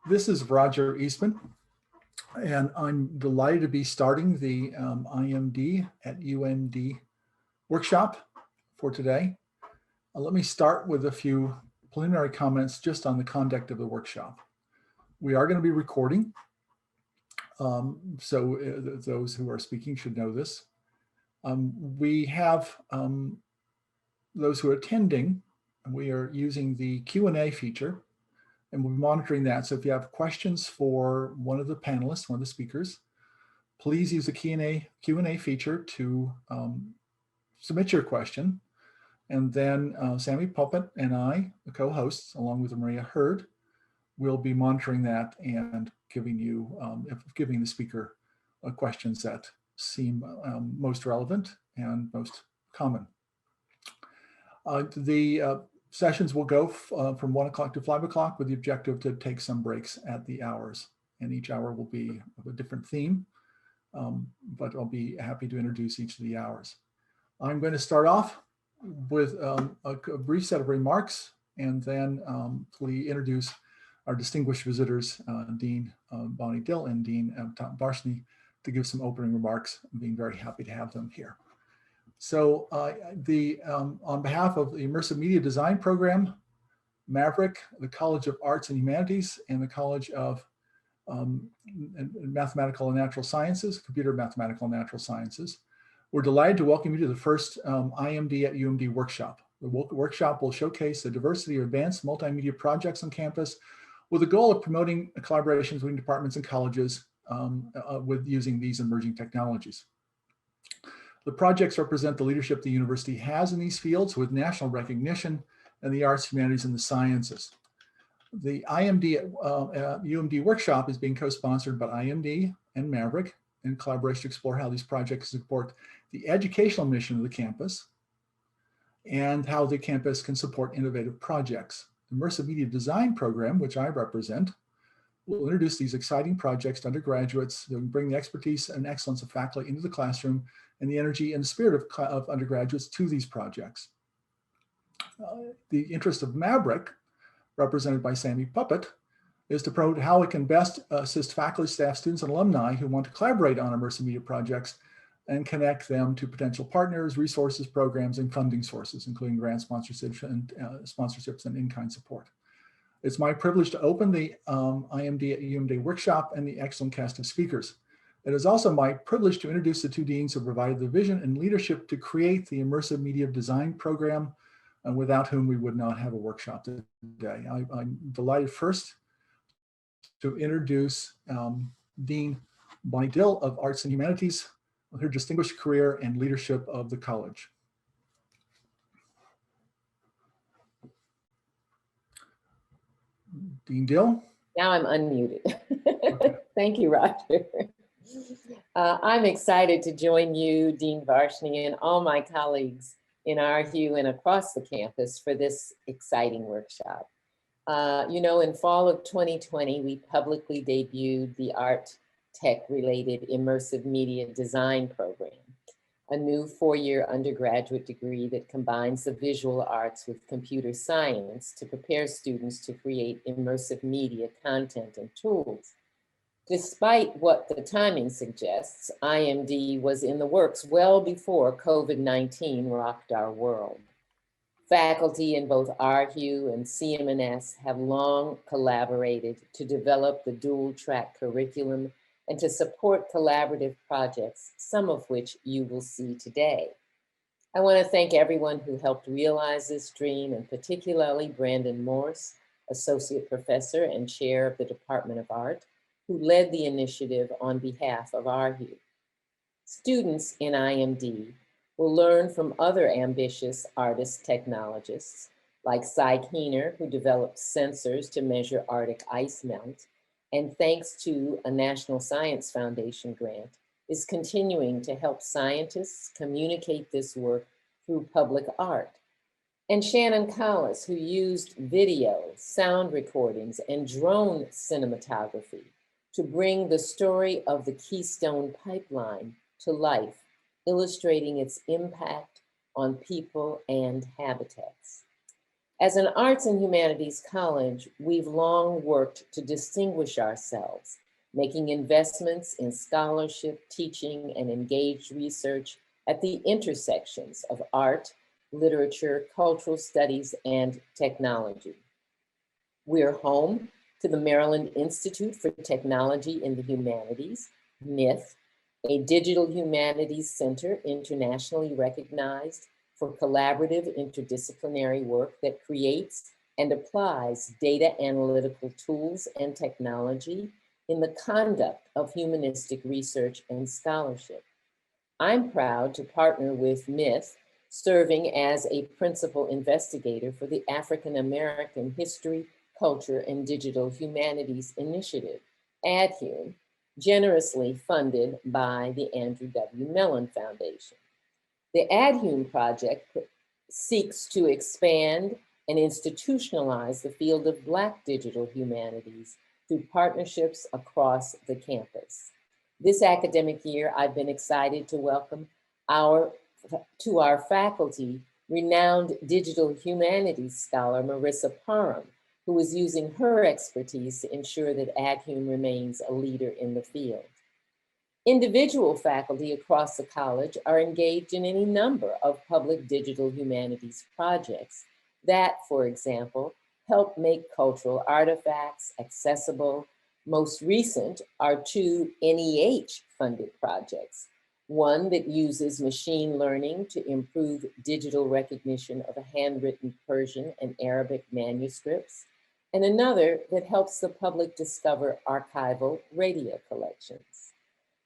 This is Roger Eastman, and I'm delighted to be starting the IMD workshop for today. Let me start with a few preliminary comments just on the conduct of the workshop. We are going to be recording, so those who are speaking should know this. We have those who are attending, we are using the Q&A feature, and we'll be monitoring that. So if you have questions for one of the panelists, one of the speakers, please use the Q&A feature to submit your question. And then Sammy Puppet and I, the co-hosts, along with Maria Hurd, will be monitoring that and giving you, giving the speaker questions that seem most relevant and most common. The sessions will go from 1 o'clock to 5 o'clock with the objective to take some breaks at the hours. And each hour will be of a different theme, but I'll be happy to introduce each of the hours. I'm going to start off with a brief set of remarks, and then we introduce our distinguished visitors, Dean Bonnie Dill and Dean Varshney, to give some opening remarks. I'm being very happy to have them here. So on behalf of the Immersive Media Design program, MAVRIC, the College of Arts and Humanities, and the College of Mathematical and Natural Sciences, Computer Mathematical and Natural Sciences, we're delighted to welcome you to the first IMDatUMD workshop. The workshop will showcase the diversity of advanced multimedia projects on campus with the goal of promoting collaborations between departments and colleges with using these emerging technologies. The projects represent the leadership the university has in these fields with national recognition in the arts, humanities, and the sciences. The IMDUMD workshop is being co-sponsored by IMD and MAVRIC in collaboration to explore how these projects support the educational mission of the campus and how the campus can support innovative projects. The Immersive Media Design program, which I represent, will introduce these exciting projects to undergraduates who bring the expertise and excellence of faculty into the classroom and the energy and the spirit of undergraduates to these projects. The interest of MAVRIC, represented by Sammy Puppet, is to promote how it can best assist faculty, staff, students, and alumni who want to collaborate on immersive media projects and connect them to potential partners, resources, programs, and funding sources, including grant sponsorships and in-kind support. It's my privilege to open the IMDatUMD workshop and the excellent cast of speakers. It is also my privilege to introduce the two deans who provided the vision and leadership to create the Immersive Media Design program, and without whom we would not have a workshop today. I'm delighted first to introduce Dean Bonnie Dill of Arts and Humanities with her distinguished career and leadership of the college. Dean Dill? Now I'm unmuted. Okay. Thank you, Roger. I'm excited to join you, Dean Varshney, and all my colleagues in RHU and across the campus for this exciting workshop. You know, in fall of 2020, we publicly debuted the art tech-related Immersive Media Design program, a new 4-year undergraduate degree that combines the visual arts with computer science to prepare students to create immersive media content and tools. Despite what the timing suggests, IMD was in the works well before COVID-19 rocked our world. Faculty in both RHU and CMNS have long collaborated to develop the dual-track curriculum and to support collaborative projects, some of which you will see today. I want to thank everyone who helped realize this dream, and particularly Brandon Morse, Associate Professor and Chair of the Department of Art, who led the initiative on behalf of RHU. Students in IMD will learn from other ambitious artist-technologists like Cy Keener, who developed sensors to measure Arctic ice melt, and thanks to a National Science Foundation grant, is continuing to help scientists communicate this work through public art. And Shannon Collis, who used video, sound recordings, and drone cinematography to bring the story of the Keystone Pipeline to life, illustrating its impact on people and habitats. As an arts and humanities college, we've long worked to distinguish ourselves, making investments in scholarship, teaching, and engaged research at the intersections of art, literature, cultural studies, and technology. We're home to the Maryland Institute for Technology in the Humanities, MITH, a digital humanities center internationally recognized for collaborative interdisciplinary work that creates and applies data analytical tools and technology in the conduct of humanistic research and scholarship. I'm proud to partner with MITH, serving as a principal investigator for the African American History, Culture, and Digital Humanities Initiative, ADHUM, generously funded by the Andrew W. Mellon Foundation. The ADHUM project seeks to expand and institutionalize the field of Black digital humanities through partnerships across the campus. This academic year, I've been excited to welcome to our faculty renowned digital humanities scholar Marissa Parham, who is using her expertise to ensure that ADHUM remains a leader in the field. Individual faculty across the college are engaged in any number of public digital humanities projects that, for example, help make cultural artifacts accessible. Most recent are two NEH-funded projects, one that uses machine learning to improve digital recognition of handwritten Persian and Arabic manuscripts, and another that helps the public discover archival radio collections.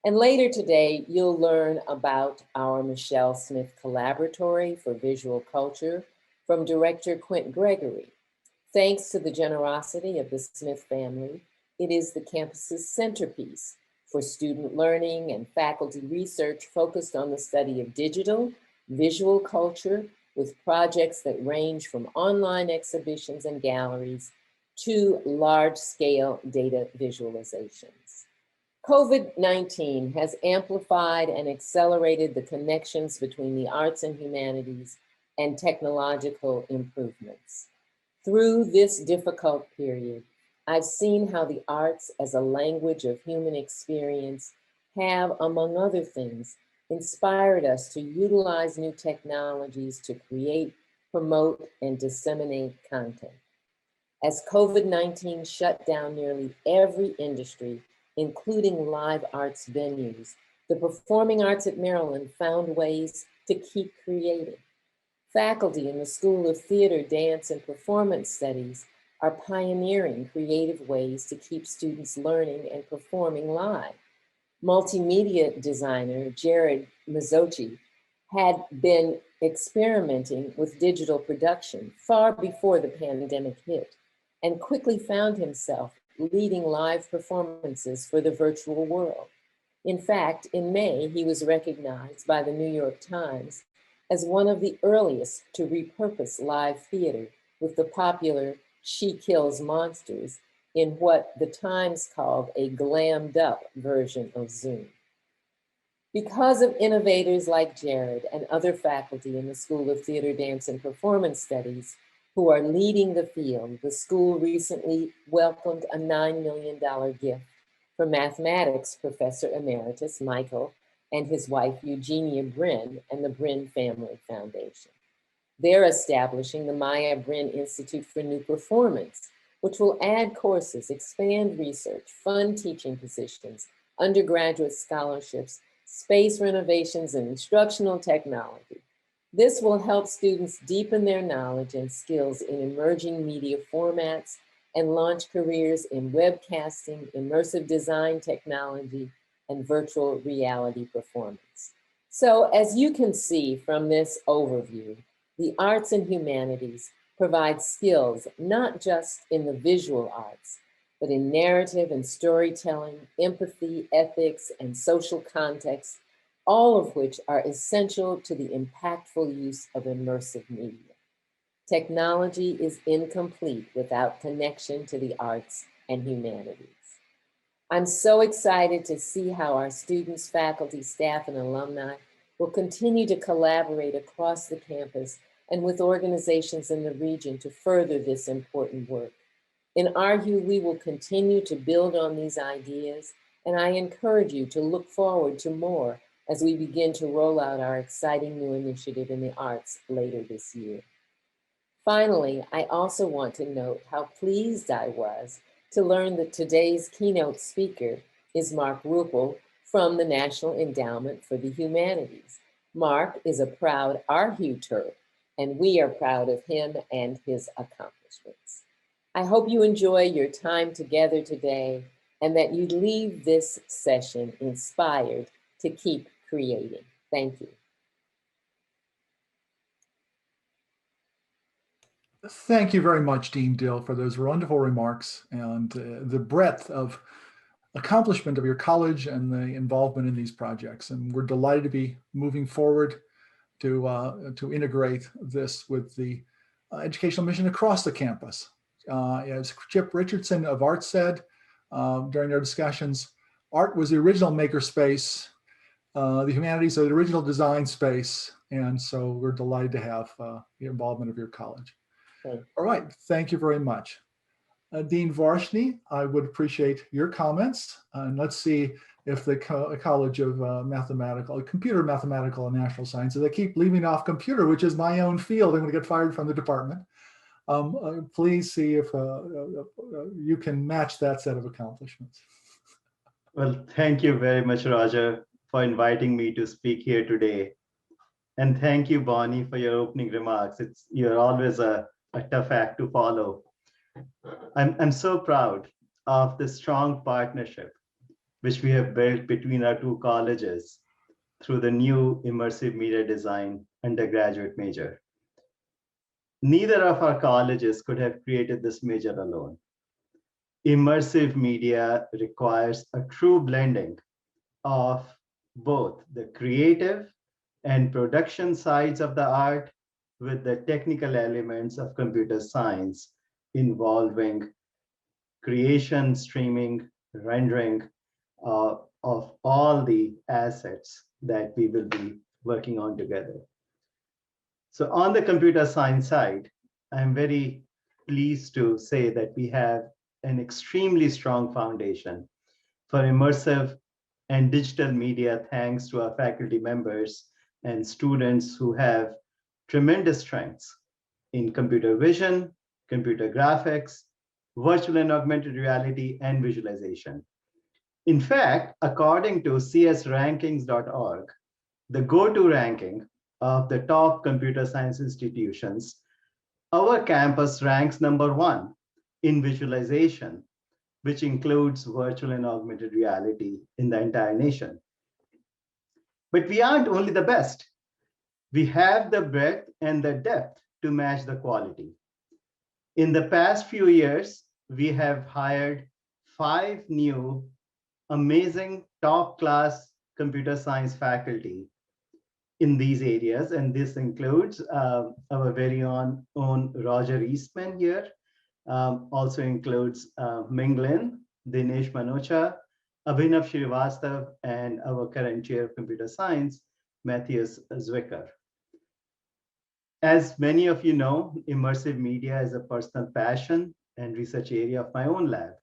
And later today, you'll learn about our Michelle Smith Collaboratory for Visual Culture from Director Quint Gregory. Thanks to the generosity of the Smith family, it is the campus's centerpiece for student learning and faculty research focused on the study of digital, visual culture, with projects that range from online exhibitions and galleries to large-scale data visualizations. COVID-19 has amplified and accelerated the connections between the arts and humanities and technological improvements. Through this difficult period, I've seen how the arts as a language of human experience have, among other things, inspired us to utilize new technologies to create, promote, and disseminate content. As COVID-19 shut down nearly every industry, including live arts venues, the performing arts at Maryland found ways to keep creating. Faculty in the School of Theater, Dance, and Performance Studies are pioneering creative ways to keep students learning and performing live. Multimedia designer Jared Mazzochi had been experimenting with digital production far before the pandemic hit, and quickly found himself leading live performances for the virtual world. In fact, in May, he was recognized by the New York Times as one of the earliest to repurpose live theater with the popular She Kills Monsters in what the Times called a glammed up version of Zoom. Because of innovators like Jared and other faculty in the School of Theater, Dance, and Performance Studies who are leading the field, the school recently welcomed a $9 million gift from mathematics professor emeritus Michael and his wife Eugenia Brin and the Brin Family Foundation. They're establishing the Maya Brin Institute for New Performance, which will add courses, expand research, fund teaching positions, undergraduate scholarships, space renovations, and instructional technology. This will help students deepen their knowledge and skills in emerging media formats and launch careers in webcasting, immersive design technology, and virtual reality performance. So as you can see from this overview, the arts and humanities provide skills not just in the visual arts, but in narrative and storytelling, empathy, ethics, and social context, all of which are essential to the impactful use of immersive media. Technology is incomplete without connection to the arts and humanities. I'm so excited to see how our students, faculty, staff, and alumni will continue to collaborate across the campus and with organizations in the region to further this important work. In ARHU, we will continue to build on these ideas, and I encourage you to look forward to more as we begin to roll out our exciting new initiative in the arts later this year. Finally, I also want to note how pleased I was to learn that today's keynote speaker is Mark Ruppel from the National Endowment for the Humanities. Mark is a proud ARHU Terp, and we are proud of him and his accomplishments. I hope you enjoy your time together today and that you leave this session inspired to keep creating. Thank you. Thank you very much, Dean Dill, for those wonderful remarks and the breadth of accomplishment of your college and the involvement in these projects. And we're delighted to be moving forward to integrate this with the educational mission across the campus. As Chip Richardson of ART said during their discussions, art was the original maker space, the humanities are the original design space, and so we're delighted to have the involvement of your college. All right, thank you very much. Dean Varshney, I would appreciate your comments. And let's see if the College of Computer Mathematical and Natural Sciences, I keep leaving off computer, which is my own field. I'm going to get fired from the department. Please see if you can match that set of accomplishments. Well, thank you very much, Roger, for inviting me to speak here today. And thank you, Bonnie, for your opening remarks. You're always a tough act to follow. I'm so proud of the strong partnership which we have built between our two colleges through the new Immersive Media Design undergraduate major. Neither of our colleges could have created this major alone. Immersive media requires a true blending of both the creative and production sides of the art with the technical elements of computer science involving creation, streaming, rendering of all the assets that we will be working on together. So on the computer science side, I'm very pleased to say that we have an extremely strong foundation for immersive and digital media, thanks to our faculty members and students who have tremendous strengths in computer vision, computer graphics, virtual and augmented reality, and visualization. In fact, according to csrankings.org, the go-to ranking of the top computer science institutions, our campus ranks #1 in visualization, which includes virtual and augmented reality in the entire nation. But we aren't only the best. We have the breadth and the depth to match the quality. In the past few years, we have hired 5 new amazing top-class computer science faculty in these areas, and this includes our very own Roger Eastman here, also includes Ming Lin, Dinesh Manocha, Abhinav Srivastav, and our current chair of computer science, Matthias Zwicker. As many of you know, immersive media is a personal passion and research area of my own lab.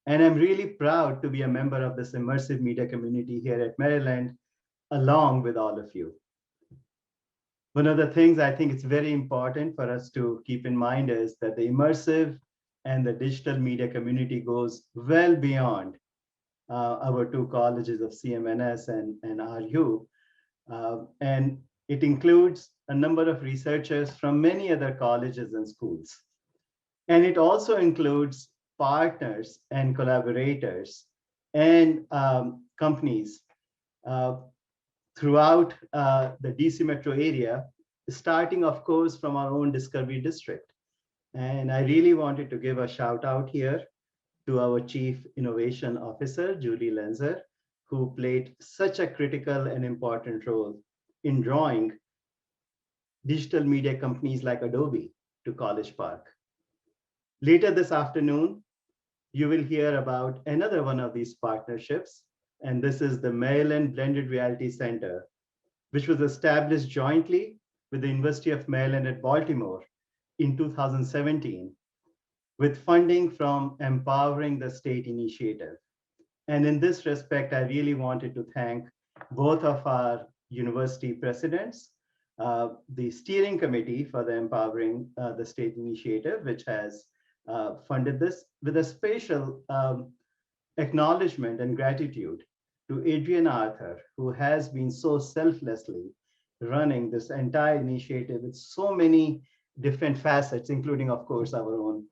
And I'm really proud to be a member of this immersive media community here at Maryland, along with all of you. One of the things I think it's very important for us to keep in mind is that the immersive and the digital media community goes well beyond our two colleges of CMNS and RU. And it includes a number of researchers from many other colleges and schools. And it also includes partners and collaborators and companies throughout the DC metro area, starting, of course, from our own Discovery District. And I really wanted to give a shout out here to our Chief Innovation Officer, Julie Lenzer, who played such a critical and important role in drawing digital media companies like Adobe to College Park. Later this afternoon, you will hear about another one of these partnerships, and this is the Maryland Blended Reality Center, which was established jointly with the University of Maryland at Baltimore in 2017 with funding from Empowering the State initiative. And in this respect, I really wanted to thank both of our university presidents, the steering committee for the Empowering the State initiative, which has funded this, with a special acknowledgement and gratitude to Adrian Arthur, who has been so selflessly running this entire initiative with so many different facets, including, of course, our own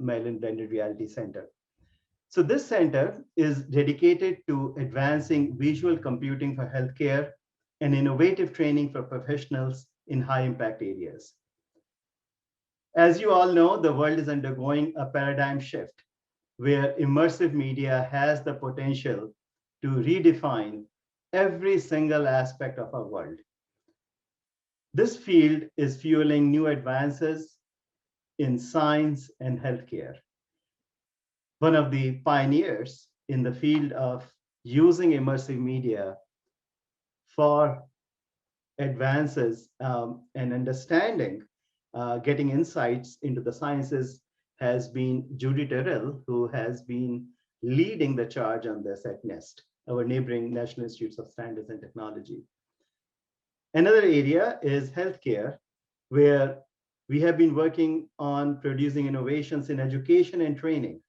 Maryland Blended Reality Center. So this center is dedicated to advancing visual computing for healthcare and innovative training for professionals in high impact areas. As you all know, the world is undergoing a paradigm shift where immersive media has the potential to redefine every single aspect of our world. This field is fueling new advances in science and healthcare. One of the pioneers in the field of using immersive media for advances and understanding, getting insights into the sciences has been Judy Terrell, who has been leading the charge on this at NIST, our neighboring National Institutes of Standards and Technology. Another area is healthcare, where we have been working on producing innovations in education and training.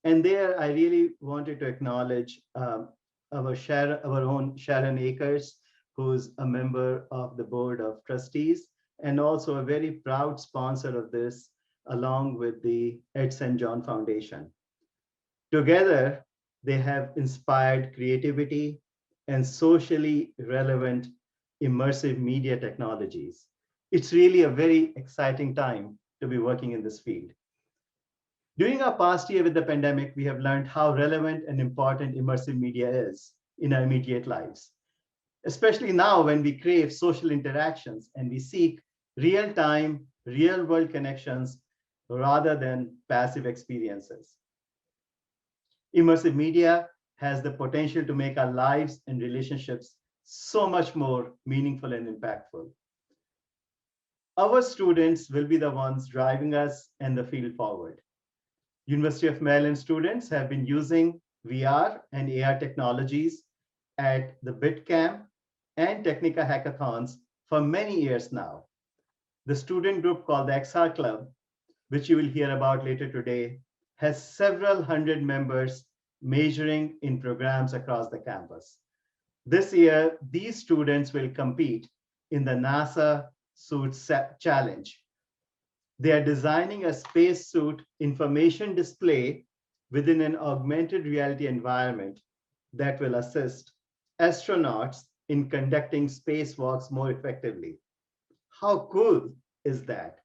And there, I really wanted to acknowledge our own Sharon Akers, who's a member of the Board of Trustees, and also a very proud sponsor of this, along with the Ed St. John Foundation. Together, they have inspired creativity and socially relevant immersive media technologies. It's really a very exciting time to be working in this field. During our past year with the pandemic, we have learned how relevant and important immersive media is in our immediate lives, especially now when we crave social interactions and we seek real-time, real-world connections rather than passive experiences. Immersive media has the potential to make our lives and relationships so much more meaningful and impactful. Our students will be the ones driving us and the field forward. University of Maryland students have been using VR and AR technologies at the BitCamp and Technica hackathons for many years now. The student group called the XR Club, which you will hear about later today, has several hundred members majoring in programs across the campus. This year, these students will compete in the NASA Suit Challenge. They are designing a spacesuit information display within an augmented reality environment that will assist astronauts in conducting spacewalks more effectively. How cool is that?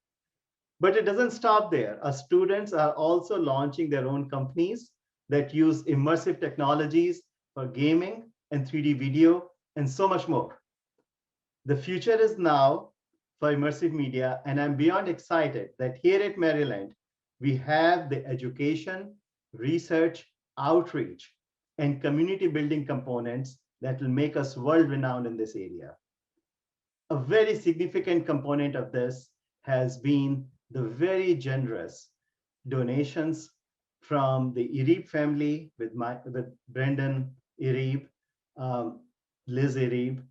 But it doesn't stop there. Our students are also launching their own companies that use immersive technologies for gaming and 3D video and so much more. The future is now for immersive media, and I'm beyond excited that here at Maryland, we have the education, research, outreach, and community building components that will make us world-renowned in this area. A very significant component of this has been the very generous donations from the Erib family with Brendan Erib, Liz Erib,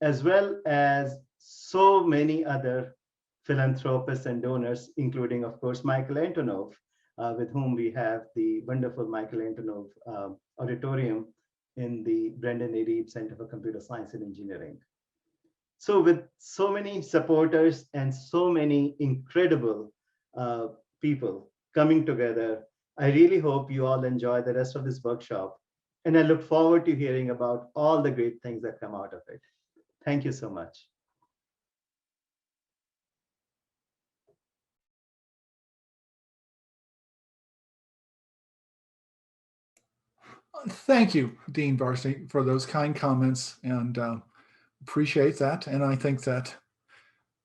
as well as so many other philanthropists and donors, including, of course, Michael Antonov, with whom we have the wonderful Michael Antonov auditorium in the Brendan Erib Center for Computer Science and Engineering. So with so many supporters and so many incredible people coming together, I really hope you all enjoy the rest of this workshop. And I look forward to hearing about all the great things that come out of it. Thank you so much. Thank you, Dean Varsity, for those kind comments, and appreciate that. And I think that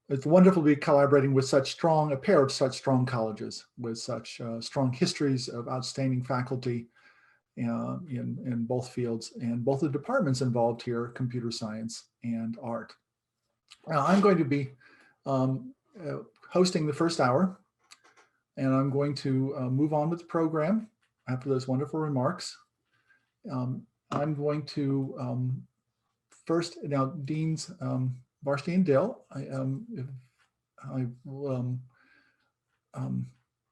it's wonderful to be collaborating with a pair of such strong colleges with such strong histories of outstanding faculty in both fields and both the departments involved here, computer science and art. I'm going to be hosting the first hour, and I'm going to move on with the program after those wonderful remarks. I'm going to first, now Deans Varsity and Dill, I will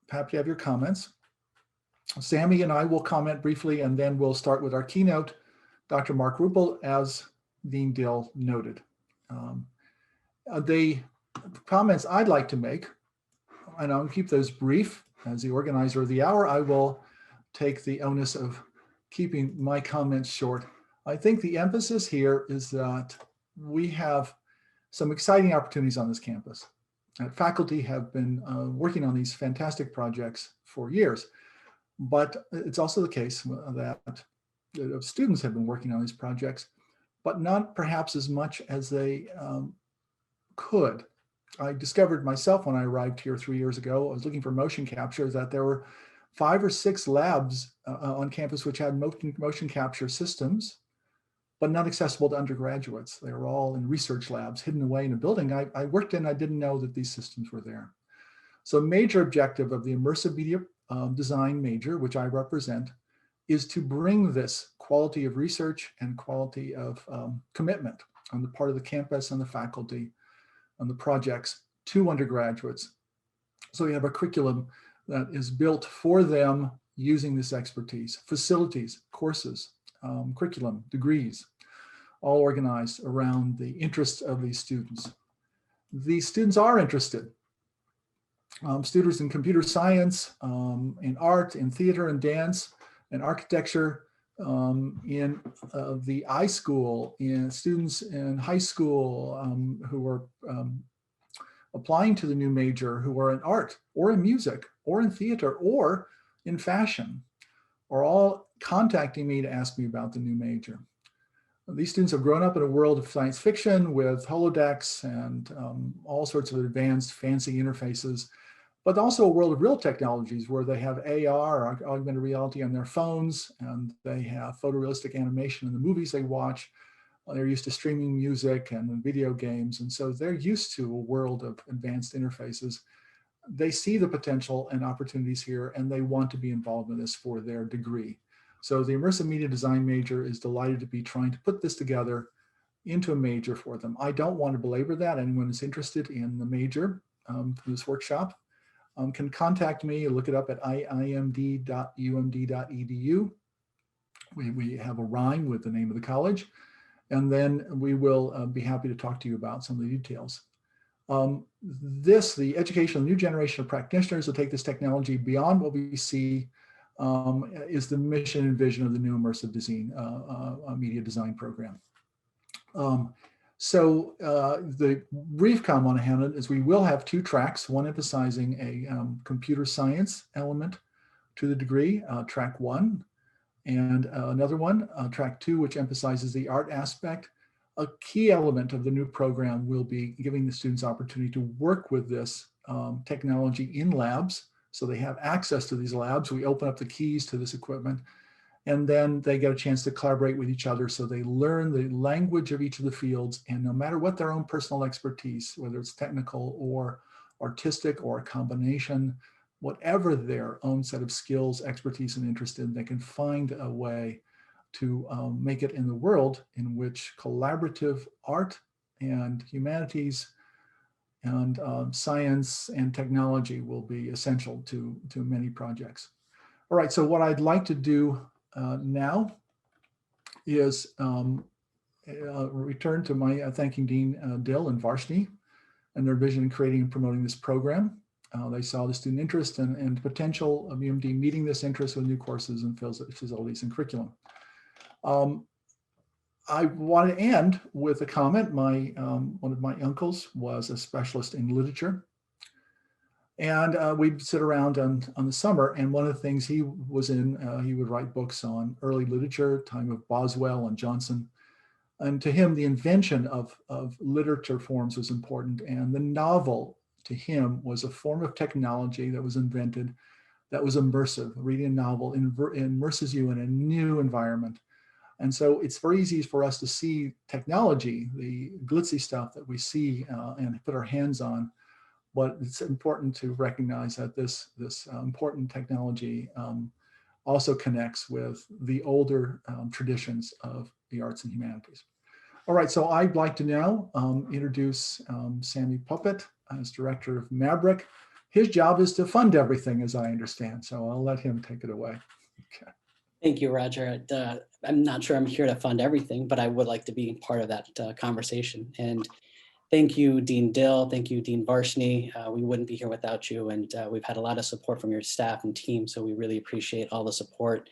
happy to have your comments. Sammy and I will comment briefly, and then we'll start with our keynote, Dr. Mark Ruppel, as Dean Dill noted. The comments I'd like to make, and I'll keep those brief. As the organizer of the hour, I will take the onus of keeping my comments short. I think the emphasis here is that we have some exciting opportunities on this campus. Faculty have been working on these fantastic projects for years, but it's also the case that students have been working on these projects, but not perhaps as much as they could. I discovered myself when I arrived here 3 years ago, I was looking for motion capture, that there were 5 or 6 labs on campus which had motion capture systems, but not accessible to undergraduates. They were all in research labs hidden away in a building I worked in. I didn't know that these systems were there. So a major objective of the Immersive Media Design major, which I represent, is to bring this quality of research and quality of commitment on the part of the campus and the faculty on the projects to undergraduates. So we have a curriculum that is built for them using this expertise, facilities, courses, curriculum, degrees, all organized around the interests of these students. These students are interested. Students in computer science, in art, in theater and dance, in architecture, in the iSchool, in students in high school who are applying to the new major, who are in art or in music or in theater or in fashion, are all contacting me to ask me about the new major. These students have grown up in a world of science fiction with holodecks and all sorts of advanced fancy interfaces, but also a world of real technologies where they have AR, or augmented reality, on their phones, and they have photorealistic animation in the movies they watch. They're used to streaming music and video games, and so they're used to a world of advanced interfaces. They see the potential and opportunities here, and they want to be involved in this for their degree. So the Immersive Media Design major is delighted to be trying to put this together into a major for them. I don't want to belabor that. Anyone who's interested in the major for this workshop can contact me. Look it up at IMD.UMD.edu. We have a rhyme with the name of the college, and then we will be happy to talk to you about some of the details. The education of the new generation of practitioners will take this technology beyond what we see is the mission and vision of the new Immersive Media Design program. The brief comment on hand is we will have 2 tracks, one emphasizing a computer science element to the degree, track 1, and another one, track 2, which emphasizes the art aspect. A key element of the new program will be giving the students opportunity to work with this technology in labs. So they have access to these labs. We open up the keys to this equipment, and then they get a chance to collaborate with each other. So they learn the language of each of the fields, and no matter what their own personal expertise, whether it's technical or artistic or a combination, whatever their own set of skills, expertise, and interest in, they can find a way to make it in the world in which collaborative art and humanities and science and technology will be essential to many projects. All right, so what I'd like to do now is return to my thanking Dean Dill and Varsity and their vision in creating and promoting this program. They saw the student interest and potential of UMD meeting this interest with new courses and facilities and curriculum. I want to end with a comment. One of my uncles was a specialist in literature, and we'd sit around on the summer, and one of the things he was in, he would write books on early literature, time of Boswell and Johnson, and to him the invention of literature forms was important, and the novel to him was a form of technology that was invented that was immersive. Reading a novel immerses you in a new environment. And so it's very easy for us to see technology, the glitzy stuff that we see and put our hands on. But it's important to recognize that this important technology also connects with the older traditions of the arts and humanities. All right, so I'd like to now introduce Sammy Puppet as director of MAVRIC. His job is to fund everything, as I understand, so I'll let him take it away. Okay. Thank you, Roger. I'm not sure I'm here to fund everything, but I would like to be part of that conversation. And thank you, Dean Dill. Thank you, Dean Varshney. We wouldn't be here without you. And we've had a lot of support from your staff and team. So we really appreciate all the support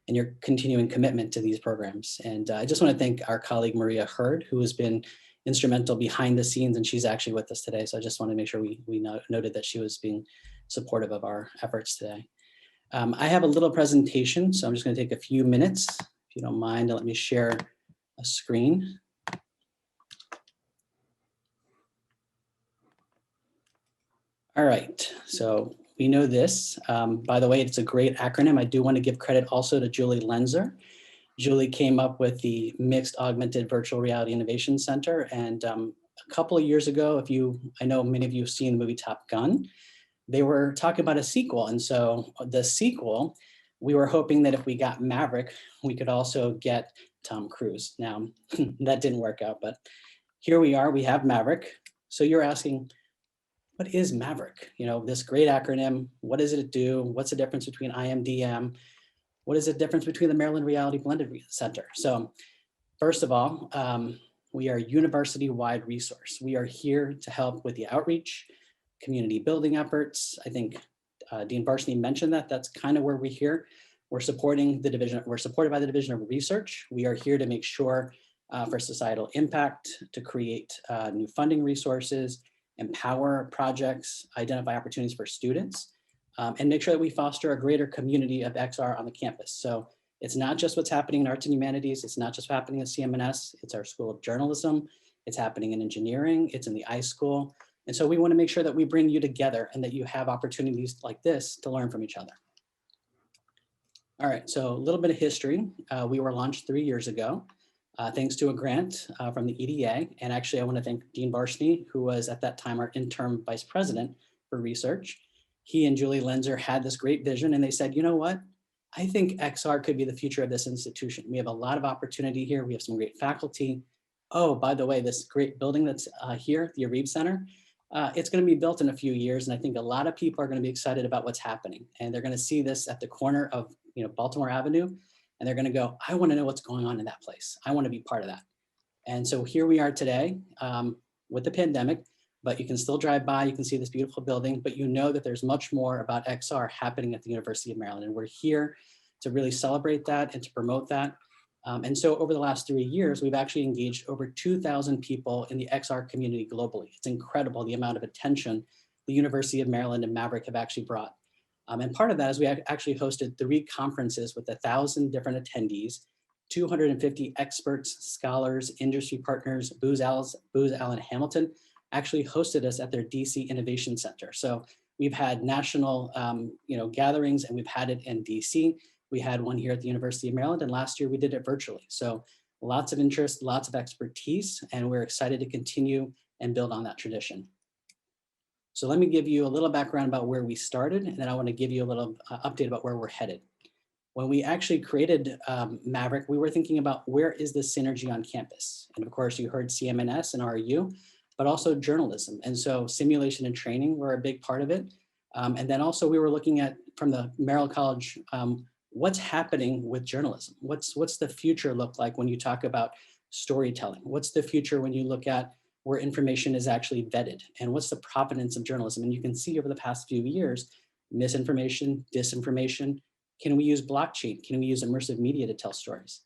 and your continuing commitment to these programs. And I just want to thank our colleague, Maria Hurd, who has been instrumental behind the scenes, and she's actually with us today. So I just want to make sure we noted that she was being supportive of our efforts today. I have a little presentation, so I'm just going to take a few minutes, if you don't mind, to let me share a screen. All right, so we know this. By the way, it's a great acronym. I do want to give credit also to Julie Lenzer. Julie came up with the Mixed Augmented Virtual Reality Innovation Center. And a couple of years ago, I know many of you have seen the movie Top Gun, they were talking about a sequel. And so the sequel, we were hoping that if we got MAVRIC, we could also get Tom Cruise. Now, that didn't work out, but here we are, we have MAVRIC. So you're asking, what is MAVRIC? You know, this great acronym, what does it do? What's the difference between IMDM? What is the difference between the Maryland Reality Blended Center? So first of all, we are a university-wide resource. We are here to help with the outreach, community building efforts. I think Dean Varshney mentioned that. That's kind of where we're here. We're supporting the division. We're supported by the Division of Research. We are here to make sure for societal impact, to create new funding resources, empower projects, identify opportunities for students, and make sure that we foster a greater community of XR on the campus. So it's not just what's happening in arts and humanities. It's not just happening at CMNS. It's our School of Journalism. It's happening in engineering. It's in the iSchool. And so we want to make sure that we bring you together and that you have opportunities like this to learn from each other. All right, so a little bit of history. We were launched 3 years ago, thanks to a grant from the EDA. And actually, I want to thank Dean Varshney, who was at that time our interim vice president for research. He and Julie Lenzer had this great vision, and they said, you know what? I think XR could be the future of this institution. We have a lot of opportunity here. We have some great faculty. Oh, by the way, this great building that's here, the Arib Center, it's going to be built in a few years. And I think a lot of people are going to be excited about what's happening. And they're going to see this at the corner of Baltimore Avenue. And they're going to go, I want to know what's going on in that place. I want to be part of that. And so here we are today with the pandemic, but you can still drive by, you can see this beautiful building, but you know that there's much more about XR happening at the University of Maryland. And we're here to really celebrate that and to promote that. And so over the last 3 years, we've actually engaged over 2,000 people in the XR community globally. It's incredible the amount of attention the University of Maryland and MAVRIC have actually brought. And part of that is we actually hosted 3 conferences with 1,000 different attendees, 250 experts, scholars, industry partners. Booz Allen Hamilton actually hosted us at their DC Innovation Center. So we've had national gatherings, and we've had it in DC. We had one here at the University of Maryland, and last year we did it virtually. So lots of interest, lots of expertise, and we're excited to continue and build on that tradition. So let me give you a little background about where we started, and then I want to give you a little update about where we're headed. When we actually created MAVRIC, we were thinking about where is the synergy on campus? And of course, you heard CMNS and RU, but also journalism. And so simulation and training were a big part of it. And then also we were looking at, from the Merrill College, what's happening with journalism? What's the future look like when you talk about storytelling? What's the future when you look at where information is actually vetted? And what's the provenance of journalism? And you can see over the past few years, misinformation, disinformation. Can we use blockchain? Can we use immersive media to tell stories?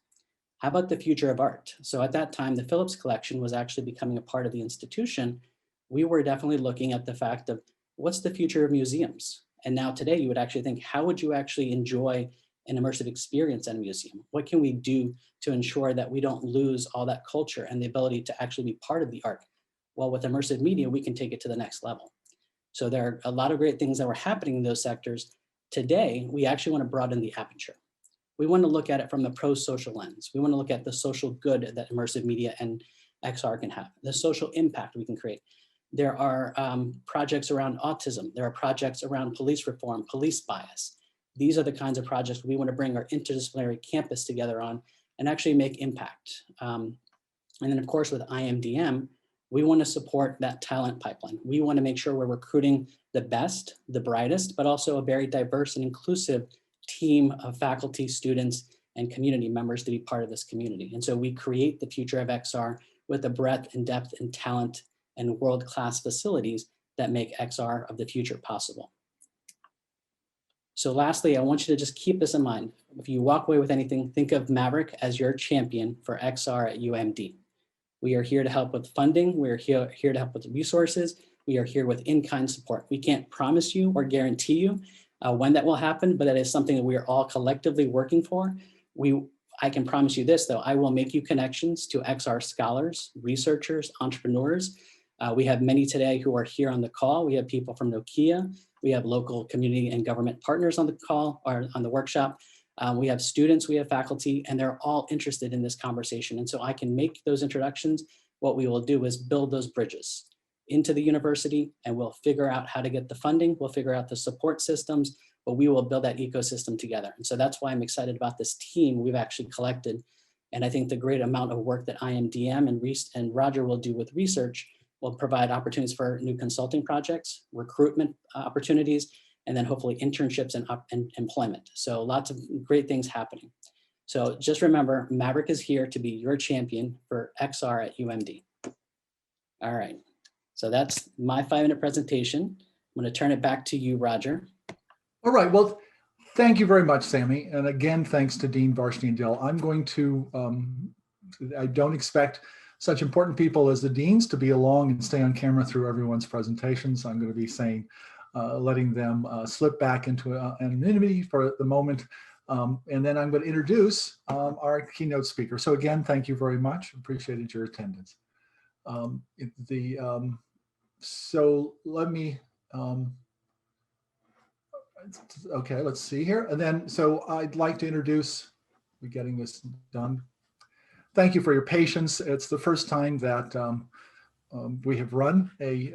How about the future of art? So at that time, the Phillips Collection was actually becoming a part of the institution. We were definitely looking at the fact of what's the future of museums? And now today you would actually think, how would you actually enjoy an immersive experience at a museum? What can we do to ensure that we don't lose all that culture and the ability to actually be part of the art? Well, with immersive media, we can take it to the next level. So there are a lot of great things that were happening in those sectors. Today, we actually want to broaden the aperture. we want to look at it from the pro-social lens. We want to look at the social good that immersive media and XR can have, the social impact we can create. There are projects around autism. There are projects around police reform, police bias. These are the kinds of projects we want to bring our interdisciplinary campus together on and actually make impact. And then of course with IMDM, we want to support that talent pipeline. We want to make sure we're recruiting the best, the brightest, but also a very diverse and inclusive team of faculty, students, and community members to be part of this community. And so we create the future of XR with the breadth and depth and talent and world-class facilities that make XR of the future possible. So lastly, I want you to just keep this in mind. If you walk away with anything, think of MAVRIC as your champion for XR at UMD. We are here to help with funding. We're here to help with resources. We are here with in-kind support. We can't promise you or guarantee you when that will happen, but that is something that we are all collectively working for. I can promise you this though, I will make you connections to XR scholars, researchers, entrepreneurs. We have many today who are here on the call. We have people from Nokia. We have local community and government partners on the call or on the workshop. We have students, we have faculty, and they're all interested in this conversation. And so I can make those introductions. What we will do is build those bridges into the university, and we'll figure out how to get the funding. We'll figure out the support systems, but we will build that ecosystem together. And so that's why I'm excited about this team we've actually collected. And I think the great amount of work that IMDM and Roger will do with research will provide opportunities for new consulting projects, recruitment opportunities, and then hopefully internships and employment. So lots of great things happening. So just remember, MAVRIC is here to be your champion for XR at UMD. All right, so that's my 5-minute presentation. I'm gonna turn it back to you, Roger. All right, well, thank you very much, Sammy. And again, thanks to Dean Varshney and Dill. I'm going to, I don't expect such important people as the deans to be along and stay on camera through everyone's presentations. I'm going to be saying, letting them slip back into anonymity for the moment. And then I'm going to introduce our keynote speaker. So again, thank you very much. Appreciated your attendance. So let me, okay, let's see here. And then, so I'd like to introduce, we're getting this done. Thank you for your patience. It's the first time that we have run a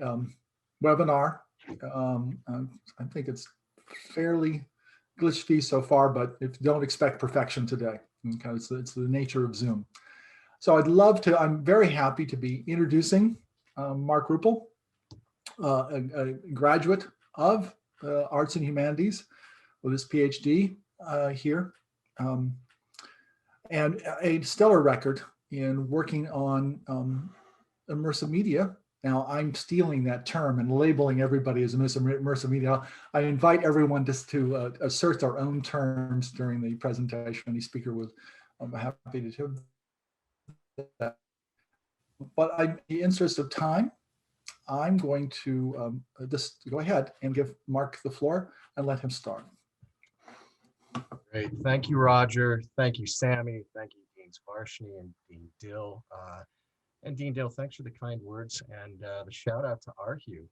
webinar. I think it's fairly glitch-free so far, but don't expect perfection today. Okay, it's the nature of Zoom. So I'm very happy to be introducing Mark Ruppel, a graduate of Arts and Humanities with his PhD here. And a stellar record in working on immersive media. Now I'm stealing that term and labeling everybody as immersive media. I invite everyone just to assert their own terms during the presentation. Any speaker was happy to do that. But in the interest of time, I'm going to just go ahead and give Mark the floor and let him start. Great. Thank you, Roger. Thank you, Sammy. Thank you, Deans Varshney and Dean Dill. And Dean Dill, thanks for the kind words and the shout out to Arhu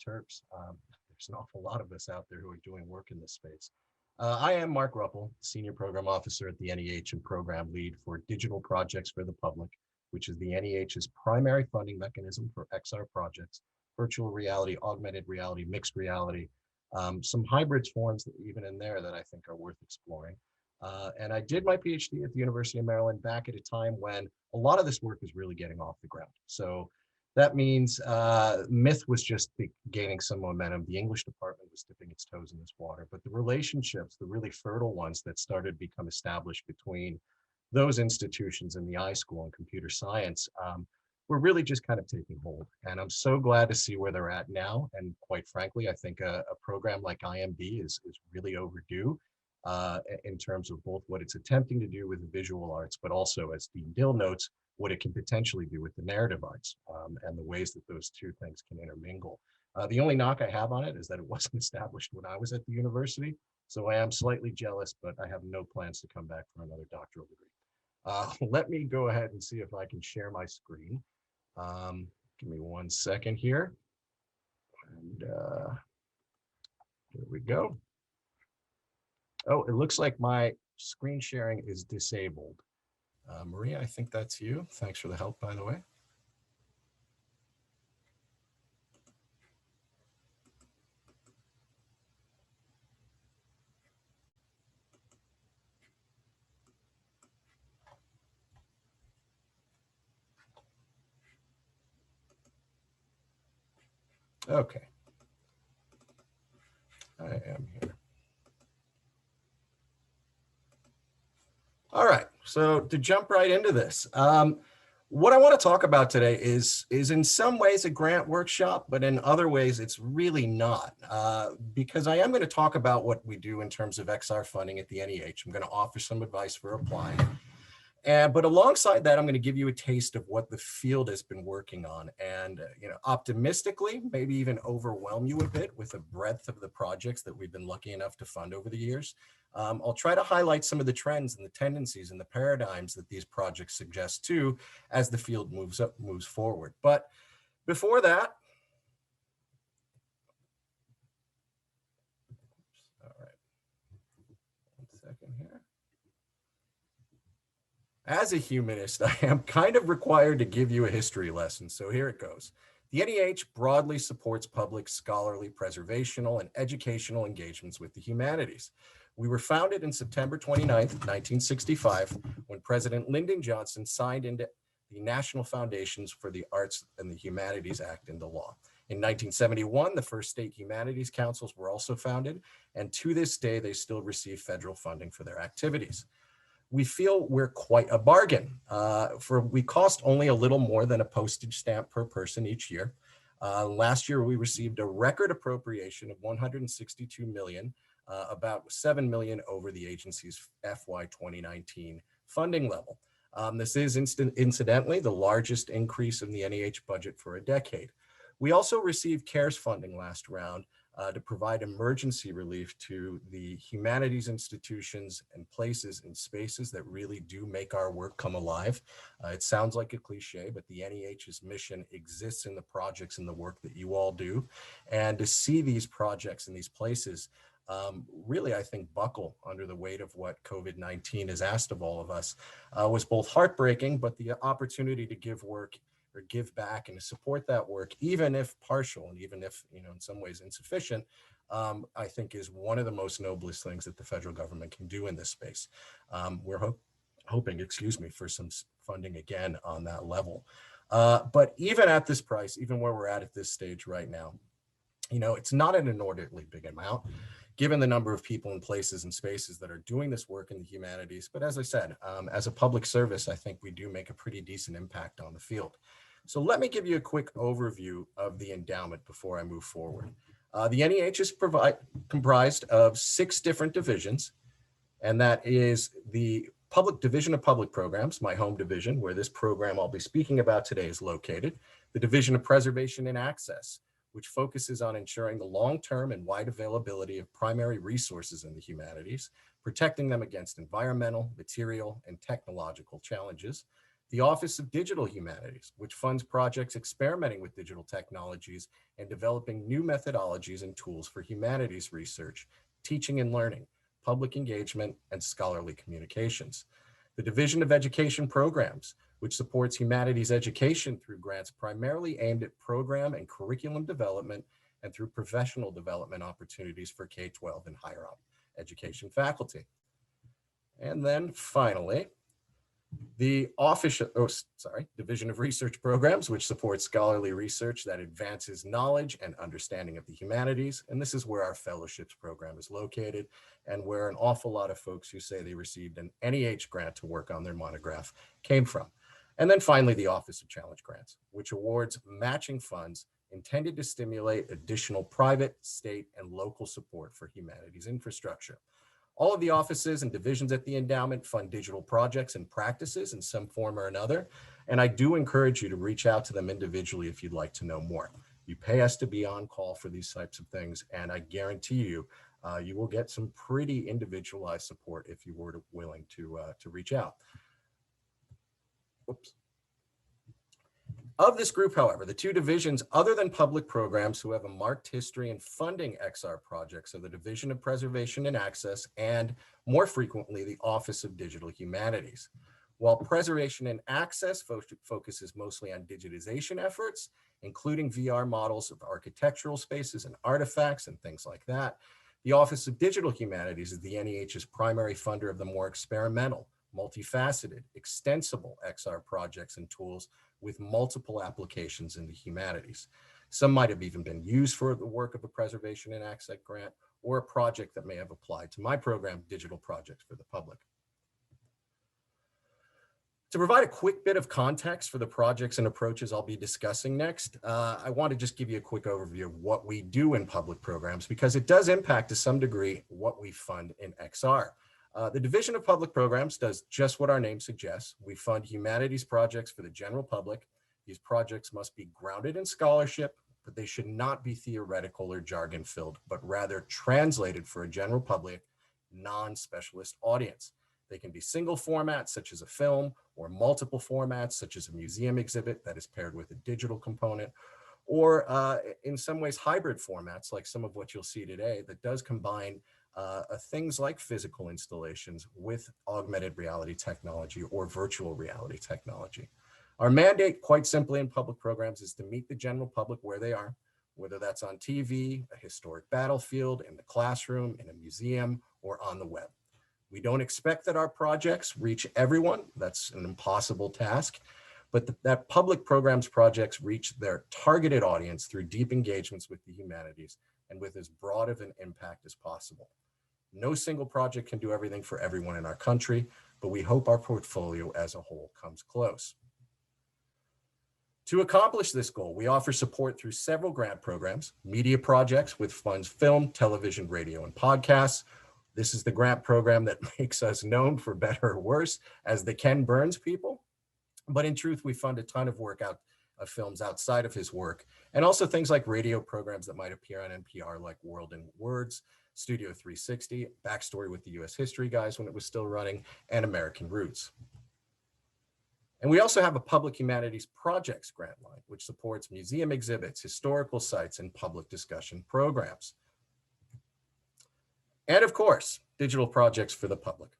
Terps. There's an awful lot of us out there who are doing work in this space. I am Mark Ruppel, Senior Program Officer at the NEH and Program Lead for Digital Projects for the Public, which is the NEH's primary funding mechanism for XR projects, virtual reality, augmented reality, mixed reality, some hybrid forms even in there that I think are worth exploring. And I did my PhD at the University of Maryland back at a time when a lot of this work was really getting off the ground. So that means Myth was just gaining some momentum. The English department was dipping its toes in this water, but the relationships, the really fertile ones that started to become established between those institutions and the iSchool and computer science were really just kind of taking hold. And I'm so glad to see where they're at now. And quite frankly, I think a program like IMD is really overdue in terms of both what it's attempting to do with the visual arts, but also, as Dean Dill notes, what it can potentially do with the narrative arts and the ways that those two things can intermingle. The only knock I have on it is that it wasn't established when I was at the university. So I am slightly jealous, but I have no plans to come back for another doctoral degree. Let me go ahead and see if I can share my screen. Give me 1 second here. And here we go. Oh, it looks like my screen sharing is disabled. Maria, I think that's you. Thanks for the help, by the way. Okay. I am here. All right, so to jump right into this, what I want to talk about today is in some ways a grant workshop, but in other ways it's really not, because I am going to talk about what we do in terms of XR funding at the NEH. I'm going to offer some advice for applying. But alongside that, I'm going to give you a taste of what the field has been working on and, optimistically, maybe even overwhelm you a bit with the breadth of the projects that we've been lucky enough to fund over the years. I'll try to highlight some of the trends and the tendencies and the paradigms that these projects suggest too, as the field moves forward. But before that, all right, 1 second here. As a humanist, I am kind of required to give you a history lesson, so here it goes. The NEH broadly supports public scholarly preservational and educational engagements with the humanities. We were founded in September 29th, 1965, when President Lyndon Johnson signed into the National Foundations for the Arts and the Humanities Act into law. In 1971, the first state humanities councils were also founded, and to this day, they still receive federal funding for their activities. We feel we're quite a bargain. We cost only a little more than a postage stamp per person each year. Last year, we received a record appropriation of $162 million, about $7 million over the agency's FY 2019 funding level. This is incidentally the largest increase in the NEH budget for a decade. We also received CARES funding last round to provide emergency relief to the humanities institutions and places and spaces that really do make our work come alive. It sounds like a cliche, but the NEH's mission exists in the projects and the work that you all do. And to see these projects in these places really, I think, buckle under the weight of what COVID-19 has asked of all of us was both heartbreaking, but the opportunity to give work or give back and to support that work, even if partial and even if, in some ways insufficient, I think is one of the most noblest things that the federal government can do in this space. We're hoping, for some funding again on that level. But even at this price, even where we're at this stage right now, it's not an inordinately big amount, given the number of people and places and spaces that are doing this work in the humanities. But as I said, as a public service, I think we do make a pretty decent impact on the field. So let me give you a quick overview of the endowment before I move forward. The NEH is comprised of 6 different divisions, and that is the Division of Public Programs, my home division, where this program I'll be speaking about today is located, the Division of Preservation and Access, which focuses on ensuring the long-term and wide availability of primary resources in the humanities, protecting them against environmental, material, and technological challenges. The Office of Digital Humanities, which funds projects experimenting with digital technologies and developing new methodologies and tools for humanities research, teaching and learning, public engagement, and scholarly communications. The Division of Education Programs, which supports humanities education through grants primarily aimed at program and curriculum development and through professional development opportunities for K-12 and higher education faculty. And then finally, the Division of Research Programs, which supports scholarly research that advances knowledge and understanding of the humanities. And this is where our fellowships program is located and where an awful lot of folks who say they received an NEH grant to work on their monograph came from. And then finally, the Office of Challenge Grants, which awards matching funds intended to stimulate additional private, state, and local support for humanities infrastructure. All of the offices and divisions at the endowment fund digital projects and practices in some form or another, and I do encourage you to reach out to them individually if you'd like to know more. You pay us to be on call for these types of things, and I guarantee you, you will get some pretty individualized support if you were willing to reach out. Oops. Of this group, however, the two divisions other than public programs who have a marked history in funding XR projects are the Division of Preservation and Access and, more frequently, the Office of Digital Humanities. While Preservation and Access focuses mostly on digitization efforts, including VR models of architectural spaces and artifacts and things like that, the Office of Digital Humanities is the NEH's primary funder of the more experimental, multifaceted, extensible XR projects and tools with multiple applications in the humanities. Some might have even been used for the work of a Preservation and Access grant or a project that may have applied to my program, Digital Projects for the Public. To provide a quick bit of context for the projects and approaches I'll be discussing next, I want to just give you a quick overview of what we do in public programs because it does impact to some degree what we fund in XR. The Division of Public Programs does just what our name suggests. We fund humanities projects for the general public. These projects must be grounded in scholarship, but they should not be theoretical or jargon-filled, but rather translated for a general public, non-specialist audience. They can be single formats, such as a film, or multiple formats, such as a museum exhibit that is paired with a digital component, or in some ways hybrid formats, like some of what you'll see today, that does combine things like physical installations with augmented reality technology or virtual reality technology. Our mandate, quite simply in public programs, is to meet the general public where they are, whether that's on TV, a historic battlefield, in the classroom, in a museum, or on the web. We don't expect that our projects reach everyone. That's an impossible task, but that public programs projects reach their targeted audience through deep engagements with the humanities and with as broad of an impact as possible. No single project can do everything for everyone in our country, but we hope our portfolio as a whole comes close. To accomplish this goal, we offer support through several grant programs, media projects with funds film, television, radio, and podcasts. This is the grant program that makes us known, for better or worse, as the Ken Burns people. But in truth, we fund a ton of work of films outside of his work, and also things like radio programs that might appear on NPR, like World in Words, Studio 360, Backstory with the US History Guys when it was still running, and American Roots. And we also have a Public Humanities Projects grant line, which supports museum exhibits, historical sites, and public discussion programs. And of course, digital projects for the public.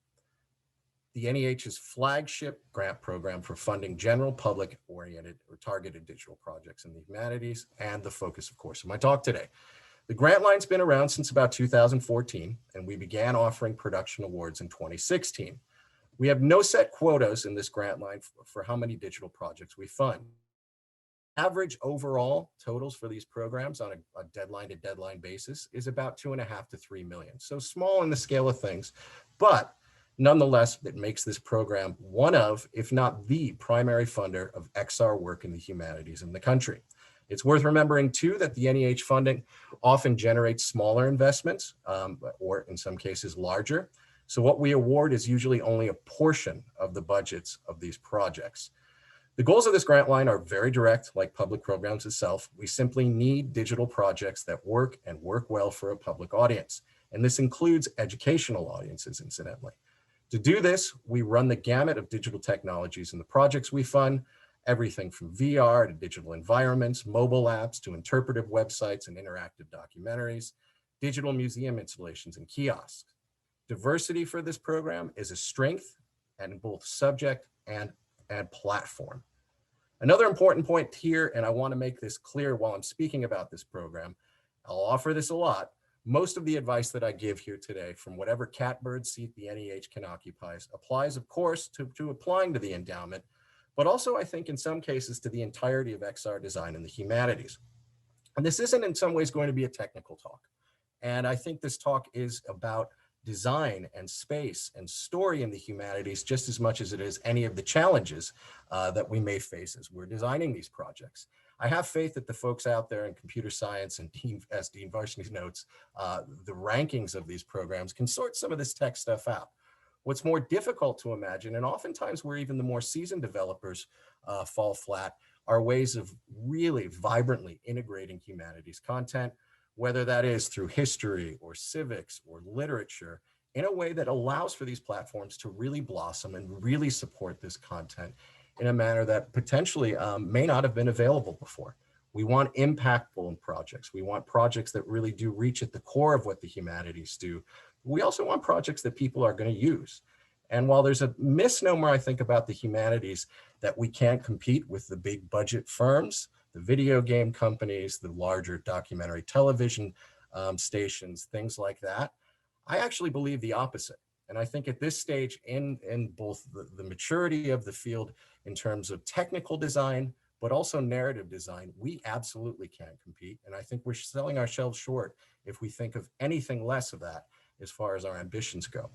The NEH's flagship grant program for funding general public-oriented or targeted digital projects in the humanities, and the focus, of course, of my talk today. The grant line's been around since about 2014, and we began offering production awards in 2016. We have no set quotas in this grant line for how many digital projects we fund. Average overall totals for these programs on a deadline to deadline basis is about 2.5 to 3 million. So small in the scale of things, but nonetheless, it makes this program one of, if not the primary funder of XR work in the humanities in the country. It's worth remembering too that the NEH funding often generates smaller investments, or in some cases larger. So what we award is usually only a portion of the budgets of these projects. The goals of this grant line are very direct, like public programs itself. We simply need digital projects that work and work well for a public audience. And this includes educational audiences, incidentally. To do this, we run the gamut of digital technologies in the projects we fund, everything from VR to digital environments, mobile apps to interpretive websites and interactive documentaries, digital museum installations and kiosks. Diversity for this program is a strength and both subject and platform. Another important point here, and I want to make this clear while I'm speaking about this program, I'll offer this a lot. Most of the advice that I give here today, from whatever catbird seat the NEH can occupy, applies, of course, to applying to the endowment, but also I think in some cases to the entirety of XR design in the humanities. And this isn't in some ways going to be a technical talk. And I think this talk is about design and space and story in the humanities just as much as it is any of the challenges that we may face as we're designing these projects. I have faith that the folks out there in computer science and as Dean Varshney notes, the rankings of these programs can sort some of this tech stuff out. What's more difficult to imagine, and oftentimes where even the more seasoned developers fall flat, are ways of really vibrantly integrating humanities content, whether that is through history or civics or literature, in a way that allows for these platforms to really blossom and really support this content in a manner that potentially may not have been available before. We want impactful projects. We want projects that really do reach at the core of what the humanities do. We also want projects that people are going to use. And while there's a misnomer, I think, about the humanities that we can't compete with the big budget firms, the video game companies, the larger documentary television stations, things like that, I actually believe the opposite. And I think at this stage in both the maturity of the field in terms of technical design, but also narrative design, we absolutely can compete. And I think we're selling ourselves short if we think of anything less of that as far as our ambitions go.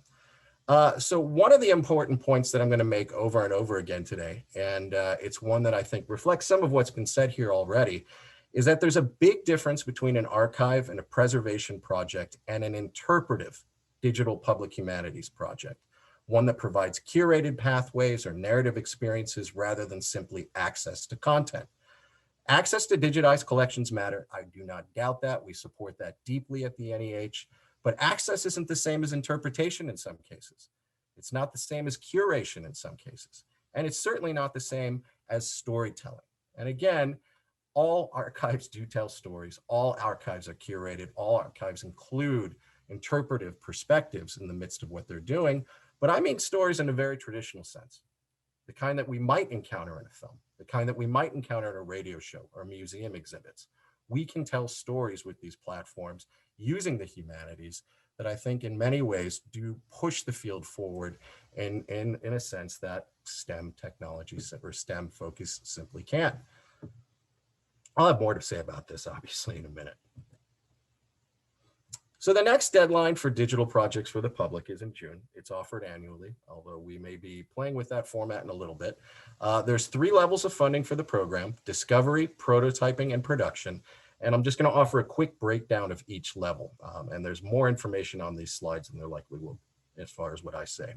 So one of the important points that I'm going to make over and over again today, and it's one that I think reflects some of what's been said here already, is that there's a big difference between an archive and a preservation project and an interpretive digital public humanities project, one that provides curated pathways or narrative experiences rather than simply access to content. Access to digitized collections matter. I do not doubt that. We support that deeply at the NEH, but access isn't the same as interpretation in some cases. It's not the same as curation in some cases. And it's certainly not the same as storytelling. And again, all archives do tell stories. All archives are curated. All archives include interpretive perspectives in the midst of what they're doing. But I mean stories in a very traditional sense, the kind that we might encounter in a film, the kind that we might encounter at a radio show or museum exhibits. We can tell stories with these platforms using the humanities that I think in many ways do push the field forward in a sense that STEM technologies or STEM focus simply can't. I'll have more to say about this, obviously, in a minute. So the next deadline for digital projects for the public is in June. It's offered annually, although we may be playing with that format in a little bit. There's 3 levels of funding for the program: discovery, prototyping, and production. And I'm just going to offer a quick breakdown of each level. And there's more information on these slides than there likely will as far as what I say.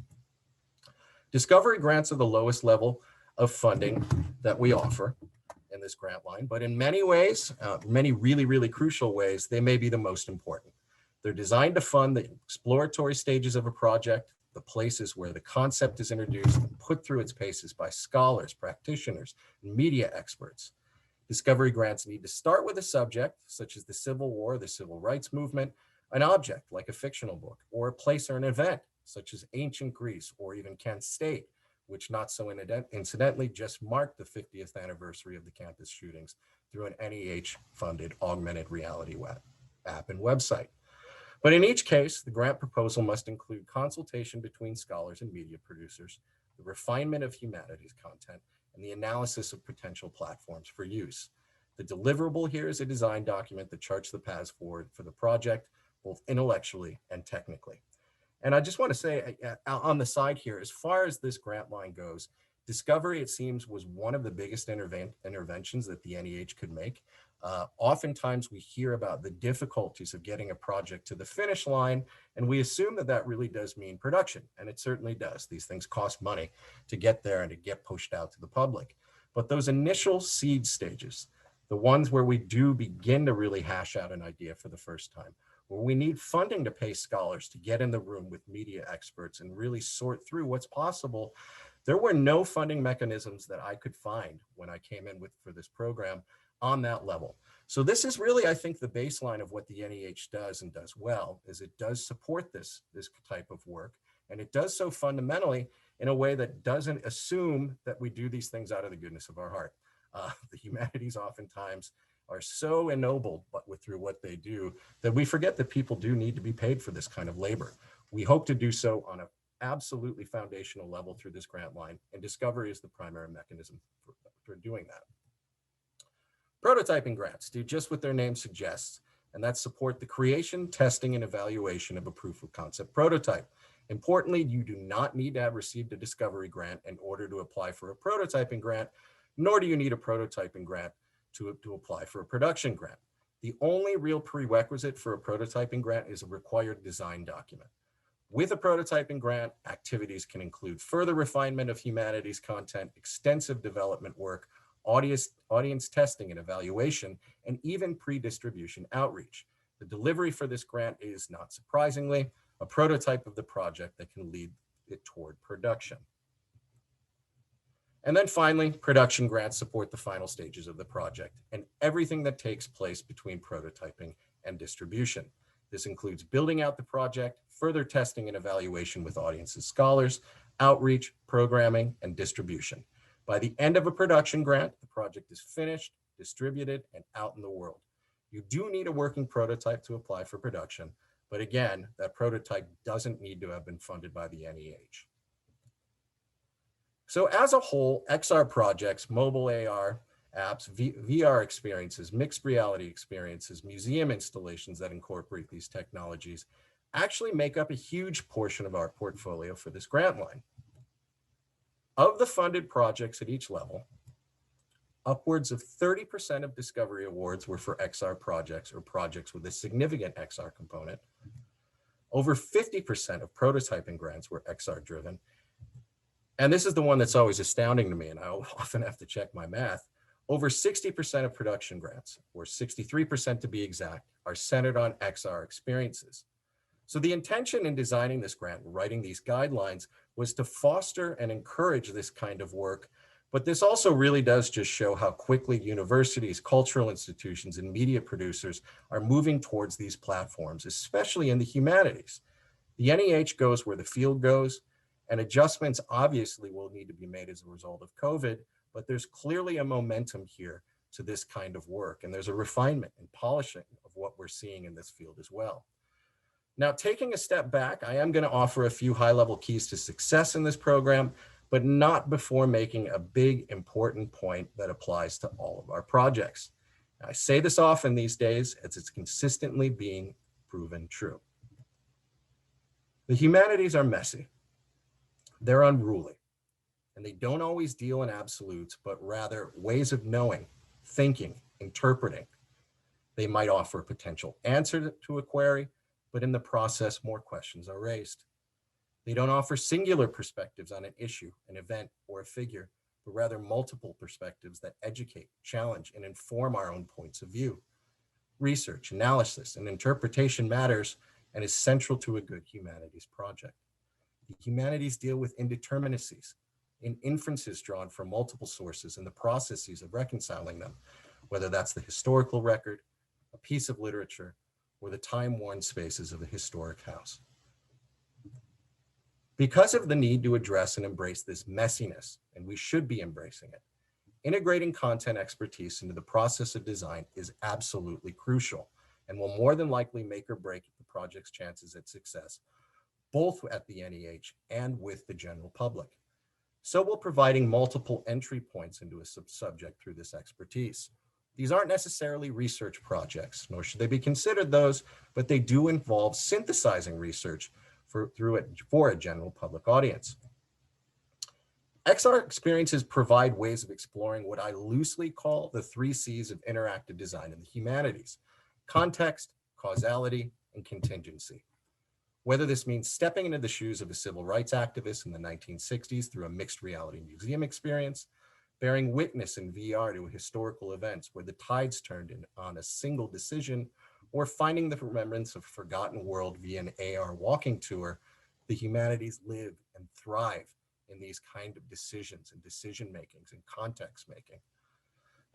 Discovery grants are the lowest level of funding that we offer in this grant line, but in many ways, many really, really crucial ways, they may be the most important. They're designed to fund the exploratory stages of a project, the places where the concept is introduced and put through its paces by scholars, practitioners, and media experts. Discovery grants need to start with a subject, such as the Civil War, the Civil Rights Movement, an object like a fictional book, or a place or an event, such as ancient Greece or even Kent State, which not so incidentally just marked the 50th anniversary of the campus shootings through an NEH-funded augmented reality app and website. But in each case, the grant proposal must include consultation between scholars and media producers, the refinement of humanities content, and the analysis of potential platforms for use. The deliverable here is a design document that charts the paths forward for the project, both intellectually and technically. And I just want to say on the side here, as far as this grant line goes, discovery, it seems, was one of the biggest interventions that the NEH could make. Oftentimes we hear about the difficulties of getting a project to the finish line, and we assume that that really does mean production, and it certainly does. These things cost money to get there and to get pushed out to the public. But those initial seed stages, the ones where we do begin to really hash out an idea for the first time, where we need funding to pay scholars to get in the room with media experts and really sort through what's possible, there were no funding mechanisms that I could find when I came in for this program on that level. So this is really, I think, the baseline of what the NEH does and does well, is it does support this type of work. And it does so fundamentally in a way that doesn't assume that we do these things out of the goodness of our heart. The humanities oftentimes are so ennobled through what they do that we forget that people do need to be paid for this kind of labor. We hope to do so on an absolutely foundational level through this grant line, and discovery is the primary mechanism for doing that. Prototyping grants do just what their name suggests, and that's support the creation, testing, and evaluation of a proof of concept prototype. Importantly, you do not need to have received a discovery grant in order to apply for a prototyping grant, nor do you need a prototyping grant to apply for a production grant. The only real prerequisite for a prototyping grant is a required design document. With a prototyping grant, activities can include further refinement of humanities content, extensive development work, audience testing and evaluation, and even pre-distribution outreach. The delivery for this grant is, not surprisingly, a prototype of the project that can lead it toward production. And then finally, production grants support the final stages of the project and everything that takes place between prototyping and distribution. This includes building out the project, further testing and evaluation with audiences, scholars, outreach, programming, and distribution. By the end of a production grant, the project is finished, distributed, and out in the world. You do need a working prototype to apply for production, but again, that prototype doesn't need to have been funded by the NEH. So as a whole, XR projects, mobile AR apps, VR experiences, mixed reality experiences, museum installations that incorporate these technologies actually make up a huge portion of our portfolio for this grant line. Of the funded projects at each level, upwards of 30% of Discovery Awards were for XR projects or projects with a significant XR component. Over 50% of prototyping grants were XR driven. And this is the one that's always astounding to me, and I often have to check my math. Over 60% of production grants, or 63% to be exact, are centered on XR experiences. So the intention in designing this grant and writing these guidelines was to foster and encourage this kind of work. But this also really does just show how quickly universities, cultural institutions, and media producers are moving towards these platforms, especially in the humanities. The NEH goes where the field goes, and adjustments obviously will need to be made as a result of COVID, but there's clearly a momentum here to this kind of work, and there's a refinement and polishing of what we're seeing in this field as well. Now, taking a step back, I am going to offer a few high-level keys to success in this program, but not before making a big, important point that applies to all of our projects. Now, I say this often these days as it's consistently being proven true. The humanities are messy. They're unruly, and they don't always deal in absolutes, but rather ways of knowing, thinking, interpreting. They might offer a potential answer to a query, but in the process, more questions are raised. They don't offer singular perspectives on an issue, an event, or a figure, but rather multiple perspectives that educate, challenge, and inform our own points of view. Research, analysis, and interpretation matters and is central to a good humanities project. The humanities deal with indeterminacies in inferences drawn from multiple sources and the processes of reconciling them, whether that's the historical record, a piece of literature, or the time-worn spaces of a historic house. Because of the need to address and embrace this messiness, and we should be embracing it, integrating content expertise into the process of design is absolutely crucial and will more than likely make or break the project's chances at success, both at the NEH and with the general public. So will providing multiple entry points into a subject through this expertise. These aren't necessarily research projects, nor should they be considered those, but they do involve synthesizing research for a general public audience. XR experiences provide ways of exploring what I loosely call the 3 C's of interactive design in the humanities: context, causality, and contingency. Whether this means stepping into the shoes of a civil rights activist in the 1960s through a mixed reality museum experience, bearing witness in VR to historical events where the tides turned on a single decision, or finding the remembrance of a forgotten world via an AR walking tour, the humanities live and thrive in these kind of decisions and decision makings and context making.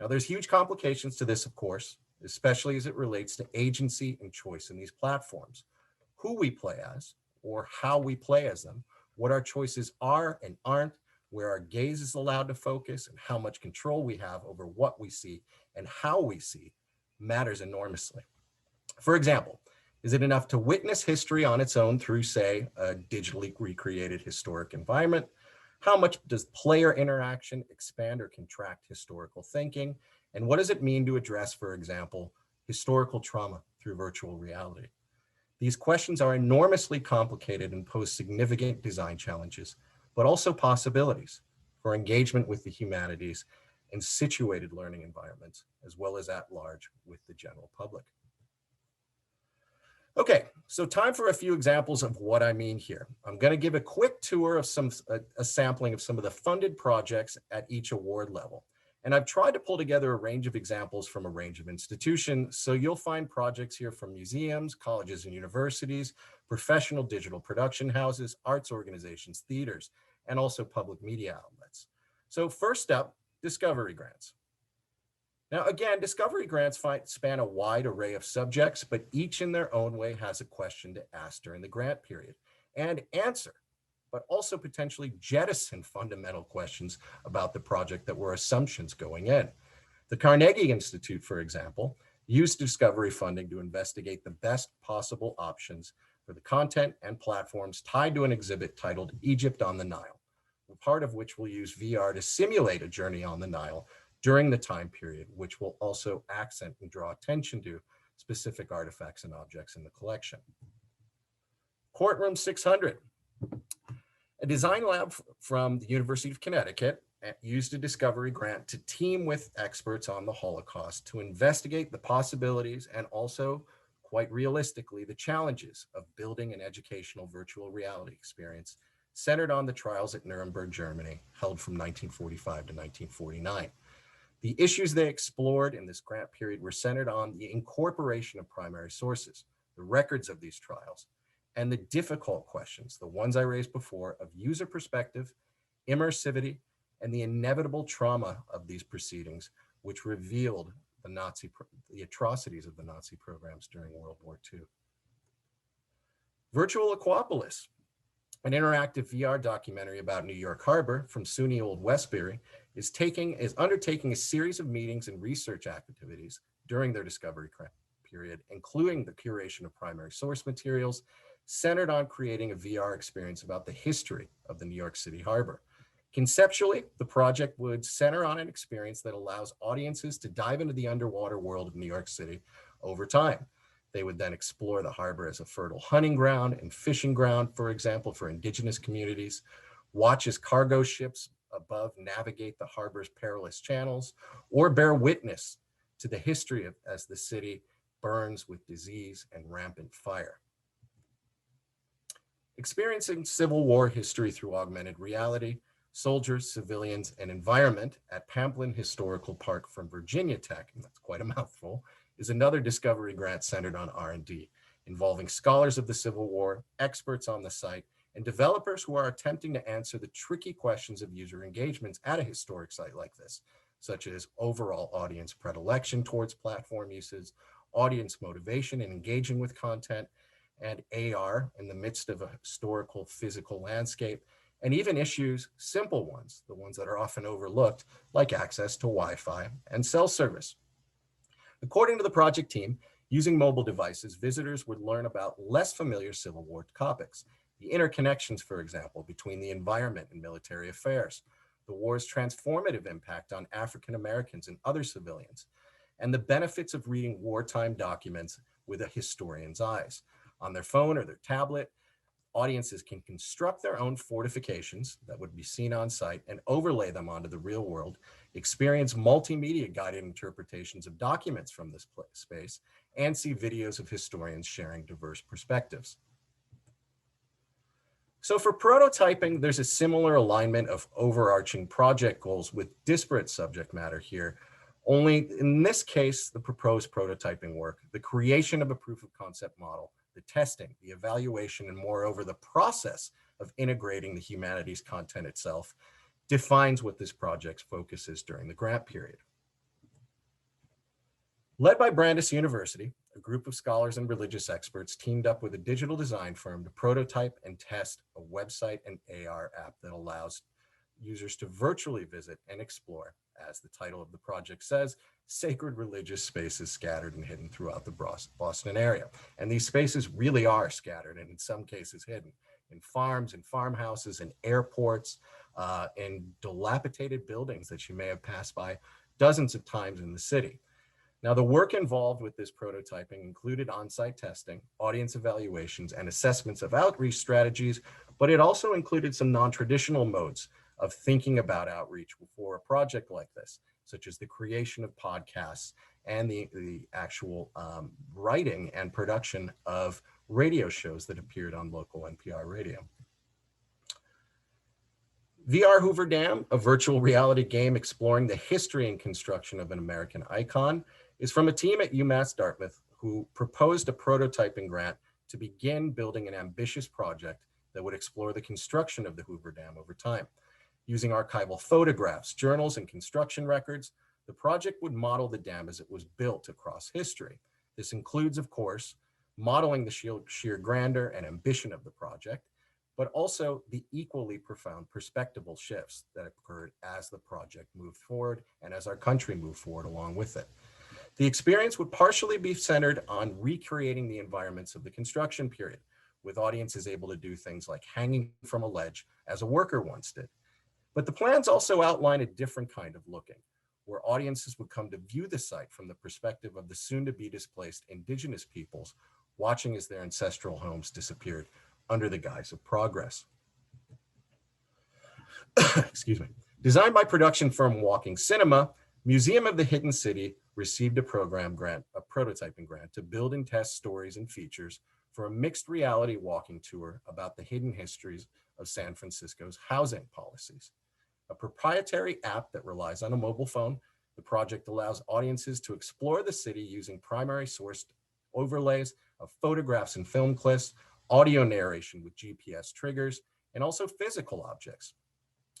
Now, there's huge complications to this, of course, especially as it relates to agency and choice in these platforms. Who we play as, or how we play as them, what our choices are and aren't, where our gaze is allowed to focus, and how much control we have over what we see and how we see matters enormously. For example, is it enough to witness history on its own through, say, a digitally recreated historic environment? How much does player interaction expand or contract historical thinking? And what does it mean to address, for example, historical trauma through virtual reality? These questions are enormously complicated and pose significant design challenges, but also possibilities for engagement with the humanities and situated learning environments, as well as at large with the general public. Okay, so time for a few examples of what I mean here. I'm going to give a quick tour of a sampling of some of the funded projects at each award level. And I've tried to pull together a range of examples from a range of institutions. So you'll find projects here from museums, colleges and universities, professional digital production houses, arts organizations, theaters, and also public media outlets. So first up, discovery grants. Now again, discovery grants span a wide array of subjects, but each in their own way has a question to ask during the grant period and answer, but also potentially jettison fundamental questions about the project that were assumptions going in. The Carnegie Institute, for example, used discovery funding to investigate the best possible options for the content and platforms tied to an exhibit titled Egypt on the Nile, part of which will use VR to simulate a journey on the Nile during the time period, which will also accent and draw attention to specific artifacts and objects in the collection. Courtroom 600. A design lab from the University of Connecticut used a discovery grant to team with experts on the Holocaust to investigate the possibilities and also, quite realistically, the challenges of building an educational virtual reality experience centered on the trials at Nuremberg, Germany, held from 1945 to 1949. The issues they explored in this grant period were centered on the incorporation of primary sources, the records of these trials, and the difficult questions, the ones I raised before, of user perspective, immersivity, and the inevitable trauma of these proceedings, which revealed the atrocities of the Nazi programs during World War II. Virtual Aquapolis, an interactive VR documentary about New York Harbor from SUNY Old Westbury, is undertaking a series of meetings and research activities during their discovery period, including the curation of primary source materials centered on creating a VR experience about the history of the New York City harbor. Conceptually, the project would center on an experience that allows audiences to dive into the underwater world of New York City over time. They would then explore the harbor as a fertile hunting ground and fishing ground, for example, for indigenous communities, watch as cargo ships above navigate the harbor's perilous channels, or bear witness to the history of as the city burns with disease and rampant fire. Experiencing Civil War history through augmented reality, soldiers, civilians, and environment at Pamplin Historical Park from Virginia Tech, and that's quite a mouthful, is another discovery grant centered on R&D, involving scholars of the Civil War, experts on the site, and developers who are attempting to answer the tricky questions of user engagements at a historic site like this, such as overall audience predilection towards platform uses, audience motivation in engaging with content, and AR in the midst of a historical physical landscape, and even issues, simple ones, the ones that are often overlooked, like access to Wi-Fi and cell service. According to the project team, using mobile devices, visitors would learn about less familiar Civil War topics, the interconnections, for example, between the environment and military affairs, the war's transformative impact on African Americans and other civilians, and the benefits of reading wartime documents with a historian's eyes. On their phone or their tablet, audiences can construct their own fortifications that would be seen on site and overlay them onto the real world, experience multimedia guided interpretations of documents from this space, and see videos of historians sharing diverse perspectives. So for prototyping, there's a similar alignment of overarching project goals with disparate subject matter here. Only in this case, the proposed prototyping work, the creation of a proof of concept model, the testing, the evaluation, and moreover, the process of integrating the humanities content itself defines what this project's focus is during the grant period. Led by Brandeis University, a group of scholars and religious experts teamed up with a digital design firm to prototype and test a website and AR app that allows users to virtually visit and explore, as the title of the project says, sacred religious spaces scattered and hidden throughout the Boston area. And these spaces really are scattered and in some cases hidden in farms and farmhouses and airports and dilapidated buildings that you may have passed by dozens of times in the city. Now, the work involved with this prototyping included on-site testing, audience evaluations, and assessments of outreach strategies, but it also included some non-traditional modes of thinking about outreach for a project like this, such as the creation of podcasts and the actual writing and production of radio shows that appeared on local NPR radio. VR Hoover Dam, a virtual reality game exploring the history and construction of an American icon, is from a team at UMass Dartmouth who proposed a prototyping grant to begin building an ambitious project that would explore the construction of the Hoover Dam over time. Using archival photographs, journals, and construction records, the project would model the dam as it was built across history. This includes, of course, modeling the sheer grandeur and ambition of the project, but also the equally profound perspectival shifts that occurred as the project moved forward and as our country moved forward along with it. The experience would partially be centered on recreating the environments of the construction period, with audiences able to do things like hanging from a ledge as a worker once did. But the plans also outline a different kind of looking, where audiences would come to view the site from the perspective of the soon-to-be displaced indigenous peoples, watching as their ancestral homes disappeared under the guise of progress. Excuse me. Designed by production firm Walking Cinema, Museum of the Hidden City received a prototyping grant to build and test stories and features for a mixed reality walking tour about the hidden histories of San Francisco's housing policies. A proprietary app that relies on a mobile phone, the project allows audiences to explore the city using primary sourced overlays of photographs and film clips, audio narration with GPS triggers, and also physical objects,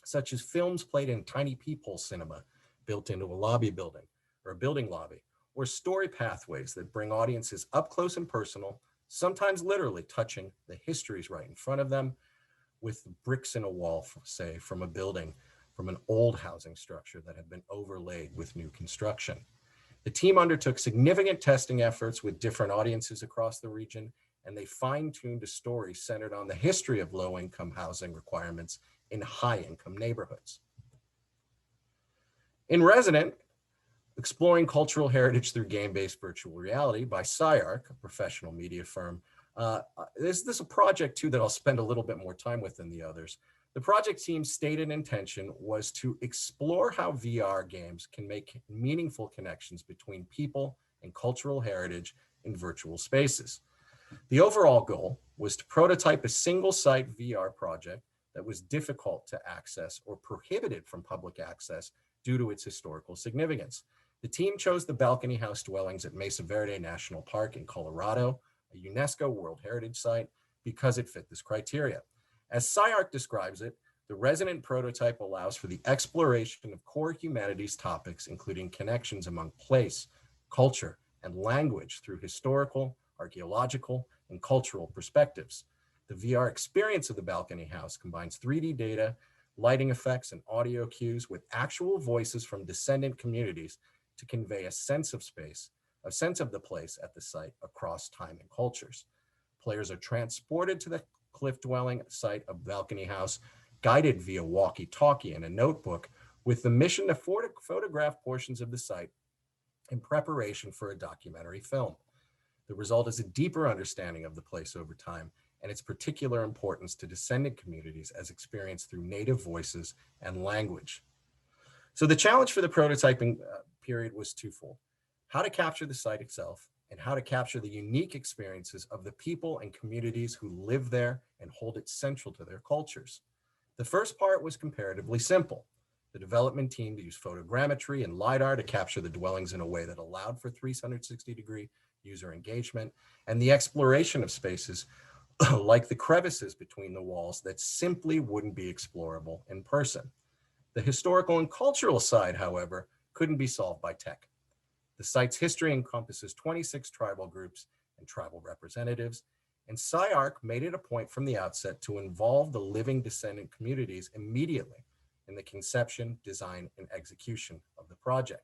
such as films played in tiny peephole cinema built into a lobby building or a building lobby, or story pathways that bring audiences up close and personal, sometimes literally touching the histories right in front of them, with bricks in a wall, say, from a building, from an old housing structure that had been overlaid with new construction. The team undertook significant testing efforts with different audiences across the region, and they fine-tuned a story centered on the history of low-income housing requirements in high-income neighborhoods. In Resident, Exploring Cultural Heritage Through Game-Based Virtual Reality by SciArc, a professional media firm. This is a project too that I'll spend a little bit more time with than the others. The project team's stated intention was to explore how VR games can make meaningful connections between people and cultural heritage in virtual spaces. The overall goal was to prototype a single-site VR project that was difficult to access or prohibited from public access due to its historical significance. The team chose the balcony house dwellings at Mesa Verde National Park in Colorado, a UNESCO World Heritage Site, because it fit this criteria. As SciArc describes it, the Resident prototype allows for the exploration of core humanities topics, including connections among place, culture, and language through historical, archaeological, and cultural perspectives. The VR experience of the balcony house combines 3D data, lighting effects, and audio cues with actual voices from descendant communities to convey a sense of space, a sense of the place at the site across time and cultures. Players are transported to the cliff dwelling site of Balcony House, guided via walkie-talkie and a notebook, with the mission to photograph portions of the site in preparation for a documentary film. The result is a deeper understanding of the place over time and its particular importance to descendant communities as experienced through native voices and language. So the challenge for the prototyping period was twofold: how to capture the site itself and how to capture the unique experiences of the people and communities who live there and hold it central to their cultures. The first part was comparatively simple. The development team used photogrammetry and LiDAR to capture the dwellings in a way that allowed for 360-degree user engagement and the exploration of spaces like the crevices between the walls that simply wouldn't be explorable in person. The historical and cultural side, however, couldn't be solved by tech. The site's history encompasses 26 tribal groups and tribal representatives, and SciArc made it a point from the outset to involve the living descendant communities immediately in the conception, design, and execution of the project.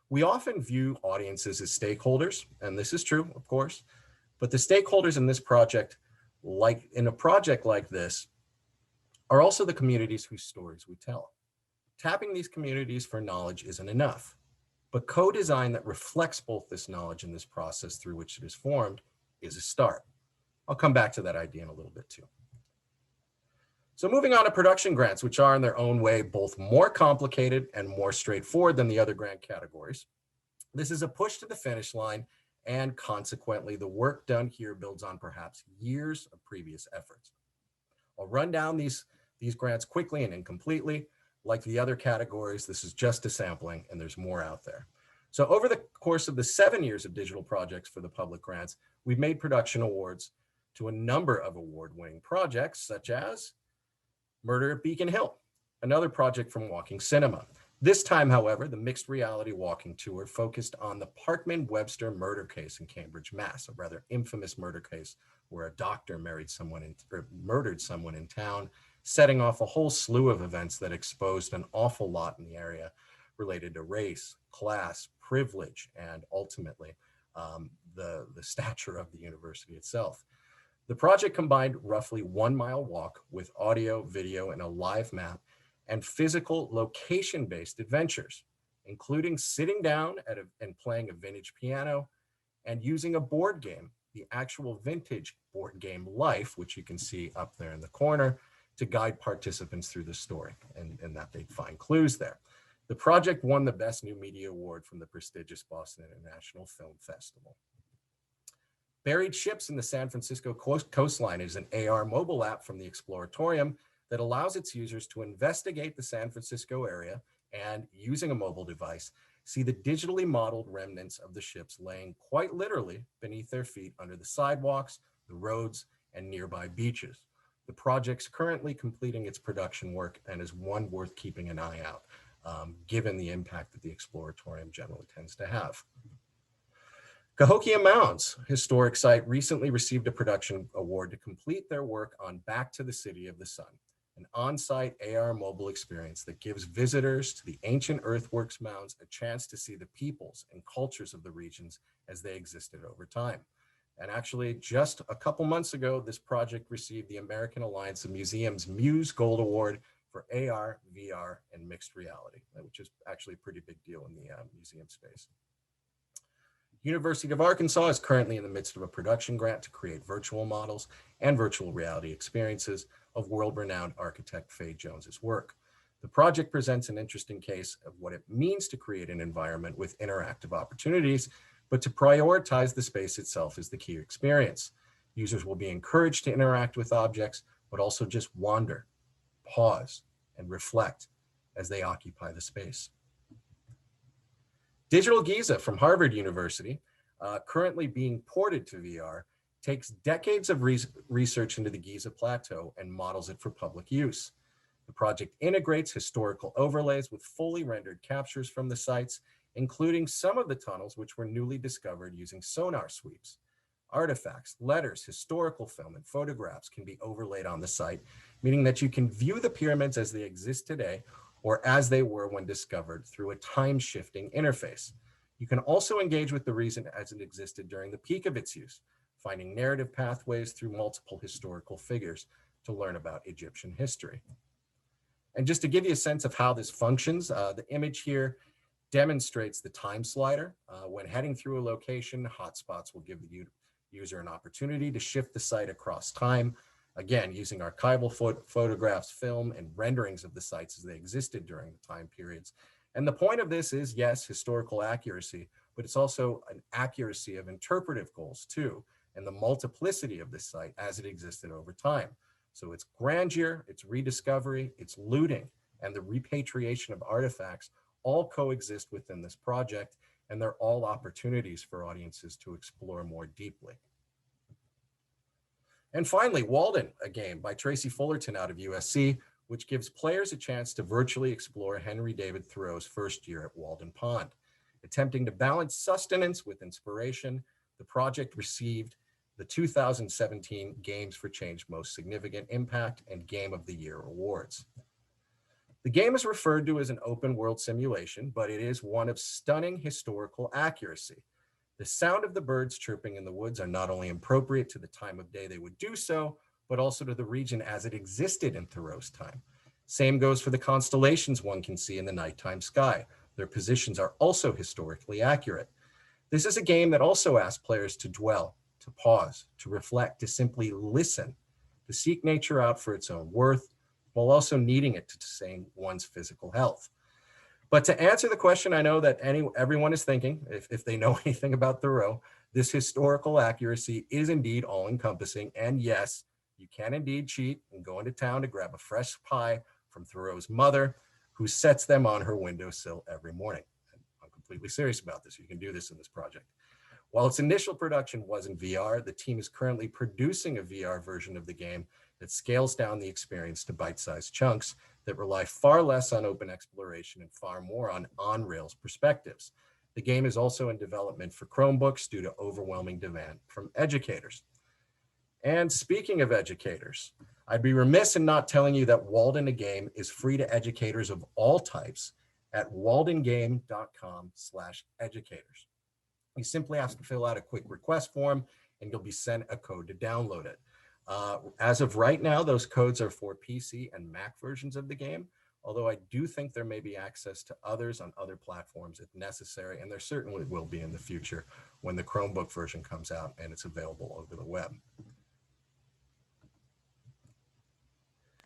We often view audiences as stakeholders, and this is true, of course, but the stakeholders in this project, like in a project like this, are also the communities whose stories we tell. Tapping these communities for knowledge isn't enough, but co-design that reflects both this knowledge and this process through which it is formed is a start. I'll come back to that idea in a little bit too. So moving on to production grants, which are in their own way both more complicated and more straightforward than the other grant categories. This is a push to the finish line, and consequently, the work done here builds on perhaps years of previous efforts. I'll run down these grants quickly and incompletely. Like the other categories, this is just a sampling, and there's more out there. So over the course of the 7 years of digital projects for the public grants, we've made production awards to a number of award-winning projects, such as Murder at Beacon Hill, another project from Walking Cinema. This time, however, the mixed reality walking tour focused on the Parkman-Webster murder case in Cambridge, Mass, a rather infamous murder case where a doctor murdered someone in town, setting off a whole slew of events that exposed an awful lot in the area related to race, class, privilege, and ultimately the stature of the university itself. The project combined roughly 1 mile walk with audio, video, and a live map, and physical location-based adventures, including sitting down and playing a vintage piano and using a board game, the actual vintage board game Life, which you can see up there in the corner, to guide participants through the story and that they'd find clues there. The project won the Best New Media Award from the prestigious Boston International Film Festival. Buried Ships in the San Francisco Coastline is an AR mobile app from the Exploratorium that allows its users to investigate the San Francisco area and, using a mobile device, see the digitally modeled remnants of the ships laying quite literally beneath their feet under the sidewalks, the roads, and nearby beaches. The project's currently completing its production work and is one worth keeping an eye out, given the impact that the Exploratorium generally tends to have. Cahokia Mounds Historic Site recently received a production award to complete their work on Back to the City of the Sun, an on-site AR mobile experience that gives visitors to the ancient earthworks mounds a chance to see the peoples and cultures of the regions as they existed over time. And actually, just a couple months ago, this project received the American Alliance of Museums Muse Gold Award for AR, VR, and mixed reality, which is actually a pretty big deal in the museum space. University of Arkansas is currently in the midst of a production grant to create virtual models and virtual reality experiences of world-renowned architect Faye Jones's work. The project presents an interesting case of what it means to create an environment with interactive opportunities, but to prioritize the space itself is the key experience. Users will be encouraged to interact with objects, but also just wander, pause, and reflect as they occupy the space. Digital Giza from Harvard University, currently being ported to VR, takes decades of research into the Giza Plateau and models it for public use. The project integrates historical overlays with fully rendered captures from the sites, including some of the tunnels which were newly discovered using sonar sweeps. Artifacts, letters, historical film, and photographs can be overlaid on the site, meaning that you can view the pyramids as they exist today or as they were when discovered through a time-shifting interface. You can also engage with the region as it existed during the peak of its use, finding narrative pathways through multiple historical figures to learn about Egyptian history. And just to give you a sense of how this functions, the image here demonstrates the time slider. When heading through a location, hotspots will give the user an opportunity to shift the site across time, again, using archival photographs, film, and renderings of the sites as they existed during the time periods. And the point of this is, yes, historical accuracy, but it's also an accuracy of interpretive goals too, and the multiplicity of this site as it existed over time. So it's grandeur, it's rediscovery, it's looting, and the repatriation of artifacts all coexist within this project, and they're all opportunities for audiences to explore more deeply. And finally, Walden, a game by Tracy Fullerton out of USC, which gives players a chance to virtually explore Henry David Thoreau's first year at Walden Pond. Attempting to balance sustenance with inspiration, the project received the 2017 Games for Change Most Significant Impact and Game of the Year awards. The game is referred to as an open world simulation, but it is one of stunning historical accuracy. The sound of the birds chirping in the woods are not only appropriate to the time of day they would do so, but also to the region as it existed in Thoreau's time. Same goes for the constellations one can see in the nighttime sky. Their positions are also historically accurate. This is a game that also asks players to dwell, to pause, to reflect, to simply listen, to seek nature out for its own worth, while also needing it to sustain one's physical health. But to answer the question I know that everyone is thinking, if they know anything about Thoreau, this historical accuracy is indeed all-encompassing. And yes, you can indeed cheat and go into town to grab a fresh pie from Thoreau's mother, who sets them on her windowsill every morning. And I'm completely serious about this. You can do this in this project. While its initial production was in VR, the team is currently producing a VR version of the game that scales down the experience to bite-sized chunks that rely far less on open exploration and far more on on-rails perspectives. The game is also in development for Chromebooks due to overwhelming demand from educators. And speaking of educators, I'd be remiss in not telling you that Walden a Game is free to educators of all types at waldengame.com/educators. You simply have to fill out a quick request form and you'll be sent a code to download it. As of right now, those codes are for PC and Mac versions of the game, although I do think there may be access to others on other platforms if necessary, and there certainly will be in the future when the Chromebook version comes out and it's available over the web.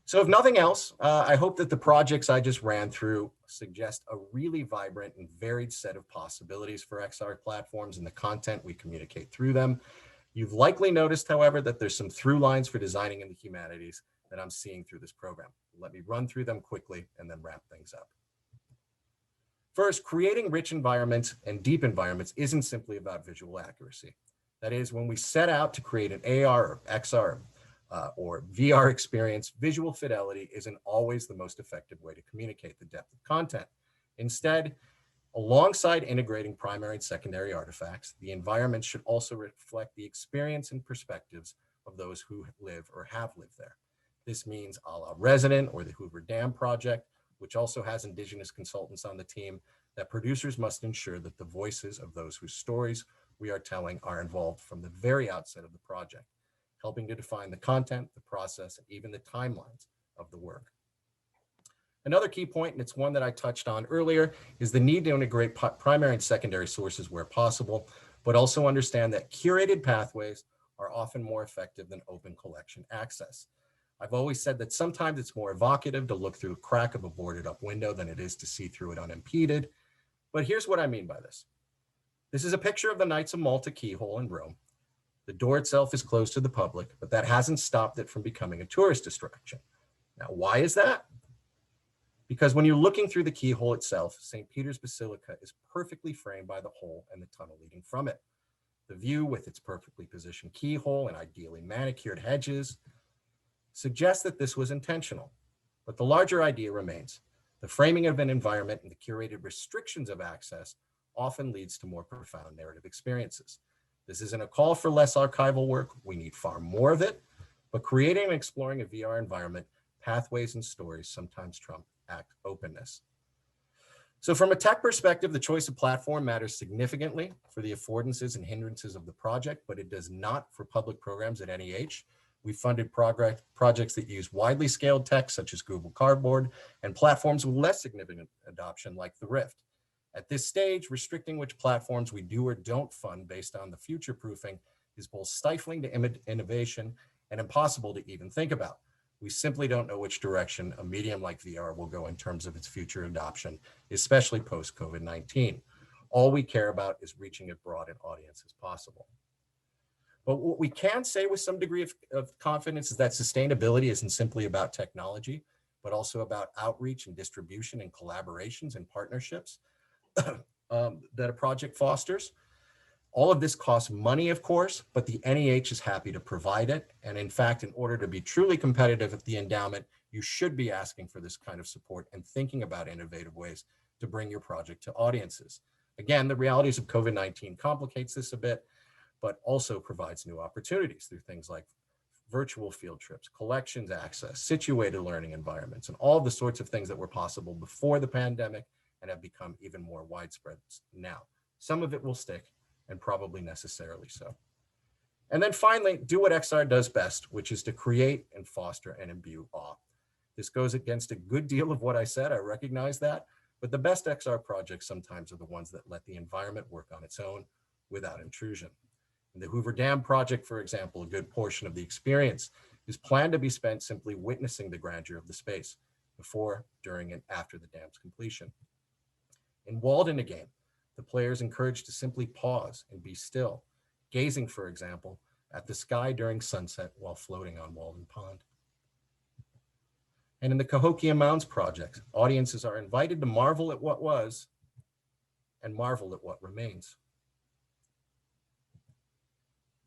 So if nothing else, I hope that the projects I just ran through suggest a really vibrant and varied set of possibilities for XR platforms and the content we communicate through them. You've likely noticed, however, that there's some through lines for designing in the humanities that I'm seeing through this program. Let me run through them quickly and then wrap things up. First, creating rich environments and deep environments isn't simply about visual accuracy. That is, when we set out to create an AR or XR or VR experience, visual fidelity isn't always the most effective way to communicate the depth of content. Instead, alongside integrating primary and secondary artifacts, the environment should also reflect the experience and perspectives of those who live or have lived there. This means a la Resident or the Hoover Dam project, which also has Indigenous consultants on the team, that producers must ensure that the voices of those whose stories we are telling are involved from the very outset of the project, helping to define the content, the process, and even the timelines of the work. Another key point, and it's one that I touched on earlier, is the need to integrate primary and secondary sources where possible, but also understand that curated pathways are often more effective than open collection access. I've always said that sometimes it's more evocative to look through a crack of a boarded up window than it is to see through it unimpeded. But here's what I mean by this. This is a picture of the Knights of Malta keyhole in Rome. The door itself is closed to the public, but that hasn't stopped it from becoming a tourist distraction. Now, why is that? Because when you're looking through the keyhole itself, St. Peter's Basilica is perfectly framed by the hole and the tunnel leading from it. The view with its perfectly positioned keyhole and ideally manicured hedges suggests that this was intentional, but the larger idea remains. The framing of an environment and the curated restrictions of access often leads to more profound narrative experiences. This isn't a call for less archival work. We need far more of it, but creating and exploring a VR environment, pathways and stories sometimes trump act openness. So from a tech perspective, the choice of platform matters significantly for the affordances and hindrances of the project, but it does not for public programs at NEH. We funded projects that use widely scaled tech, such as Google Cardboard, and platforms with less significant adoption, like the Rift. At this stage, restricting which platforms we do or don't fund based on the future proofing is both stifling to innovation and impossible to even think about. We simply don't know which direction a medium like VR will go in terms of its future adoption, especially post-COVID-19. All we care about is reaching as broad an audience as possible. But what we can say with some degree of confidence is that sustainability isn't simply about technology, but also about outreach and distribution and collaborations and partnerships that a project fosters. All of this costs money, of course, but the NEH is happy to provide it. And in fact, in order to be truly competitive at the endowment, you should be asking for this kind of support and thinking about innovative ways to bring your project to audiences. Again, the realities of COVID-19 complicates this a bit, but also provides new opportunities through things like virtual field trips, collections access, situated learning environments, and all the sorts of things that were possible before the pandemic and have become even more widespread now. Some of it will stick, and probably necessarily so. And then finally, do what XR does best, which is to create and foster and imbue awe. This goes against a good deal of what I said, I recognize that, but the best XR projects sometimes are the ones that let the environment work on its own without intrusion. In the Hoover Dam project, for example, a good portion of the experience is planned to be spent simply witnessing the grandeur of the space before, during, and after the dam's completion. In Walden a Game, the player is encouraged to simply pause and be still, gazing, for example, at the sky during sunset while floating on Walden Pond. And in the Cahokia Mounds project, audiences are invited to marvel at what was and marvel at what remains.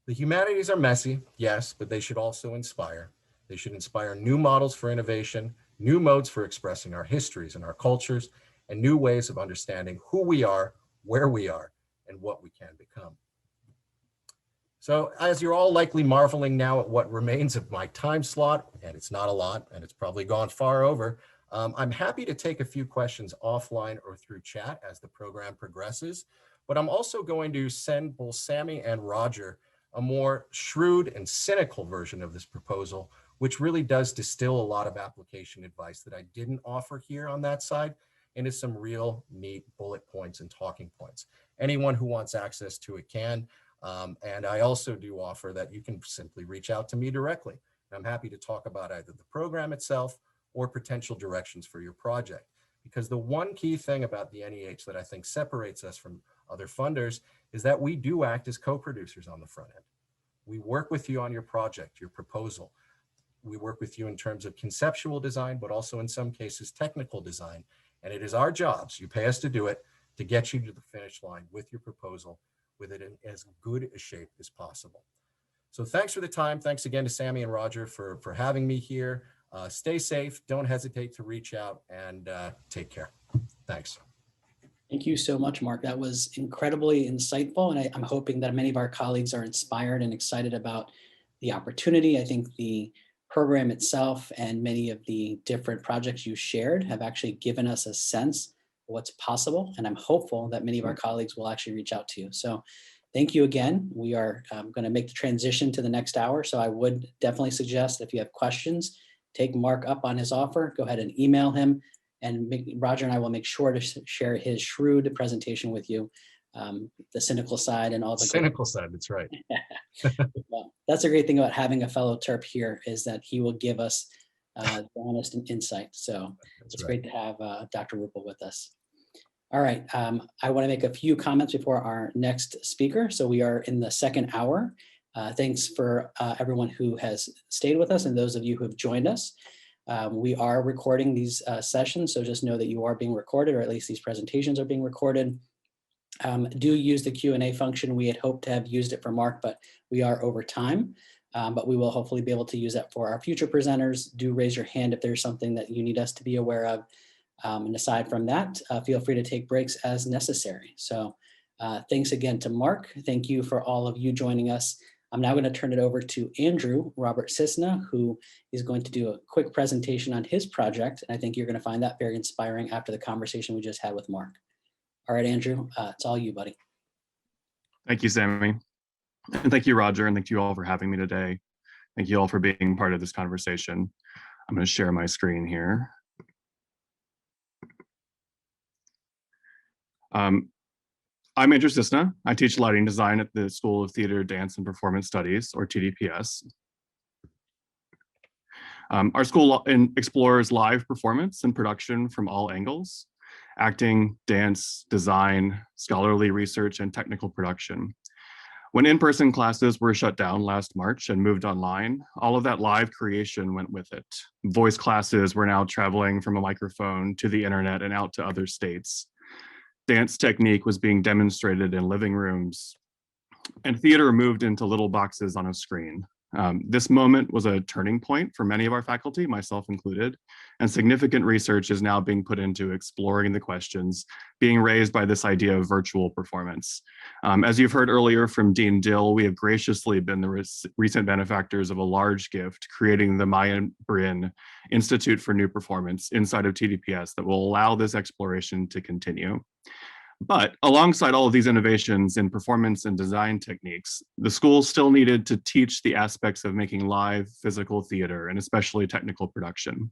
The humanities are messy, yes, but they should also inspire. They should inspire new models for innovation, new modes for expressing our histories and our cultures, and new ways of understanding who we are, where we are, and what we can become. So as you're all likely marveling now at what remains of my time slot, and it's not a lot, and it's probably gone far over, I'm happy to take a few questions offline or through chat as the program progresses, but I'm also going to send both Sammy and Roger a more shrewd and cynical version of this proposal, which really does distill a lot of application advice that I didn't offer here on that side into some real neat bullet points and talking points. Anyone who wants access to it can. And I also do offer that you can simply reach out to me directly. I'm happy to talk about either the program itself or potential directions for your project. Because the one key thing about the NEH that I think separates us from other funders is that we do act as co-producers on the front end. We work with you on your project, your proposal. We work with you in terms of conceptual design, but also in some cases, technical design. And it is our jobs, you pay us to do it, to get you to the finish line with your proposal, with it in as good a shape as possible. So thanks for the time. Thanks again to Sammy and Roger for having me here. Stay safe, don't hesitate to reach out, and take care. Thanks. Thank you so much, Mark. That was incredibly insightful, and I'm hoping that many of our colleagues are inspired and excited about the opportunity. I think the program itself and many of the different projects you shared have actually given us a sense of what's possible, and I'm hopeful that many of our colleagues will actually reach out to you. So thank you again. We are going to make the transition to the next hour, so I would definitely suggest if you have questions, take Mark up on his offer, go ahead and email him, and Roger and I will make sure to share his shrewd presentation with you, the cynical side and all the cynical side, that's right. Well, that's a great thing about having a fellow Terp here, is that he will give us the honest insight. So it's great to have Dr. Ruppel with us. All right, I want to make a few comments before our next speaker. So we are in the second hour. Thanks for everyone who has stayed with us and those of you who have joined us. We are recording these sessions, so just know that you are being recorded, or at least these presentations are being recorded. Do use the Q&A function. We had hoped to have used it for Mark, but we are over time. But we will hopefully be able to use that for our future presenters. Do raise your hand if there's something that you need us to be aware of. And aside from that, feel free to take breaks as necessary. So thanks again to Mark. Thank you for all of you joining us. I'm now going to turn it over to Andrew Robert Cisna, who is going to do a quick presentation on his project. And I think you're going to find that very inspiring after the conversation we just had with Mark. All right, Andrew, it's all you, buddy. Thank you, Sammy. And thank you, Roger, and thank you all for having me today. Thank you all for being part of this conversation. I'm going to share my screen here. I'm Andrew Cisna. I teach lighting design at the School of Theater, Dance, and Performance Studies, or TDPS. Our school explores live performance and production from all angles: acting, dance, design, scholarly research, and technical production. When in-person classes were shut down last March and moved online, all of that live creation went with it. Voice classes were now traveling from a microphone to the internet and out to other states. Dance technique was being demonstrated in living rooms, and theater moved into little boxes on a screen. This moment was a turning point for many of our faculty, myself included, and significant research is now being put into exploring the questions being raised by this idea of virtual performance. As you've heard earlier from Dean Dill, we have graciously been the recent benefactors of a large gift, creating the MAVRIC Institute for New Performance inside of TDPS that will allow this exploration to continue. But alongside all of these innovations in performance and design techniques, the school still needed to teach the aspects of making live physical theater, and especially technical production.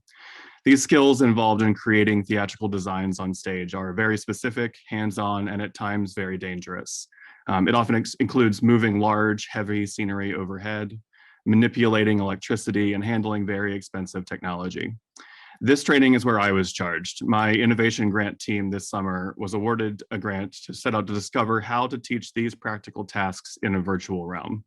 These skills involved in creating theatrical designs on stage are very specific, hands-on, and at times very dangerous. It often includes moving large, heavy scenery overhead, manipulating electricity, and handling very expensive technology. This training is where I was charged. My innovation grant team this summer was awarded a grant to set out to discover how to teach these practical tasks in a virtual realm.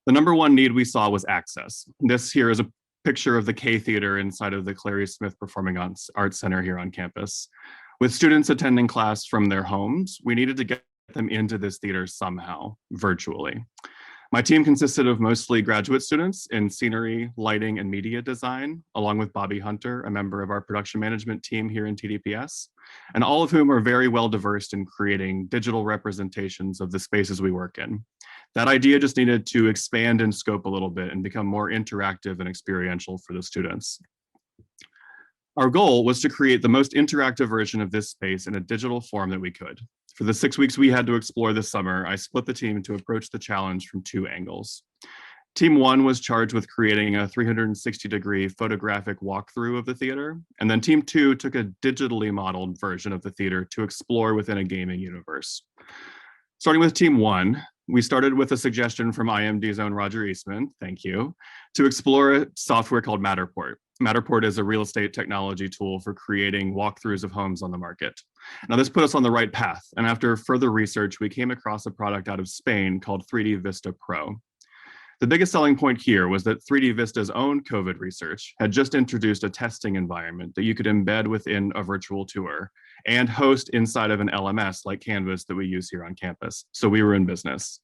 The number one need we saw was access. This here is a picture of the K Theater inside of the Clary Smith Performing Arts Center here on campus. With students attending class from their homes, we needed to get them into this theater somehow, virtually. My team consisted of mostly graduate students in scenery, lighting, and media design, along with Bobby Hunter, a member of our production management team here in TDPS, and all of whom are very well diverse in creating digital representations of the spaces we work in. That idea just needed to expand in scope a little bit and become more interactive and experiential for the students. Our goal was to create the most interactive version of this space in a digital form that we could. For the 6 weeks we had to explore this summer, I split the team to approach the challenge from 2 angles. Team 1 was charged with creating a 360-degree photographic walkthrough of the theater, and then Team 2 took a digitally modeled version of the theater to explore within a gaming universe. Starting with Team 1, we started with a suggestion from IMD's own Roger Eastman, thank you, to explore a software called Matterport. Matterport is a real estate technology tool for creating walkthroughs of homes on the market. Now, this put us on the right path, and after further research, we came across a product out of Spain called 3D Vista Pro. The biggest selling point here was that 3D Vista's own COVID research had just introduced a testing environment that you could embed within a virtual tour and host inside of an LMS like Canvas that we use here on campus. So we were in business.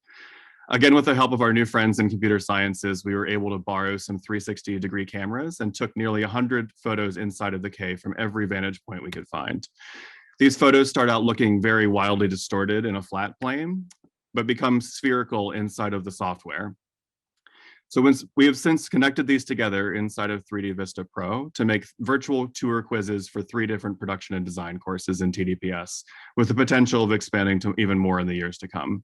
Again, with the help of our new friends in computer sciences, we were able to borrow some 360-degree cameras and took nearly 100 photos inside of the K from every vantage point we could find. These photos start out looking very wildly distorted in a flat plane, but become spherical inside of the software. So we have since connected these together inside of 3D Vista Pro to make virtual tour quizzes for 3 different production and design courses in TDPS, with the potential of expanding to even more in the years to come.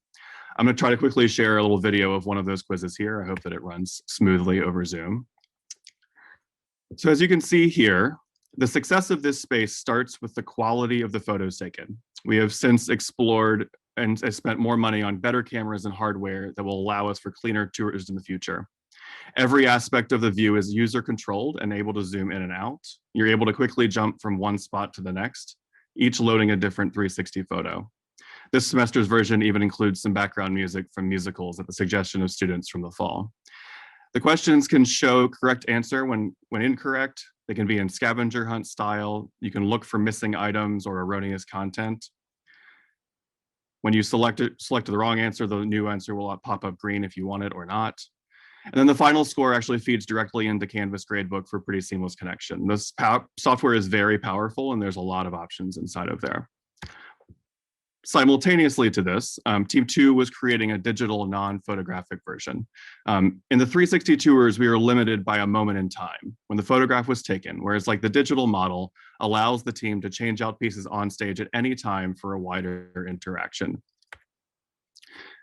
I'm going to try to quickly share a little video of one of those quizzes here. I hope that it runs smoothly over Zoom. So as you can see here, the success of this space starts with the quality of the photos taken. We have since explored and spent more money on better cameras and hardware that will allow us for cleaner tours in the future. Every aspect of the view is user controlled and able to zoom in and out. You're able to quickly jump from one spot to the next, each loading a different 360 photo. This semester's version even includes some background music from musicals at the suggestion of students from the fall. The questions can show correct answer when incorrect. They can be in scavenger hunt style. You can look for missing items or erroneous content. When you select the wrong answer, the new answer will pop up green if you want it or not. And then the final score actually feeds directly into Canvas Gradebook for pretty seamless connection. This software is very powerful and there's a lot of options inside of there. Simultaneously to this, Team 2 was creating a digital non-photographic version. In the 360 tours, we were limited by a moment in time when the photograph was taken, whereas like the digital model allows the team to change out pieces on stage at any time for a wider interaction.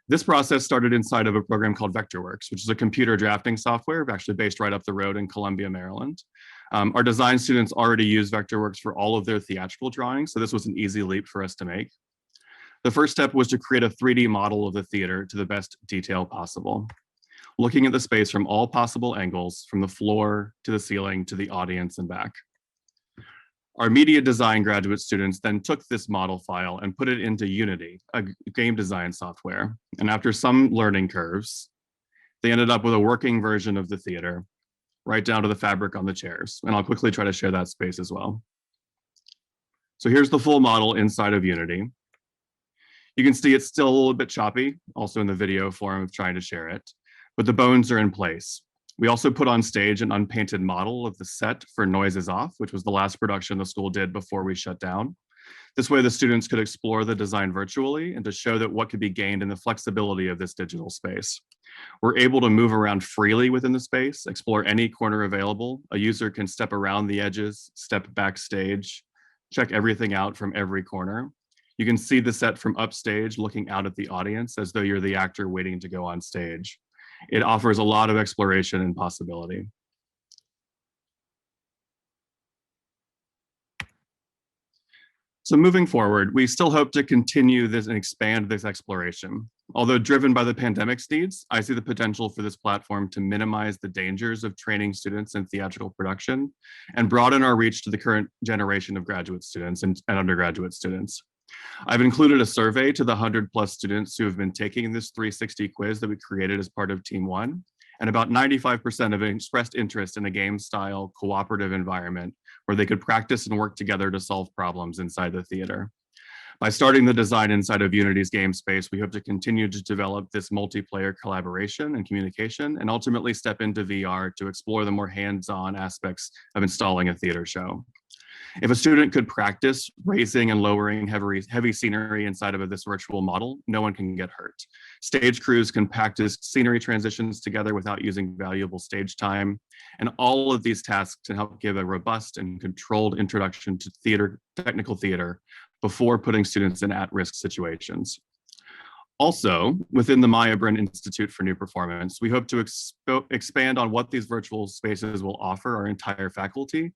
This process started inside of a program called Vectorworks, which is a computer drafting software actually based right up the road in Columbia, Maryland. Our design students already use Vectorworks for all of their theatrical drawings, so this was an easy leap for us to make. The first step was to create a 3D model of the theater to the best detail possible, looking at the space from all possible angles, from the floor to the ceiling to the audience and back. Our media design graduate students then took this model file and put it into Unity, a game design software. And after some learning curves, they ended up with a working version of the theater, right down to the fabric on the chairs. And I'll quickly try to share that space as well. So here's the full model inside of Unity. You can see it's still a little bit choppy, also in the video form of trying to share it, but the bones are in place. We also put on stage an unpainted model of the set for Noises Off, which was the last production the school did before we shut down. This way the students could explore the design virtually and to show that what could be gained in the flexibility of this digital space. We're able to move around freely within the space, explore any corner available. A user can step around the edges, step backstage, check everything out from every corner. You can see the set from upstage looking out at the audience as though you're the actor waiting to go on stage. It offers a lot of exploration and possibility. So moving forward, we still hope to continue this and expand this exploration. Although driven by the pandemic's needs, I see the potential for this platform to minimize the dangers of training students in theatrical production and broaden our reach to the current generation of graduate students and undergraduate students. I've included a survey to the 100+ students who have been taking this 360 quiz that we created as part of Team 1, and about 95% have expressed interest in a game-style cooperative environment where they could practice and work together to solve problems inside the theater. By starting the design inside of Unity's game space, we hope to continue to develop this multiplayer collaboration and communication, and ultimately step into VR to explore the more hands-on aspects of installing a theater show. If a student could practice raising and lowering heavy scenery inside of this virtual model, no one can get hurt. Stage crews can practice scenery transitions together without using valuable stage time. And all of these tasks can help give a robust and controlled introduction to technical theater before putting students in at-risk situations. Also, within the Maya Brin Institute for New Performance, we hope to expand on what these virtual spaces will offer our entire faculty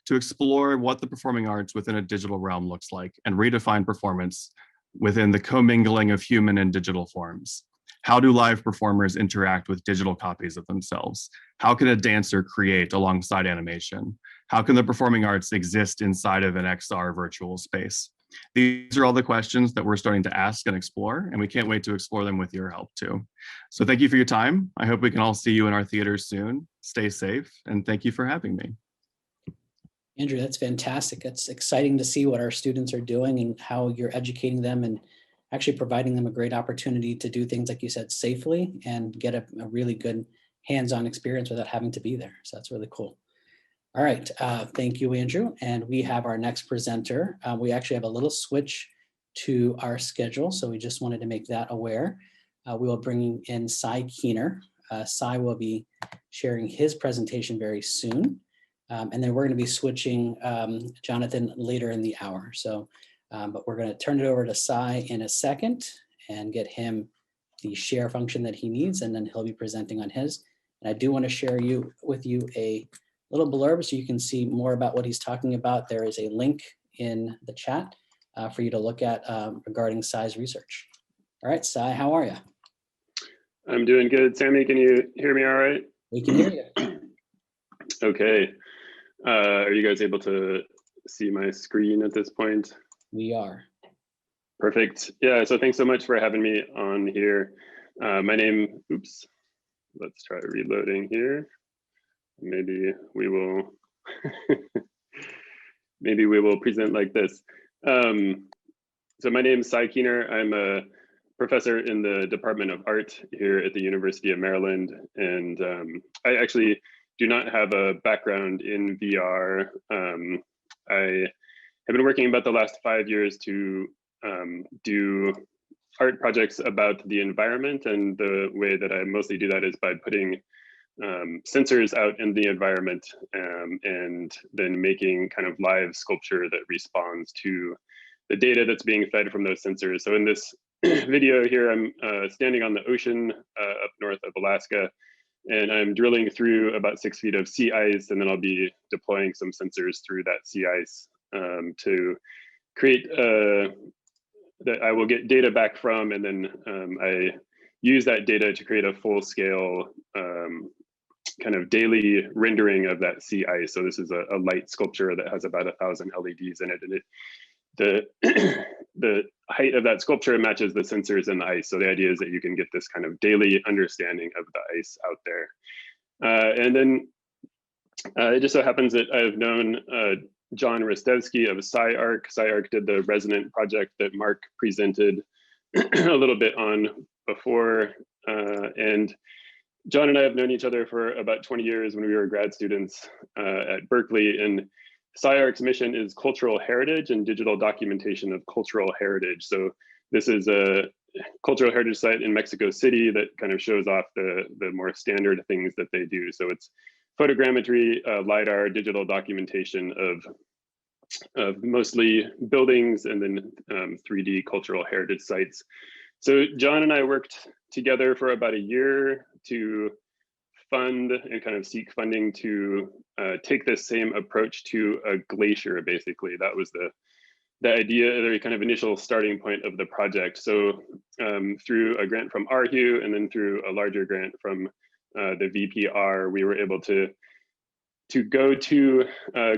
to explore what the performing arts within a digital realm looks like and redefine performance within the commingling of human and digital forms. How do live performers interact with digital copies of themselves? How can a dancer create alongside animation? How can the performing arts exist inside of an XR virtual space? These are all the questions that we're starting to ask and explore, and we can't wait to explore them with your help too. So thank you for your time. I hope we can all see you in our theaters soon. Stay safe, and thank you for having me. Andrew, that's fantastic. It's exciting to see what our students are doing and how you're educating them and actually providing them a great opportunity to do things, like you said, safely and get a really good hands-on experience without having to be there. So that's really cool. All right, thank you, Andrew. And we have our next presenter. We actually have a little switch to our schedule, so we just wanted to make that aware. We will bring in Cy Keener. Cy will be sharing his presentation very soon. And then we're going to be switching Jonathan later in the hour. So, but we're going to turn it over to Cy in a second and get him the share function that he needs, and then he'll be presenting on his. And I do want to share with you a little blurb so you can see more about what he's talking about. There is a link in the chat for you to look at regarding Cy's research. All right, Cy, how are you? I'm doing good. Sammy, can you hear me all right? We can hear you. Okay. Are you guys able to see my screen at this point? We are. Perfect. Yeah, so thanks so much for having me on here. My name, oops, let's try reloading here. Maybe we will, maybe we will present like this. So my name is Cy Keener. I'm a professor in the Department of Art here at the University of Maryland. And I actually do not have a background in VR. I have been working about the last 5 years to do art projects about the environment, and the way that I mostly do that is by putting sensors out in the environment and then making kind of live sculpture that responds to the data that's being fed from those sensors. So in this video here, I'm standing on the ocean up north of Alaska, and I'm drilling through about 6 feet of sea ice, and then I'll be deploying some sensors through that sea ice to create that I will get data back from, and then I use that data to create a full-scale kind of daily rendering of that sea ice. So this is a light sculpture that has about 1,000 LEDs in it, and the height of that sculpture matches the sensors in the ice. So the idea is that you can get this kind of daily understanding of the ice out there. And then it just so happens that I've known John Rostevsky of SciArc. SciArc did the resonant project that Mark presented a little bit on before. And John and I have known each other for about 20 years when we were grad students at Berkeley. And SciArc's mission is cultural heritage and digital documentation of cultural heritage. So this is a cultural heritage site in Mexico City that kind of shows off the more standard things that they do. So it's photogrammetry, LiDAR, digital documentation of mostly buildings, and then 3D cultural heritage sites. So John and I worked together for about a year to fund and kind of seek funding to take this same approach to a glacier, basically. That was the idea, the kind of initial starting point of the project. So through a grant from ARHU and then through a larger grant from the VPR, we were able to go to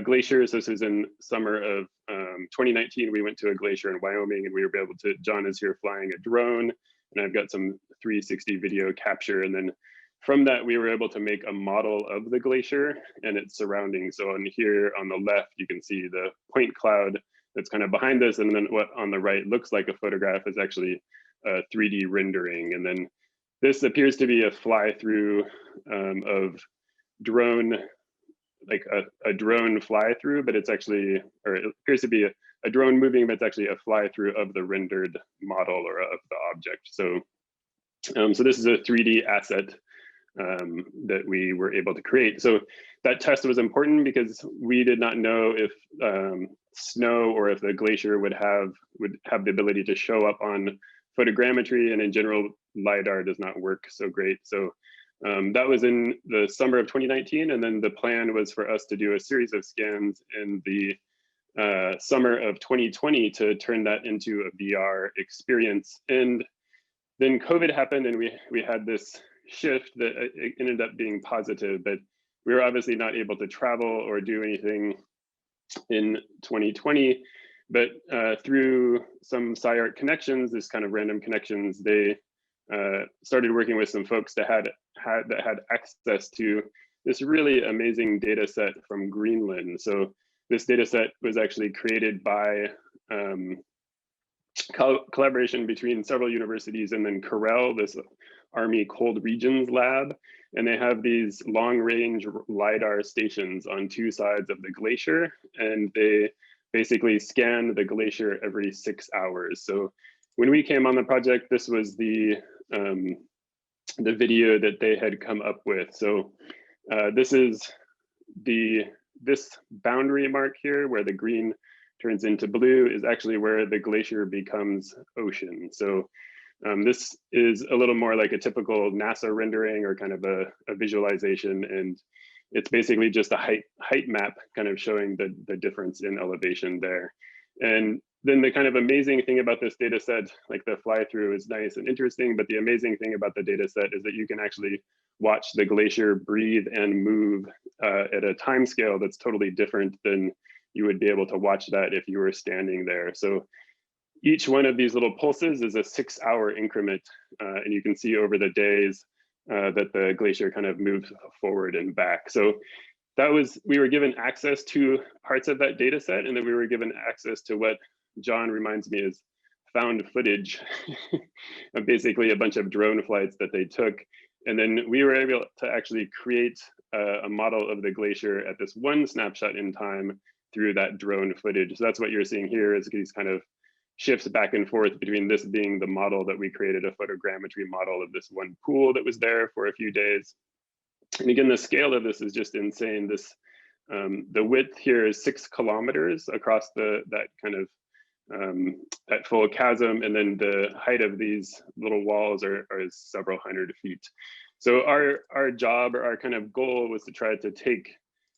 glaciers. This is in summer of 2019. We went to a glacier in Wyoming, and we were able to, John is here flying a drone, and I've got some 360 video capture. And then from that, we were able to make a model of the glacier and its surroundings. So on here on the left, you can see the point cloud that's kind of behind this, and then what on the right looks like a photograph is actually a 3D rendering. And then this appears to be a fly-through of drone, like a drone fly-through, but it's actually, or it appears to be a drone moving, but it's actually a fly-through of the rendered model or of the object. So, so this is a 3D asset that we were able to create. So that test was important because we did not know if snow or if the glacier would have the ability to show up on photogrammetry, and in general, LiDAR does not work so great. So that was in the summer of 2019, and then the plan was for us to do a series of scans in the summer of 2020 to turn that into a VR experience. And then COVID happened, and we had this shift that it ended up being positive, but we were obviously not able to travel or do anything in 2020. But through some SciArt connections, this kind of random connections, they started working with some folks that had access to this really amazing data set from Greenland. So this data set was actually created by collaboration between several universities and then Corel, this Army Cold Regions Lab. And they have these long-range LiDAR stations on two sides of the glacier, and they basically scan the glacier every 6 hours. So when we came on the project, this was the video that they had come up with. So this is this boundary mark here where the green turns into blue is actually where the glacier becomes ocean. So this is a little more like a typical NASA rendering or kind of a visualization, and it's basically just a height map kind of showing the difference in elevation there. And then the kind of amazing thing about this data set, like the fly through is nice and interesting, but the amazing thing about the data set is that you can actually watch the glacier breathe and move at a time scale that's totally different than you would be able to watch that if you were standing there. So each one of these little pulses is a 6 hour increment, and you can see over the days that the glacier kind of moves forward and back. So that was, we were given access to parts of that data set, and then we were given access to what John reminds me is found footage, basically a bunch of drone flights that they took. And then we were able to actually create a model of the glacier at this one snapshot in time through that drone footage. So that's what you're seeing here is these kind of shifts back and forth between this being the model that we created, a photogrammetry model of this one pool that was there for a few days. And again, the scale of this is just insane. This, the width here is 6 kilometers across that kind of that full chasm, and then the height of these little walls is several hundred feet. So our job, or our kind of goal, was to try to take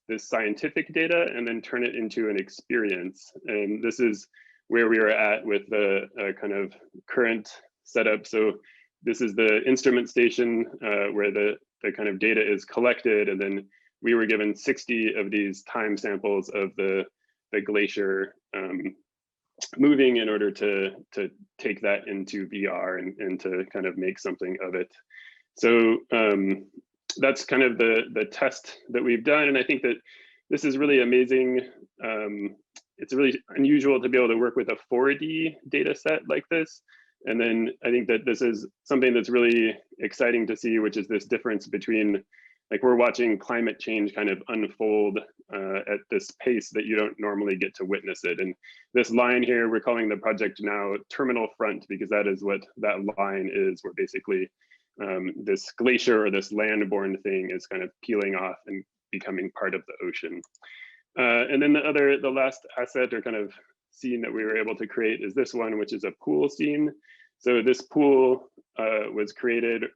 this scientific data and then turn it into an experience. And this is where we are at with the kind of current setup. So this is the instrument station where the kind of data is collected, and then we were given 60 of these time samples of the glacier moving in order to take that into VR and to kind of make something of it. So that's kind of the test that we've done. And I think that this is really amazing. It's really unusual to be able to work with a 4D data set like this. And then I think that this is something that's really exciting to see, which is this difference between, like, we're watching climate change kind of unfold at this pace that you don't normally get to witness it. And this line here, we're calling the project now Terminal Front, because that is what that line is, where basically this glacier or this landborne thing is kind of peeling off and becoming part of the ocean. And then the last asset or kind of scene that we were able to create is this one, which is a pool scene. So this pool was created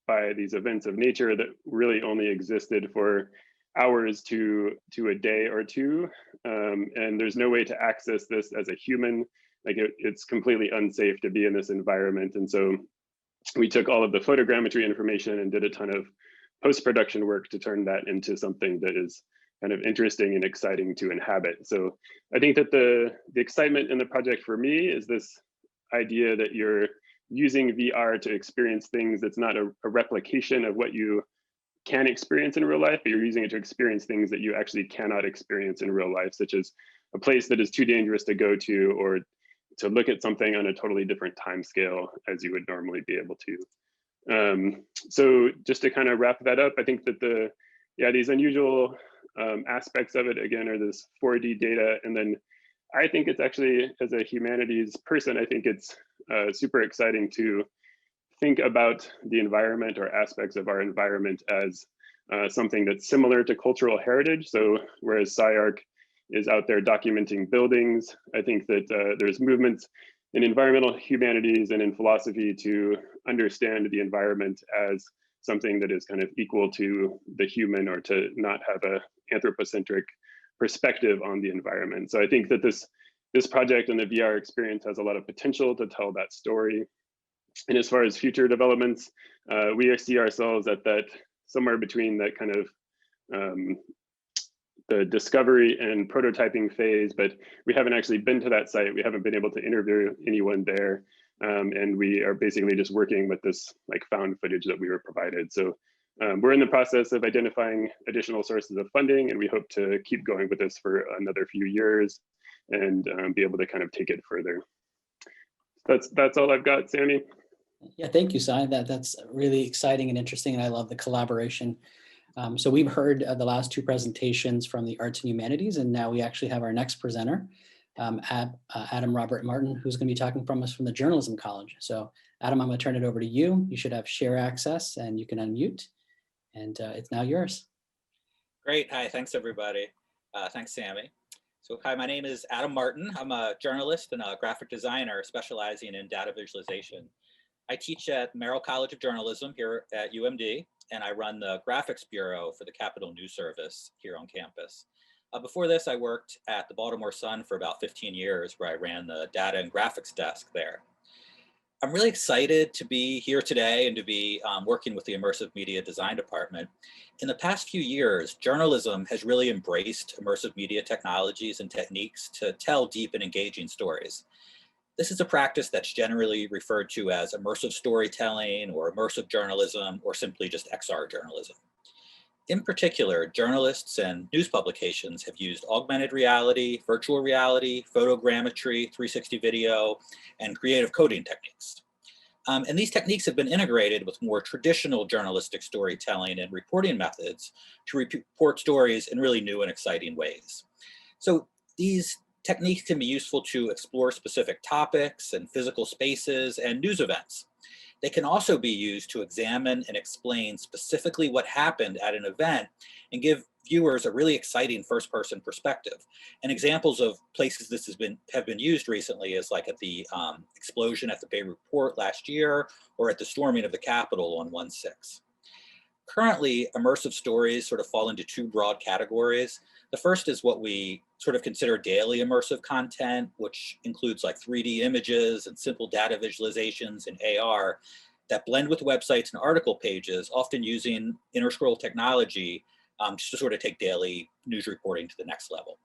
by these events of nature that really only existed for hours to a day or two. And there's no way to access this as a human. Like it's completely unsafe to be in this environment. And so we took all of the photogrammetry information and did a ton of post-production work to turn that into something that is kind of interesting and exciting to inhabit. So I think that the excitement in the project for me is this idea that you're using VR to experience things that's not a replication of what you can experience in real life, but you're using it to experience things that you actually cannot experience in real life, such as a place that is too dangerous to go to, or to look at something on a totally different time scale as you would normally be able to. So just to kind of wrap that up, I think that these unusual aspects of it, again, are this 4D data. And then I think it's actually, as a humanities person, I think it's super exciting to think about the environment or aspects of our environment as something that's similar to cultural heritage. So whereas SciArc is out there documenting buildings, I think that there's movements in environmental humanities and in philosophy to understand the environment as something that is kind of equal to the human, or to not have a anthropocentric perspective on the environment. So I think that this project and the VR experience has a lot of potential to tell that story. And as far as future developments, we see ourselves at that somewhere between that kind of the discovery and prototyping phase, but we haven't actually been to that site. We haven't been able to interview anyone there. And we are basically just working with this like found footage that we were provided. So we're in the process of identifying additional sources of funding, and we hope to keep going with this for another few years and be able to kind of take it further. That's all I've got, Sammy. Yeah, thank you, Si. That's really exciting and interesting, and I love the collaboration. So we've heard the last two presentations from the arts and humanities, and now we actually have our next presenter, Adam Robert Martin, who's going to be talking from us from the Journalism College. So Adam, I'm going to turn it over to you. You should have share access and you can unmute, and it's now yours. Great. Hi, thanks everybody. Thanks, Sammy. So hi, my name is Adam Martin. I'm a journalist and a graphic designer specializing in data visualization. I teach at Merrill College of Journalism here at UMD, and I run the graphics bureau for the Capitol News Service here on campus. Before this, I worked at the Baltimore Sun for about 15 years, where I ran the data and graphics desk there. I'm really excited to be here today and to be working with the Immersive Media Design Department. In the past few years, journalism has really embraced immersive media technologies and techniques to tell deep and engaging stories. This is a practice that's generally referred to as immersive storytelling or immersive journalism, or simply just XR journalism. In particular, journalists and news publications have used augmented reality, virtual reality, photogrammetry, 360 video, and creative coding techniques. And these techniques have been integrated with more traditional journalistic storytelling and reporting methods to report stories in really new and exciting ways. So these techniques can be useful to explore specific topics and physical spaces and news events. They can also be used to examine and explain specifically what happened at an event and give viewers a really exciting first-person perspective. And examples of places this have been used recently is like at the explosion at the Beirut port last year, or at the storming of the Capitol on 1/6. Currently, immersive stories sort of fall into two broad categories. The first is what we sort of consider daily immersive content, which includes like 3D images and simple data visualizations in AR that blend with websites and article pages, often using interscroll technology just to sort of take daily news reporting to the next level.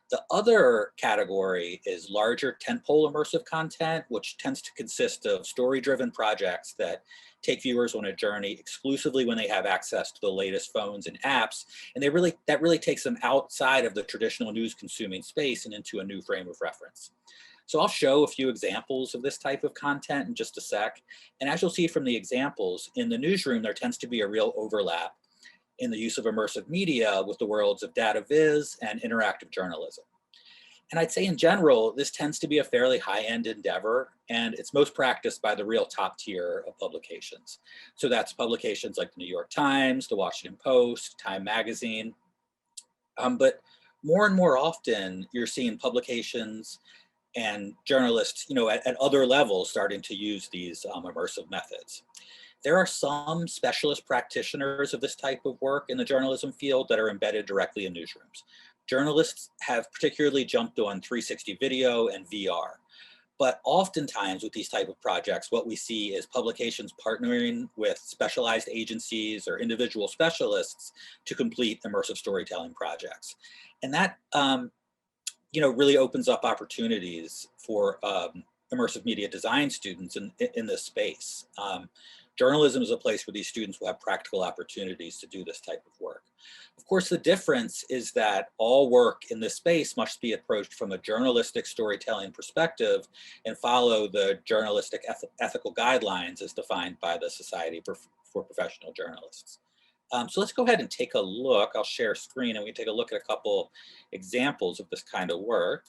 The other category is larger tentpole immersive content, which tends to consist of story-driven projects that take viewers on a journey exclusively when they have access to the latest phones and apps. And that really takes them outside of the traditional news consuming space and into a new frame of reference. So I'll show a few examples of this type of content in just a sec. And as you'll see from the examples, in the newsroom, there tends to be a real overlap in the use of immersive media with the worlds of data viz and interactive journalism. And I'd say in general, this tends to be a fairly high-end endeavor, and it's most practiced by the real top tier of publications. So that's publications like the New York Times, the Washington Post, Time Magazine. But more and more often, you're seeing publications and journalists, at other levels starting to use these immersive methods. There are some specialist practitioners of this type of work in the journalism field that are embedded directly in newsrooms. Journalists have particularly jumped on 360 video and VR. But oftentimes with these type of projects, what we see is publications partnering with specialized agencies or individual specialists to complete immersive storytelling projects. And that really opens up opportunities for immersive media design students in this space. journalism is a place where these students will have practical opportunities to do this type of work. Of course, the difference is that all work in this space must be approached from a journalistic storytelling perspective and follow the journalistic ethical guidelines as defined by the Society for Professional Journalists. So let's go ahead and take a look. I'll share screen and we can take a look at a couple examples of this kind of work.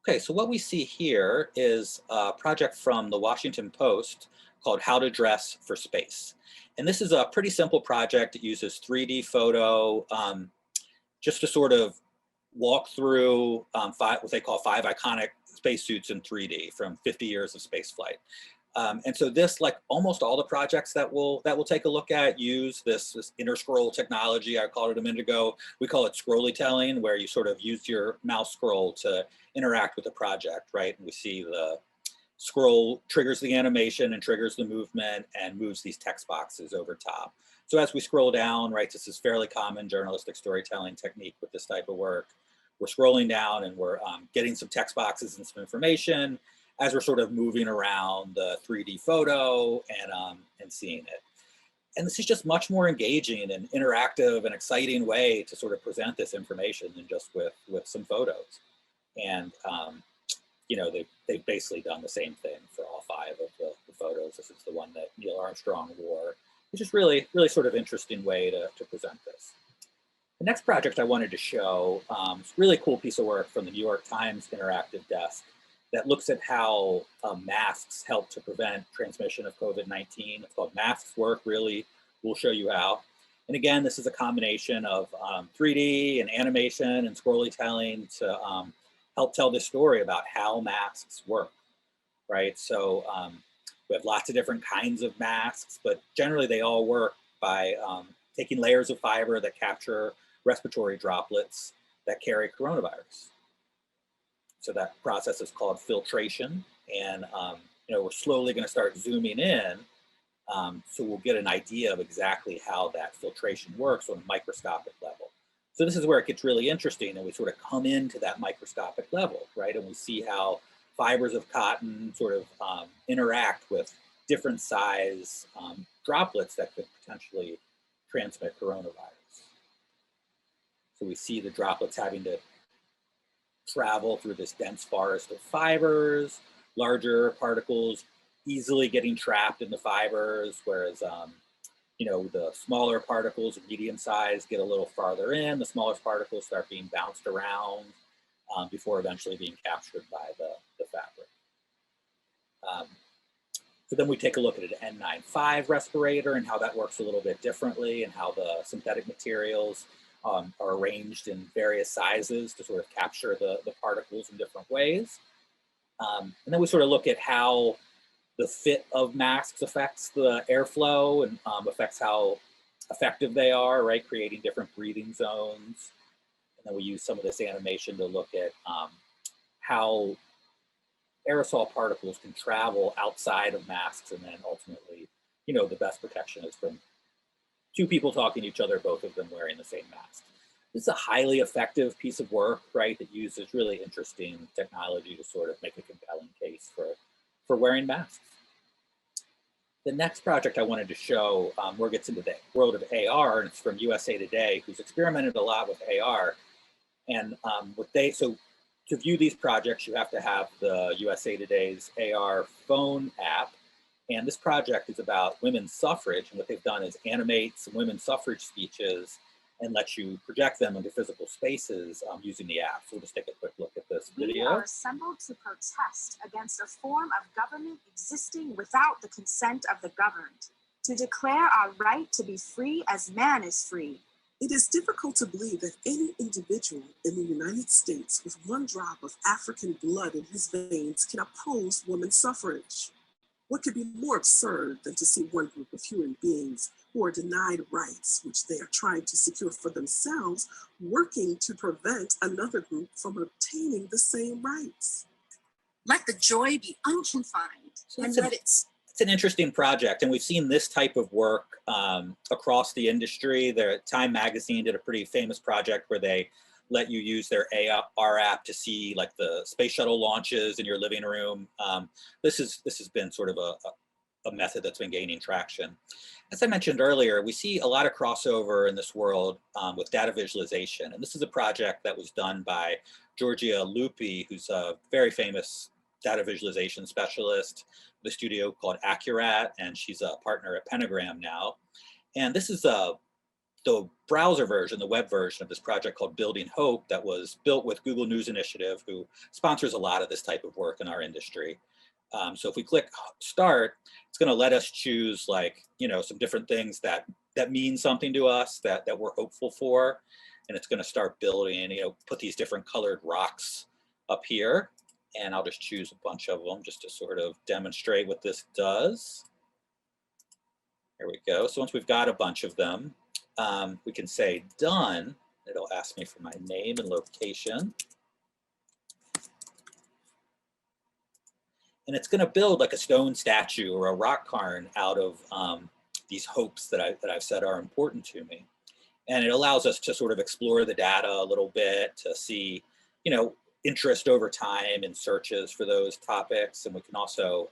Okay, so what we see here is a project from the Washington Post called How to Dress for Space. And this is a pretty simple project. It uses 3D photo just to sort of walk through what they call 5 iconic spacesuits in 3D from 50 years of spaceflight. And so this, like almost all the projects that we'll take a look at, use this inner scroll technology. I called it a minute ago. We call it scrollytelling, where you sort of use your mouse scroll to interact with the project, right? And we see the scroll triggers the animation and triggers the movement and moves these text boxes over top. So as we scroll down, right, this is fairly common journalistic storytelling technique with this type of work. We're scrolling down and we're getting some text boxes and some information as we're sort of moving around the 3D photo and seeing it. And this is just much more engaging and interactive and exciting way to sort of present this information than just with some photos. And you know, they've basically done the same thing for all 5 of the photos. This is the one that Neil Armstrong wore. It's just really sort of interesting way to present this. The next project I wanted to show is a really cool piece of work from the New York Times Interactive Desk that looks at how masks help to prevent transmission of COVID-19. It's called Masks Work, really. We'll show you how. And again, this is a combination of 3D and animation and scrollytelling to help tell this story about how masks work, right? So we have lots of different kinds of masks, but generally they all work by taking layers of fiber that capture respiratory droplets that carry coronavirus. So that process is called filtration. And you know, we're slowly gonna start zooming in so we'll get an idea of exactly how that filtration works on a microscopic level. So this is where it gets really interesting, and we sort of come into that microscopic level, right? And we see how fibers of cotton sort of interact with different size droplets that could potentially transmit coronavirus. So we see the droplets having to travel through this dense forest of fibers, larger particles easily getting trapped in the fibers, whereas you know, the smaller particles, medium size, get a little farther in. The smallest particles start being bounced around before eventually being captured by the fabric. So then we take a look at an N95 respirator and how that works a little bit differently, and how the synthetic materials are arranged in various sizes to sort of capture the particles in different ways. And then we sort of look at how the fit of masks affects the airflow and affects how effective they are, right? Creating different breathing zones. And then we use some of this animation to look at how aerosol particles can travel outside of masks, and then ultimately, you know, the best protection is from 2 people talking to each other, both of them wearing the same mask. This is a highly effective piece of work, right, that uses really interesting technology to sort of make a compelling case for wearing masks. The next project I wanted to show where it gets into the world of AR, and it's from USA Today, who's experimented a lot with AR. And so to view these projects, you have to have the USA Today's AR phone app. And this project is about women's suffrage. And what they've done is animate some women's suffrage speeches and let you project them into physical spaces using the app. So we'll just take a quick look at this video. We are assembled to protest against a form of government existing without the consent of the governed, to declare our right to be free as man is free. It is difficult to believe that any individual in the United States with 1 drop of African blood in his veins can oppose women's suffrage. What could be more absurd than to see one group of human beings who are denied rights, which they are trying to secure for themselves, working to prevent another group from obtaining the same rights? Let the joy be unconfined, So and let it. it's an interesting project, and we've seen this type of work across the industry. Time Magazine did a pretty famous project where they let you use their AR app to see like the space shuttle launches in your living room. This has been sort of a method that's been gaining traction. As I mentioned earlier, we see a lot of crossover in this world with data visualization. And this is a project that was done by Georgia Lupi, who's a very famous data visualization specialist with a studio called Accurat, and she's a partner at Pentagram now. And this is the browser version, the web version of this project called Building Hope that was built with Google News Initiative, who sponsors a lot of this type of work in our industry. So if we click start, it's going to let us choose like, some different things that mean something to us that we're hopeful for. And it's going to start building, put these different colored rocks up here. And I'll just choose a bunch of them just to sort of demonstrate what this does. There we go. So once we've got a bunch of them, we can say done. It'll ask me for my name and location. And it's going to build like a stone statue or a rock cairn out of these hopes that I've said are important to me. And it allows us to sort of explore the data a little bit, to see, interest over time in searches for those topics. And we can also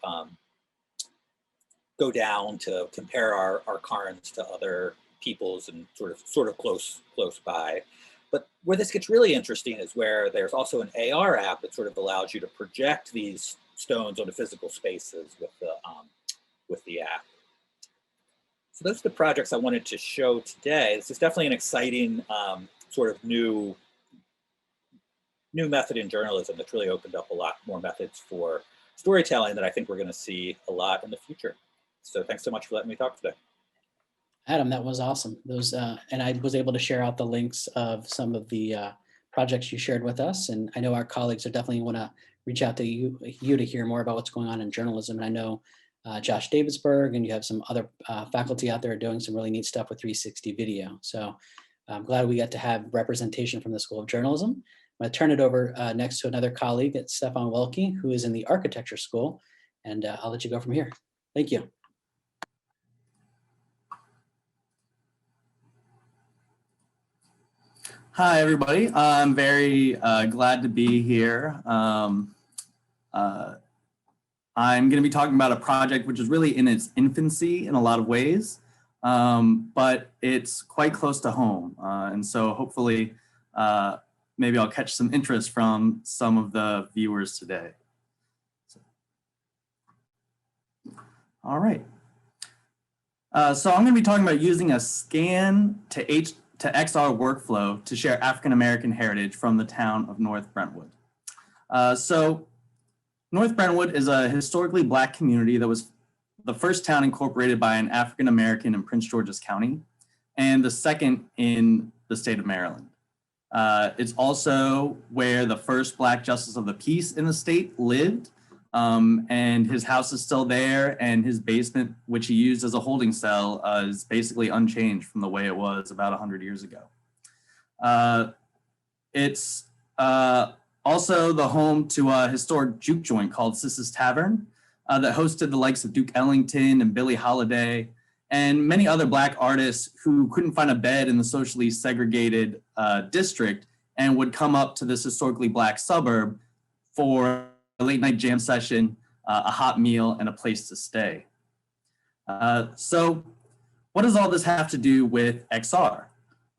go down to compare our cairns to other people's and sort of close by. But where this gets really interesting is where there's also an AR app that sort of allows you to project these stones onto physical spaces with the app. So those are the projects I wanted to show today. This is definitely an exciting sort of new method in journalism that's really opened up a lot more methods for storytelling that I think we're going to see a lot in the future. So thanks so much for letting me talk today. Adam, that was awesome. Those and I was able to share out the links of some of the projects you shared with us. And I know our colleagues are definitely want to reach out to you to hear more about what's going on in journalism. And I know Josh Davidsburg and you have some other faculty out there doing some really neat stuff with 360 video. So I'm glad we got to have representation from the School of Journalism. I'm going to turn it over next to another colleague, it's Stefan Welke, who is in the Architecture School. And I'll let you go from here. Thank you. Hi, everybody. I'm very glad to be here. I'm going to be talking about a project which is really in its infancy in a lot of ways, but it's quite close to home. And so hopefully, maybe I'll catch some interest from some of the viewers today. All right. So I'm going to be talking about using a scan to XR workflow to share African-American heritage from the town of North Brentwood. So North Brentwood is a historically Black community that was the first town incorporated by an African-American in Prince George's County and the second in the state of Maryland. It's also where the first Black justice of the peace in the state lived, and his house is still there, and his basement, which he used as a holding cell, is basically unchanged from the way it was about 100 years ago. It's also the home to a historic juke joint called Sis's Tavern that hosted the likes of Duke Ellington and Billie Holiday and many other Black artists who couldn't find a bed in the socially segregated district and would come up to this historically Black suburb for a late night jam session, a hot meal, and a place to stay. So what does all this have to do with XR?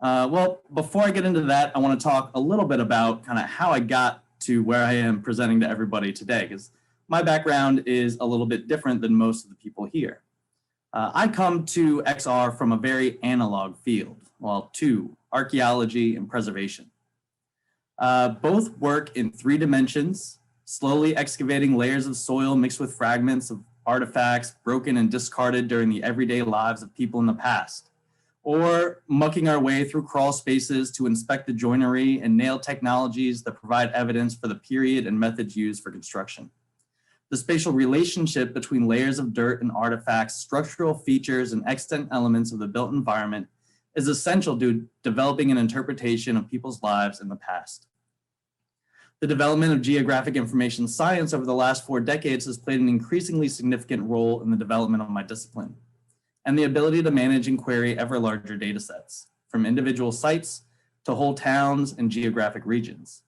Well, before I get into that, I want to talk a little bit about kind of how I got to where I am presenting to everybody today, because my background is a little bit different than most of the people here. I come to XR from a very analog field, well, two, archaeology and preservation. Both work in 3 dimensions, slowly excavating layers of soil mixed with fragments of artifacts broken and discarded during the everyday lives of people in the past, or mucking our way through crawl spaces to inspect the joinery and nail technologies that provide evidence for the period and methods used for construction. The spatial relationship between layers of dirt and artifacts, structural features, and extant elements of the built environment is essential to developing an interpretation of people's lives in the past. The development of geographic information science over the last 4 decades has played an increasingly significant role in the development of my discipline, and the ability to manage and query ever larger data sets, from individual sites to whole towns and geographic regions.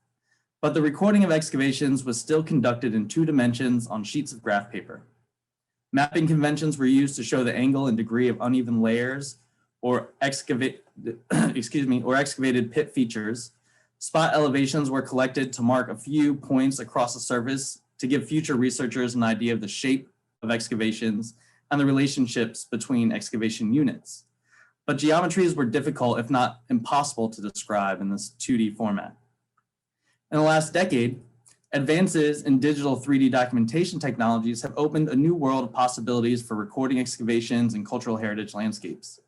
But the recording of excavations was still conducted in 2 dimensions on sheets of graph paper. Mapping conventions were used to show the angle and degree of uneven layers or excavated pit features. Spot elevations were collected to mark a few points across the surface to give future researchers an idea of the shape of excavations and the relationships between excavation units. But geometries were difficult, if not impossible, to describe in this 2D format. In the last decade, advances in digital 3D documentation technologies have opened a new world of possibilities for recording excavations and cultural heritage landscapes.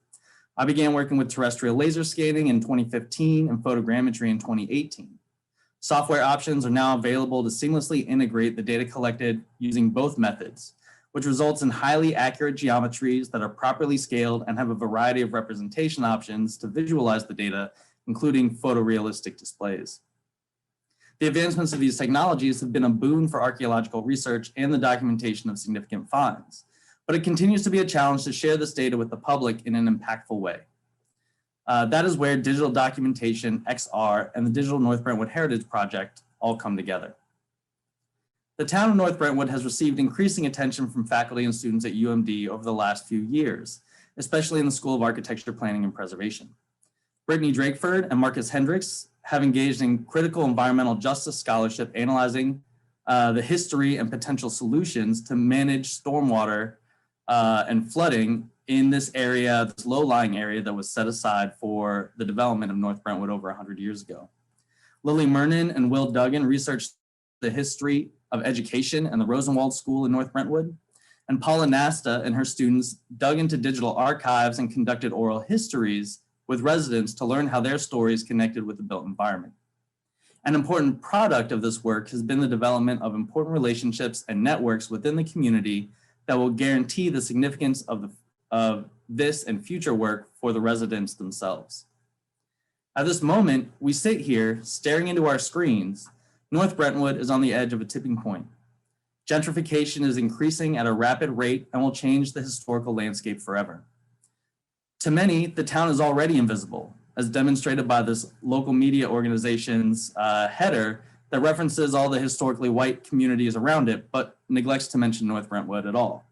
I began working with terrestrial laser scanning in 2015 and photogrammetry in 2018. Software options are now available to seamlessly integrate the data collected using both methods, which results in highly accurate geometries that are properly scaled and have a variety of representation options to visualize the data, including photorealistic displays. The advancements of these technologies have been a boon for archaeological research and the documentation of significant finds, but it continues to be a challenge to share this data with the public in an impactful way. That is where digital documentation, XR, and the Digital North Brentwood Heritage Project all come together. The town of North Brentwood has received increasing attention from faculty and students at UMD over the last few years, especially in the School of Architecture, Planning, and Preservation. Brittany Drakeford and Marcus Hendricks have engaged in critical environmental justice scholarship analyzing the history and potential solutions to manage stormwater and flooding in this area, this low-lying area that was set aside for the development of North Brentwood over 100 years ago. Lily Mernon and Will Duggan researched the history of education and the Rosenwald School in North Brentwood. And Paula Nasta and her students dug into digital archives and conducted oral histories with residents to learn how their stories connected with the built environment. An important product of this work has been the development of important relationships and networks within the community that will guarantee the significance of this and future work for the residents themselves. At this moment, we sit here staring into our screens. North Brentwood is on the edge of a tipping point. Gentrification is increasing at a rapid rate and will change the historical landscape forever. To many, the town is already invisible, as demonstrated by this local media organization's header that references all the historically white communities around it, but neglects to mention North Brentwood at all.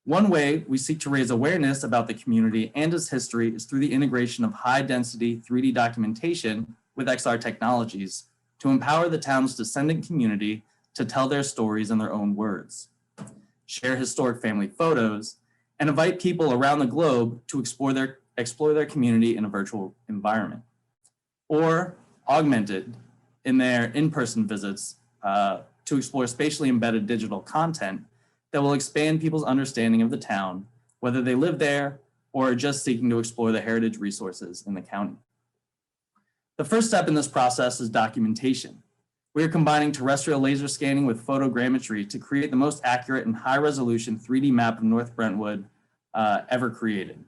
One way we seek to raise awareness about the community and its history is through the integration of high-density 3D documentation with XR technologies to empower the town's descendant community to tell their stories in their own words, share historic family photos, and invite people around the globe to explore their community in a virtual environment, or Augmented in their in-person visits to explore spatially embedded digital content that will expand people's understanding of the town, whether they live there or are just seeking to explore the heritage resources in the county. The first step in this process is documentation. We are combining terrestrial laser scanning with photogrammetry to create the most accurate and high-resolution 3D map of North Brentwood ever created.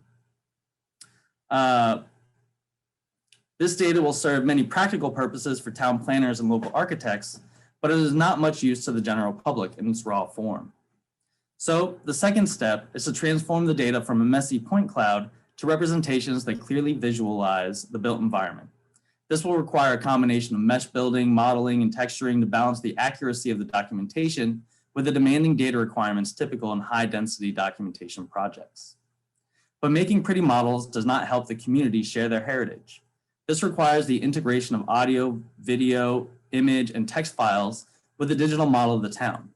This data will serve many practical purposes for town planners and local architects, but it is not much use to the general public in its raw form. So the second step is to transform the data from a messy point cloud to representations that clearly visualize the built environment. This will require a combination of mesh building, modeling, and texturing to balance the accuracy of the documentation with the demanding data requirements typical in high-density documentation projects. But making pretty models does not help the community share their heritage. This requires the integration of audio, video, image, and text files with the digital model of the town.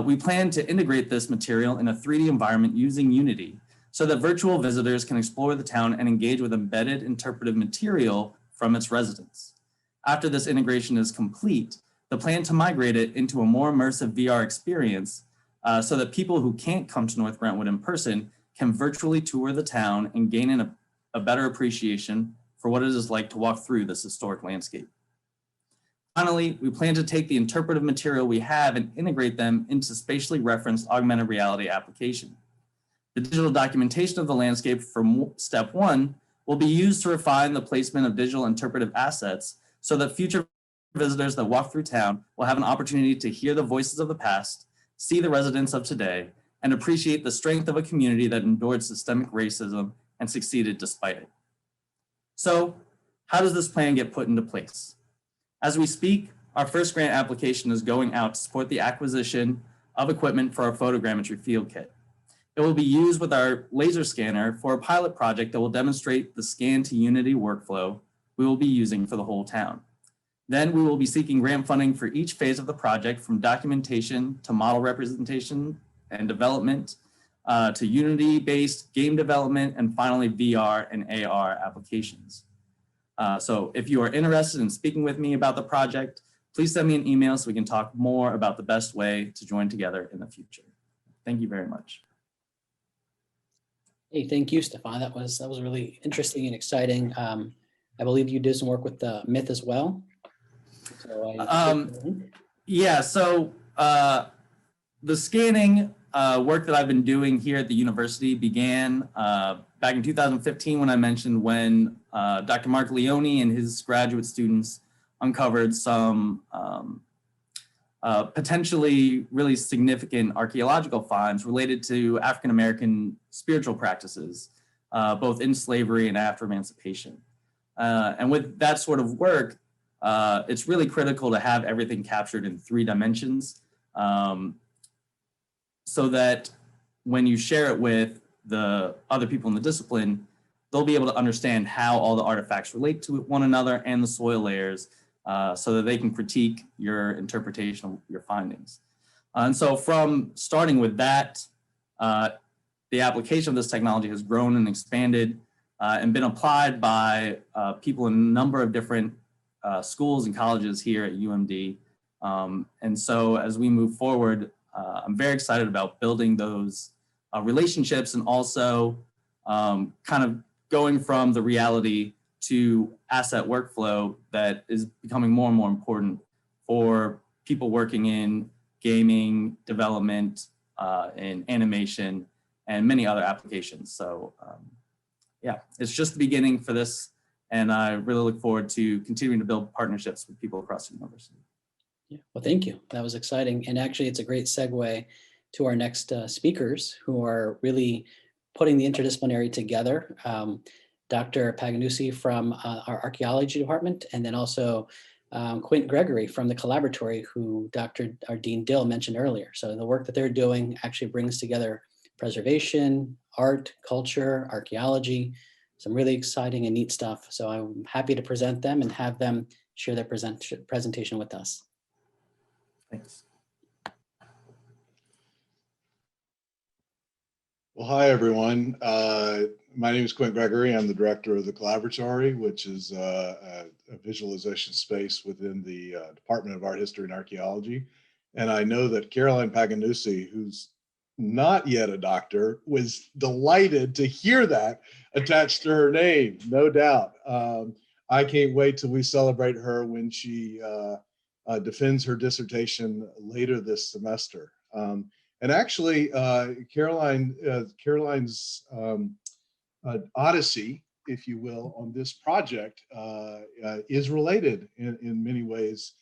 We plan to integrate this material in a 3D environment using Unity so that virtual visitors can explore the town and engage with embedded interpretive material from its residents. After this integration is complete, the plan to migrate it into a more immersive VR experience so that people who can't come to North Brentwood in person can virtually tour the town and gain a better appreciation for what it is like to walk through this historic landscape. Finally, we plan to take the interpretive material we have and integrate them into spatially referenced augmented reality application. The digital documentation of the landscape from step 1 will be used to refine the placement of digital interpretive assets so that future visitors that walk through town will have an opportunity to hear the voices of the past, see the residents of today, and appreciate the strength of a community that endured systemic racism and succeeded despite it. So, How does this plan get put into place? As we speak, our first grant application is going out to support the acquisition of equipment for our photogrammetry field kit. It will be used with our laser scanner for a pilot project that will demonstrate the scan to Unity workflow we will be using for the whole town. Then we will be seeking grant funding for each phase of the project, from documentation to model representation and development, to Unity-based game development, and finally VR and AR applications. So if you are interested in speaking with me about the project, please send me an email so we can talk more about the best way to join together in the future. Thank you very much. Hey, thank you, Stefan. That was really interesting and exciting. I believe you did some work with the Myth as well. So yeah, so the scanning work that I've been doing here at the university began back in 2015 when I mentioned when Dr. Mark Leone and his graduate students uncovered some potentially really significant archaeological finds related to African-American spiritual practices, both in slavery and after emancipation. And with that sort of work, it's really critical to have everything captured in 3 dimensions so that when you share it with the other people in the discipline, they'll be able to understand how all the artifacts relate to one another and the soil layers, so that they can critique your interpretation of your findings. And so from starting with that, the application of this technology has grown and expanded and been applied by people in a number of different schools and colleges here at UMD. And so as we move forward, I'm very excited about building those relationships and also kind of going from the reality to asset workflow that is becoming more and more important for people working in gaming, development, and animation, and many other applications. So yeah, it's just the beginning for this. And I really look forward to continuing to build partnerships with people across the university. Yeah, well, thank you. That was exciting. And actually, it's a great segue to our next speakers who are really putting the interdisciplinary together. Dr. Paganusi from our archaeology department, and then also Quint Gregory from the collaboratory, who our Dean Dill mentioned earlier. So the work that they're doing actually brings together preservation, art, culture, archaeology, some really exciting and neat stuff. So I'm happy to present them and have them share their presentation with us. Thanks. Well, hi, everyone. My name is Quint Gregory. I'm the director of the Collaboratory, which is a visualization space within the Department of Art History and Archaeology. And I know that Caroline Paganusi, who's not yet a doctor, was delighted to hear that attached to her name, no doubt. I can't wait till we celebrate her when she defends her dissertation later this semester. And actually, Caroline's odyssey, if you will, on this project is related in many ways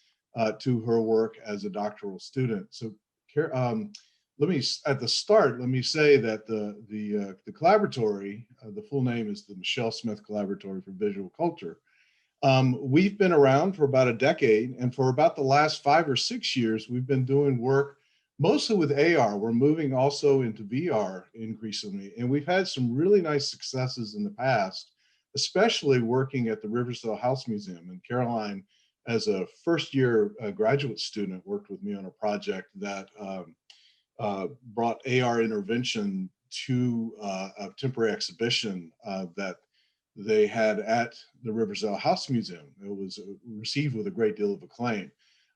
to her work as a doctoral student. So let me, at the start, let me say that the Collaboratory, the full name is the Michelle Smith Collaboratory for Visual Culture. We've been around for about a decade, and for about the last 5 or 6 years, we've been doing work mostly with AR. We're moving also into VR increasingly, and we've had some really nice successes in the past, especially working at the Riversdale House Museum. And Caroline, as a first-year graduate student, worked with me on a project that brought AR intervention to a temporary exhibition that they had at the Riversdale House Museum. It was received with a great deal of acclaim.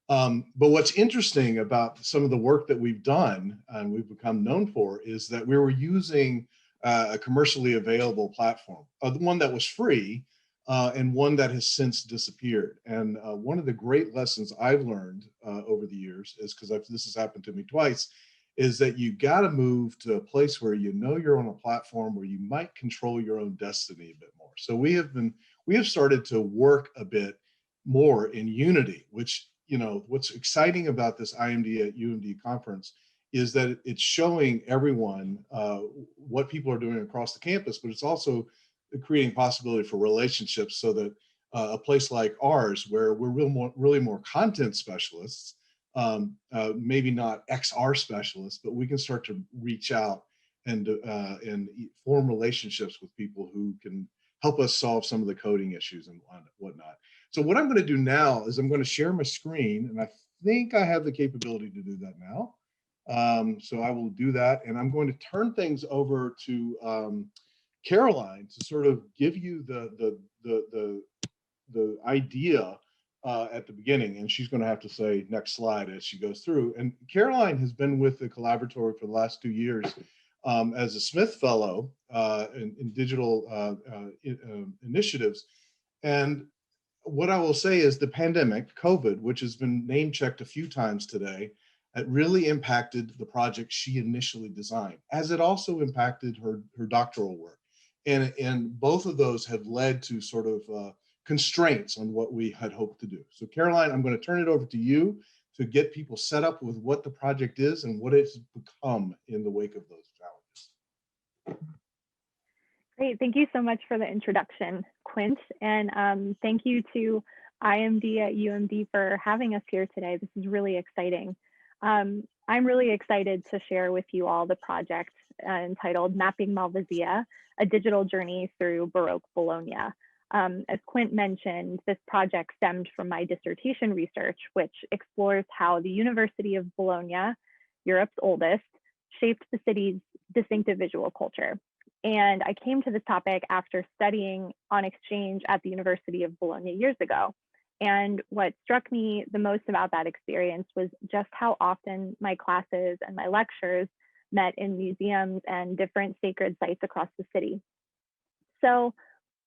But what's interesting about some of the work that we've done and we've become known for is that we were using a commercially available platform, one that was free and one that has since disappeared. And one of the great lessons I've learned over the years is, because this has happened to me twice, is that you got to move to a place where you know you're on a platform where you might control your own destiny a bit more. So we have started to work a bit more in Unity, which, you know, what's exciting about this IMDatUMD conference is that it's showing everyone what people are doing across the campus, but it's also creating possibility for relationships so that a place like ours, where we're really more content specialists, maybe not XR specialists, but we can start to reach out and form relationships with people who can help us solve some of the coding issues and whatnot. So what I'm going to do now is I'm going to share my screen, and I think I have the capability to do that now. So I will do that, and I'm going to turn things over to Caroline to sort of give you the idea at the beginning, and she's going to have to say next slide as she goes through. And Caroline has been with the Collaboratory for the last 2 years as a Smith Fellow in digital initiatives. And what I will say is the pandemic, COVID, which has been name checked a few times today, it really impacted the project she initially designed, as it also impacted her doctoral work. And both of those have led to sort of constraints on what we had hoped to do. So Caroline, I'm going to turn it over to you to get people set up with what the project is and what it's become in the wake of those challenges. Great, thank you so much for the introduction, Quint, and thank you to IMDatUMD for having us here today. This is really exciting. I'm really excited to share with you all the project entitled Mapping Malvasia, a digital journey through Baroque Bologna. As Quint mentioned, this project stemmed from my dissertation research, which explores how the University of Bologna, Europe's oldest, shaped the city's distinctive visual culture. And I came to this topic after studying on exchange at the University of Bologna years ago. And what struck me the most about that experience was just how often my classes and my lectures met in museums and different sacred sites across the city. So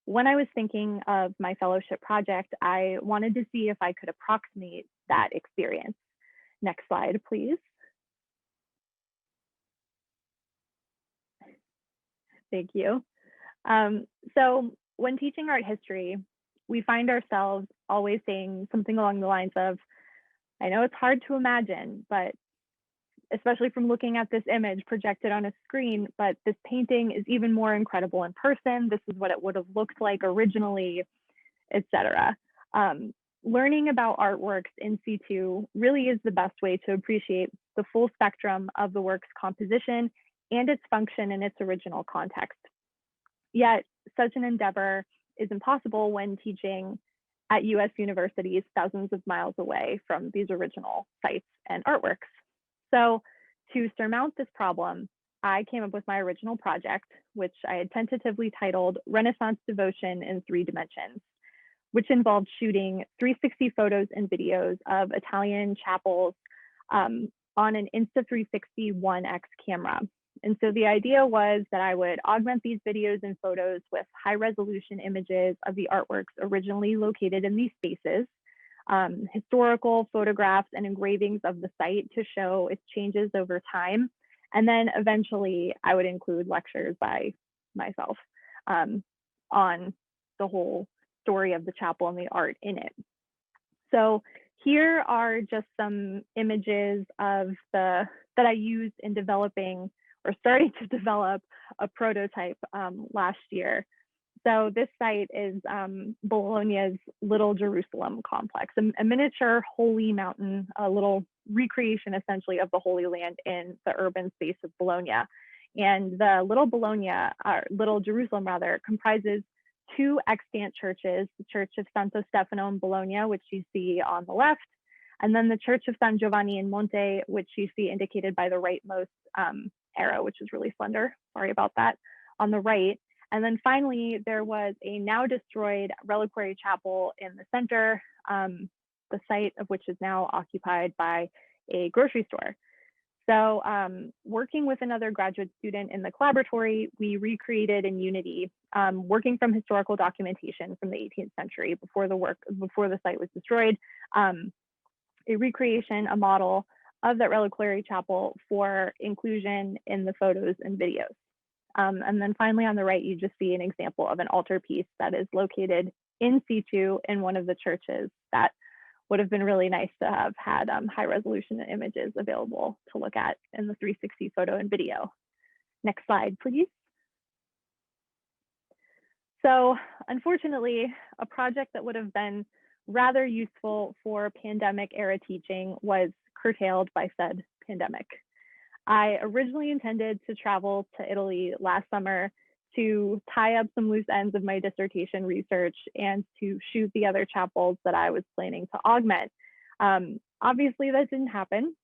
when I was thinking of my fellowship project, I wanted to see if I could approximate that experience. Next slide, please. Thank you. So when teaching art history, we find ourselves always saying something along the lines of, I know it's hard to imagine, but especially from looking at this image projected on a screen, but this painting is even more incredible in person. This is what it would have looked like originally, etc. Learning about artworks in situ really is the best way to appreciate the full spectrum of the work's composition and its function in its original context. Yet, such an endeavor is impossible when teaching at US universities thousands of miles away from these original sites and artworks. So to surmount this problem, I came up with my original project, which I had tentatively titled Renaissance Devotion in 3 Dimensions, which involved shooting 360 photos and videos of Italian chapels on an Insta360 1X camera. And so the idea was that I would augment these videos and photos with high resolution images of the artworks originally located in these spaces, historical photographs and engravings of the site to show its changes over time. And then eventually I would include lectures by myself on the whole story of the chapel and the art in it. So here are just some images of that I used in developing or starting to develop a prototype last year. So this site is Bologna's Little Jerusalem complex, a miniature holy mountain, a little recreation essentially of the Holy Land in the urban space of Bologna. And the Little Jerusalem rather, comprises 2 extant churches, the Church of Santo Stefano in Bologna, which you see on the left, and then the Church of San Giovanni in Monte, which you see indicated by the rightmost arrow, which is really slender, sorry about that, on the right. And then finally, there was a now destroyed reliquary chapel in the center, the site of which is now occupied by a grocery store. So working with another graduate student in the collaboratory, we recreated in Unity, working from historical documentation from the 18th century before the site was destroyed, a recreation, a model of that reliquary chapel for inclusion in the photos and videos. And then finally on the right, you just see an example of an altarpiece that is located in situ in one of the churches that would have been really nice to have had high resolution images available to look at in the 360 photo and video. Next slide, please. So unfortunately, a project that would have been rather useful for pandemic era teaching was curtailed by said pandemic. I originally intended to travel to Italy last summer to tie up some loose ends of my dissertation research and to shoot the other chapels that I was planning to augment. Obviously that didn't happen.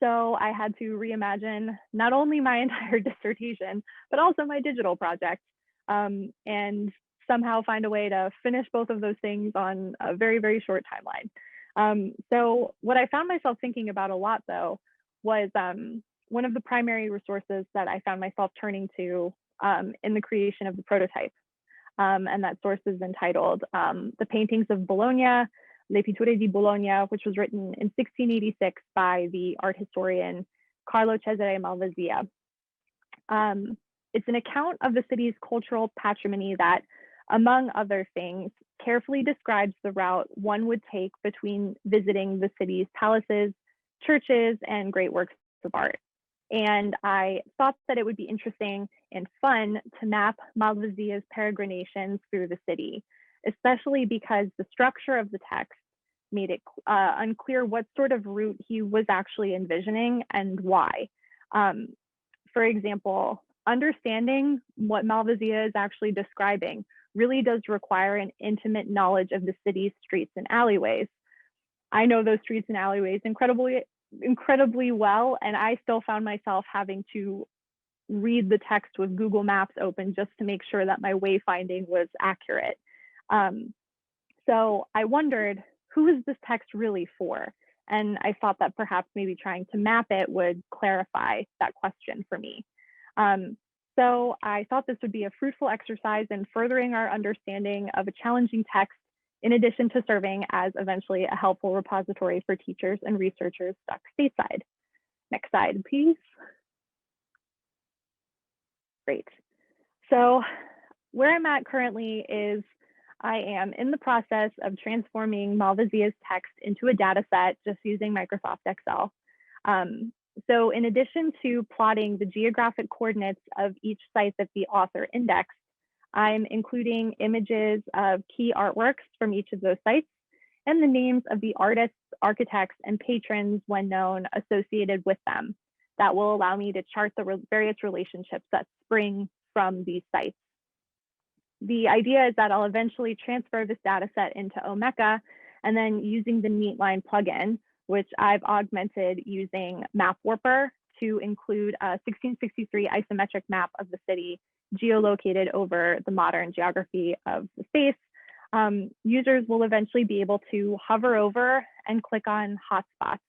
So I had to reimagine not only my entire dissertation, but also my digital project, and somehow find a way to finish both of those things on a very, very short timeline. So what I found myself thinking about a lot though, was one of the primary resources that I found myself turning to in the creation of the prototype. And that source is entitled The Paintings of Bologna, Le Pitture di Bologna, which was written in 1686 by the art historian Carlo Cesare Malvasia. It's an account of the city's cultural patrimony that, among other things, carefully describes the route one would take between visiting the city's palaces, churches, and great works of art. And I thought that it would be interesting and fun to map Malvasia's peregrinations through the city, especially because the structure of the text made it unclear what sort of route he was actually envisioning and why. For example, understanding what Malvasia is actually describing really does require an intimate knowledge of the city's streets and alleyways. I know those streets and alleyways incredibly well, and I still found myself having to read the text with Google Maps open just to make sure that my wayfinding was accurate. So I wondered, who is this text really for? And I thought that perhaps maybe trying to map it would clarify that question for me. So I thought this would be a fruitful exercise in furthering our understanding of a challenging text, in addition to serving as eventually a helpful repository for teachers and researchers stuck stateside. Next slide, please. Great. So where I'm at currently is I am in the process of transforming Malvasia's text into a data set just using Microsoft Excel. So in addition to plotting the geographic coordinates of each site that the author indexed, I'm including images of key artworks from each of those sites and the names of the artists, architects, and patrons, when known, associated with them. That will allow me to chart the various relationships that spring from these sites. The idea is that I'll eventually transfer this data set into Omeka, and then using the Neatline plugin, which I've augmented using MapWarper to include a 1663 isometric map of the city geolocated over the modern geography of the space. Users will eventually be able to hover over and click on hotspots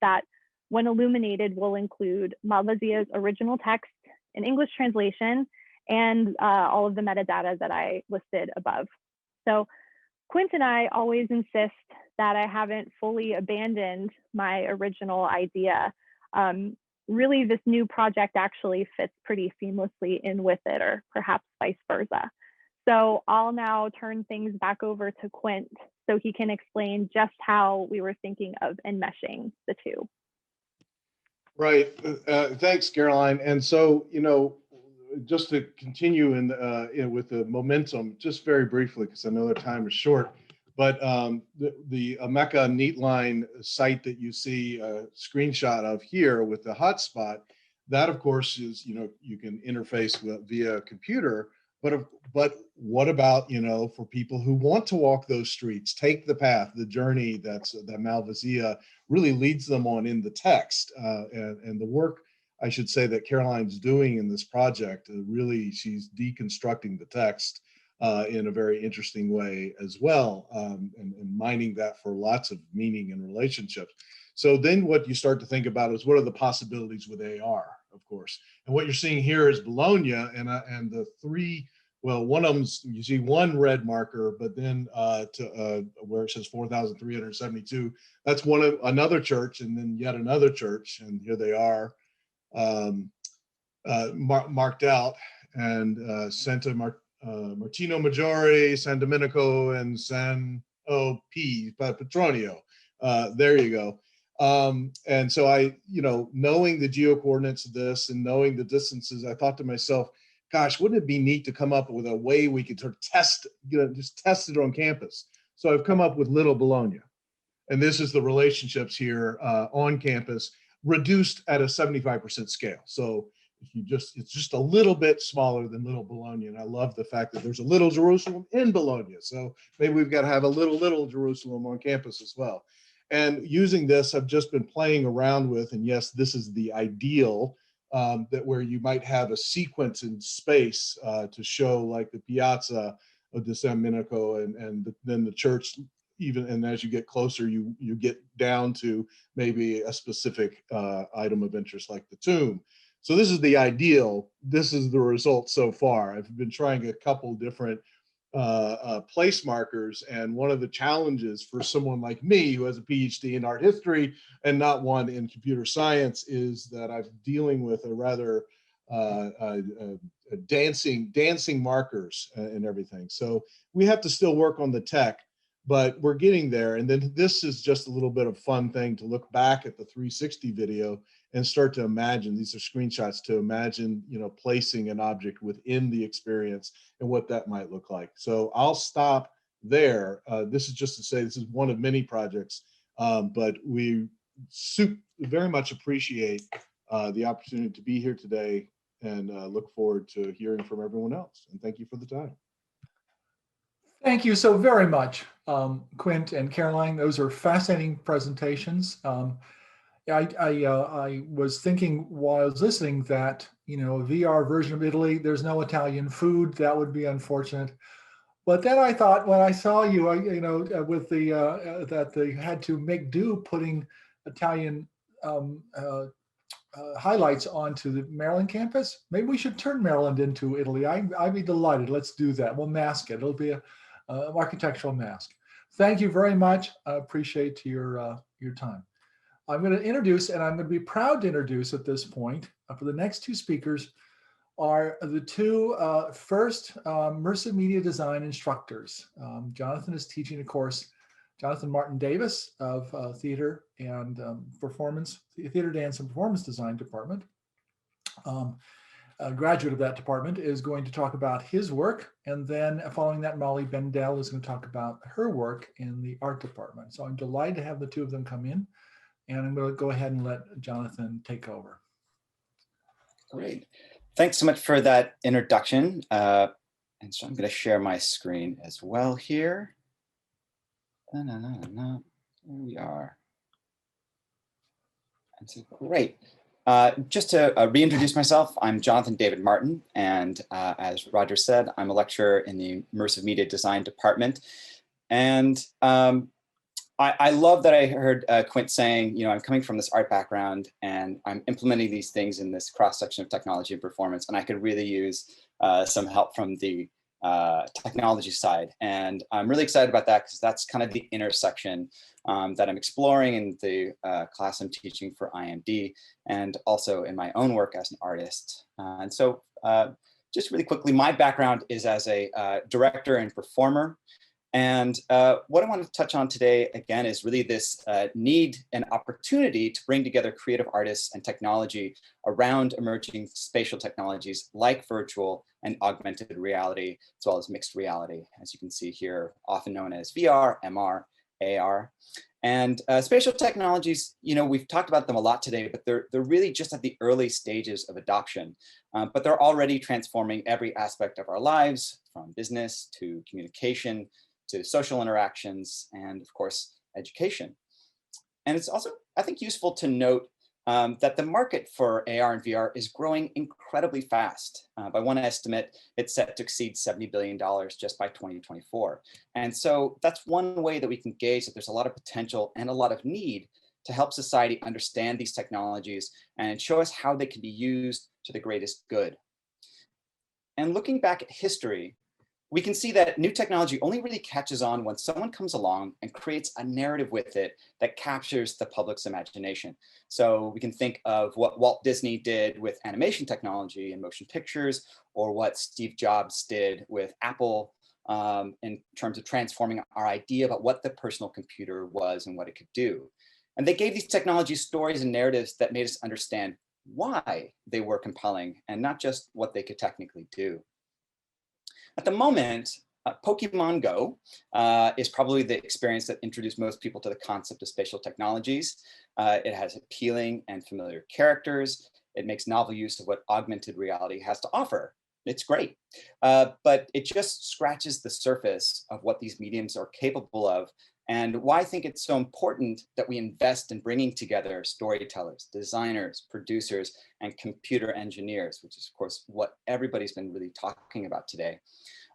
that, when illuminated, will include Malvasia's original text, an English translation, and all of the metadata that I listed above. So Quint and I always insist that I haven't fully abandoned my original idea. Really, this new project actually fits pretty seamlessly in with it, or perhaps vice versa. So I'll now turn things back over to Quint so he can explain just how we were thinking of enmeshing the two. Right. Thanks, Caroline. And so, just to continue with the momentum, just very briefly, because I know the time is short, but the Omeka Neatline site that you see a screenshot of here with the hotspot, that of course is, you can interface via computer, but what about, for people who want to walk those streets, take the path, the journey that Malvasia really leads them on in the text, and the work, I should say, that Caroline's doing in this project, really, she's deconstructing the text in a very interesting way as well, and mining that for lots of meaning and relationships. So then what you start to think about is, what are the possibilities with AR, of course? And what you're seeing here is Bologna, and the three, well, one of them's, you see one red marker, but then where it says 4,372, that's another church, and then yet another church, and here they are marked out, and Santa Martino Maggiore, San Domenico, and San Petronio. There you go. And so I, knowing the geo coordinates of this and knowing the distances, I thought to myself, gosh, wouldn't it be neat to come up with a way we could sort of test, just test it on campus? So I've come up with Little Bologna. And this is the relationships here on campus, reduced at a 75% scale. So if you it's just a little bit smaller than Little Bologna. And I love the fact that there's a Little Jerusalem in Bologna. So maybe we've got to have a little Jerusalem on campus as well. And using this, I've just been playing around with, and yes, this is the ideal, that where you might have a sequence in space to show like the Piazza of the San Minico and then the church, even, and as you get closer, you get down to maybe a specific item of interest like the tomb. So this is the ideal. This is the result so far. I've been trying a couple different place markers, and one of the challenges for someone like me who has a PhD in art history and not one in computer science is that I'm dealing with a rather dancing markers and everything. So we have to still work on the tech, but we're getting there. And then this is just a little bit of fun thing to look back at the 360 video and start to imagine. These are screenshots to imagine, placing an object within the experience and what that might look like. So I'll stop there. This is just to say this is one of many projects, but we very much appreciate the opportunity to be here today and look forward to hearing from everyone else. And thank you for the time. Thank you so very much, Quint and Caroline. Those are fascinating presentations. I was thinking while I was listening that, a VR version of Italy, there's no Italian food. That would be unfortunate. But then I thought when I saw you, with the that they had to make do putting Italian highlights onto the Maryland campus. Maybe we should turn Maryland into Italy. I'd be delighted. Let's do that. We'll mask it. It'll be an architectural mask. Thank you very much. I appreciate your time. I'm going to introduce, and I'm going to be proud to introduce at this point, for the next two speakers, are the two first Immersive Media Design instructors. Jonathan is teaching a course, Jonathan Martin Davis of Theater and Theater, Dance, and Performance Design Department. A graduate of that department is going to talk about his work, and then following that, Molly Bendel is going to talk about her work in the art department. So I'm delighted to have the two of them come in. And I'm going to go ahead and let Jonathan take over. Great. Thanks so much for that introduction. And so I'm going to share my screen as well here. Here we are. And so great. Just to reintroduce myself, I'm Jonathan David Martin. And as Roger said, I'm a lecturer in the Immersive Media Design Department. And I love that I heard Quint saying, I'm coming from this art background and I'm implementing these things in this cross-section of technology and performance, and I could really use some help from the technology side. And I'm really excited about that because that's kind of the intersection that I'm exploring in the class I'm teaching for IMD and also in my own work as an artist. And so just really quickly, my background is as a director and performer. And what I want to touch on today, again, is really this need and opportunity to bring together creative artists and technology around emerging spatial technologies like virtual and augmented reality, as well as mixed reality, as you can see here, often known as VR, MR, AR. And spatial technologies, we've talked about them a lot today, but they're really just at the early stages of adoption. But they're already transforming every aspect of our lives, from business to communication, to social interactions, and of course, education. And it's also, I think, useful to note that the market for AR and VR is growing incredibly fast. By one estimate, it's set to exceed $70 billion just by 2024. And so that's one way that we can gauge that there's a lot of potential and a lot of need to help society understand these technologies and show us how they can be used to the greatest good. And looking back at history, we can see that new technology only really catches on when someone comes along and creates a narrative with it that captures the public's imagination. So we can think of what Walt Disney did with animation technology and motion pictures, or what Steve Jobs did with Apple in terms of transforming our idea about what the personal computer was and what it could do. And they gave these technologies stories and narratives that made us understand why they were compelling and not just what they could technically do. At the moment, Pokemon Go is probably the experience that introduced most people to the concept of spatial technologies. It has appealing and familiar characters. It makes novel use of what augmented reality has to offer. It's great, but it just scratches the surface of what these mediums are capable of and why I think it's so important that we invest in bringing together storytellers, designers, producers, and computer engineers, which is of course what everybody's been really talking about today.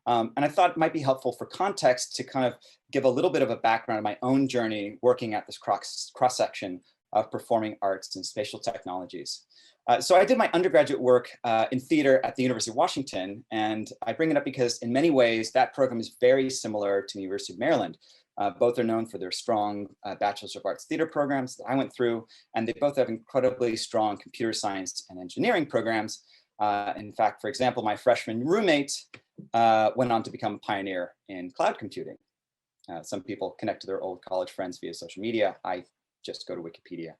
And I thought it might be helpful for context to kind of give a little bit of a background of my own journey working at this cross-section of performing arts and spatial technologies. So I did my undergraduate work in theater at the University of Washington, and I bring it up because in many ways that program is very similar to the University of Maryland. Both are known for their strong Bachelor's of Arts theater programs that I went through, and they both have incredibly strong computer science and engineering programs. In fact, for example, my freshman roommate went on to become a pioneer in cloud computing. Some people connect to their old college friends via social media. I just go to Wikipedia.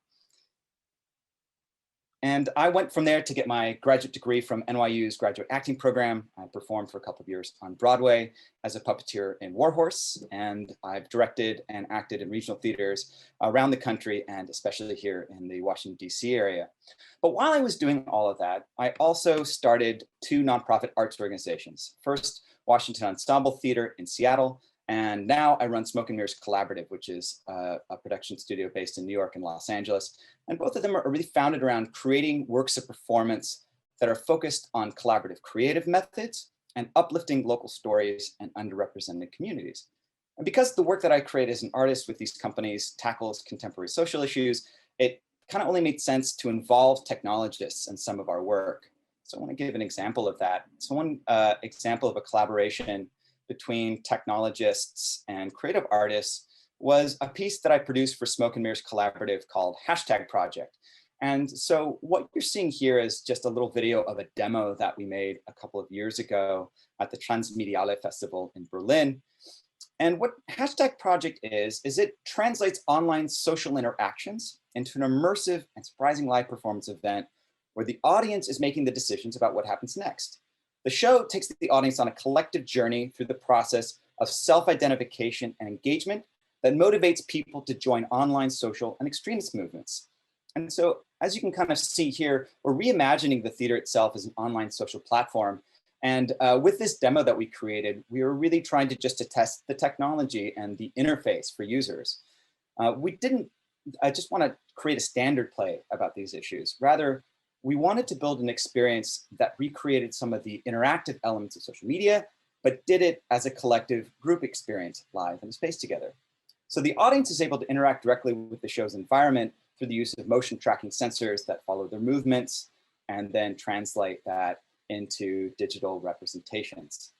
And I went from there to get my graduate degree from NYU's graduate acting program. I performed for a couple of years on Broadway as a puppeteer in Warhorse, and I've directed and acted in regional theaters around the country and especially here in the Washington, DC area. But while I was doing all of that, I also started two nonprofit arts organizations. First, Washington Ensemble Theater in Seattle, and now I run Smoke and Mirrors Collaborative, which is a production studio based in New York and Los Angeles. And both of them are really founded around creating works of performance that are focused on collaborative creative methods and uplifting local stories and underrepresented communities. And because the work that I create as an artist with these companies tackles contemporary social issues, it kind of only made sense to involve technologists in some of our work. So I want to give an example of that. So one example of a collaboration between technologists and creative artists was a piece that I produced for Smoke and Mirrors Collaborative called #Project. And so what you're seeing here is just a little video of a demo that we made a couple of years ago at the Transmediale Festival in Berlin. And what #Project is it translates online social interactions into an immersive and surprising live performance event where the audience is making the decisions about what happens next. The show takes the audience on a collective journey through the process of self-identification and engagement that motivates people to join online social and extremist movements. And so, as you can kind of see here, we're reimagining the theater itself as an online social platform. And with this demo that we created, we were really trying to just test the technology and the interface for users. We didn't just want to create a standard play about these issues. Rather, we wanted to build an experience that recreated some of the interactive elements of social media, but did it as a collective group experience live in a space together. So the audience is able to interact directly with the show's environment through the use of motion tracking sensors that follow their movements and then translate that into digital representations.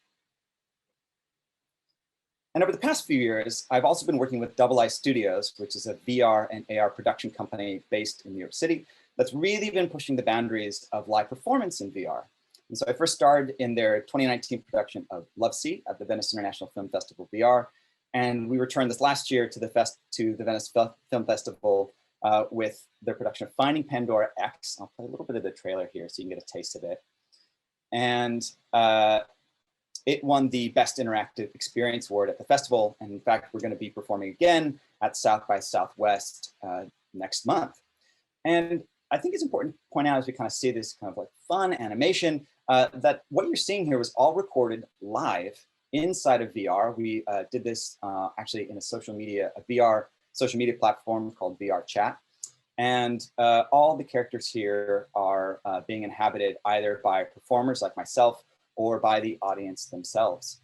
And over the past few years, I've also been working with Double I Studios, which is a VR and AR production company based in New York City that's really been pushing the boundaries of live performance in VR. And so I first starred in their 2019 production of Love Seat at the Venice International Film Festival VR. And we returned this last year to the Venice Film Festival with their production of Finding Pandora X. I'll play a little bit of the trailer here so you can get a taste of it. And it won the Best Interactive Experience Award at the festival. And in fact, we're going to be performing again at South by Southwest next month. And I think it's important to point out as we kind of see this kind of like fun animation that what you're seeing here was all recorded live inside of VR. We did this actually in a VR social media platform called VR Chat. And all the characters here are being inhabited either by performers like myself or by the audience themselves.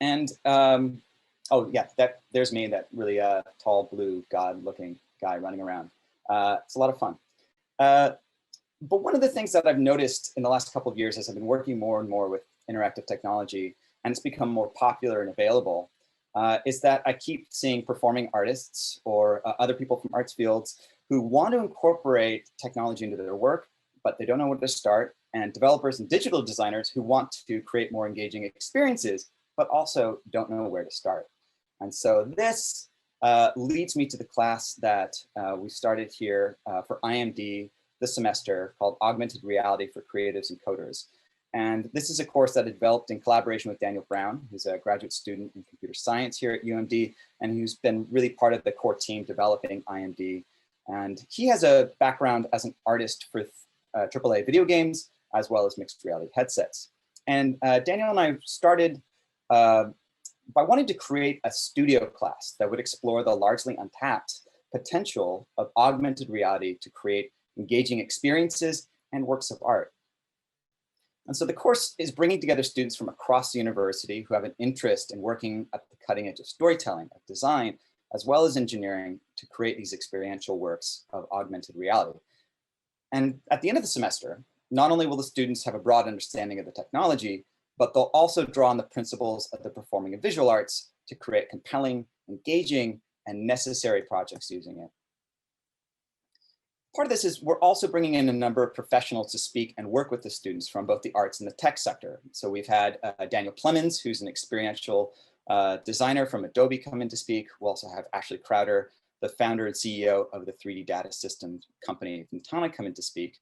And oh yeah, there's me, that really tall blue god-looking guy running around. It's a lot of fun. But one of the things that I've noticed in the last couple of years as I've been working more and more with interactive technology, and it's become more popular and available, is that I keep seeing performing artists or other people from arts fields who want to incorporate technology into their work, but they don't know where to start, and developers and digital designers who want to create more engaging experiences, but also don't know where to start. And so this leads me to the class that we started here for IMD this semester called Augmented Reality for Creatives and Coders. And this is a course that I developed in collaboration with Daniel Brown, who's a graduate student in computer science here at UMD, and who's been really part of the core team developing IMD. And he has a background as an artist for AAA video games, as well as mixed reality headsets. And Daniel and I started by wanting to create a studio class that would explore the largely untapped potential of augmented reality to create engaging experiences and works of art. And so the course is bringing together students from across the university who have an interest in working at the cutting edge of storytelling, of design, as well as engineering to create these experiential works of augmented reality. And at the end of the semester, not only will the students have a broad understanding of the technology, but they'll also draw on the principles of the performing and visual arts to create compelling, engaging, and necessary projects using it. Part of this is we're also bringing in a number of professionals to speak and work with the students from both the arts and the tech sector. So we've had Daniel Plemons, who's an experiential designer from Adobe, come in to speak. We'll also have Ashley Crowder, the founder and CEO of the 3D data systems company Ventana, come in to speak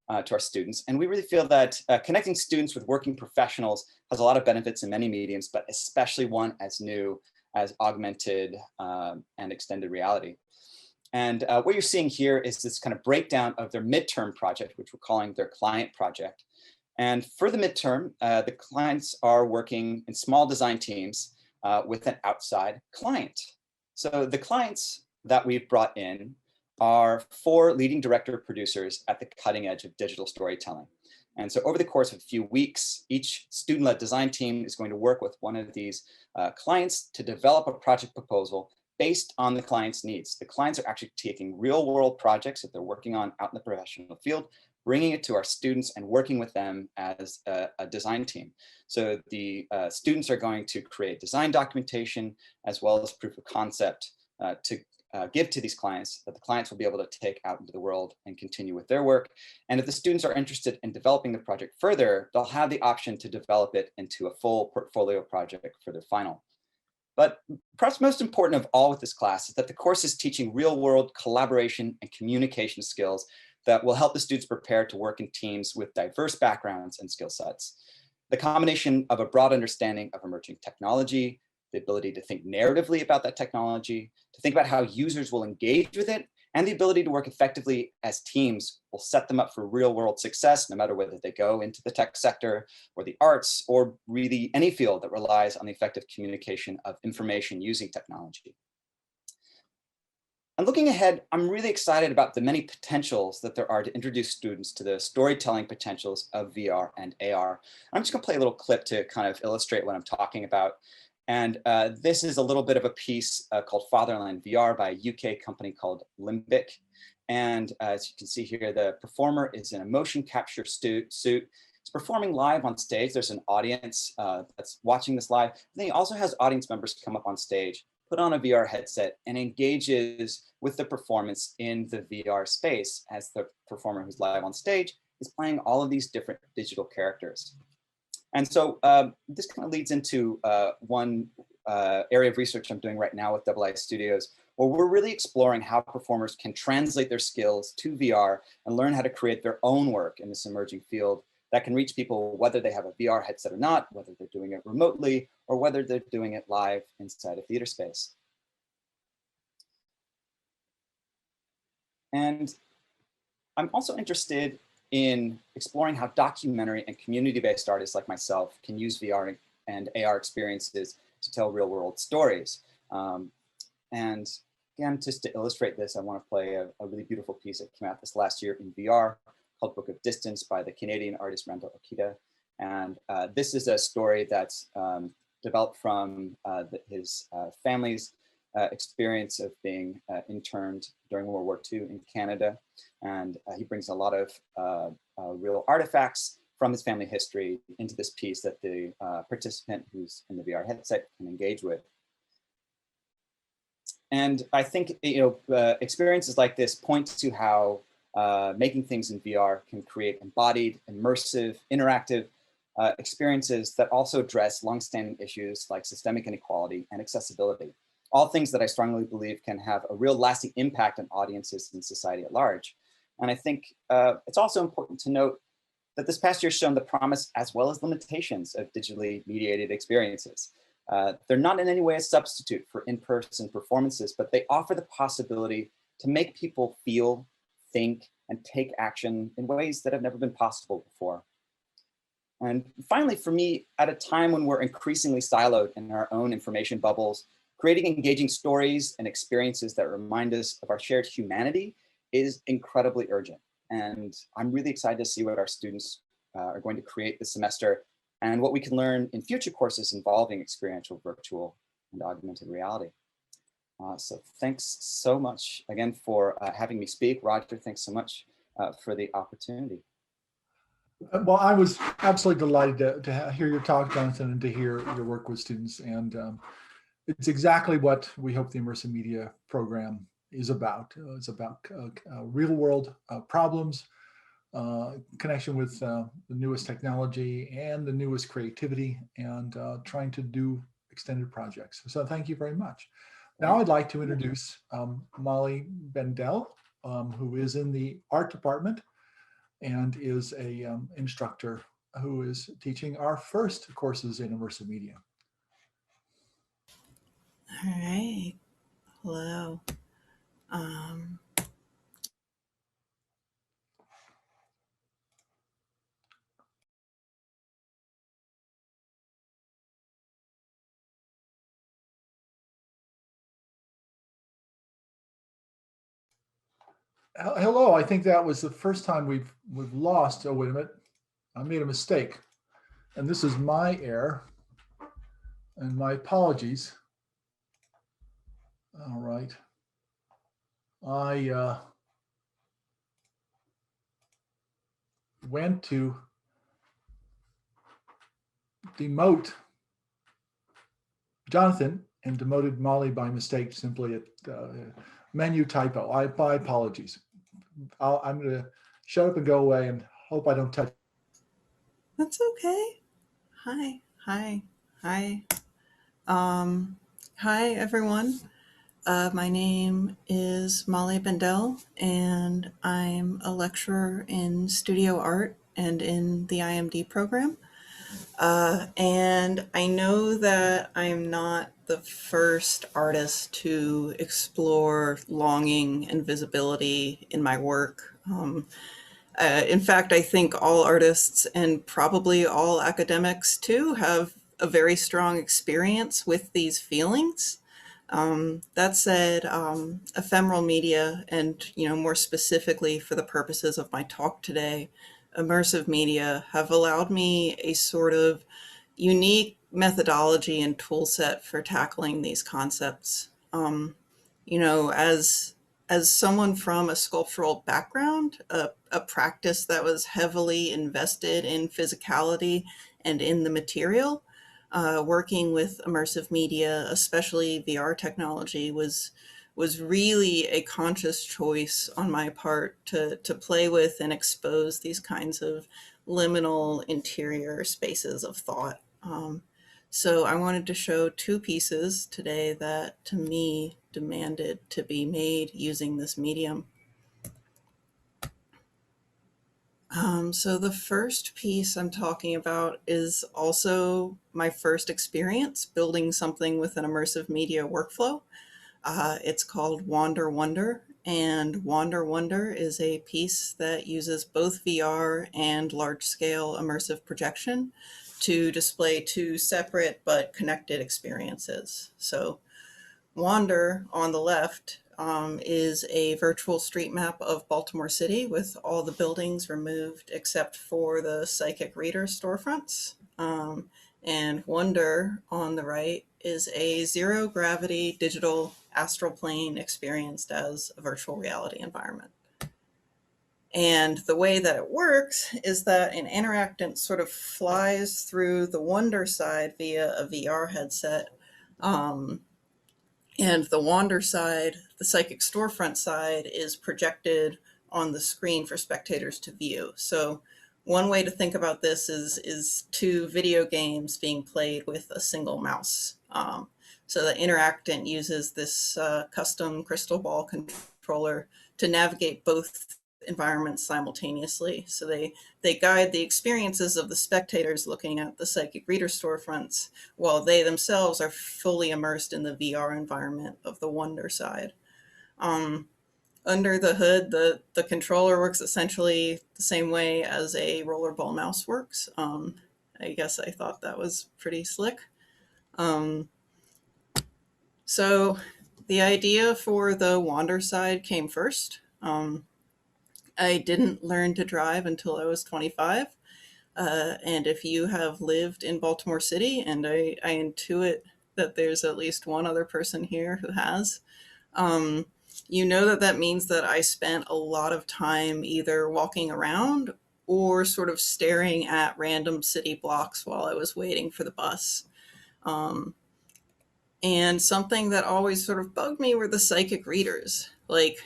to our students. And we really feel that connecting students with working professionals has a lot of benefits in many mediums, but especially one as new as augmented and extended reality. And what you're seeing here is this kind of breakdown of their midterm project, which we're calling their client project. And for the midterm, the clients are working in small design teams with an outside client. So the clients that we've brought in are 4 leading director producers at the cutting edge of digital storytelling. And so over the course of a few weeks, each student-led design team is going to work with one of these clients to develop a project proposal based on the client's needs. The clients are actually taking real world projects that they're working on out in the professional field, bringing it to our students and working with them as a design team. So the students are going to create design documentation as well as proof of concept to give to these clients that the clients will be able to take out into the world and continue with their work. And if the students are interested in developing the project further, they'll have the option to develop it into a full portfolio project for their final. But perhaps most important of all with this class is that the course is teaching real-world collaboration and communication skills that will help the students prepare to work in teams with diverse backgrounds and skill sets. The combination of a broad understanding of emerging technology, the ability to think narratively about that technology, to think about how users will engage with it, and the ability to work effectively as teams will set them up for real-world success, no matter whether they go into the tech sector or the arts or really any field that relies on the effective communication of information using technology. And looking ahead, I'm really excited about the many potentials that there are to introduce students to the storytelling potentials of VR and AR. I'm just gonna play a little clip to kind of illustrate what I'm talking about. And this is a little bit of a piece called Fatherland VR by a UK company called Limbic. And as you can see here, the performer is in a motion capture suit. It's performing live on stage. There's an audience that's watching this live. And then he also has audience members come up on stage, put on a VR headset, and engages with the performance in the VR space as the performer who's live on stage is playing all of these different digital characters. And so this kind of leads into one area of research I'm doing right now with II Studios, where we're really exploring how performers can translate their skills to VR and learn how to create their own work in this emerging field that can reach people whether they have a VR headset or not, whether they're doing it remotely, or whether they're doing it live inside a theater space. And I'm also interested in exploring how documentary and community-based artists like myself can use VR and AR experiences to tell real-world stories. And again, just to illustrate this, I want to play a really beautiful piece that came out this last year in VR called Book of Distance by the Canadian artist Randall Okita. And this is a story that's developed from his family's experience of being interned during World War II in Canada. And he brings a lot of real artifacts from his family history into this piece that the participant who's in the VR headset can engage with. And I think experiences like this point to how making things in VR can create embodied, immersive, interactive experiences that also address longstanding issues like systemic inequality and accessibility, all things that I strongly believe can have a real lasting impact on audiences and society at large. And I think it's also important to note that this past year has shown the promise as well as limitations of digitally mediated experiences. They're not in any way a substitute for in-person performances, but they offer the possibility to make people feel, think, and take action in ways that have never been possible before. And finally, for me, at a time when we're increasingly siloed in our own information bubbles, creating engaging stories and experiences that remind us of our shared humanity is incredibly urgent. And I'm really excited to see what our students are going to create this semester and what we can learn in future courses involving experiential, virtual, and augmented reality. So thanks so much again for having me speak. Roger, thanks so much for the opportunity. Well, I was absolutely delighted to hear your talk, Jonathan, and to hear your work with students. And it's exactly what we hope the Immersive Media program is about. It's about real world problems, connection with the newest technology and the newest creativity, and trying to do extended projects. So thank you very much. Now I'd like to introduce Molly Bendel, who is in the art department and is a instructor who is teaching our first courses in immersive media. All right. Hello. Hello, I think that was the first time we've lost. Oh, wait a minute. I made a mistake. And this is my error. And my apologies. All right. I went to demote Jonathan and demoted Molly by mistake, simply at menu typo. My apologies. I'm going to shut up and go away and hope I don't touch. That's okay. Hi, hi, hi. Hi, everyone. My name is Molly Bendel, and I'm a lecturer in studio art and in the IMD program. And I know that I'm not the first artist to explore longing and visibility in my work. In fact, I think all artists and probably all academics too have a very strong experience with these feelings. That said, ephemeral media, and more specifically for the purposes of my talk today, immersive media, have allowed me a sort of unique methodology and tool set for tackling these concepts. As someone from a sculptural background, a practice that was heavily invested in physicality and in the material, working with immersive media, especially VR technology, was really a conscious choice on my part to play with and expose these kinds of liminal interior spaces of thought. So I wanted to show two pieces today that, to me, demanded to be made using this medium. So the first piece I'm talking about is also my first experience building something with an immersive media workflow. It's called Wander Wonder, and Wander Wonder is a piece that uses both VR and large-scale immersive projection to display two separate but connected experiences. So Wander on the left is a virtual street map of Baltimore City with all the buildings removed except for the psychic reader storefronts. And Wonder on the right is a zero gravity digital astral plane experienced as a virtual reality environment. And the way that it works is that an interactant sort of flies through the Wonder side via a VR headset. And the Wander side, the psychic storefront side, is projected on the screen for spectators to view. So one way to think about this is two video games being played with a single mouse. So the interactant uses this custom crystal ball controller to navigate both environments simultaneously. So they guide the experiences of the spectators looking at the psychic reader storefronts, while they themselves are fully immersed in the VR environment of the wonder side. Under the hood, the controller works essentially the same way as a rollerball mouse works. I guess I thought that was pretty slick. So the idea for the wander side came first. I didn't learn to drive until I was 25. And if you have lived in Baltimore City, and I intuit that there's at least one other person here who has, you know that that means that I spent a lot of time either walking around or sort of staring at random city blocks while I was waiting for the bus. And something that always sort of bugged me were the psychic readers. Like,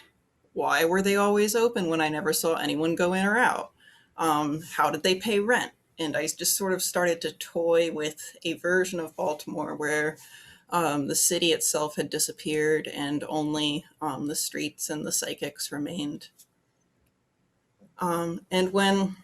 why were they always open when I never saw anyone go in or out? How did they pay rent? And I just sort of started to toy with a version of Baltimore where the city itself had disappeared and only the streets and the psychics remained. And when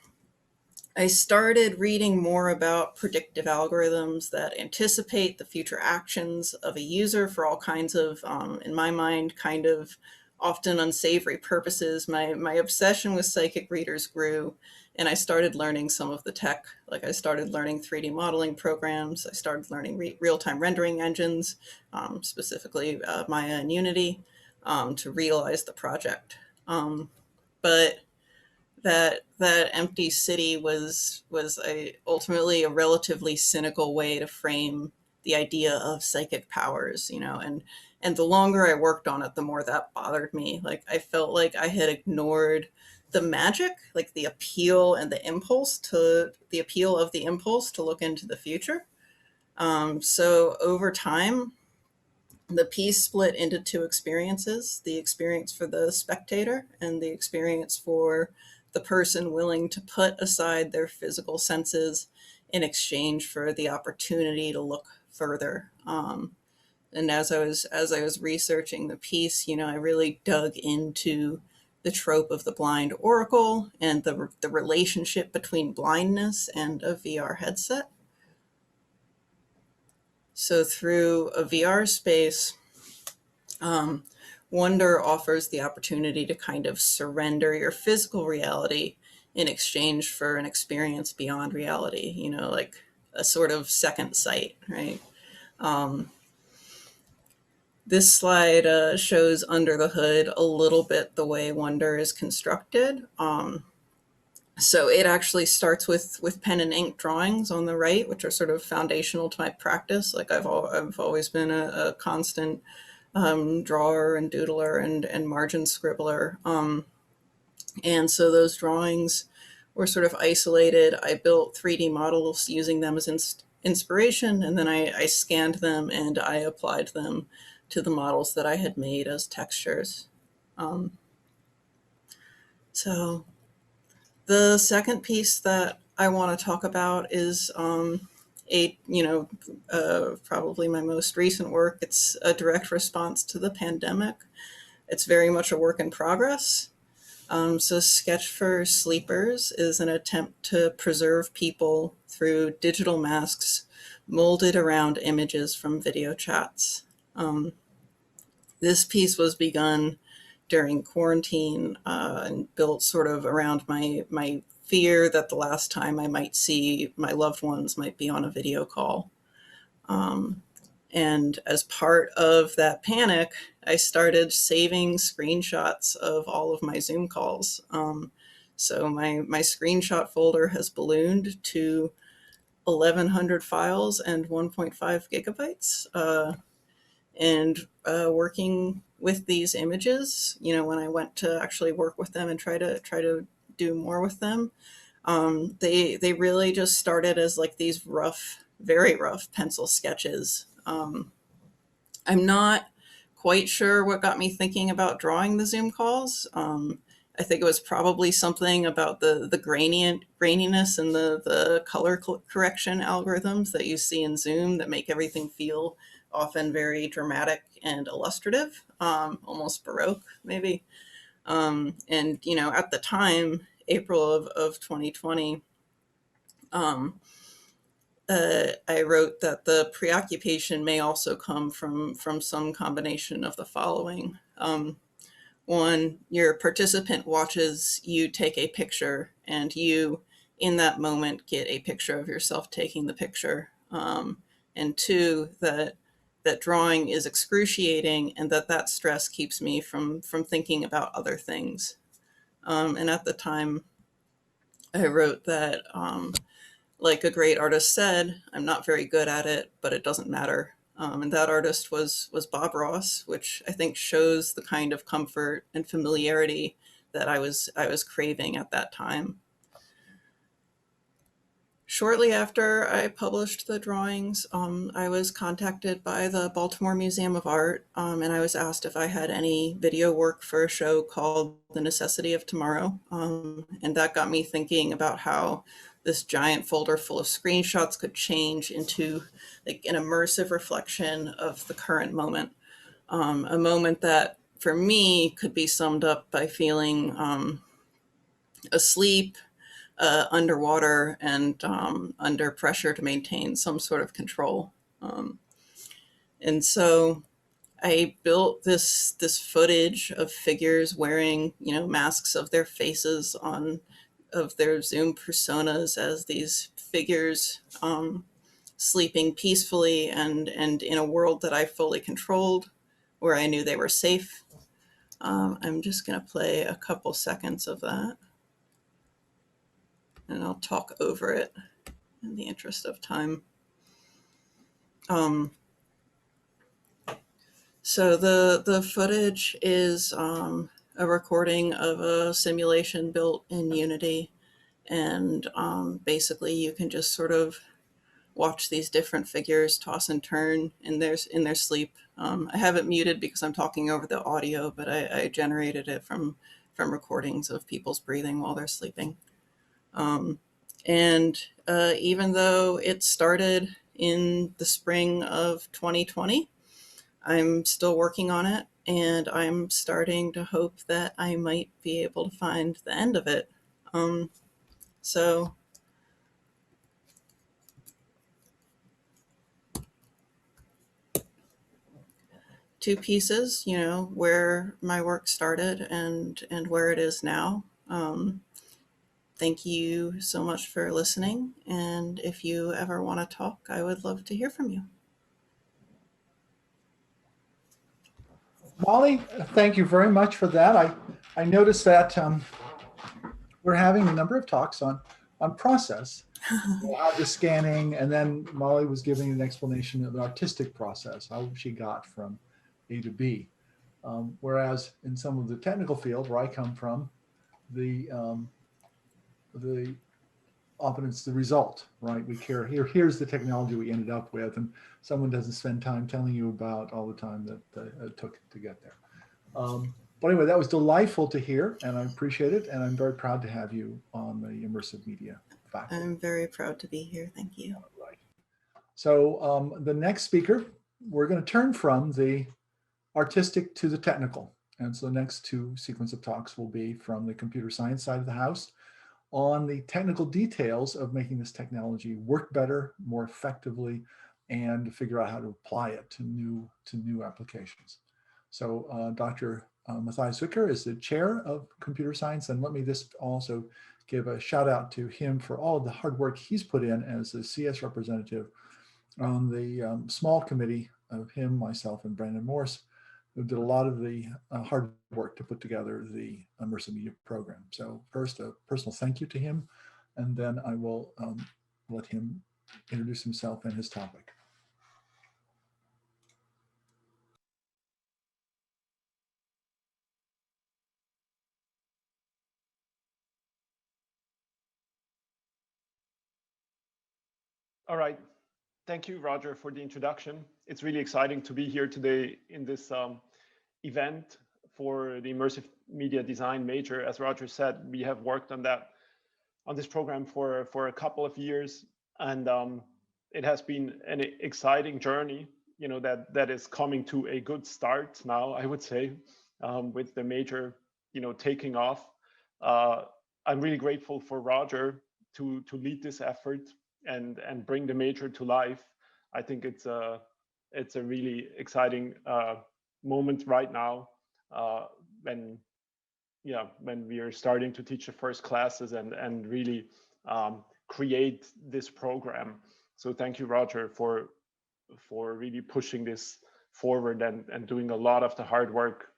I started reading more about predictive algorithms that anticipate the future actions of a user for all kinds of, in my mind, kind of often unsavory purposes, my obsession with psychic readers grew, and I started learning some of the tech. Like I started learning 3D modeling programs. I started learning real-time rendering engines, specifically Maya and Unity, to realize the project. But that empty city was ultimately a relatively cynical way to frame the idea of psychic powers, you know, and the longer I worked on it, the more that bothered me. Like I felt like I had ignored the magic, like the appeal and the appeal of the impulse to look into the future. So over time, the piece split into two experiences, the experience for the spectator and the experience for the person willing to put aside their physical senses in exchange for the opportunity to look further. And as I was researching the piece, you know, I really dug into the trope of the blind oracle and the relationship between blindness and a VR headset. So through a VR space, Wonder offers the opportunity to kind of surrender your physical reality in exchange for an experience beyond reality, you know, like a sort of second sight, right? This slide shows under the hood a little bit the way Wonder is constructed. So it actually starts with pen and ink drawings on the right, which are sort of foundational to my practice. Like I've always been a constant drawer and doodler and margin scribbler. And so those drawings were sort of isolated. I built 3D models using them as inspiration, and then I scanned them and I applied them to the models that I had made as textures. So the second piece that I want to talk about is probably my most recent work. It's a direct response to the pandemic. It's very much a work in progress. So Sketch for Sleepers is an attempt to preserve people through digital masks molded around images from video chats. This piece was begun during quarantine and built sort of around my fear that the last time I might see my loved ones might be on a video call. And as part of that panic, I started saving screenshots of all of my Zoom calls. So my screenshot folder has ballooned to 1,100 files and 1.5 gigabytes. And working with these images, you know, when I went to actually work with them and try to do more with them, they really just started as like these rough, very rough pencil sketches. I'm not quite sure what got me thinking about drawing the Zoom calls. I think it was probably something about the graininess and the color correction algorithms that you see in Zoom that make everything feel often very dramatic and illustrative, almost Baroque maybe. And, you know, at the time, April of 2020, I wrote that the preoccupation may also come from some combination of the following. One, your participant watches you take a picture, and you, in that moment, get a picture of yourself taking the picture. And two, that drawing is excruciating, and that stress keeps me from thinking about other things. And at the time, I wrote that, like a great artist said, I'm not very good at it, but it doesn't matter. And that artist was Bob Ross, which I think shows the kind of comfort and familiarity that I was craving at that time. Shortly after I published the drawings, I was contacted by the Baltimore Museum of Art, and I was asked if I had any video work for a show called The Necessity of Tomorrow. And that got me thinking about how this giant folder full of screenshots could change into like an immersive reflection of the current moment. A moment that for me could be summed up by feeling asleep, underwater, and under pressure to maintain some sort of control. And so I built this footage of figures wearing, you know, masks of their faces of their Zoom personas as these figures sleeping peacefully and in a world that I fully controlled, where I knew they were safe. I'm just going to play a couple seconds of that, and I'll talk over it in the interest of time. So the footage is a recording of a simulation built in Unity, and basically you can just sort of watch these different figures toss and turn in their sleep. I have it muted because I'm talking over the audio, but I generated it from recordings of people's breathing while they're sleeping. And even though it started in the spring of 2020, I'm still working on it, and I'm starting to hope that I might be able to find the end of it. So two pieces, you know, where my work started and where it is now. Thank you so much for listening. And if you ever want to talk, I would love to hear from you. Molly, thank you very much for that. I noticed that we're having a number of talks on process, how the scanning, and then Molly was giving an explanation of the artistic process, how she got from A to B. Whereas in some of the technical field where I come from, often it's the result, right? We care, here's the technology we ended up with, and someone doesn't spend time telling you about all the time that it took to get there. But anyway, that was delightful to hear, and I appreciate it, and I'm very proud to have you on the Immersive Media faculty. I'm very proud to be here. Thank you. All right. So the next speaker, we're going to turn from the artistic to the technical. And so the next two sequence of talks will be from the computer science side of the house on the technical details of making this technology work better, more effectively, and figure out how to apply it to new applications. So Dr. Matthias Zwicker is the chair of computer science, and let me just also give a shout out to him for all of the hard work he's put in as a CS representative on the small committee of him, myself, and Brandon Morse, who did a lot of the hard work to put together the Immersive Media program. So first, a personal thank you to him, and then I will let him introduce himself and his topic. All right. Thank you, Roger, for the introduction. It's really exciting to be here today in this event for the Immersive Media Design major. As Roger said, we have worked on this program for a couple of years, and it has been an exciting journey. that is coming to a good start now, I would say, with the major taking off. I'm really grateful for Roger to lead this effort and bring the major to life. I think it's a really exciting moment right now when we are starting to teach the first classes and really create this program. So thank you, Roger, for really pushing this forward and doing a lot of the hard work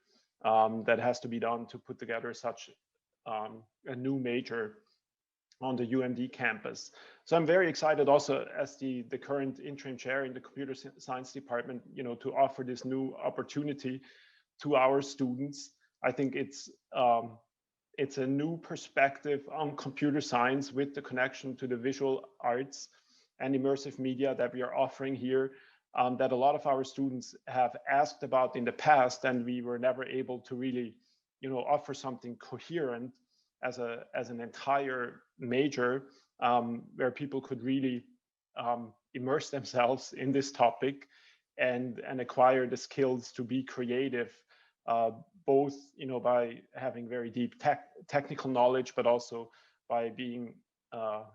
that has to be done to put together such a new major on the UMD campus. So I'm very excited also as the current interim chair in the computer science department, to offer this new opportunity to our students. I think it's a new perspective on computer science with the connection to the visual arts and immersive media that we are offering here, that a lot of our students have asked about in the past, and we were never able to really, offer something coherent as an entire major, where people could really immerse themselves in this topic and acquire the skills to be creative, both by having very deep technical knowledge, but also by being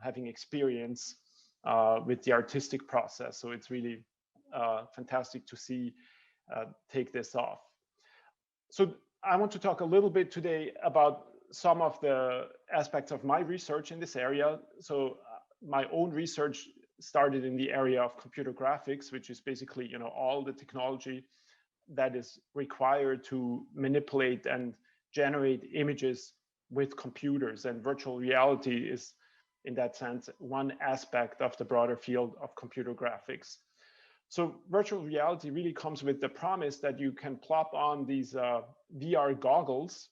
having experience with the artistic process. So it's really fantastic to see take this off. So I want to talk a little bit today about some of the aspects of my research in this area. So my own research started in the area of computer graphics, which is basically all the technology that is required to manipulate and generate images with computers, and virtual reality is, in that sense, one aspect of the broader field of computer graphics. So virtual reality really comes with the promise that you can plop on these VR goggles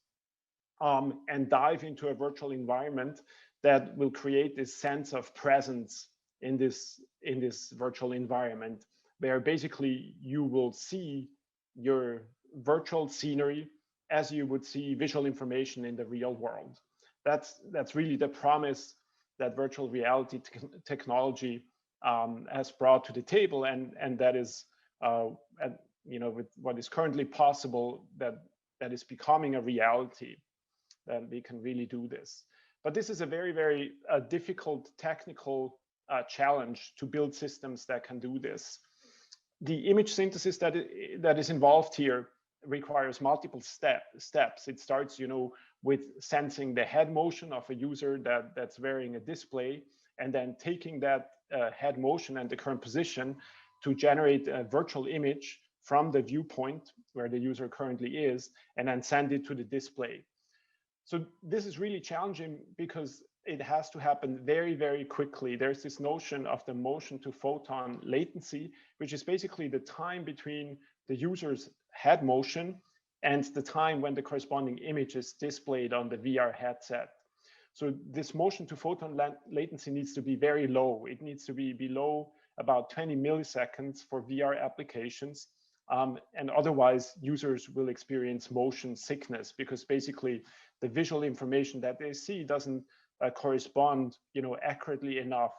and dive into a virtual environment that will create this sense of presence in this virtual environment, where basically you will see your virtual scenery as you would see visual information in the real world. That's really the promise that virtual reality technology has brought to the table, and that is with what is currently possible, that is becoming a reality, that we can really do this. But this is a very, very difficult technical challenge to build systems that can do this. The image synthesis that is involved here requires multiple steps. It starts, with sensing the head motion of a user that's wearing a display, and then taking that head motion and the current position to generate a virtual image from the viewpoint where the user currently is, and then send it to the display. So this is really challenging because it has to happen very, very quickly. There's this notion of the motion to photon latency, which is basically the time between the user's head motion and the time when the corresponding image is displayed on the VR headset. So this motion to photon latency needs to be very low. It needs to be below about 20 milliseconds for VR applications. And otherwise, users will experience motion sickness, because basically the visual information that they see doesn't correspond, accurately enough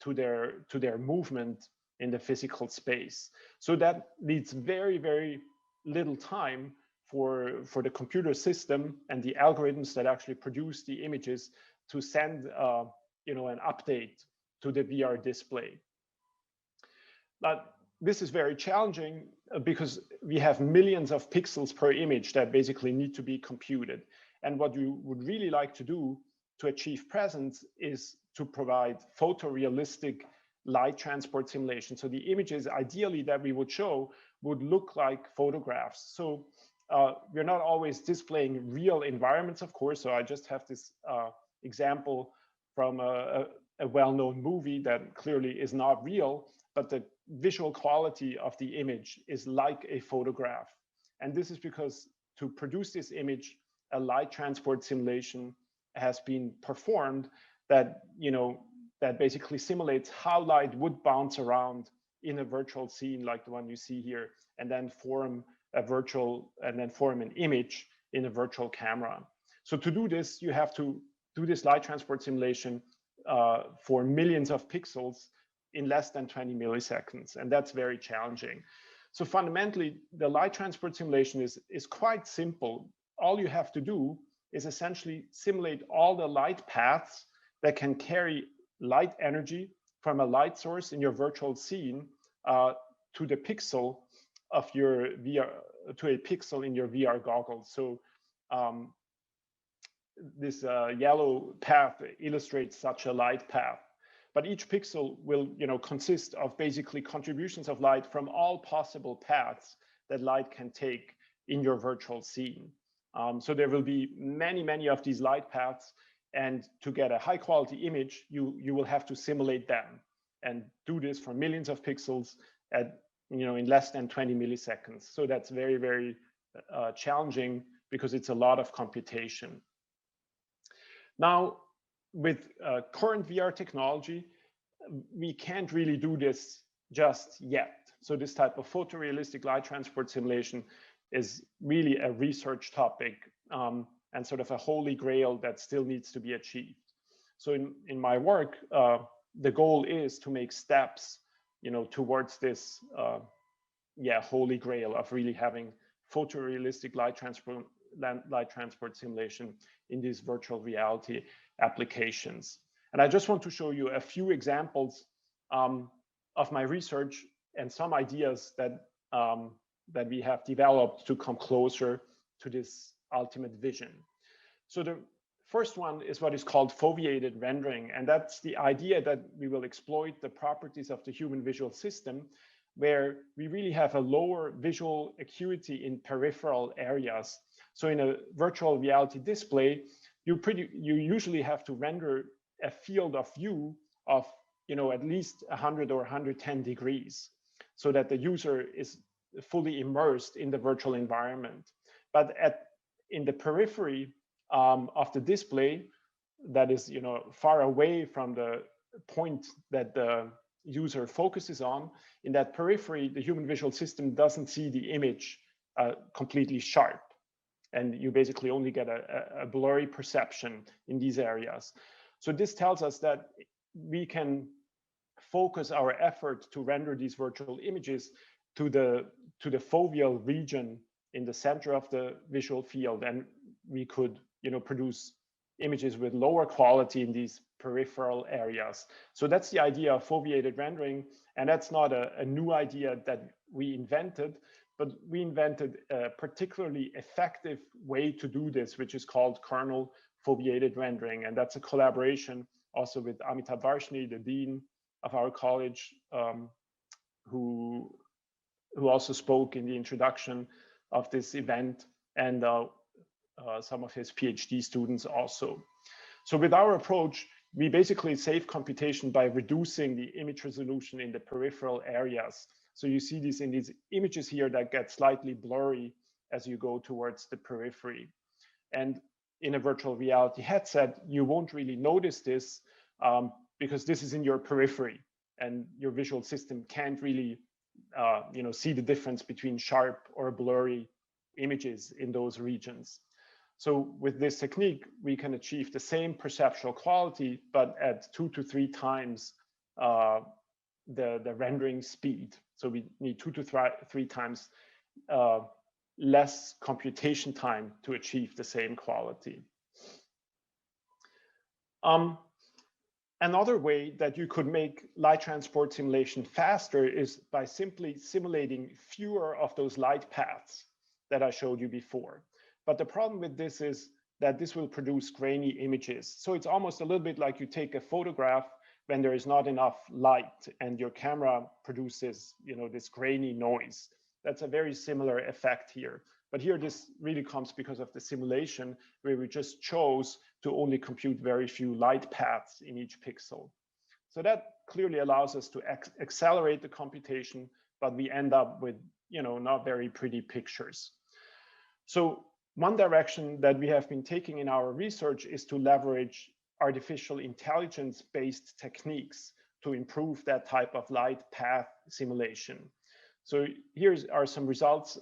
to their movement in the physical space. So that needs very, very little time for the computer system and the algorithms that actually produce the images to send an update to the VR display. But this is very challenging because we have millions of pixels per image that basically need to be computed. And what you would really like to do to achieve presence is to provide photorealistic light transport simulation. So the images ideally that we would show would look like photographs. So we're not always displaying real environments, of course. So I just have this example from a well-known movie that clearly is not real, but the visual quality of the image is like a photograph. And this is because to produce this image, a light transport simulation has been performed that, that basically simulates how light would bounce around in a virtual scene like the one you see here, and then form an image in a virtual camera. So to do this, you have to do this light transport simulation for millions of pixels in less than 20 milliseconds, and that's very challenging. So fundamentally, the light transport simulation is quite simple. All you have to do is essentially simulate all the light paths that can carry light energy from a light source in your virtual scene to the pixel of your VR, to a pixel in your VR goggles. So this yellow path illustrates such a light path. But each pixel will, consist of basically contributions of light from all possible paths that light can take in your virtual scene. So there will be many, many of these light paths, and to get a high quality image, you will have to simulate them and do this for millions of pixels at, in less than 20 milliseconds. So that's very, very challenging because it's a lot of computation. Now, with current VR technology, we can't really do this just yet. So this type of photorealistic light transport simulation is really a research topic and sort of a holy grail that still needs to be achieved. So in my work, the goal is to make steps, towards this holy grail of really having photorealistic light transport simulation in these virtual reality applications. And I just want to show you a few examples of my research and some ideas that that we have developed to come closer to this ultimate vision. So the first one is what is called foveated rendering, and that's the idea that we will exploit the properties of the human visual system, where we really have a lower visual acuity in peripheral areas. So in a virtual reality display, you usually have to render a field of view of at least 100 or 110 degrees, so that the user is fully immersed in the virtual environment. But in the periphery of the display, that is far away from the point that the user focuses on, in that periphery, the human visual system doesn't see the image completely sharp. And you basically only get a blurry perception in these areas. So this tells us that we can focus our effort to render these virtual images to the foveal region in the center of the visual field, and we could produce images with lower quality in these peripheral areas. So that's the idea of foveated rendering, and that's not a new idea that we invented, but we invented a particularly effective way to do this, which is called kernel foveated rendering, and that's a collaboration also with Amitav Varshni, the dean of our college, who also spoke in the introduction of this event, and some of his PhD students also. So with our approach, we basically save computation by reducing the image resolution in the peripheral areas. So you see this in these images here that get slightly blurry as you go towards the periphery. And in a virtual reality headset, you won't really notice this because this is in your periphery, and your visual system can't really see the difference between sharp or blurry images in those regions. So with this technique, we can achieve the same perceptual quality, but at 2 to 3 times the rendering speed. So we need 2 to 3 times less computation time to achieve the same quality. Another way that you could make light transport simulation faster is by simply simulating fewer of those light paths that I showed you before. But the problem with this is that this will produce grainy images. So it's almost a little bit like you take a photograph when there is not enough light and your camera produces, this grainy noise. That's a very similar effect here. But here this really comes because of the simulation, where we just chose to only compute very few light paths in each pixel. So that clearly allows us to accelerate the computation, but we end up with not very pretty pictures. So one direction that we have been taking in our research is to leverage artificial intelligence-based techniques to improve that type of light path simulation. So here are some results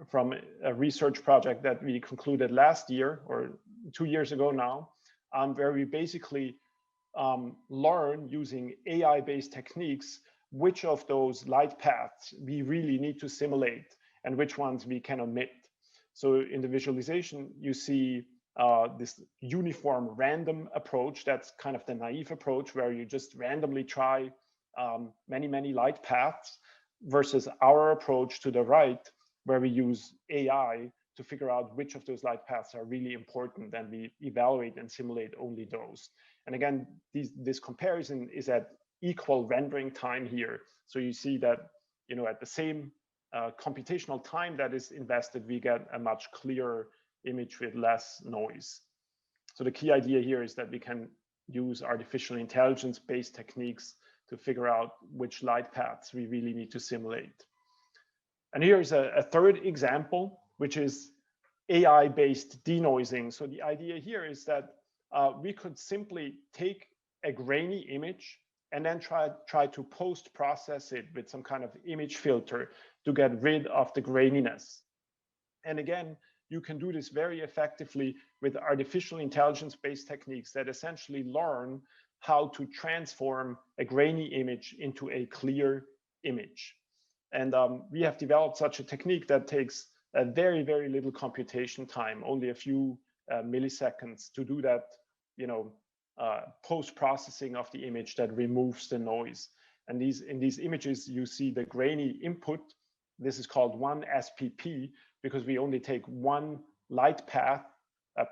from a research project that we concluded last year, or 2 years ago now, where we basically learn using AI-based techniques which of those light paths we really need to simulate and which ones we can omit. So in the visualization, you see this uniform random approach. That's kind of the naive approach where you just randomly try many light paths, versus our approach to the right, where we use AI to figure out which of those light paths are really important, and we evaluate and simulate only those. And again, this comparison is at equal rendering time here. So you see that, you know, at the same computational time that is invested, we get a much clearer image with less noise. So the key idea here is that we can use artificial intelligence-based techniques to figure out which light paths we really need to simulate. And here's a third example, which is AI-based denoising. So the idea here is that we could simply take a grainy image and then try to post-process it with some kind of image filter to get rid of the graininess. And again, you can do this very effectively with artificial intelligence-based techniques that essentially learn how to transform a grainy image into a clear image. And we have developed such a technique that takes a very little computation time, only a few milliseconds to do that, you know, post-processing of the image that removes the noise. And in these images, you see the grainy input. This is called 1 SPP because we only take one light path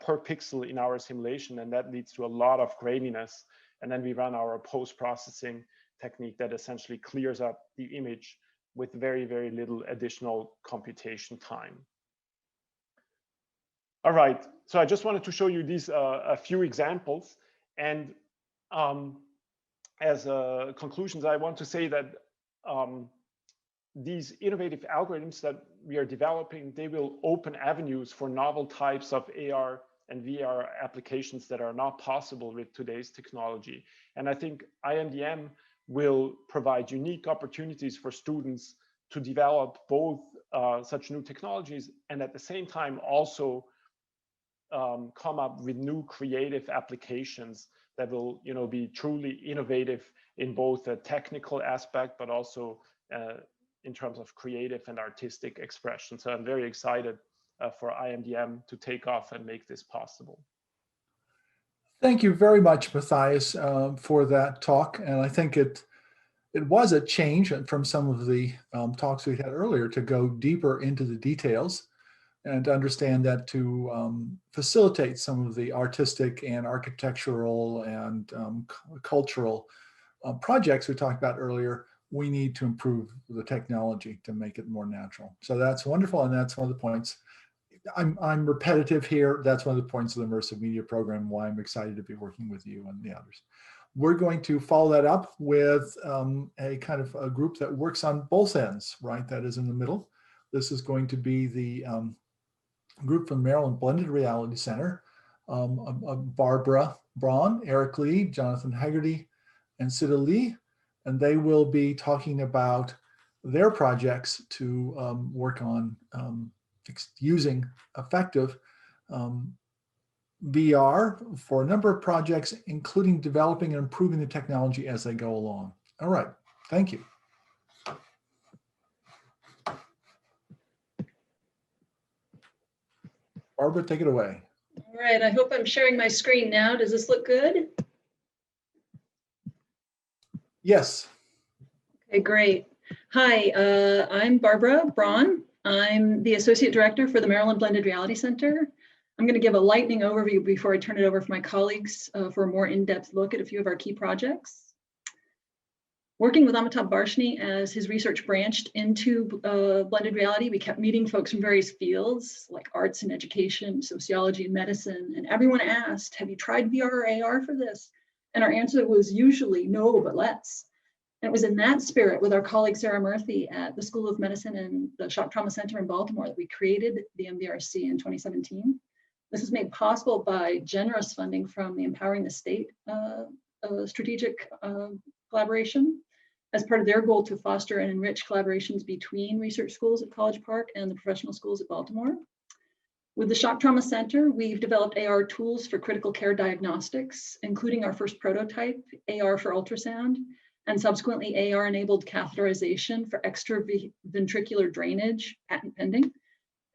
per pixel in our simulation, and that leads to a lot of graininess. And then we run our post-processing technique that essentially clears up the image with very little additional computation time. All right, so I just wanted to show you these a few examples. And as conclusions, I want to say that these innovative algorithms that we are developing, they will open avenues for novel types of AR and VR applications that are not possible with today's technology. And I think IMDM will provide unique opportunities for students to develop both such new technologies and at the same time also come up with new creative applications that will, you know, be truly innovative in both a technical aspect, but also in terms of creative and artistic expression. So I'm very excited for IMDM to take off and make this possible. Thank you very much, Matthias, for that talk. And I think it was a change from some of the talks we had earlier to go deeper into the details and to understand that to facilitate some of the artistic and architectural and cultural projects we talked about earlier, we need to improve the technology to make it more natural. So that's wonderful, and that's one of the points. I'm repetitive here. That's one of the points of the Immersive Media program, why I'm excited to be working with you and the others. We're going to follow that up with a kind of a group that works on both ends, right? That is in the middle. This is going to be the group from Maryland Blended Reality Center, Barbara Braun, Eric Lee, Jonathan Haggerty, and Sita Lee. And they will be talking about their projects to work on using effective VR for a number of projects, including developing and improving the technology as they go along. All right, thank you. Barbara, take it away. All right, I hope I'm sharing my screen now. Does this look good? Yes. Okay, great. Hi, I'm Barbara Braun. I'm the Associate Director for the Maryland Blended Reality Center. I'm going to give a lightning overview before I turn it over for my colleagues for a more in-depth look at a few of our key projects. Working with Amitabh Barshni as his research branched into blended reality, we kept meeting folks from various fields like arts and education, sociology and medicine, and everyone asked, have you tried VR or AR for this? And our answer was usually no, but let's. And it was in that spirit with our colleague Sarah Murthy at the School of Medicine and the Shock Trauma Center in Baltimore that we created the MDRC in 2017. This was made possible by generous funding from the Empowering the State strategic collaboration as part of their goal to foster and enrich collaborations between research schools at College Park and the professional schools at Baltimore. With the Shock Trauma Center, we've developed AR tools for critical care diagnostics, including our first prototype, AR for ultrasound, and subsequently AR-enabled catheterization for extraventricular drainage, patent pending,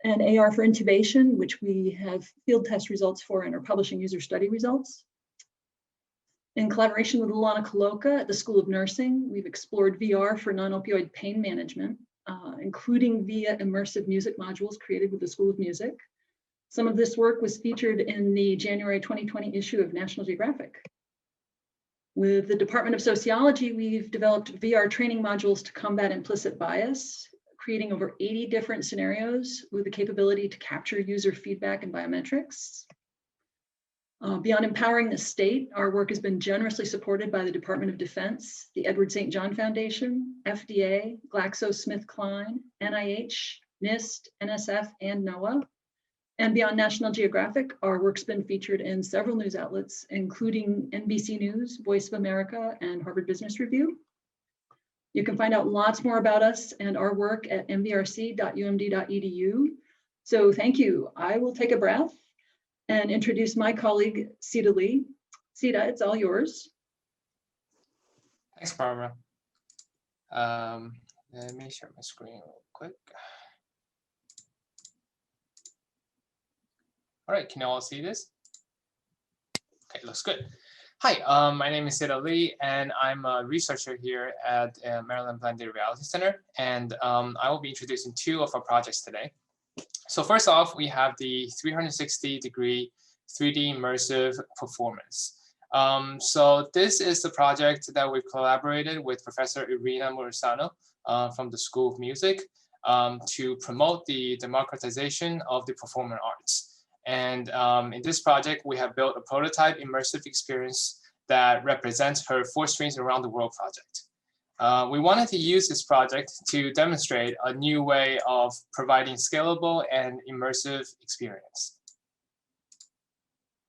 and AR for intubation, which we have field test results for and are publishing user study results. In collaboration with Ilana Koloka at the School of Nursing, we've explored VR for non-opioid pain management, including via immersive music modules created with the School of Music. Some of this work was featured in the January 2020 issue of National Geographic. With the Department of Sociology, we've developed VR training modules to combat implicit bias, creating over 80 different scenarios with the capability to capture user feedback and biometrics. Beyond empowering the state, our work has been generously supported by the Department of Defense, the Edward St. John Foundation, FDA, GlaxoSmithKline, NIH, NIST, NSF, and NOAA. And beyond National Geographic, our work's been featured in several news outlets, including NBC News, Voice of America, and Harvard Business Review. You can find out lots more about us and our work at mvrc.umd.edu. So thank you. I will take a breath and introduce my colleague, Sita Lee. Sita, it's all yours. Thanks, Barbara. Let me share my screen real quick. All right, can you all see this? Okay, looks good. Hi, my name is Sita Lee, and I'm a researcher here at Maryland Blended Reality Center, and I will be introducing two of our projects today. So first off, we have the 360-degree 3D immersive performance. So this is the project that we've collaborated with Professor Irina Murisano from the School of Music to promote the democratization of the performing arts. And in this project, we have built a prototype immersive experience that represents her 4 Streams Around the World project. We wanted to use this project to demonstrate a new way of providing scalable and immersive experience.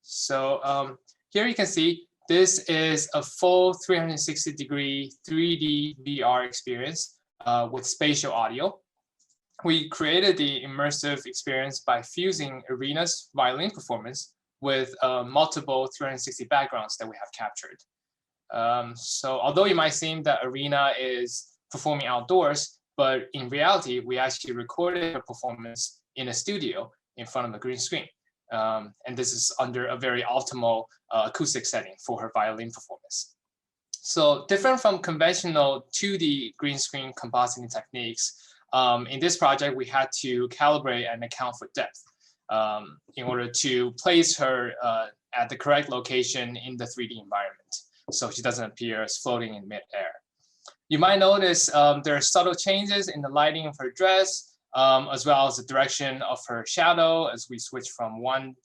So here you can see this is a full 360-degree 3D VR experience with spatial audio. We created the immersive experience by fusing Irina's violin performance with multiple 360 backgrounds that we have captured. So although it might seem that Irina is performing outdoors, but in reality, we actually recorded her performance in a studio in front of a green screen. And this is under a very optimal acoustic setting for her violin performance. So different from conventional 2D green screen compositing techniques, in this project, we had to calibrate and account for depth in order to place her at the correct location in the 3D environment, so she doesn't appear as floating in midair. You might notice there are subtle changes in the lighting of her dress, as well as the direction of her shadow as we switch from one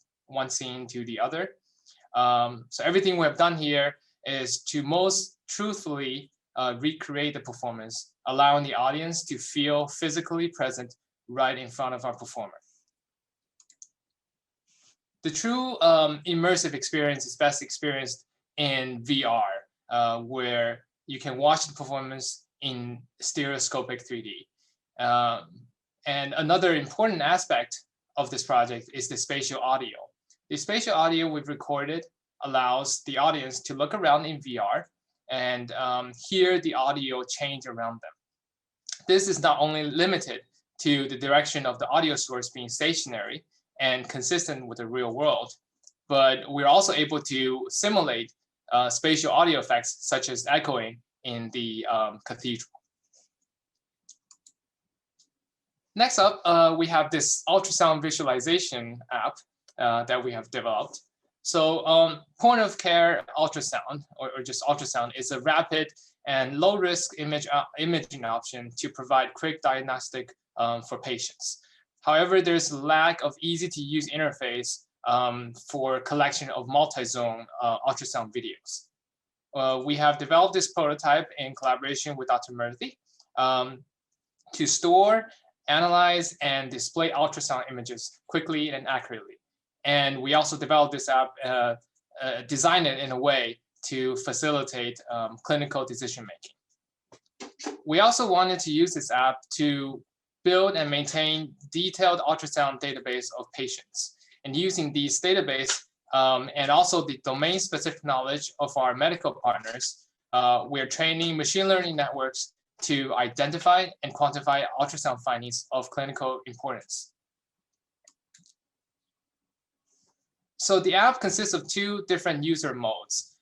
scene to the other. So everything we have done here is to most truthfully recreate the performance, allowing the audience to feel physically present right in front of our performer. The true immersive experience is best experienced in VR, where you can watch the performance in stereoscopic 3D. And another important aspect of this project is the spatial audio. The spatial audio we've recorded allows the audience to look around in VR and hear the audio change around them. This is not only limited to the direction of the audio source being stationary and consistent with the real world, but we're also able to simulate spatial audio effects such as echoing in the cathedral. Next up, we have this ultrasound visualization app that we have developed. So point of care ultrasound, or just ultrasound, is a rapid and low risk imaging option to provide quick diagnostic for patients. However, there's a lack of easy to use interface for collection of multi-zone ultrasound videos. We have developed this prototype in collaboration with Dr. Murthy to store, analyze, and display ultrasound images quickly and accurately. And we also developed this app, designed it in a way to facilitate clinical decision making. We also wanted to use this app to build and maintain detailed ultrasound database of patients. And using these database and also the domain-specific knowledge of our medical partners, we're training machine learning networks to identify and quantify ultrasound findings of clinical importance. So the app consists of two different user modes.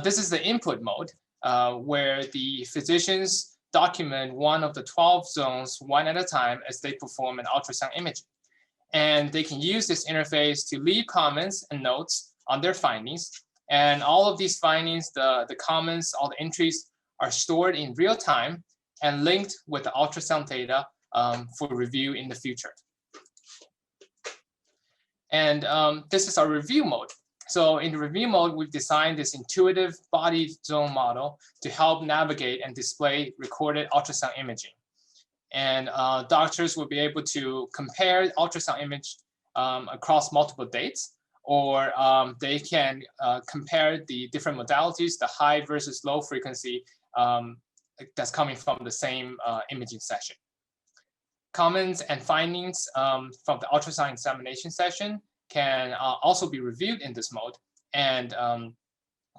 This is the input mode, where the physicians document one of the 12 zones one at a time as they perform an ultrasound image. And they can use this interface to leave comments and notes on their findings. And all of these findings, the comments, all the entries are stored in real time and linked with the ultrasound data for review in the future. And this is our review mode. So in the review mode, we've designed this intuitive body zone model to help navigate and display recorded ultrasound imaging. And doctors will be able to compare ultrasound image across multiple dates, or they can compare the different modalities, the high versus low frequency that's coming from the same imaging session. Comments and findings from the ultrasound examination session can also be reviewed in this mode, and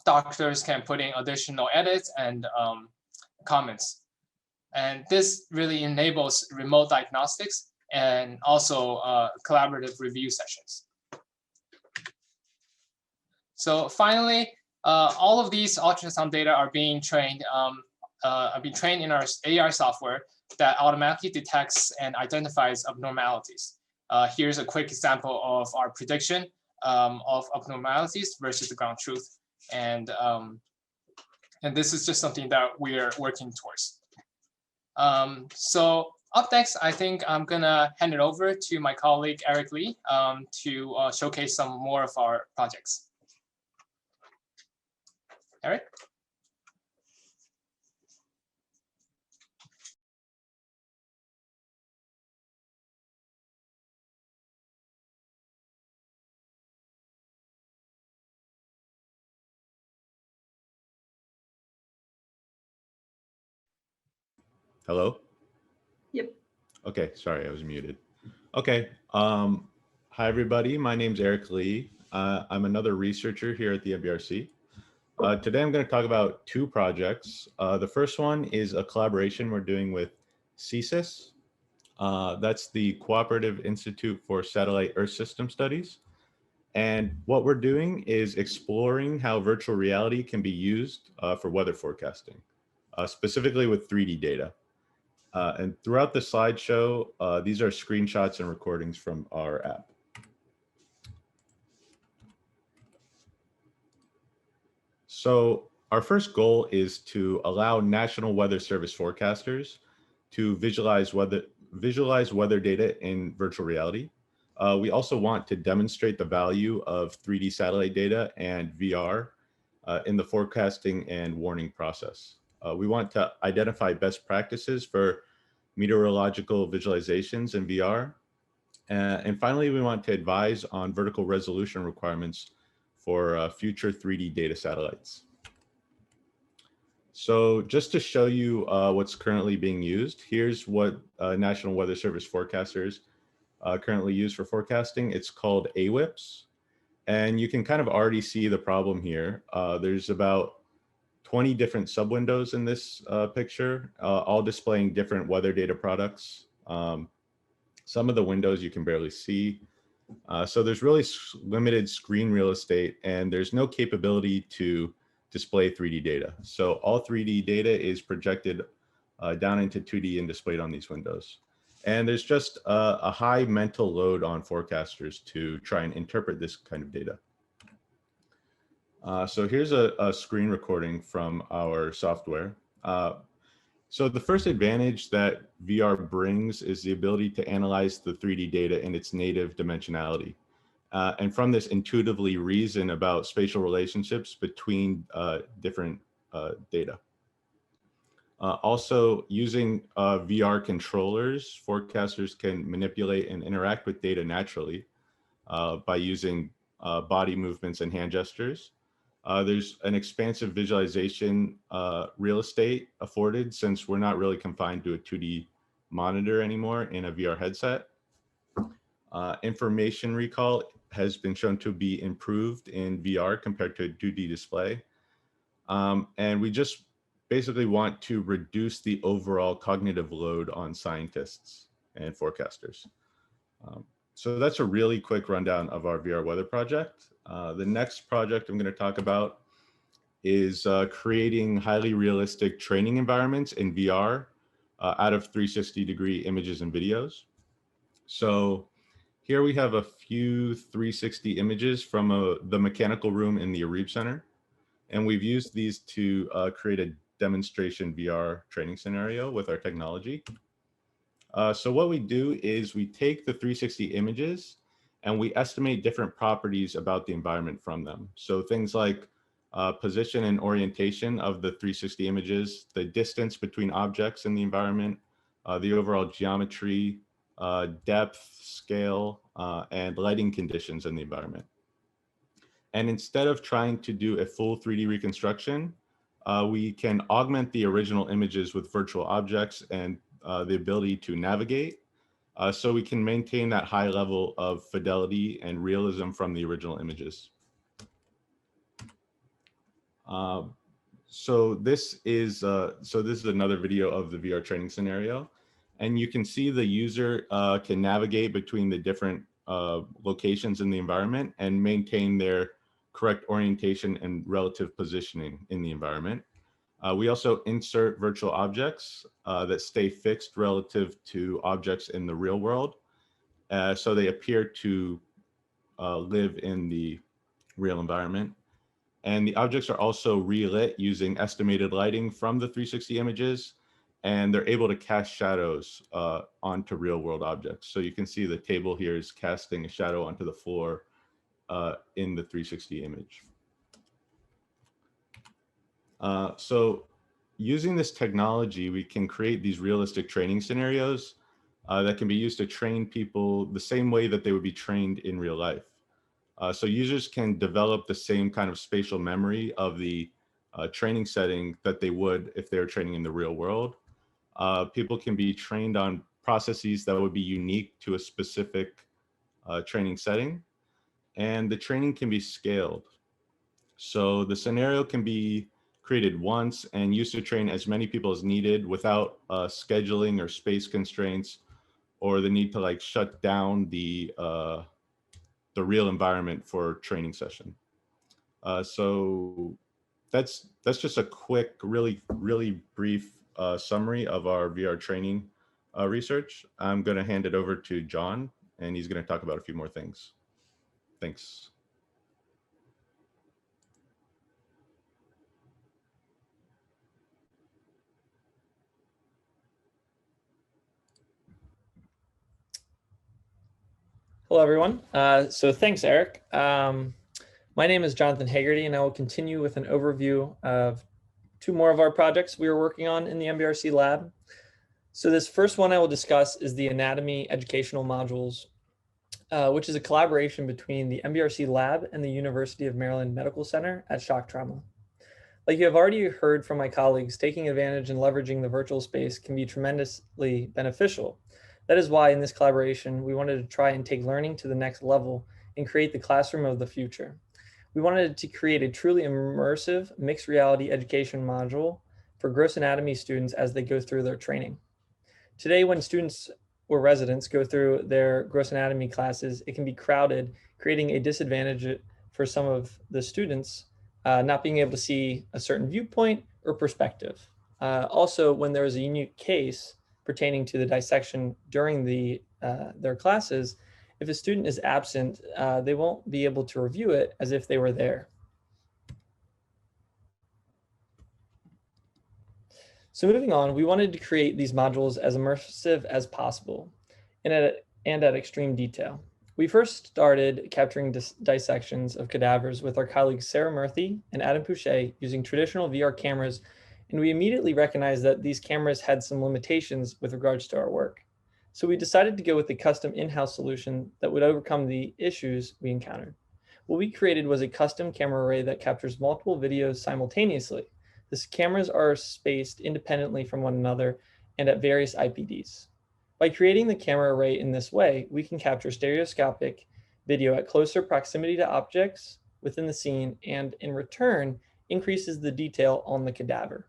doctors can put in additional edits and comments. And this really enables remote diagnostics and also collaborative review sessions. So finally, all of these ultrasound data are being trained in our AI software that automatically detects and identifies abnormalities. Here's a quick example of our prediction of abnormalities versus the ground truth. And this is just something that we are working towards. So up next, I think I'm gonna hand it over to my colleague, Eric Lee, to showcase some more of our projects. Eric? Hello? Yep. Okay, sorry, I was muted. Okay, hi everybody, my name's Eric Lee. I'm another researcher here at the MBRC. Today I'm going to talk about two projects. The first one is a collaboration we're doing with CSIS. That's the Cooperative Institute for Satellite Earth System Studies. And what we're doing is exploring how virtual reality can be used for weather forecasting, specifically with 3D data. And throughout the slideshow, these are screenshots and recordings from our app. So our first goal is to allow National Weather Service forecasters to visualize weather data in virtual reality. We also want to demonstrate the value of 3D satellite data and VR in the forecasting and warning process. We want to identify best practices for meteorological visualizations in VR. And finally, we want to advise on vertical resolution requirements for future 3D data satellites. So just to show you what's currently being used, here's what National Weather Service forecasters currently use for forecasting. It's called AWIPS. And you can kind of already see the problem here. There's about 20 different sub-windows in this picture, all displaying different weather data products. Some of the windows you can barely see. So there's really limited screen real estate, and there's no capability to display 3D data. So all 3D data is projected down into 2D and displayed on these windows. And there's just a high mental load on forecasters to try and interpret this kind of data. So here's a screen recording from our software. So the first advantage that VR brings is the ability to analyze the 3D data in its native dimensionality. And from this intuitively reason about spatial relationships between different data. Also, using VR controllers, forecasters can manipulate and interact with data naturally by using body movements and hand gestures. There's an expansive visualization real estate afforded since we're not really confined to a 2D monitor anymore in a VR headset. Information recall has been shown to be improved in VR compared to a 2D display. And we just basically want to reduce the overall cognitive load on scientists and forecasters. So that's a really quick rundown of our VR weather project. The next project I'm going to talk about is creating highly realistic training environments in VR out of 360-degree images and videos. So here we have a few 360 images from the mechanical room in the Arib Center. And we've used these to create a demonstration VR training scenario with our technology. So what we do is we take the 360 images and we estimate different properties about the environment from them. So things like position and orientation of the 360 images, the distance between objects in the environment, the overall geometry, depth, scale, and lighting conditions in the environment. And instead of trying to do a full 3D reconstruction, we can augment the original images with virtual objects and the ability to navigate, so we can maintain that high level of fidelity and realism from the original images. So this is another video of the VR training scenario, and you can see the user can navigate between the different locations in the environment and maintain their correct orientation and relative positioning in the environment. We also insert virtual objects that stay fixed relative to objects in the real world, so they appear to live in the real environment. And the objects are also relit using estimated lighting from the 360 images, and they're able to cast shadows onto real world objects. So you can see the table here is casting a shadow onto the floor in the 360 image. So using this technology, we can create these realistic training scenarios that can be used to train people the same way that they would be trained in real life. So users can develop the same kind of spatial memory of the training setting that they would if they were training in the real world. People can be trained on processes that would be unique to a specific training setting, and the training can be scaled. So the scenario can be created once and used to train as many people as needed without scheduling or space constraints or the need to like shut down the real environment for training session. So that's just a quick, really brief summary of our VR training research. I'm going to hand it over to John, and he's going to talk about a few more things. Thanks. Hello, everyone. So thanks, Eric. My name is Jonathan Hagerty, and I will continue with an overview of two more of our projects we are working on in the MBRC lab. So this first one I will discuss is the anatomy educational modules, which is a collaboration between the MBRC lab and the University of Maryland Medical Center at Shock Trauma. Like you have already heard from my colleagues, taking advantage and leveraging the virtual space can be tremendously beneficial. That is why in this collaboration, we wanted to try and take learning to the next level and create the classroom of the future. We wanted to create a truly immersive mixed reality education module for gross anatomy students as they go through their training. Today, when students or residents go through their gross anatomy classes, it can be crowded, creating a disadvantage for some of the students not being able to see a certain viewpoint or perspective. Also, when there is a unique case pertaining to the dissection during their classes, if a student is absent, they won't be able to review it as if they were there. So moving on, we wanted to create these modules as immersive as possible and at extreme detail. We first started capturing dissections of cadavers with our colleagues Sarah Murthy and Adam Pouchet using traditional VR cameras, and we immediately recognized that these cameras had some limitations with regards to our work. So we decided to go with a custom in-house solution that would overcome the issues we encountered. What we created was a custom camera array that captures multiple videos simultaneously. These cameras are spaced independently from one another and at various IPDs. By creating the camera array in this way, we can capture stereoscopic video at closer proximity to objects within the scene, and in return, increases the detail on the cadaver.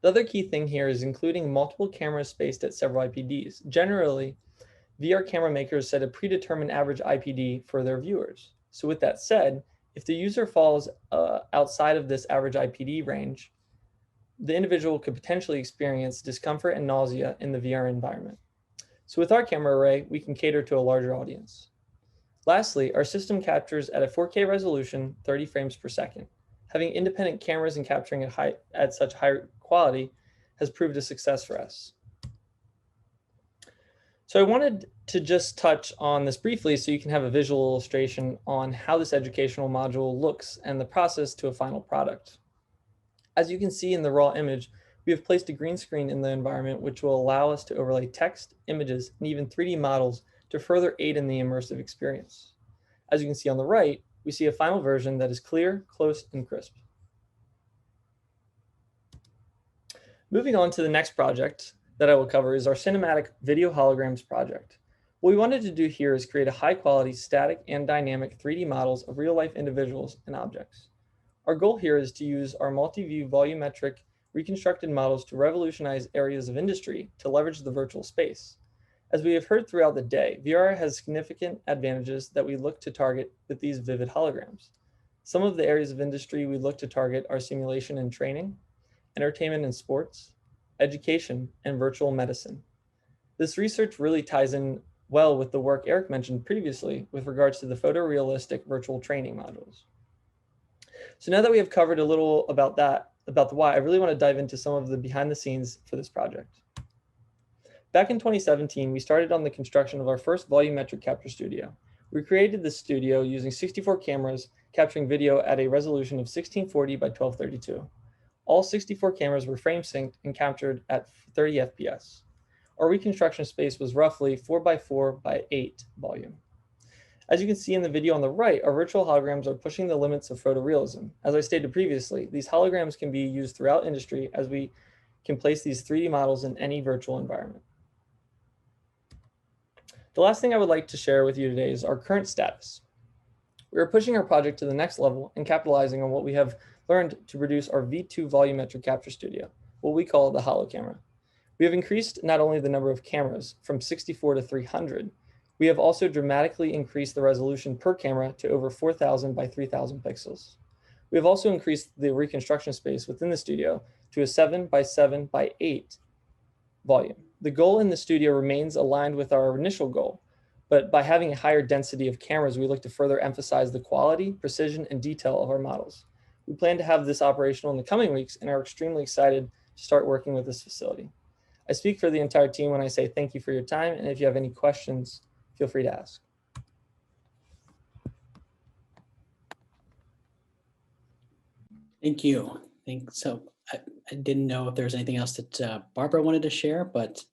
The other key thing here is including multiple cameras spaced at several IPDs. Generally, VR camera makers set a predetermined average IPD for their viewers. So with that said, if the user falls outside of this average IPD range, the individual could potentially experience discomfort and nausea in the VR environment. So with our camera array, we can cater to a larger audience. Lastly, our system captures at a 4K resolution, 30 frames per second. Having independent cameras and capturing at such high quality has proved a success for us. So I wanted to just touch on this briefly so you can have a visual illustration on how this educational module looks and the process to a final product. As you can see in the raw image, we have placed a green screen in the environment which will allow us to overlay text, images, and even 3D models to further aid in the immersive experience. As you can see on the right, we see a final version that is clear, close, and crisp. Moving on to the next project that I will cover is our cinematic video holograms project. What we wanted to do here is create a high quality static and dynamic 3D models of real life individuals and objects. Our goal here is to use our multi-view volumetric reconstructed models to revolutionize areas of industry to leverage the virtual space. As we have heard throughout the day, VR has significant advantages that we look to target with these vivid holograms. Some of the areas of industry we look to target are simulation and training, entertainment and sports, education, and virtual medicine. This research really ties in well with the work Eric mentioned previously with regards to the photorealistic virtual training modules. So now that we have covered a little about the why, I really want to dive into some of the behind the scenes for this project. Back in 2017, we started on the construction of our first volumetric capture studio. We created this studio using 64 cameras capturing video at a resolution of 1640 by 1232. All 64 cameras were frame synced and captured at 30 FPS. Our reconstruction space was roughly 4x4 by 8 volume. As you can see in the video on the right, our virtual holograms are pushing the limits of photorealism. As I stated previously, these holograms can be used throughout industry as we can place these 3D models in any virtual environment. The last thing I would like to share with you today is our current status. We are pushing our project to the next level and capitalizing on what we have learned to produce our V2 volumetric capture studio, what we call the holo camera. We have increased not only the number of cameras from 64 to 300, we have also dramatically increased the resolution per camera to over 4,000 by 3,000 pixels. We have also increased the reconstruction space within the studio to a 7 by 7 by 8 volume. The goal in the studio remains aligned with our initial goal, but by having a higher density of cameras, we look to further emphasize the quality, precision, and detail of our models. We plan to have this operational in the coming weeks and are extremely excited to start working with this facility. I speak for the entire team when I say thank you for your time, and if you have any questions, feel free to ask. Thank you. So I didn't know if there was anything else that Barbara wanted to share, but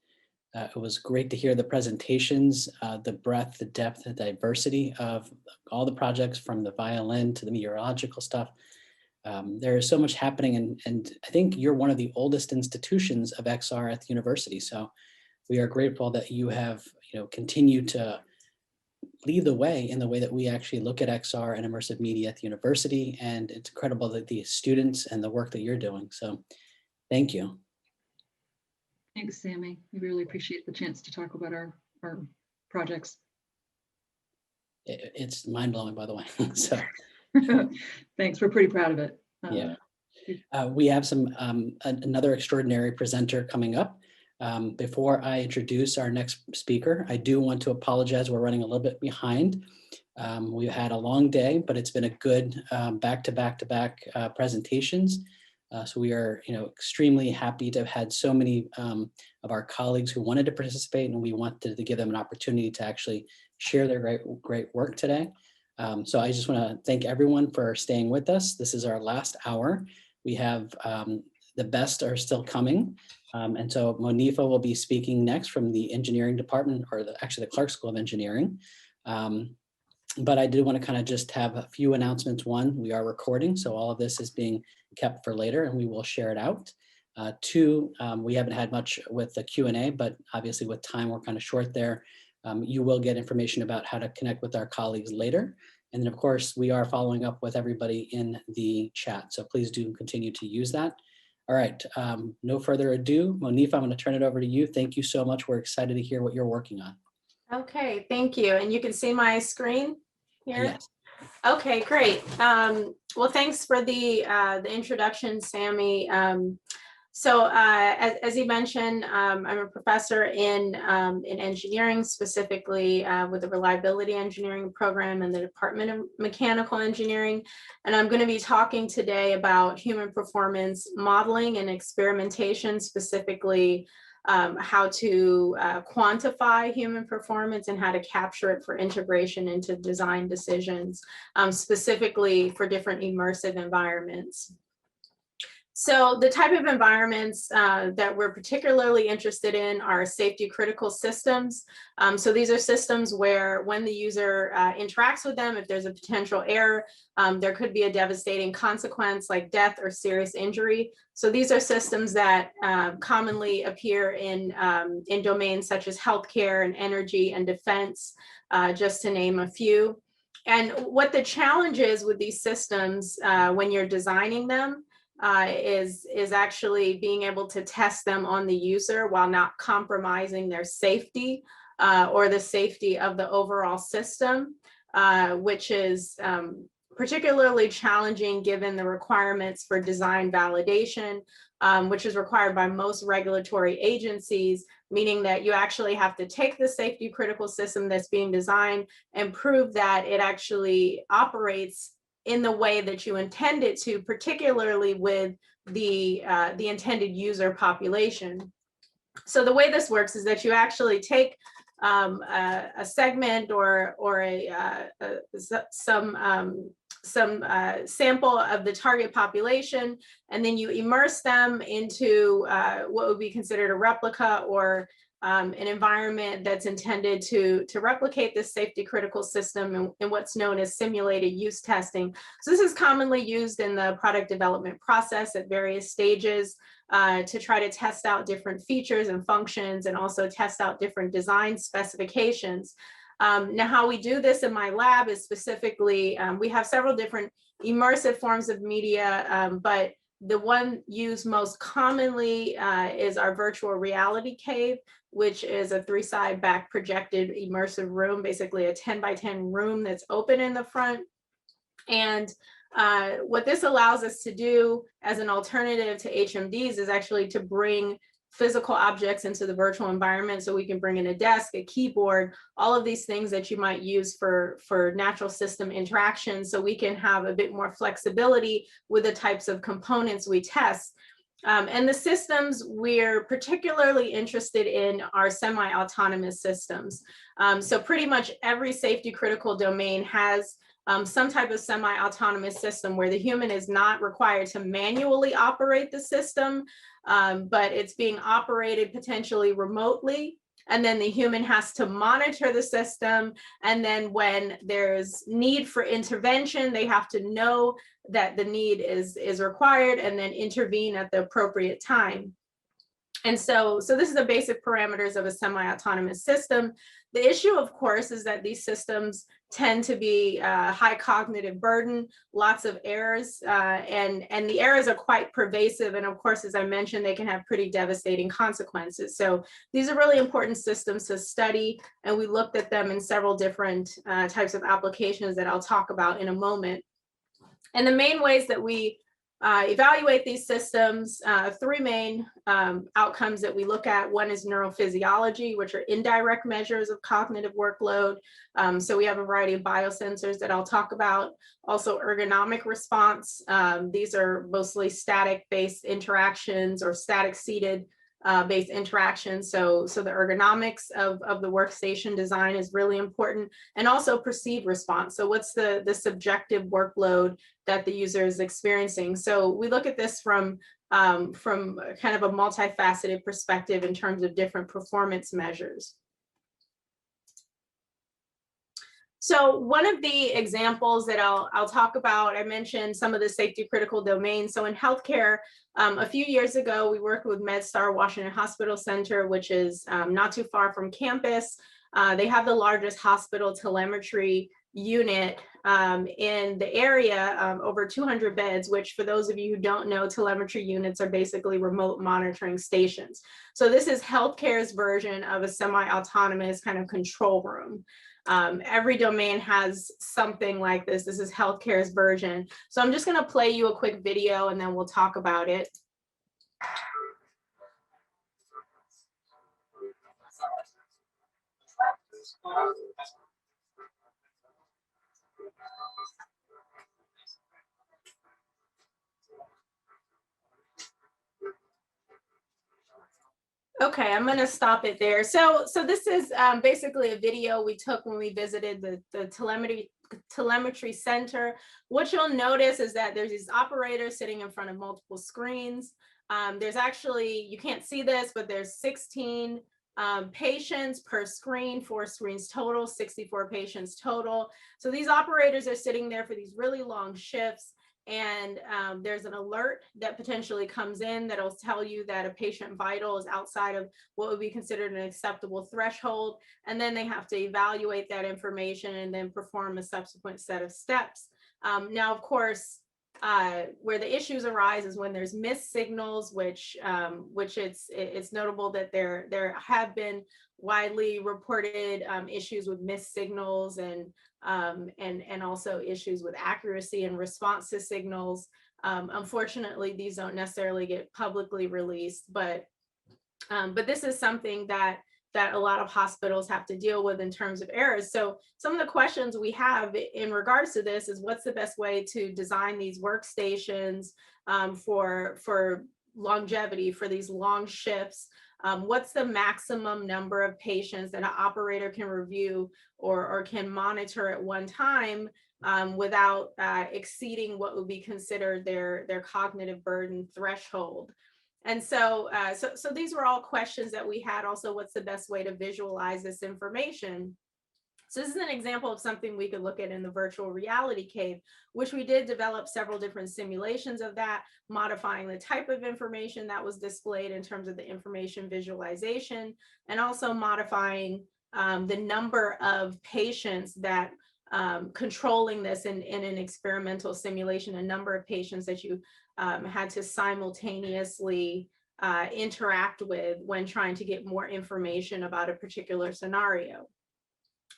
it was great to hear the presentations, the breadth, the depth, the diversity of all the projects from the violin to the meteorological stuff. There is so much happening, and I think you're one of the oldest institutions of XR at the university. So we are grateful that you have continued to lead the way in the way that we actually look at XR and immersive media at the university. And it's incredible that the students and the work that you're doing. So thank you. Thanks, Sammy. We really appreciate the chance to talk about our projects. It's mind-blowing, by the way. So thanks. We're pretty proud of it. Yeah. We have another extraordinary presenter coming up. Before I introduce our next speaker, I do want to apologize. We're running a little bit behind. We've had a long day, but it's been a good back-to-back presentations. So we are, extremely happy to have had so many of our colleagues who wanted to participate, and we wanted to give them an opportunity to actually share their great work today. So I just want to thank everyone for staying with us. This is our last hour. We have the best are still coming. And so Monifa will be speaking next from the engineering department, or actually the Clark School of Engineering. But I did want to kind of just have a few announcements. One, we are recording, so all of this is being kept for later and we will share it out. Two, we haven't had much with the Q&A, but obviously with time, we're kind of short there. You will get information about how to connect with our colleagues later. And then of course, we are following up with everybody in the chat. So please do continue to use that. All right, no further ado. Monifa, I'm going to turn it over to you. Thank you so much. We're excited to hear what you're working on. Okay, thank you. And you can see my screen here? Yes. Okay, great. Well, thanks for the introduction, Sammy. As you mentioned, I'm a professor in engineering, specifically with the reliability engineering program in the Department of Mechanical Engineering. And I'm going to be talking today about human performance modeling and experimentation, specifically how to quantify human performance and how to capture it for integration into design decisions, specifically for different immersive environments. So the type of environments that we're particularly interested in are safety critical systems. So these are systems where when the user interacts with them, if there's a potential error, there could be a devastating consequence like death or serious injury. So these are systems that commonly appear in domains such as healthcare and energy and defense, just to name a few. And what the challenge is with these systems when you're designing them is actually being able to test them on the user while not compromising their safety or the safety of the overall system, which is particularly challenging given the requirements for design validation, which is required by most regulatory agencies, meaning that you actually have to take the safety critical system that's being designed and prove that it actually operates in the way that you intend it to, particularly with the intended user population. So the way this works is that you actually take a segment or some sample of the target population, and then you immerse them into what would be considered a replica or an environment that's intended to replicate this safety critical system in what's known as simulated use testing. So this is commonly used in the product development process at various stages to try to test out different features and functions and also test out different design specifications. Now, how we do this in my lab is specifically, we have several different immersive forms of media, but the one used most commonly is our virtual reality cave, which is a 3-side back projected immersive room, basically a 10 by 10 room that's open in the front. And what this allows us to do as an alternative to HMDs is actually to bring physical objects into the virtual environment. So we can bring in a desk, a keyboard, all of these things that you might use for natural system interactions. So we can have a bit more flexibility with the types of components we test. And the systems we're particularly interested in are semi-autonomous systems. So pretty much every safety critical domain has some type of semi-autonomous system where the human is not required to manually operate the system, but it's being operated potentially remotely. And then the human has to monitor the system. And then when there's need for intervention, they have to know that the need is required and then intervene at the appropriate time. And so this is the basic parameters of a semi-autonomous system. The issue, of course, is that these systems tend to be high cognitive burden, lots of errors, and the errors are quite pervasive. And of course, as I mentioned, they can have pretty devastating consequences. So these are really important systems to study, and we looked at them in several different types of applications that I'll talk about in a moment. And the main ways that we evaluate these systems, 3 main outcomes that we look at. One is neurophysiology, which are indirect measures of cognitive workload. So we have a variety of biosensors that I'll talk about. Also ergonomic response. These are mostly static-based interactions or static seated based interactions. So the ergonomics of the workstation design is really important, and also perceived response. So what's the subjective workload that the user is experiencing? So we look at this from kind of a multifaceted perspective in terms of different performance measures. So one of the examples that I'll talk about, I mentioned some of the safety critical domains. So in healthcare, a few years ago, we worked with MedStar Washington Hospital Center, which is not too far from campus. They have the largest hospital telemetry unit in the area, over 200 beds, which for those of you who don't know, telemetry units are basically remote monitoring stations. So this is healthcare's version of a semi-autonomous kind of control room. Every domain has something like this. This is healthcare's version. So I'm just going to play you a quick video and then we'll talk about it. Okay, I'm going to stop it there. So this is basically a video we took when we visited the telemetry center. What you'll notice is that there's these operators sitting in front of multiple screens. There's actually, you can't see this, but there's 16 patients per screen, 4 screens total, 64 patients total. So these operators are sitting there for these really long shifts. And there's an alert that potentially comes in that'll tell you that a patient vital is outside of what would be considered an acceptable threshold. And then they have to evaluate that information and then perform a subsequent set of steps. Now, of course, where the issues arise is when there's missed signals, which it's notable that there have been widely reported issues with missed signals and also issues with accuracy and response to signals. Unfortunately, these don't necessarily get publicly released, but this is something that a lot of hospitals have to deal with in terms of errors. So some of the questions we have in regards to this is what's the best way to design these workstations for longevity, for these long shifts? What's the maximum number of patients that an operator can review or can monitor at one time without exceeding what would be considered their cognitive burden threshold? And so these were all questions that we had. Also, what's the best way to visualize this information? So this is an example of something we could look at in the virtual reality cave, which we did develop several different simulations of that, modifying the type of information that was displayed in terms of the information visualization, and also modifying the number of patients that controlling this in an experimental simulation, a number of patients that you had to simultaneously interact with when trying to get more information about a particular scenario.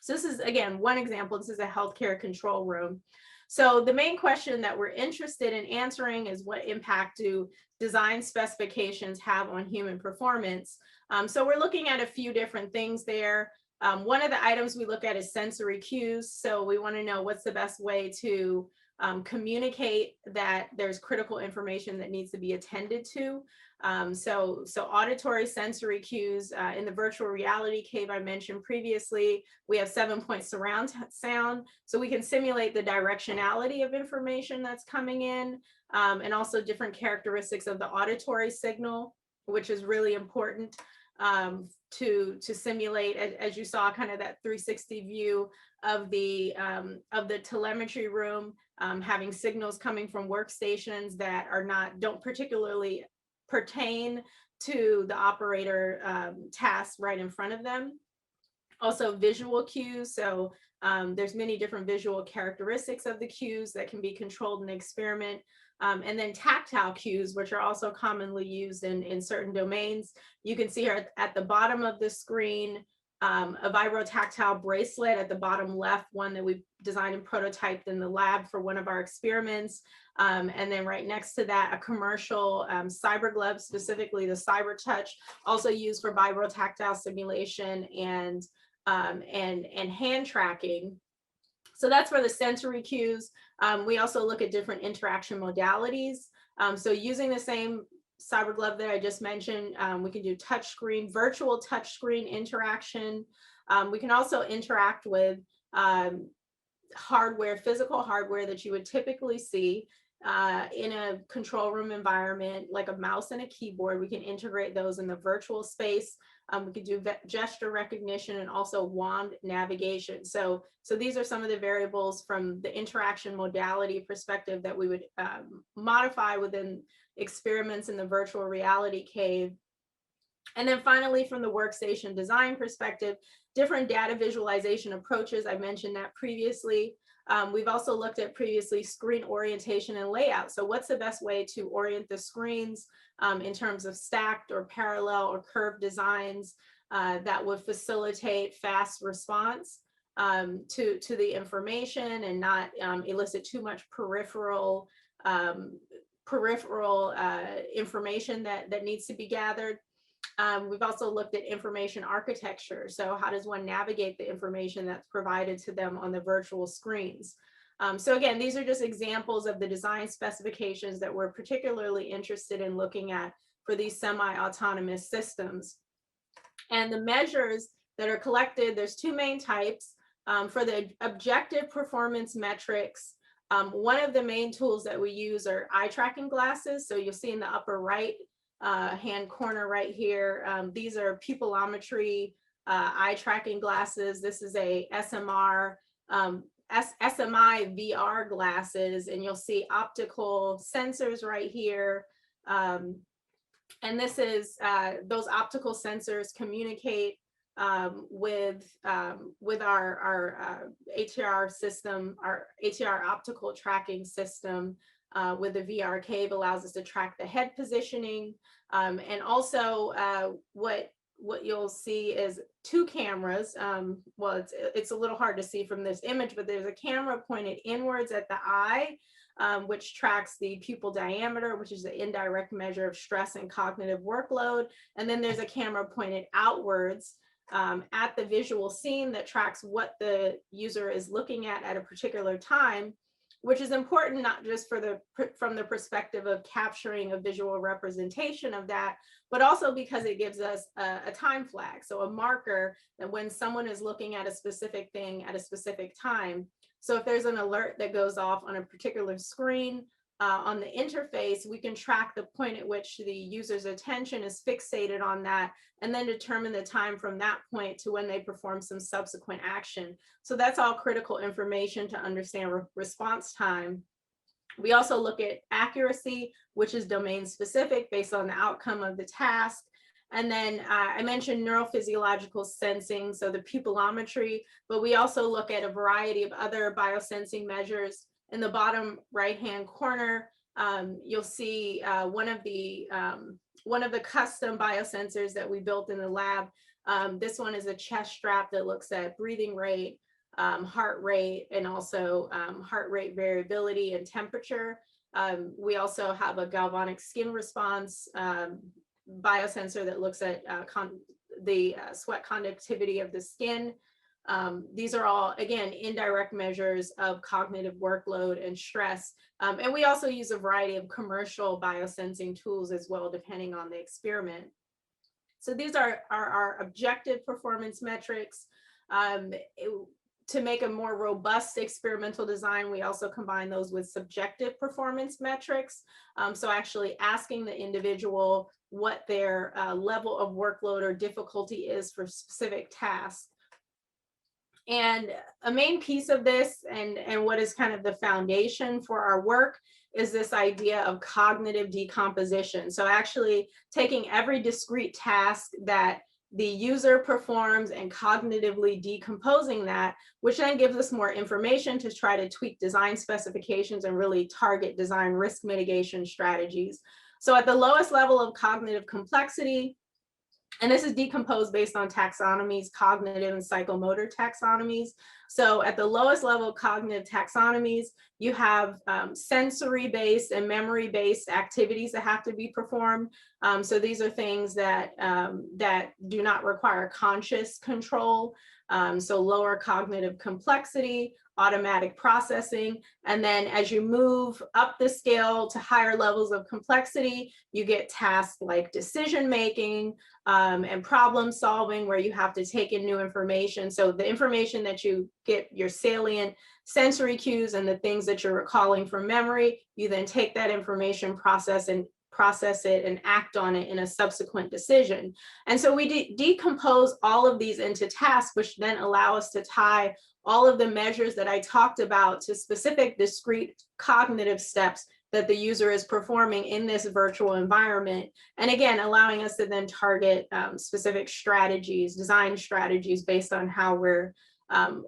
So this is, again, one example. This is a healthcare control room. So the main question that we're interested in answering is what impact do design specifications have on human performance? So we're looking at a few different things there. One of the items we look at is sensory cues. So we want to know what's the best way to communicate that there's critical information that needs to be attended to. So auditory sensory cues in the virtual reality cave I mentioned previously, we have 7-point surround sound. So we can simulate the directionality of information that's coming in and also different characteristics of the auditory signal, which is really important to simulate, as you saw, kind of that 360 view of the telemetry room, having signals coming from workstations that don't particularly pertain to the operator tasks right in front of them. Also visual cues. So there's many different visual characteristics of the cues that can be controlled in the experiment. And then tactile cues, which are also commonly used in certain domains. You can see here at the bottom of the screen, a vibrotactile bracelet at the bottom left, one that we designed and prototyped in the lab for one of our experiments. And then right next to that, a commercial cyber glove, specifically the Cyber Touch, also used for vibrotactile simulation and hand tracking. So that's for the sensory cues. We also look at different interaction modalities. So using the same cyber glove that I just mentioned, we can do touchscreen, virtual touchscreen interaction. We can also interact with hardware, physical hardware that you would typically see. in a control room environment, like a mouse and a keyboard. We can integrate those in the virtual space. We could do gesture recognition and also wand navigation. So these are some of the variables from the interaction modality perspective that we would modify within experiments in the virtual reality cave. And then finally, from the workstation design perspective, different data visualization approaches. I mentioned that previously. We've also looked at previously screen orientation and layout. So what's the best way to orient the screens in terms of stacked or parallel or curved designs that would facilitate fast response to the information and not elicit too much peripheral information that needs to be gathered. We've also looked at information architecture. So how does one navigate the information that's provided to them on the virtual screens? So again, these are just examples of the design specifications that we're particularly interested in looking at for these semi-autonomous systems. And the measures that are collected, there's two main types. For the objective performance metrics, one of the main tools that we use are eye tracking glasses. So you'll see in the upper right hand corner right here, these are pupillometry eye tracking glasses. This is a SMI VR glasses, and you'll see optical sensors right here. And this is those optical sensors communicate with our ATR system, our ATR optical tracking system. With the VR cave allows us to track the head positioning. And also what you'll see is two cameras. Well, it's a little hard to see from this image, but there's a camera pointed inwards at the eye, which tracks the pupil diameter, which is the indirect measure of stress and cognitive workload. And then there's a camera pointed outwards at the visual scene that tracks what the user is looking at a particular time, which is important not just from the perspective of capturing a visual representation of that, but also because it gives us a time flag, so a marker that when someone is looking at a specific thing at a specific time. So if there's an alert that goes off on a particular screen on the interface, we can track the point at which the user's attention is fixated on that, and then determine the time from that point to when they perform some subsequent action. So that's all critical information to understand response time. We also look at accuracy, which is domain specific based on the outcome of the task. And then I mentioned neurophysiological sensing, so the pupillometry, but we also look at a variety of other biosensing measures. In the bottom right-hand corner, you'll see one of the custom biosensors that we built in the lab. This one is a chest strap that looks at breathing rate, heart rate, and also heart rate variability and temperature. We also have a galvanic skin response biosensor that looks at the sweat conductivity of the skin. These are all, again, indirect measures of cognitive workload and stress. And we also use a variety of commercial biosensing tools as well, depending on the experiment. So these are our objective performance metrics. To make a more robust experimental design, we also combine those with subjective performance metrics. So actually asking the individual what their level of workload or difficulty is for specific tasks. And a main piece of this and what is kind of the foundation for our work is this idea of cognitive decomposition. So actually taking every discrete task that the user performs and cognitively decomposing that, which then gives us more information to try to tweak design specifications and really target design risk mitigation strategies. So at the lowest level of cognitive complexity, and this is decomposed based on taxonomies, cognitive and psychomotor taxonomies. So at the lowest level of cognitive taxonomies, you have sensory-based and memory-based activities that have to be performed. So these are things that, that do not require conscious control. So lower cognitive complexity. automatic processing. And then as you move up the scale to higher levels of complexity, you get tasks like decision making and problem solving, where you have to take in new information. So the information that you get, your salient sensory cues and the things that you're recalling from memory, you then take that information, process it and act on it in a subsequent decision. And so we decompose all of these into tasks, which then allow us to tie all of the measures that I talked about to specific discrete cognitive steps that the user is performing in this virtual environment. And again, allowing us to then target specific strategies, design strategies based on how we're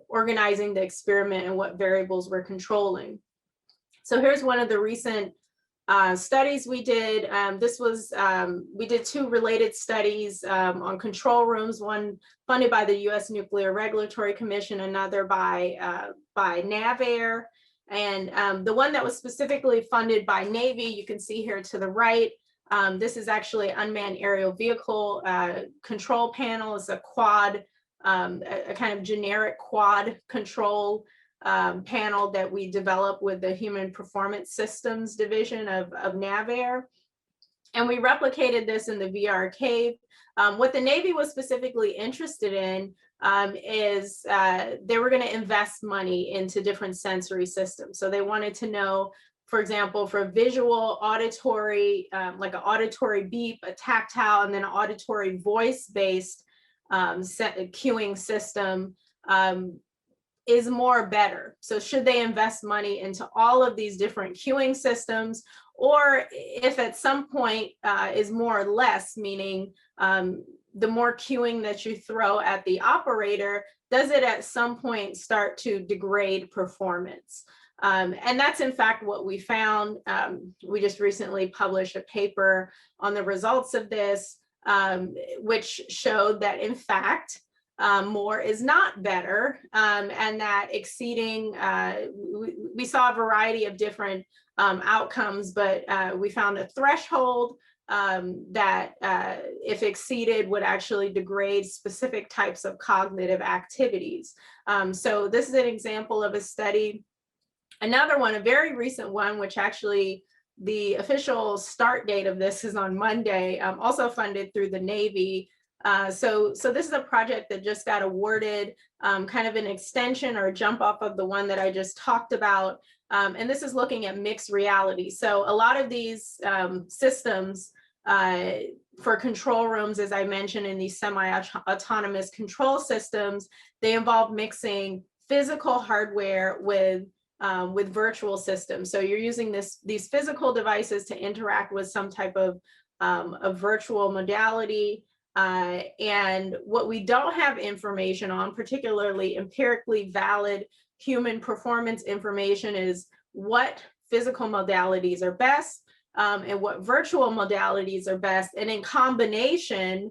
organizing the experiment and what variables we're controlling. So here's one of the recent studies we did. We did 2 related studies on control rooms, one funded by the U.S. Nuclear Regulatory Commission, another by NAVAIR. And the one that was specifically funded by Navy, you can see here to the right, this is actually unmanned aerial vehicle control panel. It's a quad, a kind of generic quad control panel that we developed with the Human Performance Systems division of NAVAIR. And we replicated this in the VR cave. What the Navy was specifically interested in is they were going to invest money into different sensory systems. So they wanted to know, for example, for visual, auditory, like an auditory beep, a tactile, and then an auditory voice-based cueing system, is more better. So should they invest money into all of these different cueing systems, or if at some point is more or less, meaning the more cueing that you throw at the operator, does it at some point start to degrade performance? And that's in fact what we found. We just recently published a paper on the results of this, which showed that in fact, more is not better, and that exceeding, we saw a variety of different outcomes, but we found a threshold that if exceeded would actually degrade specific types of cognitive activities. So this is an example of a study. Another one, a very recent one, which actually the official start date of this is on Monday, also funded through the Navy. So this is a project that just got awarded, kind of an extension or a jump off of the one that I just talked about. And this is looking at mixed reality. So a lot of these systems for control rooms, as I mentioned, in these semi-autonomous control systems, they involve mixing physical hardware with virtual systems. So you're using these physical devices to interact with some type of virtual modality. And what we don't have information on, particularly empirically valid human performance information, is what physical modalities are best and what virtual modalities are best. And in combination,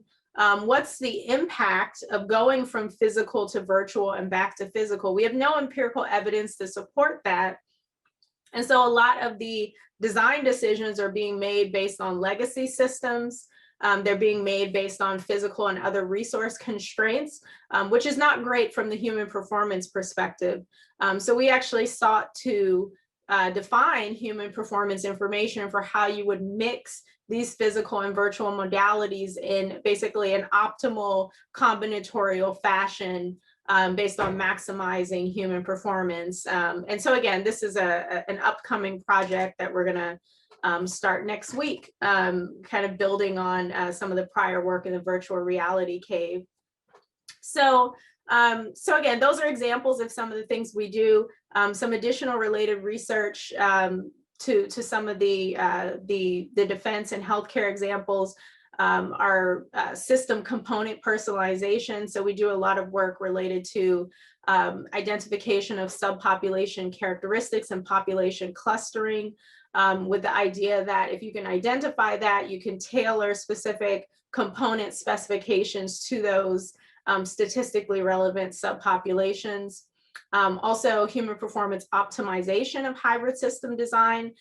what's the impact of going from physical to virtual and back to physical? We have no empirical evidence to support that. And so a lot of the design decisions are being made based on legacy systems. They're being made based on physical and other resource constraints, which is not great from the human performance perspective. So we actually sought to define human performance information for how you would mix these physical and virtual modalities in basically an optimal combinatorial fashion based on maximizing human performance. And so again, this is an upcoming project that we're gonna start next week, kind of building on some of the prior work in the virtual reality cave. So again, those are examples of some of the things we do. Some additional related research to some of the defense and healthcare examples are system component personalization. So we do a lot of work related to identification of subpopulation characteristics and population clustering, with the idea that if you can identify that, you can tailor specific component specifications to those statistically relevant subpopulations. Also, human performance optimization of hybrid system design.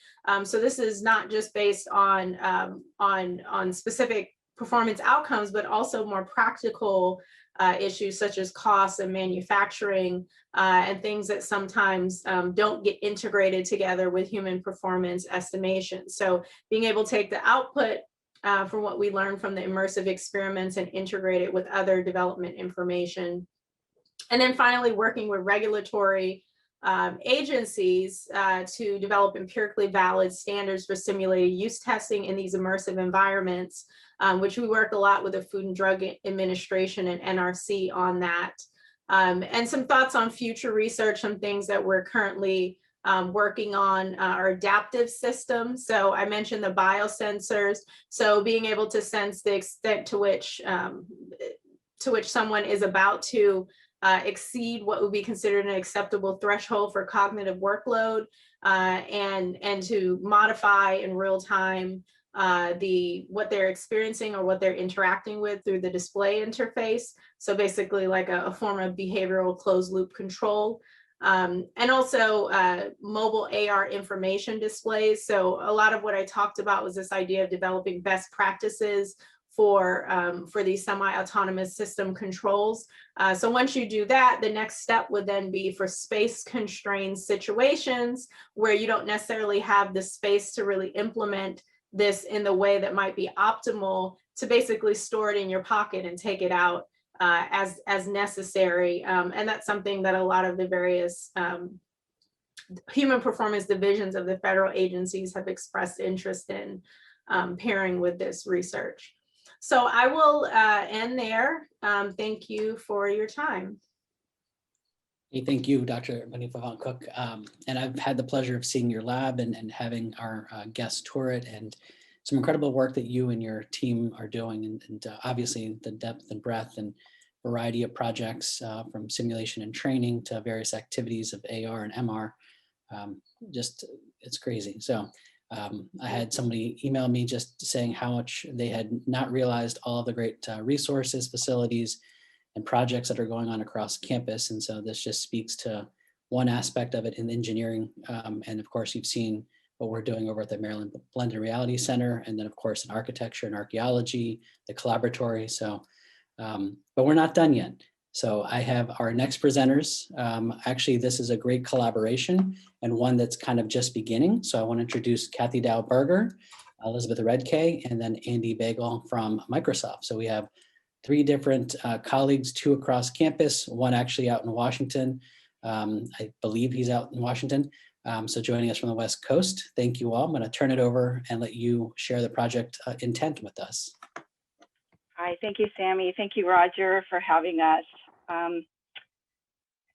So this is not just based on specific performance outcomes, but also more practical issues such as costs and manufacturing and things that sometimes don't get integrated together with human performance estimation. So being able to take the output from what we learned from the immersive experiments and integrate it with other development information. And then finally, working with regulatory agencies to develop empirically valid standards for simulated use testing in these immersive environments, which we work a lot with the Food and Drug Administration and NRC on that. And some thoughts on future research, some things that we're currently working on are adaptive systems. So I mentioned the biosensors. So being able to sense the extent to which someone is about to exceed what would be considered an acceptable threshold for cognitive workload, and to modify in real time what they're experiencing or what they're interacting with through the display interface. So basically like a form of behavioral closed loop control. And also mobile AR information displays. So a lot of what I talked about was this idea of developing best practices for these semi-autonomous system controls. So once you do that, the next step would then be for space-constrained situations where you don't necessarily have the space to really implement this in the way that might be optimal, to basically store it in your pocket and take it out as necessary. And that's something that a lot of the various human performance divisions of the federal agencies have expressed interest in pairing with this research. So I will end there. Thank you for your time. Hey, thank you, Dr. Manifa Van Cook. And I've had the pleasure of seeing your lab and having our guests tour it, and some incredible work that you and your team are doing, and obviously the depth and breadth and variety of projects from simulation and training to various activities of AR and MR. Just, it's crazy. So I had somebody email me just saying how much they had not realized all of the great resources, facilities, and projects that are going on across campus. And so this just speaks to one aspect of it in engineering. And of course, you've seen what we're doing over at the Maryland Blended Reality Center, and then of course in architecture and archaeology, the collaboratory. So, but we're not done yet. So I have our next presenters. Actually, this is a great collaboration and one that's kind of just beginning. So I want to introduce Kathy Dow-Berger, Elizabeth Redkay, and then Andy Bagel from Microsoft. So we have 3 different colleagues, 2 across campus, 1 actually out in Washington. I believe he's out in Washington. So joining us from the West Coast. Thank you all. I'm going to turn it over and let you share the project intent with us. Hi, thank you, Sammy. Thank you, Roger, for having us.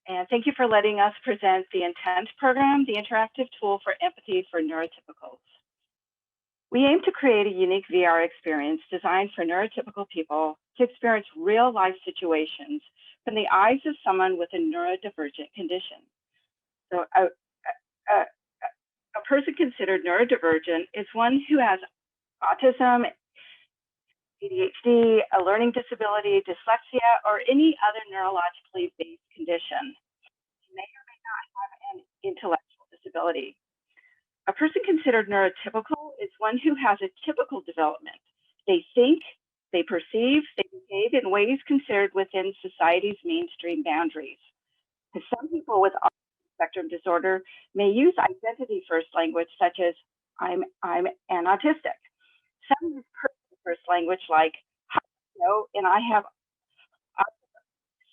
And thank you for letting us present the Intent program, the interactive tool for empathy for neurotypicals. We aim to create a unique VR experience designed for neurotypical people to experience real-life situations from the eyes of someone with a neurodivergent condition. So a person considered neurodivergent is one who has autism, ADHD, a learning disability, dyslexia, or any other neurologically based condition. They may or may not have an intellectual disability. A person considered neurotypical is one who has a typical development. They think, they perceive, they behave in ways considered within society's mainstream boundaries. Because some people with autism spectrum disorder may use identity first language such as I'm an autistic. Some use personal first language like how do you know, and I have autism.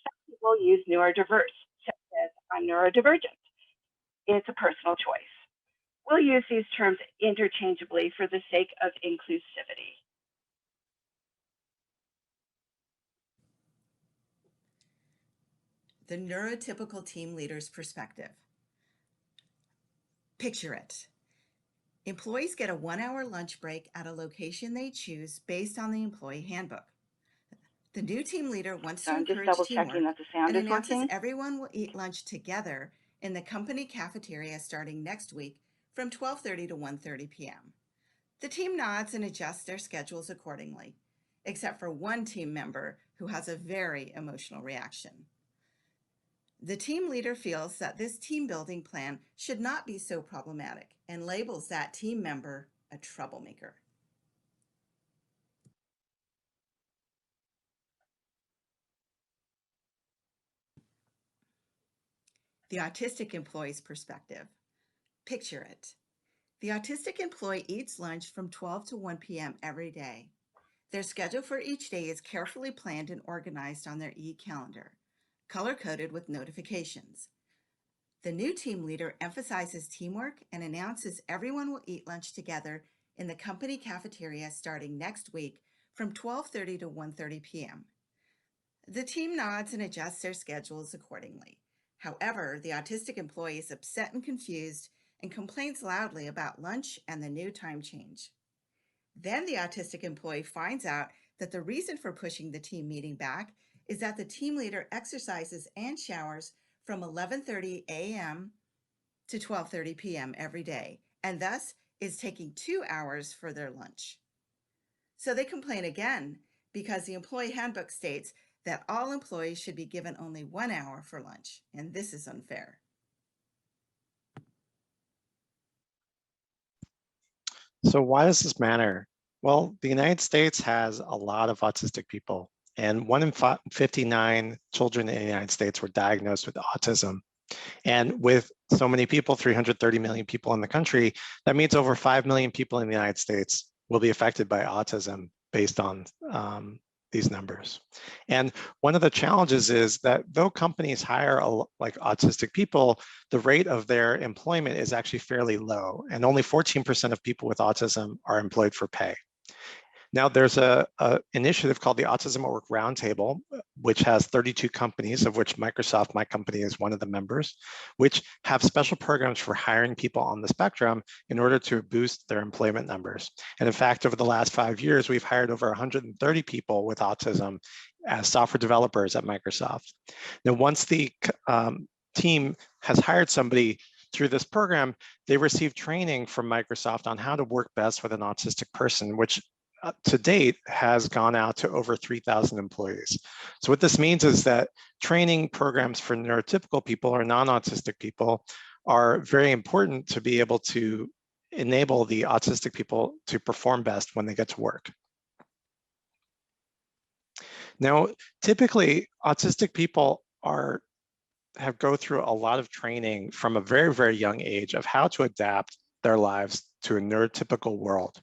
Some people use neurodiverse, such as I'm neurodivergent. It's a personal choice. We'll use these terms interchangeably for the sake of inclusivity. The neurotypical team leader's perspective. Picture it. Employees get a 1-hour lunch break at a location they choose based on the employee handbook. The new team leader wants to encourage teamwork and announces everyone will eat lunch together in the company cafeteria starting next week from 12:30 to 1:30 p.m. The team nods and adjusts their schedules accordingly, except for one team member who has a very emotional reaction. The team leader feels that this team building plan should not be so problematic and labels that team member a troublemaker. the autistic employee's perspective. Picture it. The autistic employee eats lunch from 12 to 1 p.m. every day. Their schedule for each day is carefully planned and organized on their e-calendar, color-coded with notifications. The new team leader emphasizes teamwork and announces everyone will eat lunch together in the company cafeteria starting next week from 12:30 to 1:30 p.m. The team nods and adjusts their schedules accordingly. However, the autistic employee is upset and confused and complains loudly about lunch and the new time change. Then the autistic employee finds out that the reason for pushing the team meeting back is that the team leader exercises and showers from 11:30 a.m. to 12:30 p.m. every day, and thus is taking 2 hours for their lunch. So they complain again because the employee handbook states that all employees should be given only 1 hour for lunch, and this is unfair. So why does this matter? Well, the United States has a lot of autistic people, and 1 in 59 children in the United States were diagnosed with autism. And with so many people, 330 million people in the country, that means over 5 million people in the United States will be affected by autism based on these numbers. And one of the challenges is that though companies hire like autistic people, the rate of their employment is actually fairly low, and only 14% of people with autism are employed for pay. Now, there's a initiative called the Autism at Work Roundtable, which has 32 companies, of which Microsoft, my company, is one of the members, which have special programs for hiring people on the spectrum in order to boost their employment numbers. And in fact, over the last 5 years, we've hired over 130 people with autism as software developers at Microsoft. Now, once the team has hired somebody through this program, they receive training from Microsoft on how to work best with an autistic person, which to date has gone out to over 3,000 employees. So what this means is that training programs for neurotypical people or non-autistic people are very important to be able to enable the autistic people to perform best when they get to work. Now, typically, autistic people go through a lot of training from a very, very young age of how to adapt their lives to a neurotypical world.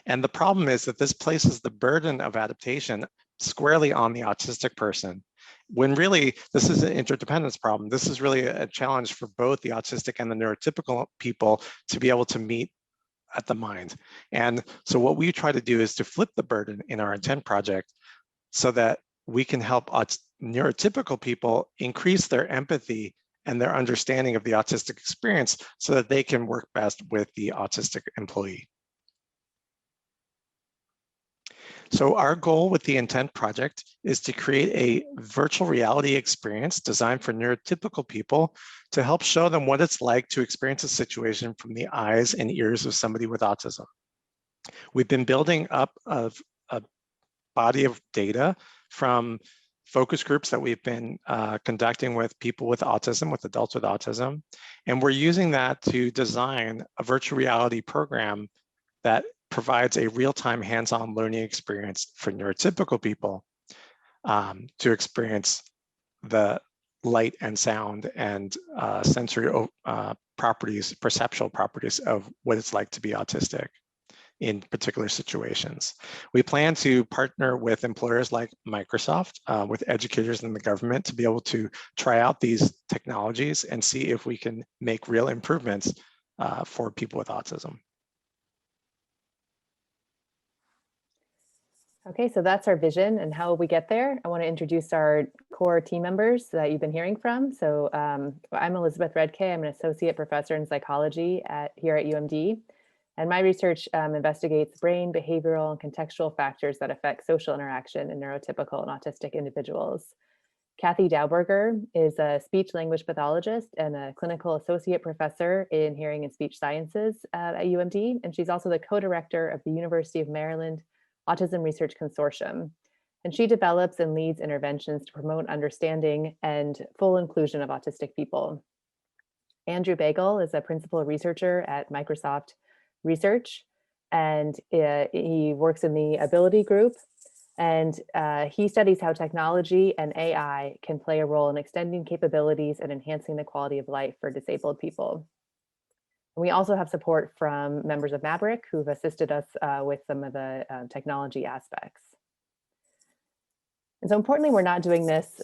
And the problem is that this places the burden of adaptation squarely on the autistic person, when really this is an interdependence problem. This is really a challenge for both the autistic and the neurotypical people to be able to meet at the mind. And so what we try to do is to flip the burden in our intent project so that we can help neurotypical people increase their empathy and their understanding of the autistic experience so that they can work best with the autistic employee. So our goal with the Intent project is to create a virtual reality experience designed for neurotypical people to help show them what it's like to experience a situation from the eyes and ears of somebody with autism. We've been building up a body of data from focus groups that we've been conducting with people with autism, with adults with autism. And we're using that to design a virtual reality program that provides a real-time hands-on learning experience for neurotypical people to experience the light and sound and sensory properties, perceptual properties of what it's like to be autistic in particular situations. We plan to partner with employers like Microsoft, with educators in the government to be able to try out these technologies and see if we can make real improvements for people with autism. Okay, so that's our vision, and how will we get there? I want to introduce our core team members that you've been hearing from. So I'm Elizabeth Redkay. I'm an associate professor in psychology here at UMD. And my research investigates brain, behavioral, and contextual factors that affect social interaction in neurotypical and autistic individuals. Kathy Dauberger is a speech-language pathologist and a clinical associate professor in hearing and speech sciences at UMD. And she's also the co-director of the University of Maryland Autism Research Consortium. And she develops and leads interventions to promote understanding and full inclusion of autistic people. Andrew Bagel is a principal researcher at Microsoft Research, and he works in the Ability Group. And he studies how technology and AI can play a role in extending capabilities and enhancing the quality of life for disabled people. We also have support from members of MAVRIC who've assisted us with some of the technology aspects. And so importantly, we're not doing this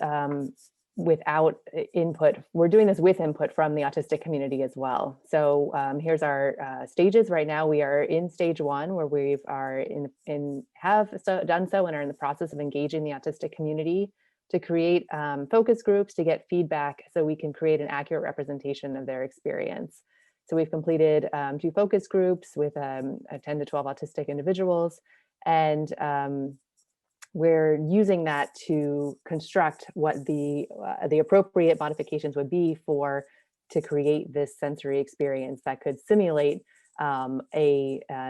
without input. We're doing this with input from the autistic community as well. So here's our stages. Right now, we are in stage 1, where we are done so and are in the process of engaging the autistic community to create focus groups to get feedback so we can create an accurate representation of their experience. So we've completed 2 focus groups with 10 to 12 autistic individuals, and we're using that to construct what the appropriate modifications would be to create this sensory experience that could simulate an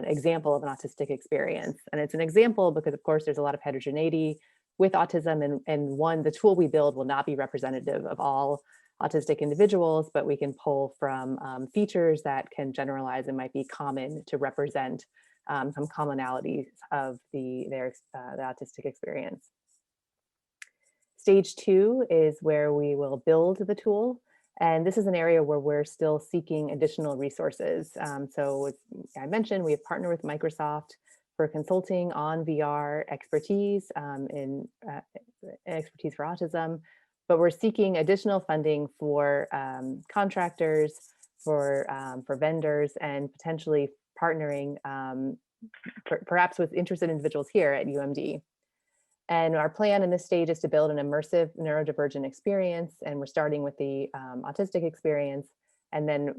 example of an autistic experience. And it's an example because, of course, there's a lot of heterogeneity with autism, and the tool we build will not be representative of all autistic individuals, but we can pull from features that can generalize and might be common to represent some commonalities of the autistic experience. Stage 2 is where we will build the tool. And this is an area where we're still seeking additional resources. So as I mentioned, we have partnered with Microsoft for consulting on VR expertise expertise for autism, but we're seeking additional funding for contractors, for vendors, and potentially partnering perhaps with interested individuals here at UMD. And our plan in this stage is to build an immersive neurodivergent experience, and we're starting with the autistic experience, and then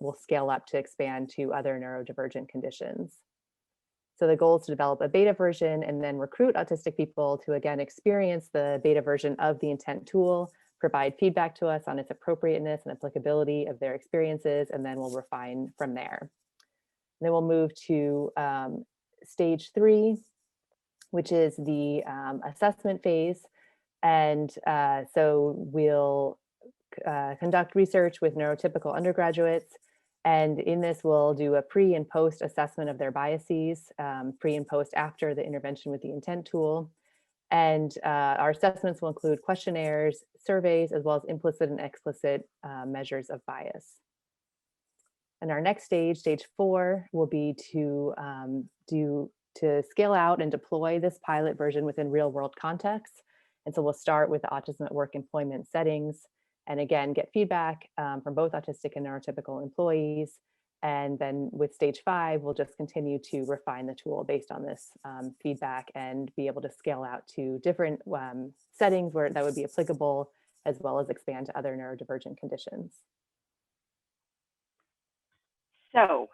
we'll scale up to expand to other neurodivergent conditions. So the goal is to develop a beta version and then recruit autistic people to, again, experience the beta version of the intent tool, provide feedback to us on its appropriateness and applicability of their experiences, and then we'll refine from there. Then we'll move to stage 3, which is the assessment phase. And so we'll conduct research with neurotypical undergraduates. And in this, we'll do a pre and post assessment of their biases, pre and post after the intervention with the intent tool. And our assessments will include questionnaires, surveys, as well as implicit and explicit measures of bias. And our next stage, stage 4, will be to scale out and deploy this pilot version within real world contexts. And so we'll start with the autism at work employment settings, and again, get feedback from both autistic and neurotypical employees. And then with stage 5, we'll just continue to refine the tool based on this feedback and be able to scale out to different settings where that would be applicable, as well as expand to other neurodivergent conditions. So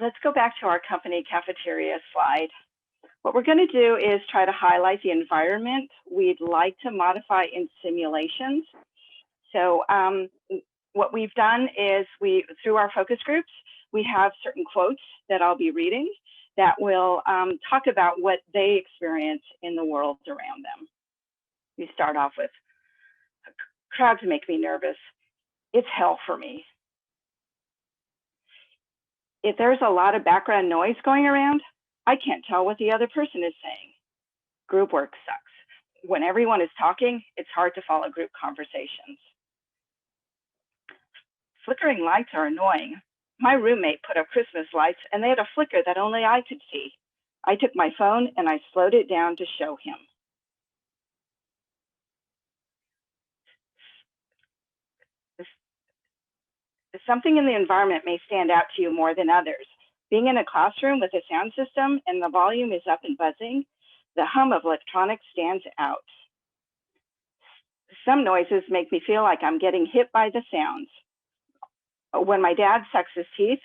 let's go back to our company cafeteria slide. What we're going to do is try to highlight the environment we'd like to modify in simulations. So what we've done is through our focus groups, we have certain quotes that I'll be reading that will talk about what they experience in the world around them. We start off with, crowds make me nervous. It's hell for me. If there's a lot of background noise going around, I can't tell what the other person is saying. Group work sucks. When everyone is talking, it's hard to follow group conversations. Flickering lights are annoying. My roommate put up Christmas lights and they had a flicker that only I could see. I took my phone and I slowed it down to show him. Something in the environment may stand out to you more than others. Being in a classroom with a sound system and the volume is up and buzzing, the hum of electronics stands out. Some noises make me feel like I'm getting hit by the sounds. When my dad sucks his teeth,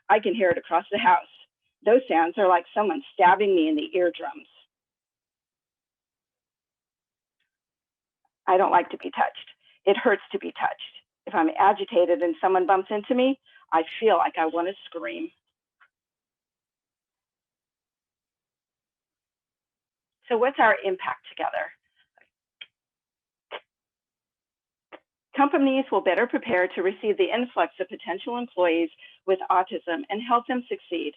I can hear it across the house. Those sounds are like someone stabbing me in the eardrums. I don't like to be touched. It hurts to be touched. If I'm agitated and someone bumps into me, I feel like I want to scream. So what's our impact together? Companies will better prepare to receive the influx of potential employees with autism and help them succeed.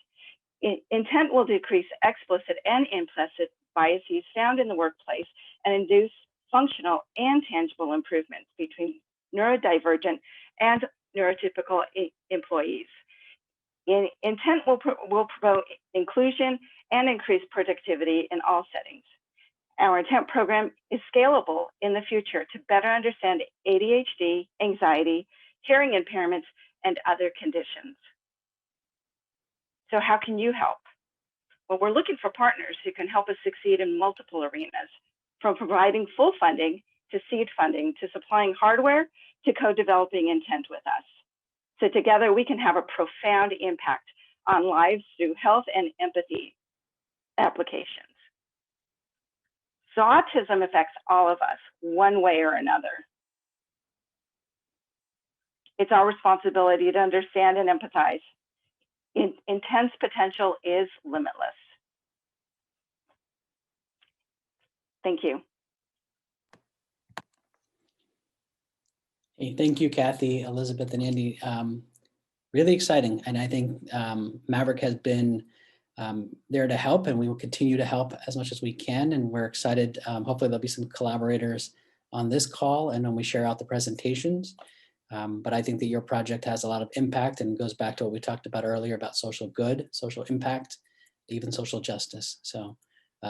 Intent will decrease explicit and implicit biases found in the workplace and induce functional and tangible improvements between neurodivergent and neurotypical employees. Intent will promote inclusion and increase productivity in all settings. Our intent program is scalable in the future to better understand ADHD, anxiety, hearing impairments, and other conditions. So how can you help? Well, we're looking for partners who can help us succeed in multiple arenas, from providing full funding to seed funding to supplying hardware to co-developing intent with us. So together we can have a profound impact on lives through health and empathy applications. So autism affects all of us one way or another. It's our responsibility to understand and empathize. Intent's potential is limitless. Thank you. Hey, thank you, Kathy, Elizabeth, and Andy. Really exciting. And I think MAVRIC has been there to help, and we will continue to help as much as we can. And we're excited. Hopefully there'll be some collaborators on this call and when we share out the presentations. But I think that your project has a lot of impact and goes back to what we talked about earlier about social good, social impact, even social justice. So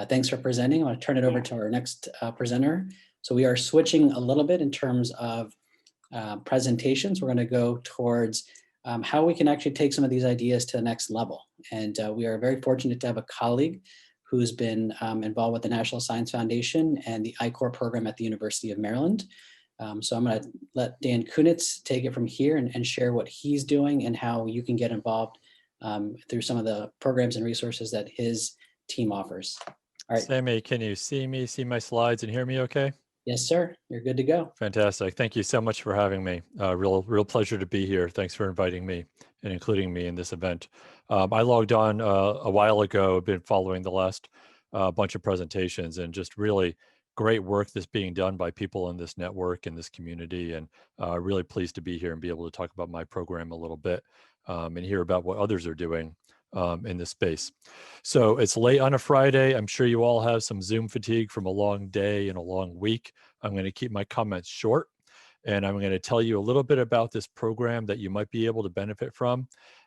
thanks for presenting. I want to turn it over to our next presenter. So we are switching a little bit in terms of presentations. We're going to go towards how we can actually take some of these ideas to the next level. And we are very fortunate to have a colleague who's been involved with the National Science Foundation and the I-Corps program at the University of Maryland. So I'm going to let Dan Kunitz take it from here and share what he's doing and how you can get involved through some of the programs and resources that his team offers. All right. Sammy, can you see me, see my slides and hear me okay? Yes, sir. You're good to go. Fantastic. Thank you so much for having me. Real pleasure to be here. Thanks for inviting me and including me in this event. I logged on a while ago, been following the last bunch of presentations, and just really great work that's being done by people in this network and this community, and really pleased to be here and be able to talk about my program a little bit and hear about what others are doing in this space. So it's late on a Friday. I'm sure you all have some Zoom fatigue from a long day and a long week. I'm going to keep my comments short, and I'm going to tell you a little bit about this program that you might be able to benefit from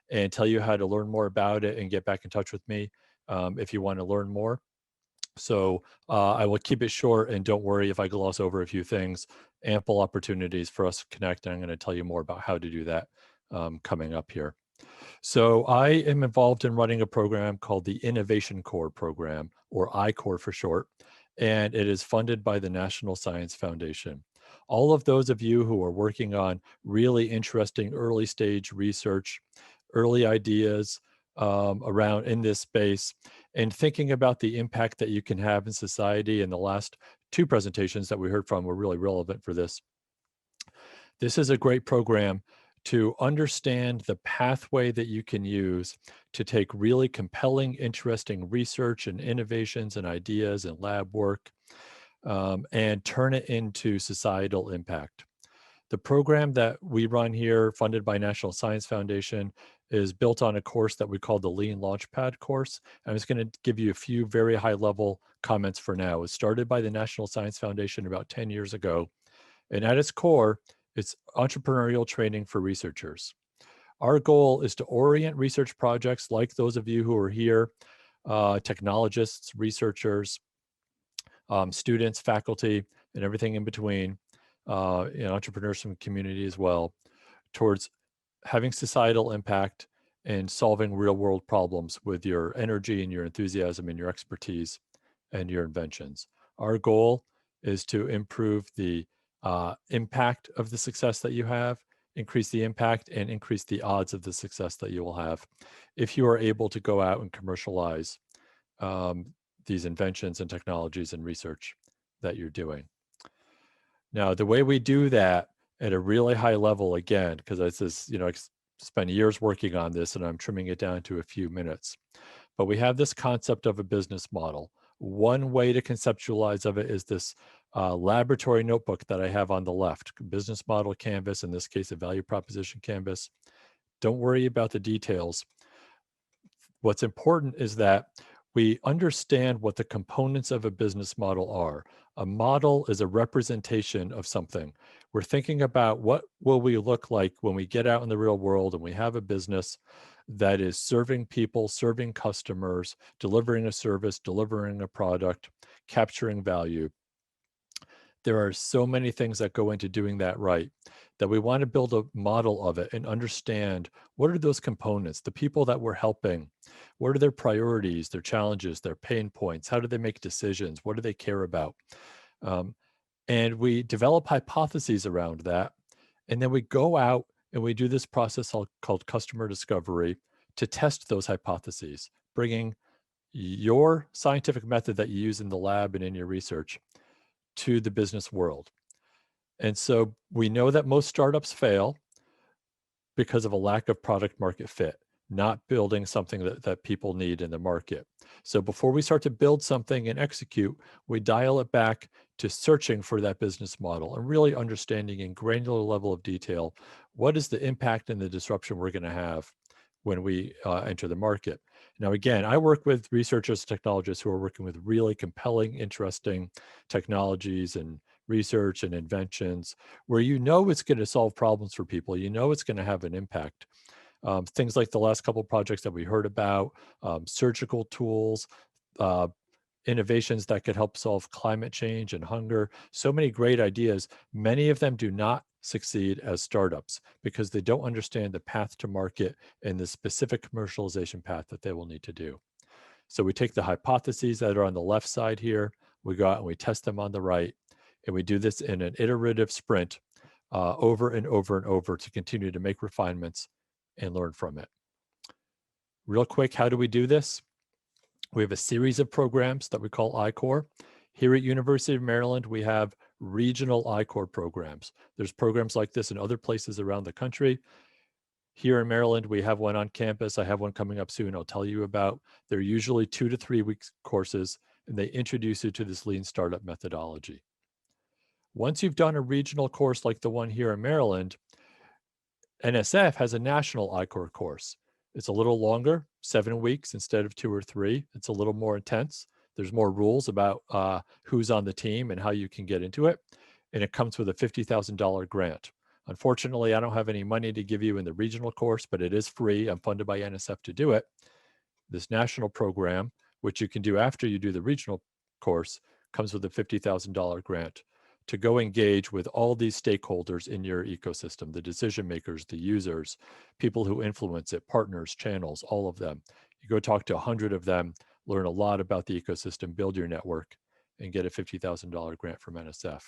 and tell you how to learn more about it and get back in touch with me if you want to learn more. So I will keep it short, and don't worry if I gloss over a few things. Ample opportunities for us to connect, and I'm going to tell you more about how to do that coming up here. So I am involved in running a program called the Innovation Corps program, or I-Corps for short, and it is funded by the National Science Foundation. All of those of you who are working on really interesting early stage research, early ideas around in this space, and thinking about the impact that you can have in society, and the last two presentations that we heard from were really relevant for this. This is a great program to understand the pathway that you can use to take really compelling, interesting research and innovations and ideas and lab work and turn it into societal impact. The program that we run here, funded by National Science Foundation, is built on a course that we call the Lean Launchpad course. I'm just going to give you a few very high-level comments for now. It was started by the National Science Foundation about 10 years ago, and at its core, it's entrepreneurial training for researchers. Our goal is to orient research projects like those of you who are here, technologists, researchers, students, faculty, and everything in between, entrepreneurs from the community as well, towards having societal impact and solving real world problems with your energy and your enthusiasm and your expertise and your inventions. Our goal is to improve the impact of the success that you have, increase the impact, and increase the odds of the success that you will have if you are able to go out and commercialize these inventions and technologies and research that you're doing. Now, the way we do that at a really high level, again, because this is, I spent years working on this and I'm trimming it down to a few minutes, but we have this concept of a business model. One way to conceptualize of it is this laboratory notebook that I have on the left, business model canvas, in this case, a value proposition canvas. Don't worry about the details. What's important is that we understand what the components of a business model are. A model is a representation of something. We're thinking about what will we look like when we get out in the real world and we have a business that is serving people, serving customers, delivering a service, delivering a product, capturing value. There are so many things that go into doing that right, that we want to build a model of it and understand what are those components, the people that we're helping, what are their priorities, their challenges, their pain points, how do they make decisions, what do they care about? And we develop hypotheses around that. And then we go out and we do this process called customer discovery to test those hypotheses, bringing your scientific method that you use in the lab and in your research to the business world. And so we know that most startups fail because of a lack of product market fit, not building something that people need in the market. So before we start to build something and execute, we dial it back to searching for that business model and really understanding in granular level of detail, what is the impact and the disruption we're going to have when we enter the market. Now, again, I work with researchers and technologists who are working with really compelling, interesting technologies and research and inventions where you know it's going to solve problems for people, you know it's going to have an impact. Things like the last couple of projects that we heard about, surgical tools, innovations that could help solve climate change and hunger, so many great ideas. Many of them do not succeed as startups because they don't understand the path to market and the specific commercialization path that they will need to do. So we take the hypotheses that are on the left side here, we go out and we test them on the right, and we do this in an iterative sprint over and over and over to continue to make refinements and learn from it. Real quick, how do we do this? We have a series of programs that we call I-Core. Here at University of Maryland, we have regional I-Core programs. There's programs like this in other places around the country. Here in Maryland, we have one on campus. I have one coming up soon I'll tell you about. They're usually 2 to 3 weeks courses, and they introduce you to this lean startup methodology. Once you've done a regional course like the one here in Maryland, NSF has a national I-Core course. It's a little longer, 7 weeks instead of 2 or 3. It's a little more intense. There's more rules about who's on the team and how you can get into it. And it comes with a $50,000 grant. Unfortunately, I don't have any money to give you in the regional course, but it is free. I'm funded by NSF to do it. This national program, which you can do after you do the regional course, comes with a $50,000 grant to go engage with all these stakeholders in your ecosystem, the decision makers, the users, people who influence it, partners, channels, all of them. You go talk to 100 of them, learn a lot about the ecosystem, build your network, and get a $50,000 grant from NSF.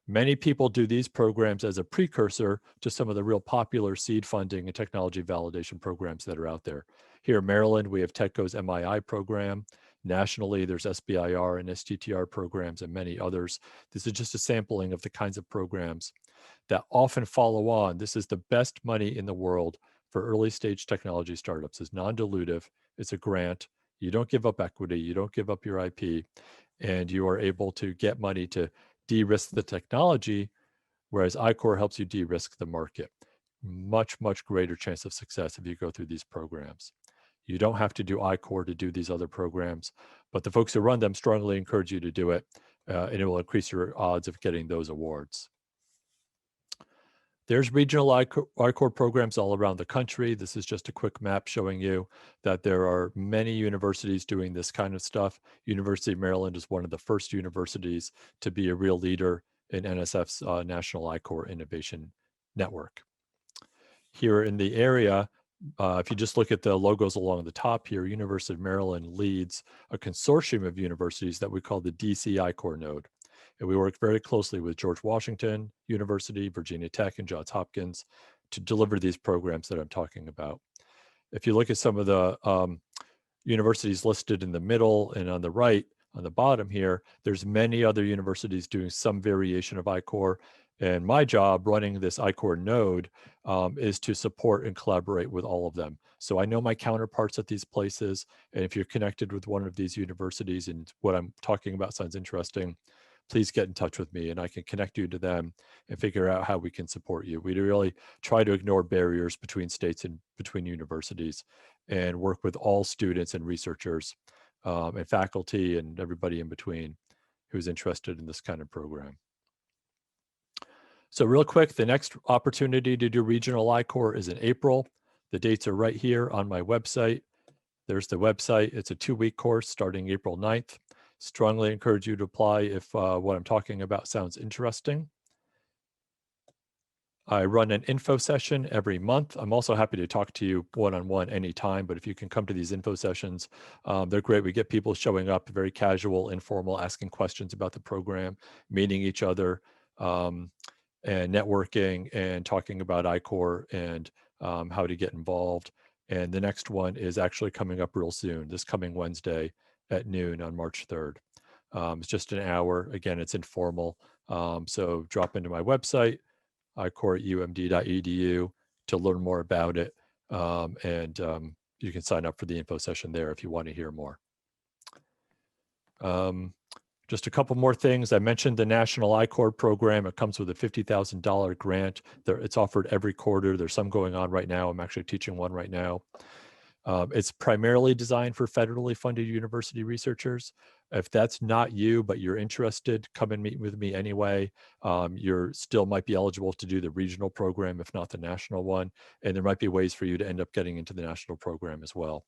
Many people do these programs as a precursor to some of the real popular seed funding and technology validation programs that are out there. Here in Maryland, we have TechCo's MII program. Nationally, there's SBIR and STTR programs and many others. This is just a sampling of the kinds of programs that often follow on. This is the best money in the world for early stage technology startups. It's non-dilutive, it's a grant. You don't give up equity, you don't give up your IP, and you are able to get money to de-risk the technology, whereas I-Core helps you de-risk the market. Much, much greater chance of success if you go through these programs. You don't have to do I-Core to do these other programs, but the folks who run them strongly encourage you to do it, and it will increase your odds of getting those awards. There's regional I-Core programs all around the country. This is just a quick map showing you that there are many universities doing this kind of stuff. University of Maryland is one of the first universities to be a real leader in NSF's National I-Core Innovation Network. Here in the area, if you just look at the logos along the top here, University of Maryland leads a consortium of universities that we call the DC I-Core node. And we work very closely with George Washington University, Virginia Tech, and Johns Hopkins to deliver these programs that I'm talking about. If you look at some of the universities listed in the middle and on the right, on the bottom here, there's many other universities doing some variation of I-Core. And my job running this I-Core node is to support and collaborate with all of them. So I know my counterparts at these places. And if you're connected with one of these universities and what I'm talking about sounds interesting, please get in touch with me and I can connect you to them and figure out how we can support you. We really try to ignore barriers between states and between universities and work with all students and researchers and faculty and everybody in between who's interested in this kind of program. So real quick, the next opportunity to do regional I-Corps is in April. The dates are right here on my website. There's the website. It's a 2-week course starting April 9th. Strongly encourage you to apply if what I'm talking about sounds interesting. I run an info session every month. I'm also happy to talk to you one-on-one anytime, but if you can come to these info sessions, they're great. We get people showing up, very casual, informal, asking questions about the program, meeting each other, and networking and talking about I-Corps and how to get involved. And the next one is actually coming up real soon, this coming Wednesday at noon on March 3rd. It's just an hour. Again, it's informal. So drop into my website, iCorps@umd.edu, to learn more about it. You can sign up for the info session there if you want to hear more. Just a couple more things. I mentioned the National I-Corps program. It comes with a $50,000 grant. It's offered every quarter. There's some going on right now. I'm actually teaching one right now. It's primarily designed for federally funded university researchers. If that's not you, but you're interested, come and meet with me anyway. You still might be eligible to do the regional program, if not the national one. And there might be ways for you to end up getting into the national program as well.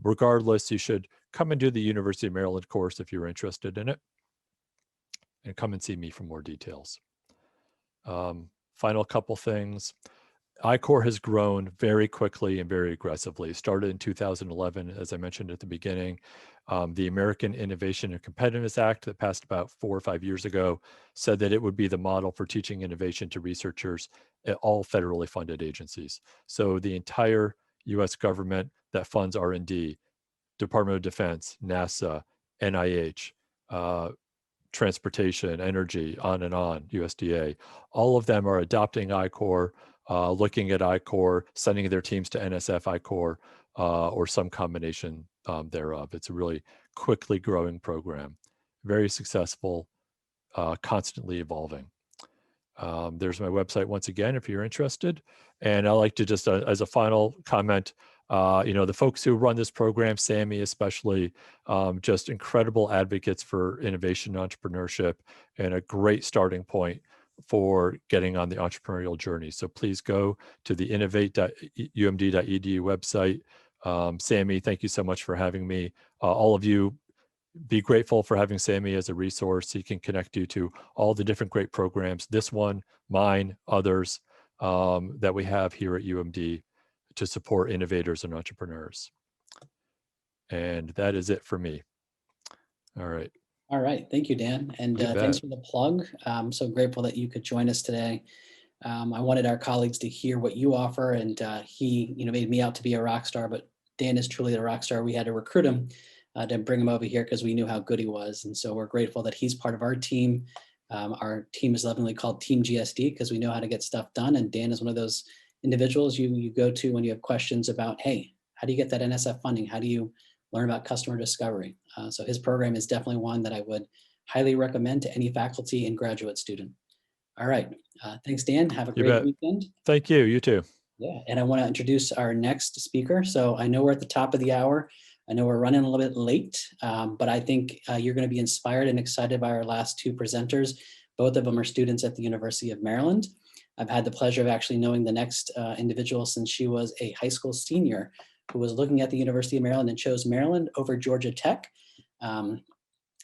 Regardless, you should come and do the University of Maryland course if you're interested in it. And come and see me for more details. Final couple things. I-Corps has grown very quickly and very aggressively. It started in 2011, as I mentioned at the beginning. The American Innovation and Competitiveness Act that passed about 4 or 5 years ago said that it would be the model for teaching innovation to researchers at all federally funded agencies. So the entire US government that funds R&D, Department of Defense, NASA, NIH, transportation, energy, on and on, USDA, all of them are adopting I-Corps, looking at I-Corps, sending their teams to NSF I-Corps, or some combination thereof. It's a really quickly growing program, very successful, constantly evolving. There's my website once again, if you're interested. And I like to just, as a final comment, the folks who run this program, Sammy especially, just incredible advocates for innovation and entrepreneurship, and a great starting point for getting on the entrepreneurial journey. So please go to the innovate.umd.edu website. Sammy, thank you so much for having me. All of you, be grateful for having Sammy as a resource. He can connect you to all the different great programs, this one, mine, others that we have here at UMD to support innovators and entrepreneurs. And that is it for me. All right. All right. Thank you, Dan. And thanks for the plug. I'm so grateful that you could join us today. I wanted our colleagues to hear what you offer, and he made me out to be a rock star, but Dan is truly the rock star. We had to recruit him to bring him over here because we knew how good he was. And so we're grateful that he's part of our team. Our team is lovingly called Team GSD because we know how to get stuff done. And Dan is one of those individuals you go to when you have questions about, hey, how do you get that NSF funding? How do you learn about customer discovery? So his program is definitely one that I would highly recommend to any faculty and graduate student. All right. Thanks, Dan. Have a great weekend. Thank you. You too. Yeah. And I want to introduce our next speaker. So I know we're at the top of the hour. I know we're running a little bit late, but I think you're going to be inspired and excited by our last two presenters. Both of them are students at the University of Maryland. I've had the pleasure of actually knowing the next individual since she was a high school senior who was looking at the University of Maryland and chose Maryland over Georgia Tech.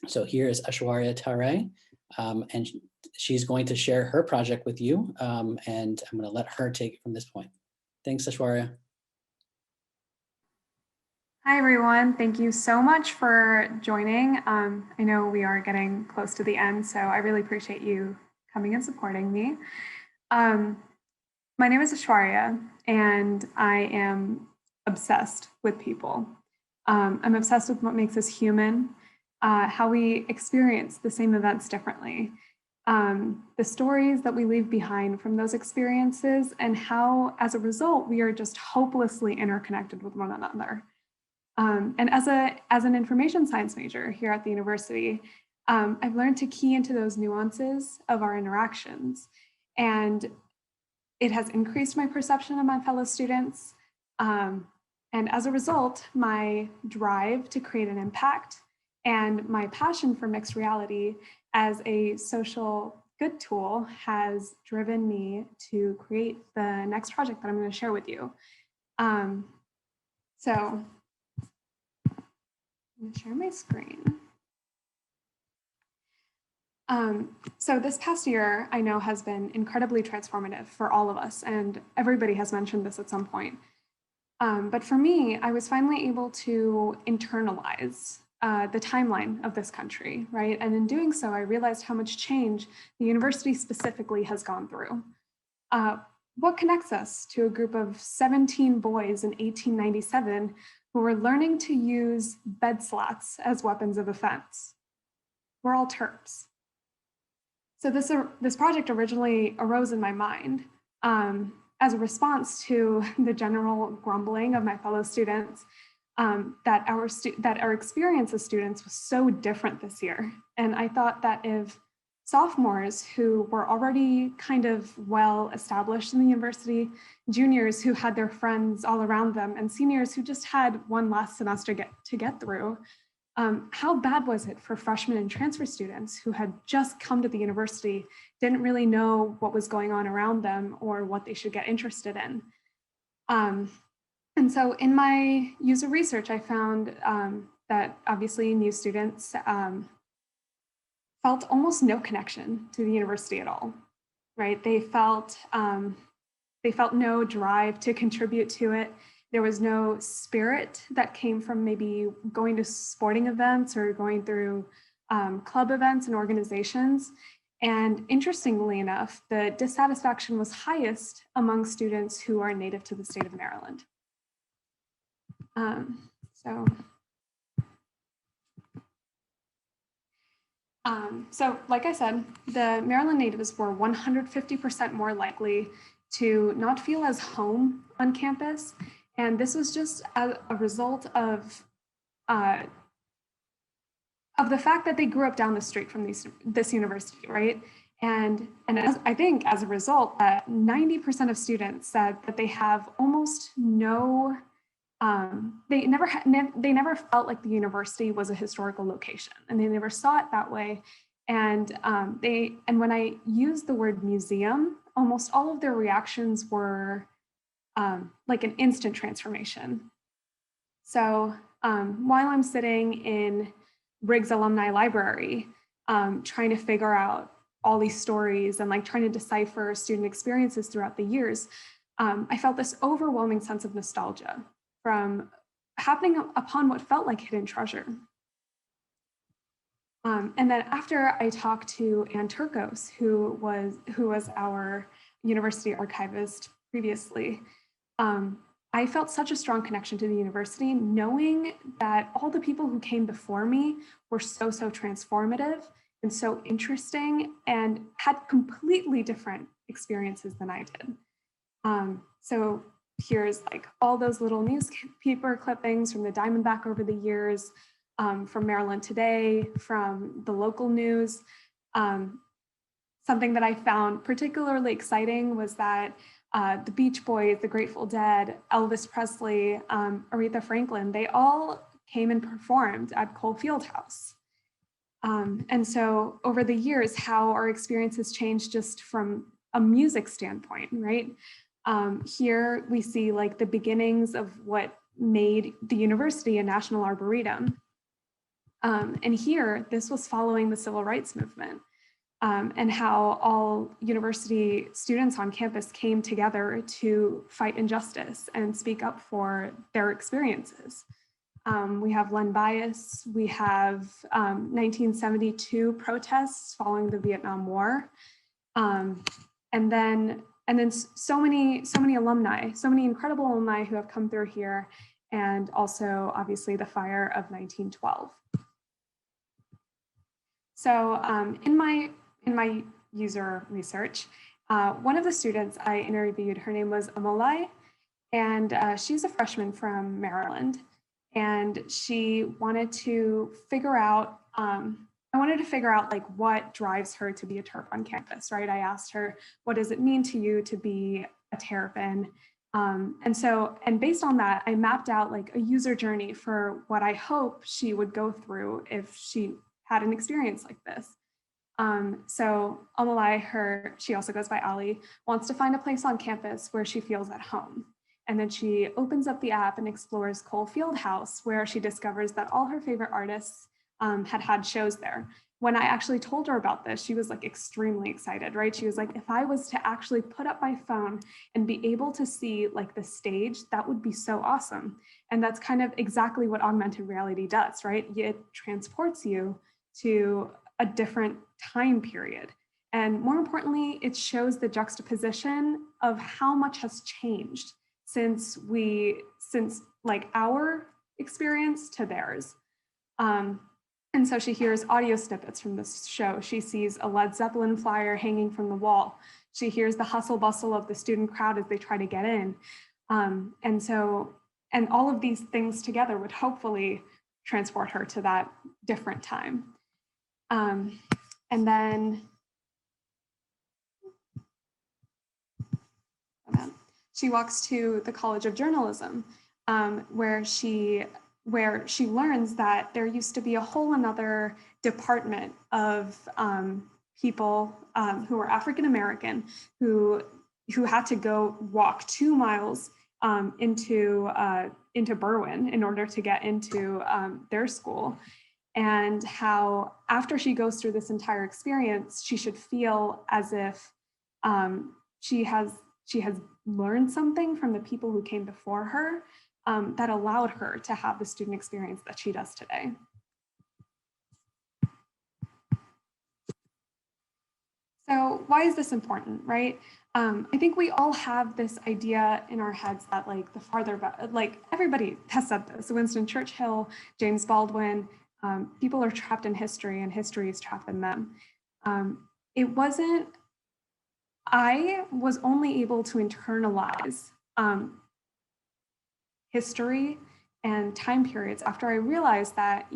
So here is Aishwarya Tare, and she's going to share her project with you, and I'm going to let her take it from this point. Thanks, Aishwarya. Hi, everyone. Thank you so much for joining. I know we are getting close to the end, so I really appreciate you coming and supporting me. My name is Aishwarya, and I am obsessed with people. I'm obsessed with what makes us human, how we experience the same events differently, the stories that we leave behind from those experiences, and how, as a result, we are just hopelessly interconnected with one another. And as an information science major here at the university, I've learned to key into those nuances of our interactions. And it has increased my perception of my fellow students. And And as a result, my drive to create an impact and my passion for mixed reality as a social good tool has driven me to create the next project that I'm going to share with you. So I'm going to share my screen. So this past year, I know, has been incredibly transformative for all of us, and everybody has mentioned this at some point. But for me, I was finally able to internalize the timeline of this country, right? And in doing so, I realized how much change the university specifically has gone through. What connects us to a group of 17 boys in 1897 who were learning to use bed slats as weapons of offense? We're all Terps. So this project originally arose in my mind as a response to the general grumbling of my fellow students that our experience as students was so different this year. And I thought that if sophomores who were already kind of well established in the university, juniors who had their friends all around them, and seniors who just had one last semester to get through, how bad was it for freshmen and transfer students who had just come to the university, didn't really know what was going on around them or what they should get interested in? And so in my user research, I found that obviously new students felt almost no connection to the university at all, right? They felt no drive to contribute to it. There was no spirit that came from maybe going to sporting events or going through club events and organizations. And interestingly enough, the dissatisfaction was highest among students who are native to the state of Maryland. So like I said, the Maryland natives were 150% more likely to not feel as home on campus. And this was just a result of the fact that they grew up down the street from this university, right? And I think as a result, that 90% of students said that they have almost no, they never felt like the university was a historical location, and they never saw it that way. And when I used the word museum, almost all of their reactions were like an instant transformation. So while I'm sitting in Briggs Alumni Library, trying to figure out all these stories and like trying to decipher student experiences throughout the years, I felt this overwhelming sense of nostalgia from happening upon what felt like hidden treasure. And then after I talked to Ann Turcos, who was our university archivist previously, I felt such a strong connection to the university, knowing that all the people who came before me were so transformative and so interesting and had completely different experiences than I did. So here's like all those little newspaper clippings from the Diamondback over the years, from Maryland Today, from the local news. Something that I found particularly exciting was that the Beach Boys, the Grateful Dead, Elvis Presley, Aretha Franklin, they all came and performed at Cole Fieldhouse. And so over the years, how our experiences changed just from a music standpoint, right? Here we see like the beginnings of what made the university a national arboretum. And here, this was following the civil rights movement. And how all university students on campus came together to fight injustice and speak up for their experiences. We have Len Bias, we have 1972 protests following the Vietnam War, and then so many alumni, so many incredible alumni who have come through here, and also obviously the fire of 1912. So in my user research, one of the students I interviewed, her name was Amolai, and she's a freshman from Maryland. And she wanted to figure out, I wanted to figure out like what drives her to be a Terp on campus, right? I asked her, what does it mean to you to be a Terrapin? And based on that, I mapped out like a user journey for what I hope she would go through if she had an experience like this. So Amalai, she also goes by Ali, wants to find a place on campus where she feels at home. And then she opens up the app and explores Cole Fieldhouse, where she discovers that all her favorite artists had shows there. When I actually told her about this, she was like extremely excited, right? She was like, if I was to actually put up my phone and be able to see like the stage, that would be so awesome. And that's kind of exactly what augmented reality does, right? It transports you to a different time period. And more importantly, it shows the juxtaposition of how much has changed since like our experience to theirs. And so she hears audio snippets from this show. She sees a Led Zeppelin flyer hanging from the wall. She hears the hustle bustle of the student crowd as they try to get in. And all of these things together would hopefully transport her to that different time. And then she walks to the College of Journalism, where she learns that there used to be a whole another department of people who were African American who had to go walk 2 miles into Berwyn in order to get into their school, and how after she goes through this entire experience, she should feel as if she has learned something from the people who came before her that allowed her to have the student experience that she does today. So why is this important, right? I think we all have this idea in our heads that like the farther, like everybody has said this, Winston Churchill, James Baldwin, people are trapped in history and history is trapped in them. I was only able to internalize history and time periods after I realized that,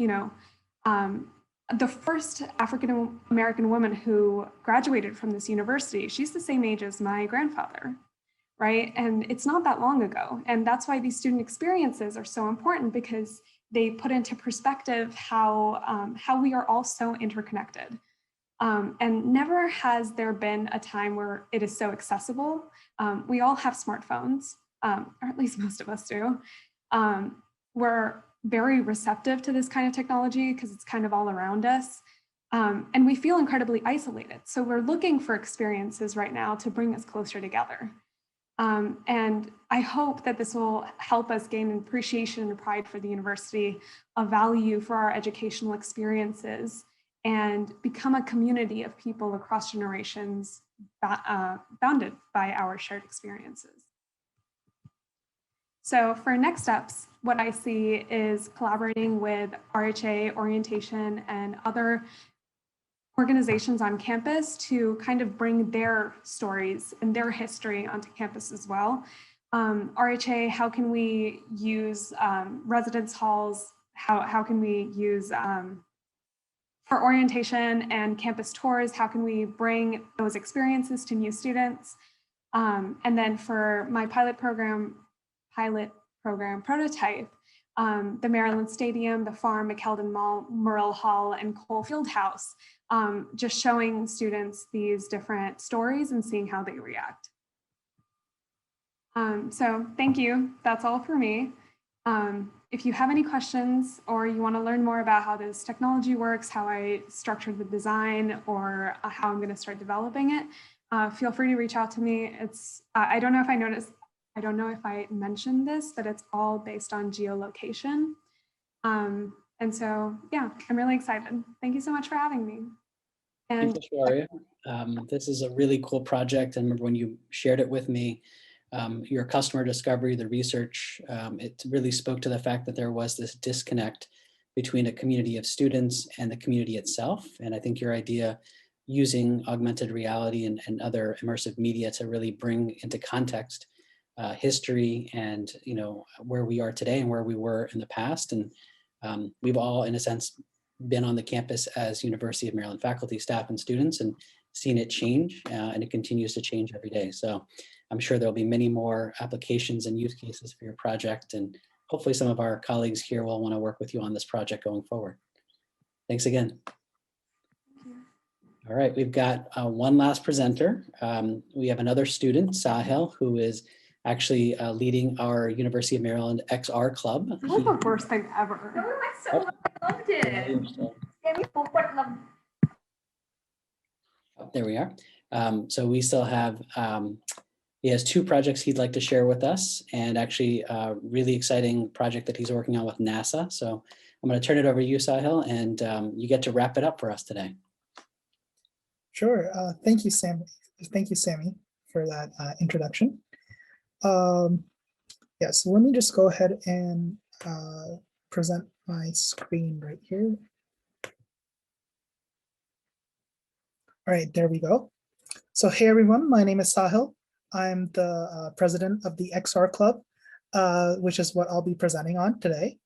the first African American woman who graduated from this university, she's the same age as my grandfather, right? And it's not that long ago. And that's why these student experiences are so important, because they put into perspective how we are all so interconnected. And never has there been a time where it is so accessible. We all have smartphones, or at least most of us do. We're very receptive to this kind of technology because it's kind of all around us. And we feel incredibly isolated. So we're looking for experiences right now to bring us closer together. And I hope that this will help us gain an appreciation and pride for the university, a value for our educational experiences, and become a community of people across generations bounded by our shared experiences. So for next steps, what I see is collaborating with RHA, Orientation, and other organizations on campus to kind of bring their stories and their history onto campus as well. RHA, how can we use residence halls? How can we use, for orientation and campus tours, how can we bring those experiences to new students? And then for my pilot program prototype, the Maryland Stadium, the Farm, McKeldin Mall, Murrell Hall, and Cole Fieldhouse, just showing students these different stories and seeing how they react. So thank you, that's all for me. If you have any questions or you want to learn more about how this technology works, how I structured the design, or how I'm going to start developing it, feel free to reach out to me. I don't know if I mentioned this, but it's all based on geolocation. And so, yeah, I'm really excited. Thank you so much for having me. And thank you, Sharia. This is a really cool project. I remember when you shared it with me, your customer discovery, the research, it really spoke to the fact that there was this disconnect between a community of students and the community itself. And I think your idea using augmented reality and other immersive media to really bring into context history and where we are today and where we were in the past. And we've all, in a sense, been on the campus as University of Maryland faculty, staff, and students, and seen it change, and it continues to change every day. So I'm sure there'll be many more applications and use cases for your project, and hopefully some of our colleagues here will want to work with you on this project going forward. Thanks again. All right, we've got one last presenter. We have another student, Sahil, who is actually leading our University of Maryland XR Club. This was the worst thing ever. I loved it. There we are. So we still have, he has 2 projects he'd like to share with us, and actually a really exciting project that he's working on with NASA. So I'm going to turn it over to you, Sahil, and you get to wrap it up for us today. Sure. Thank you, Sam. Thank you, Sammy, for that introduction. Yeah, so let me just go ahead and present my screen right here. All right, there we go. So hey, everyone, my name is Sahil. I'm the president of the XR Club, which is what I'll be presenting on today.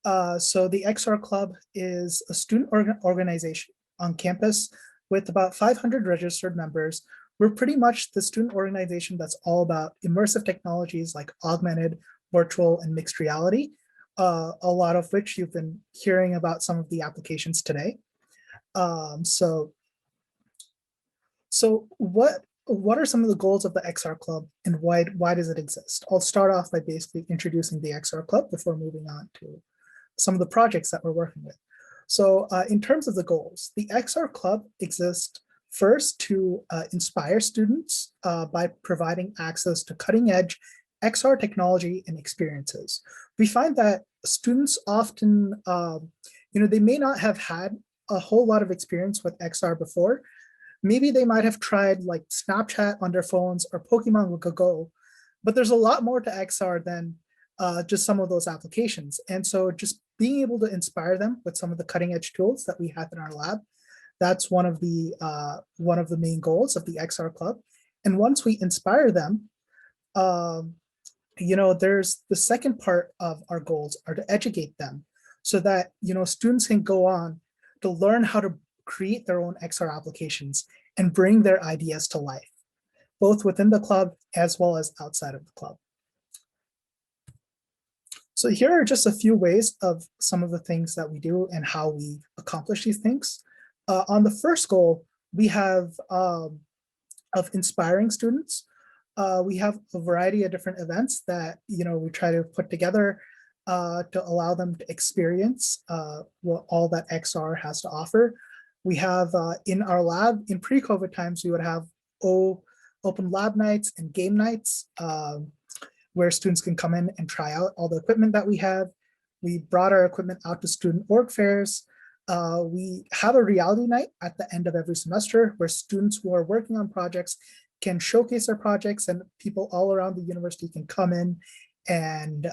So the XR Club is a student organization on campus with about 500 registered members. We're pretty much the student organization that's all about immersive technologies like augmented, virtual, and mixed reality, a lot of which you've been hearing about some of the applications today. So what are some of the goals of the XR Club, and why does it exist? I'll start off by basically introducing the XR Club before moving on to some of the projects that we're working with. So in terms of the goals, the XR Club exists first to inspire students by providing access to cutting-edge XR technology and experiences. We find that students often, they may not have had a whole lot of experience with XR before. Maybe they might have tried like Snapchat on their phones or Pokemon Go, but there's a lot more to XR than just some of those applications. And so just being able to inspire them with some of the cutting edge tools that we have in our lab, that's one of the main goals of the XR Club. And once we inspire them, there's the second part of our goals are to educate them so that, students can go on to learn how to create their own XR applications and bring their ideas to life, both within the club as well as outside of the club. So here are just a few ways of some of the things that we do and how we accomplish these things. On the first goal, we have of inspiring students. We have a variety of different events that we try to put together to allow them to experience what all that XR has to offer. We have in our lab, in pre-COVID times, we would have open lab nights and game nights where students can come in and try out all the equipment that we have. We brought our equipment out to student org fairs. We have a reality night at the end of every semester where students who are working on projects can showcase their projects, and people all around the university can come in and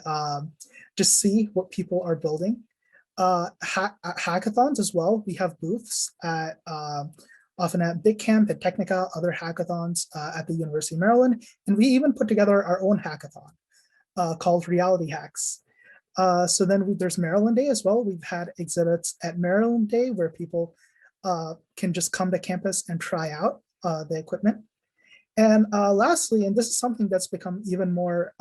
just see what people are building. Hackathons as well. We have booths at often at Big Camp and Technica, other hackathons at the University of Maryland. And we even put together our own hackathon called Reality Hacks. So then there's Maryland Day as well. We've had exhibits at Maryland Day where people can just come to campus and try out the equipment. And lastly, and this is something that's become even more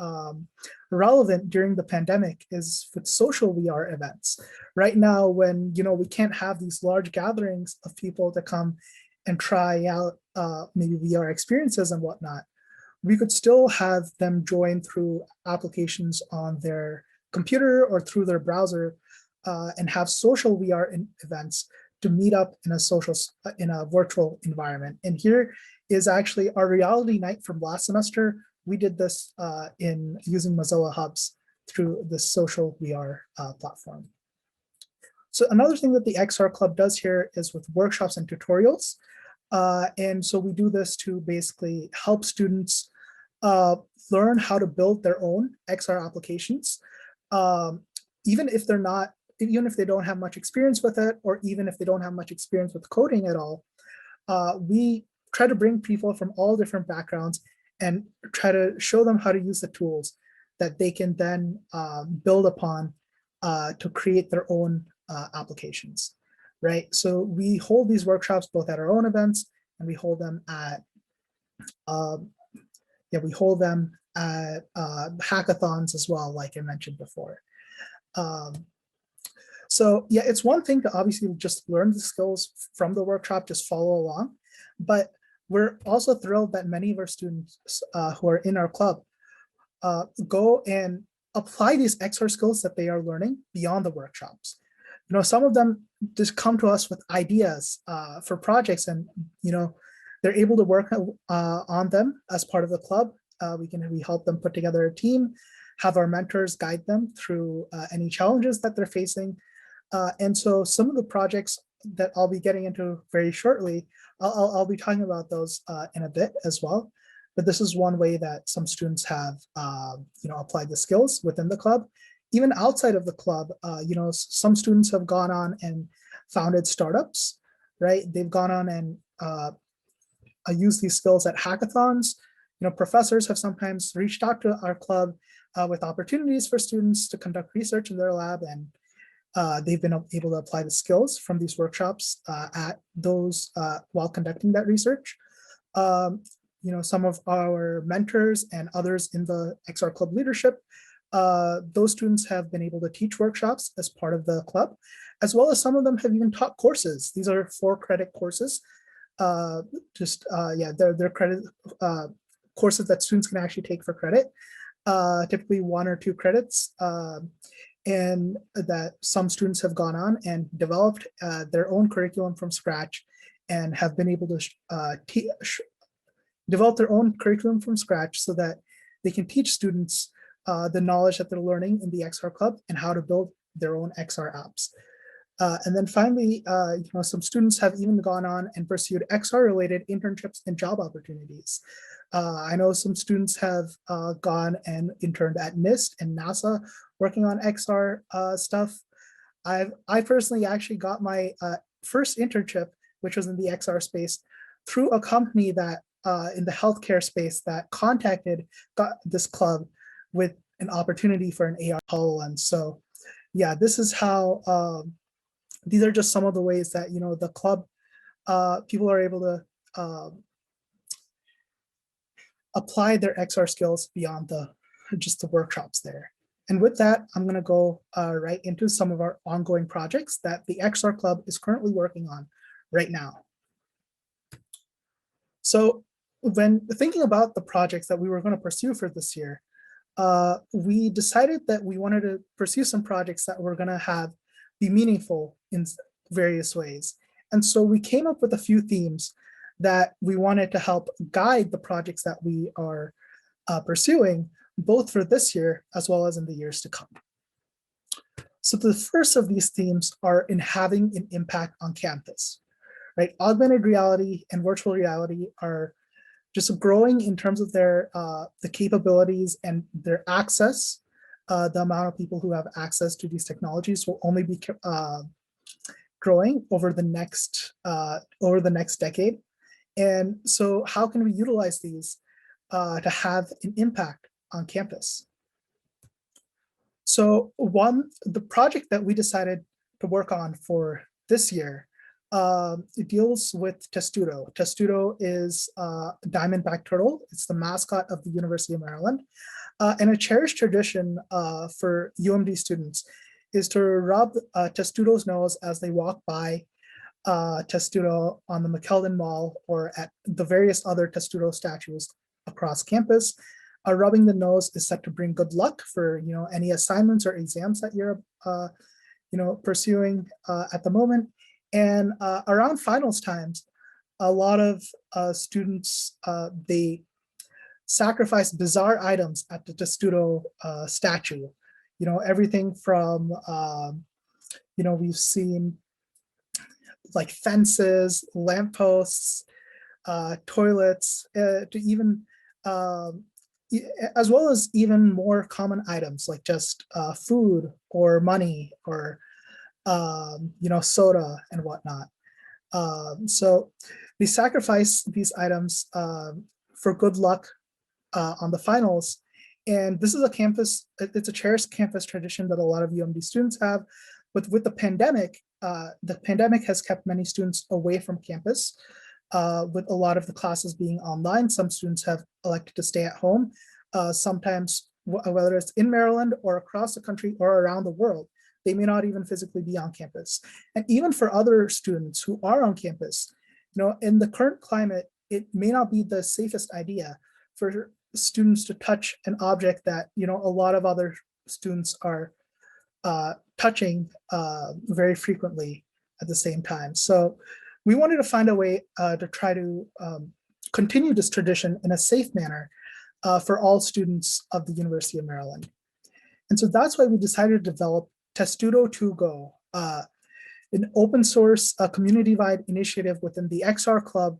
relevant during the pandemic, is with social VR events. Right now, when we can't have these large gatherings of people to come and try out maybe VR experiences and whatnot, we could still have them join through applications on their computer or through their browser and have social VR events to meet up in a virtual environment. And here is actually our reality night from last semester. We did this in using Mozilla Hubs through the social VR platform. So another thing that the XR Club does here is with workshops and tutorials. And so we do this to basically help students learn how to build their own XR applications, even if they don't have much experience with it, or even if they don't have much experience with coding at all. We try to bring people from all different backgrounds and try to show them how to use the tools that they can then build upon to create their own applications, right? So we hold these workshops both at our own events, and we hold them at we hold them at hackathons as well, like I mentioned before. So yeah, it's one thing to obviously just learn the skills from the workshop, just follow along, but we're also thrilled that many of our students who are in our club go and apply these XR skills that they are learning beyond the workshops. You know, some of them just come to us with ideas for projects, and you know, they're able to work on them as part of the club. We help them put together a team, have our mentors guide them through any challenges that they're facing. And so some of the projects that I'll be getting into very shortly, I'll be talking about those in a bit as well. But this is one way that some students have, you know, applied the skills within the club. Even outside of the club, you know, some students have gone on and founded startups, right? They've gone on and used these skills at hackathons. You know, professors have sometimes reached out to our club with opportunities for students to conduct research in their lab, and they've been able to apply the skills from these workshops at those while conducting that research. You know, some of our mentors and others in the XR Club leadership, those students have been able to teach workshops as part of the club, as well as some of them have even taught courses. These are 4-credit courses. Yeah, they're credit courses that students can actually take for credit, typically 1 or 2 credits. And that some students have gone on and developed their own curriculum from scratch and have been able to develop their own curriculum from scratch so that they can teach students the knowledge that they're learning in the XR Club and how to build their own XR apps. And then finally, you know, some students have even gone on and pursued XR-related internships and job opportunities. I know some students have gone and interned at NIST and NASA working on XR stuff. I personally actually got my first internship, which was in the XR space, through a company that in the healthcare space that got this club with an opportunity for an AR HoloLens. So yeah, this is how, these are just some of the ways that, you know, the club, people are able to apply their XR skills beyond just the workshops there. And with that, I'm going to go right into some of our ongoing projects that the XR Club is currently working on right now. So when thinking about the projects that we were going to pursue for this year, we decided that we wanted to pursue some projects that were going to be meaningful in various ways. And so we came up with a few themes that we wanted to help guide the projects that we are pursuing, both for this year as well as in the years to come. So the first of these themes are in having an impact on campus, right? Augmented reality and virtual reality are just growing in terms of their the capabilities and their access. The amount of people who have access to these technologies will only be growing over the next decade. And so how can we utilize these to have an impact on campus? So the project that we decided to work on for this year, it deals with Testudo. Testudo is a diamondback turtle. It's the mascot of the University of Maryland. And a cherished tradition for UMD students is to rub Testudo's nose as they walk by Testudo on the McKeldin Mall or at the various other Testudo statues across campus. Rubbing the nose is said to bring good luck for any assignments or exams that you're pursuing at the moment. And around finals times, a lot of students they sacrifice bizarre items at the Testudo statue. Everything from we've seen like fences, lampposts, toilets, to even as well as even more common items like just food or money or soda and whatnot. So they sacrifice these items for good luck on the finals. And this is it's a cherished campus tradition that a lot of UMD students have. But with the pandemic has kept many students away from campus. with a lot of the classes being online. Some students have elected to stay at home. Sometimes, whether it's in Maryland or across the country or around the world, they may not even physically be on campus. And even for other students who are on campus, in the current climate, it may not be the safest idea for students to touch an object that a lot of other students are touching very frequently at the same time. So we wanted to find a way to try to continue this tradition in a safe manner for all students of the University of Maryland. And so that's why we decided to develop Testudo 2 Go, an open source community-wide initiative within the XR Club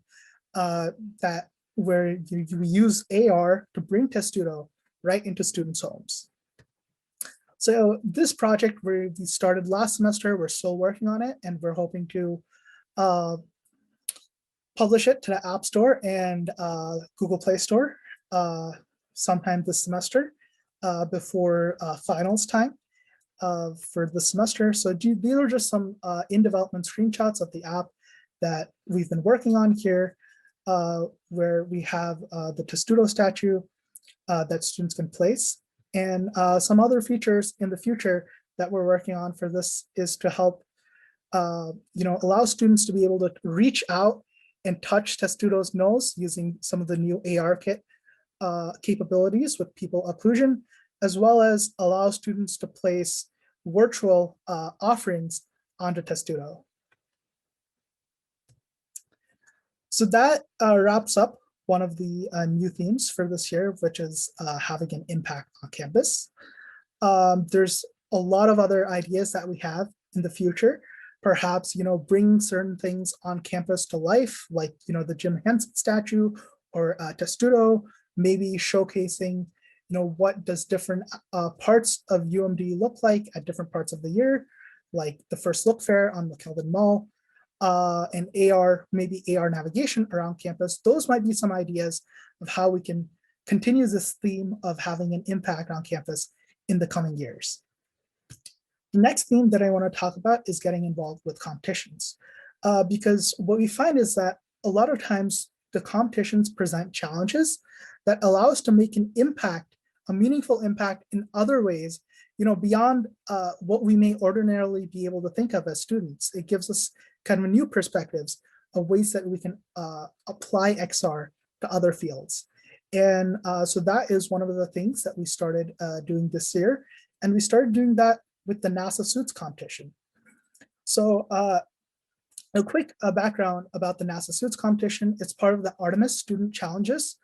where you use AR to bring Testudo right into students' homes. So this project we started last semester, we're still working on it, and we're hoping to publish it to the App Store and Google Play Store sometime this semester before finals time for the semester. So these are just some in-development screenshots of the app that we've been working on here, where we have the Testudo statue that students can place. And some other features in the future that we're working on for this is to help allow students to be able to reach out and touch Testudo's nose using some of the new AR kit capabilities with pupil occlusion, as well as allow students to place virtual offerings onto Testudo. So that wraps up one of the new themes for this year, which is having an impact on campus. There's a lot of other ideas that we have in the future. Perhaps, bring certain things on campus to life, like, the Jim Henson statue or Testudo, maybe showcasing, what does different parts of UMD look like at different parts of the year, like the First Look Fair on McKeldin Mall, and maybe AR navigation around campus. Those might be some ideas of how we can continue this theme of having an impact on campus in the coming years. The next theme that I want to talk about is getting involved with competitions, because what we find is that a lot of times the competitions present challenges that allow us to make an impact, a meaningful impact in other ways, beyond what we may ordinarily be able to think of as students. It gives us kind of new perspectives of ways that we can apply XR to other fields. And so that is one of the things that we started doing this year. And we started doing that with the NASA Suits competition. So a quick background about the NASA Suits competition. It's part of the Artemis Student Challenges,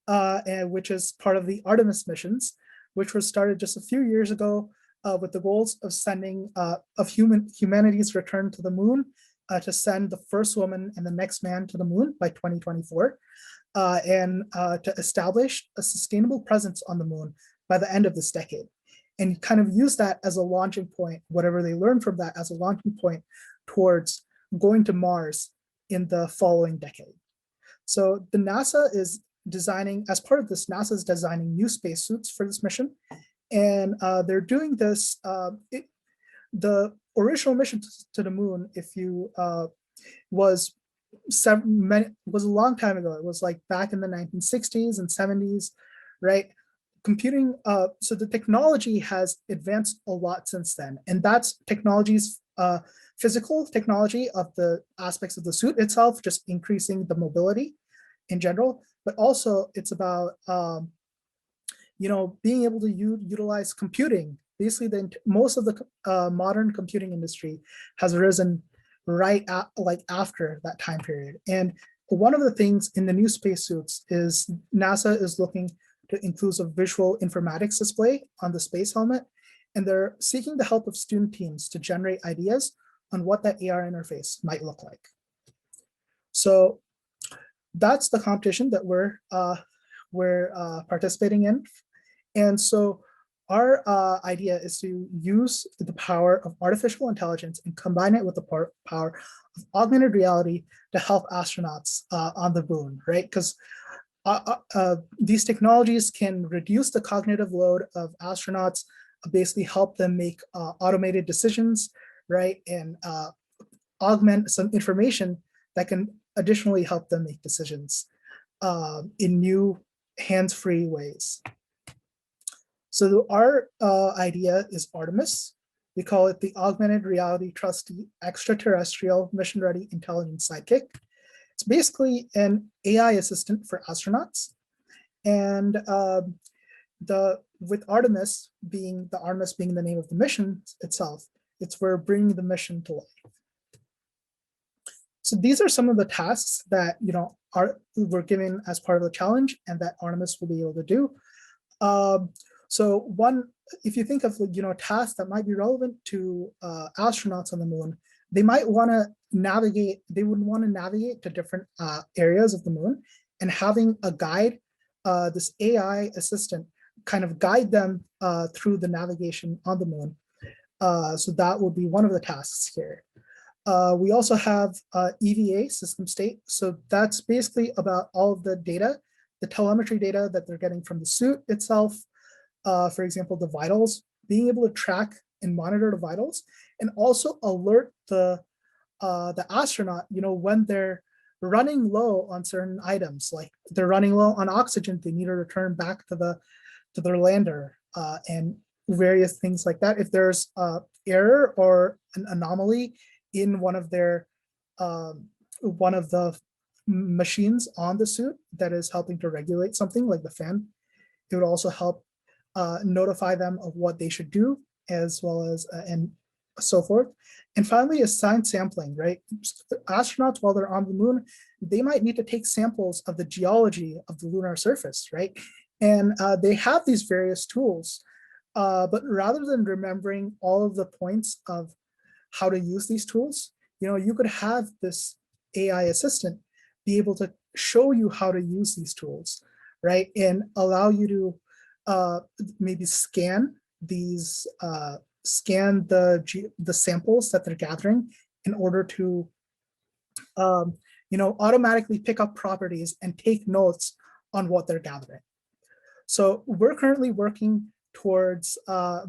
which is part of the Artemis missions, which was started just a few years ago with the goals of sending humanity's return to the moon, to send the first woman and the next man to the moon by 2024, and to establish a sustainable presence on the moon by the end of this decade. And kind of use that as a launching point, whatever they learn from that as a launching point towards going to Mars in the following decade. So the NASA is designing, as part of this, NASA is designing new spacesuits for this mission. And they're doing this, the original mission to the moon, was a long time ago. It was like back in the 1960s and 70s, right? Computing, so the technology has advanced a lot since then. And that's technology's physical technology of the aspects of the suit itself, just increasing the mobility in general, but also it's about, being able to utilize computing. Basically, most of the modern computing industry has arisen right after that time period. And one of the things in the new spacesuits is NASA is looking to include a visual informatics display on the space helmet, and they're seeking the help of student teams to generate ideas on what that AR interface might look like. So that's the competition that we're participating in. And so our idea is to use the power of artificial intelligence and combine it with the power of augmented reality to help astronauts on the moon, right? Because these technologies can reduce the cognitive load of astronauts, basically help them make automated decisions, right? And augment some information that can additionally help them make decisions in new hands-free ways. So our idea is Artemis. We call it the Augmented Reality Trusty Extraterrestrial Mission-Ready Intelligence Sidekick. It's basically an AI assistant for astronauts. And with Artemis being the name of the mission itself, it's we're bringing the mission to life. So these are some of the tasks that we're given as part of the challenge, and that Artemis will be able to do. So one, if you think of tasks that might be relevant to astronauts on the moon, they might want to navigate. They would want to navigate to different areas of the moon, and having a guide, this AI assistant, kind of guide them through the navigation on the moon. So that would be one of the tasks here. We also have EVA, system state. So that's basically about all of the data, the telemetry data that they're getting from the suit itself. For example, the vitals, being able to track and monitor the vitals, and also alert the astronaut, when they're running low on certain items, like they're running low on oxygen, they need to return back to their lander, and various things like that. If there's error or an anomaly in one of the machines on the suit that is helping to regulate something like the fan, it would also help notify them of what they should do, as well as and so forth. And finally, assign sampling, right? The astronauts, while they're on the moon, they might need to take samples of the geology of the lunar surface, right? And they have these various tools, but rather than remembering all of the points of how to use these tools, you could have this AI assistant be able to show you how to use these tools, right? And allow you to maybe scan these, scan the samples that they're gathering in order to, automatically pick up properties and take notes on what they're gathering. So we're currently working towards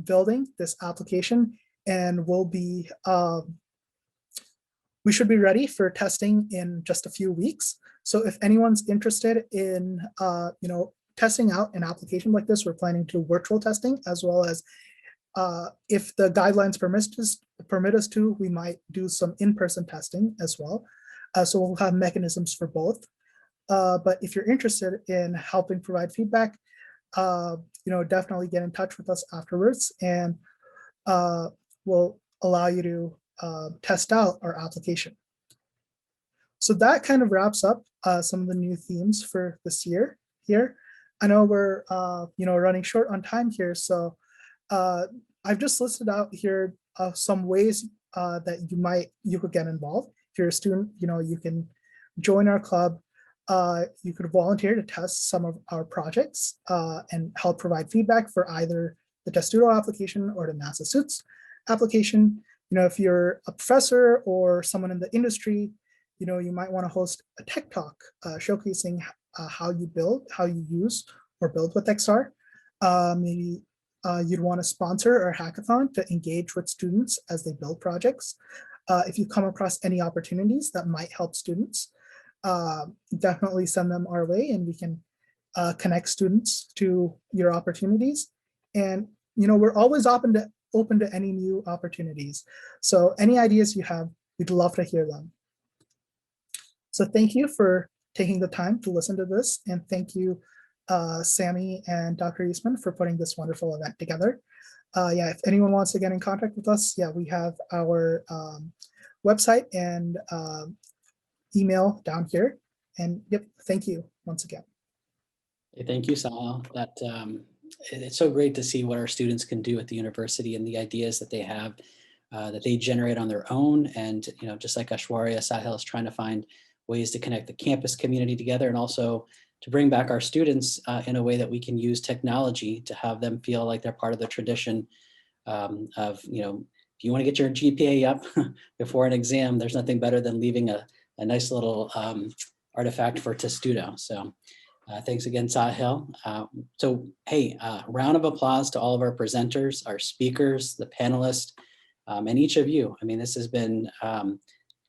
building this application, and we should be ready for testing in just a few weeks. So if anyone's interested in, testing out an application like this, we're planning to do virtual testing, as well as if the guidelines permit us to, we might do some in-person testing as well. So we'll have mechanisms for both. But if you're interested in helping provide feedback, definitely get in touch with us afterwards, and we'll allow you to test out our application. So that kind of wraps up some of the new themes for this year here. I know we're running short on time here, so I've just listed out here some ways that you could get involved. If you're a student, you can join our club. You could volunteer to test some of our projects and help provide feedback for either the Testudo application or the NASA Suits application. If you're a professor or someone in the industry, you might want to host a tech talk showcasing how you build, how you use or build with XR. Maybe you'd want to sponsor a hackathon to engage with students as they build projects. If you come across any opportunities that might help students, definitely send them our way, and we can connect students to your opportunities. And we're always open to any new opportunities. So any ideas you have, we'd love to hear them. So thank you for taking the time to listen to this, and thank you, Sammy and Dr. Eastman, for putting this wonderful event together. If anyone wants to get in contact with us, we have our website and email down here. And yep, thank you once again. Thank you, Sahil. It's so great to see what our students can do at the university and the ideas that they have, that they generate on their own. And just like Ashwarya, Sahil is trying to find ways to connect the campus community together, and also to bring back our students in a way that we can use technology to have them feel like they're part of the tradition of, if you want to get your GPA up before an exam, there's nothing better than leaving a nice little artifact for Testudo. So thanks again, Sahil. So hey, round of applause to all of our presenters, our speakers, the panelists, and each of you. I mean, this has been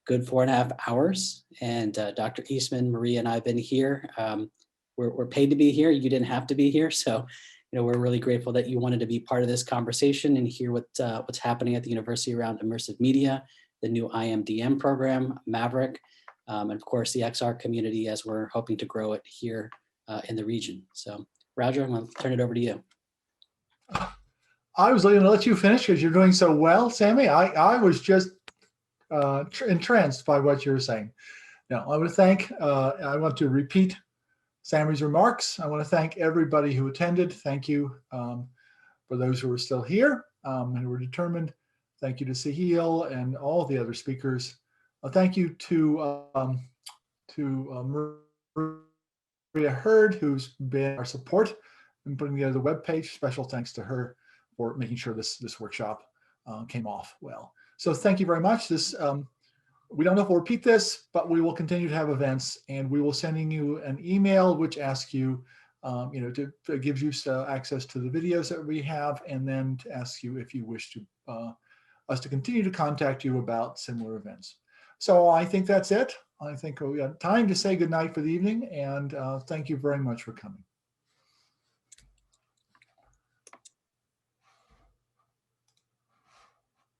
good 4.5 hours. And Dr. Eastman, Maria, and I have been here. We're paid to be here. You didn't have to be here. So, we're really grateful that you wanted to be part of this conversation and hear what's happening at the university around immersive media, the new IMDM program, MAVRIC, and of course the XR community as we're hoping to grow it here in the region. So Roger, I'm going to turn it over to you. I was going to let you finish because you're doing so well, Sammy. I was just entranced by what you were saying. Now, I want to repeat Sammy's remarks. I want to thank everybody who attended. Thank you for those who are still here and who are determined. Thank you to Sahil and all the other speakers. Thank you to Maria Hurd, who's been our support in putting together the webpage. Special thanks to her for making sure this workshop came off well. So thank you very much. We don't know if we'll repeat this, but we will continue to have events, and we will sending you an email which asks you, gives you access to the videos that we have, and then to ask you if you wish to us to continue to contact you about similar events. So I think that's it. I think we have time to say goodnight for the evening, and thank you very much for coming.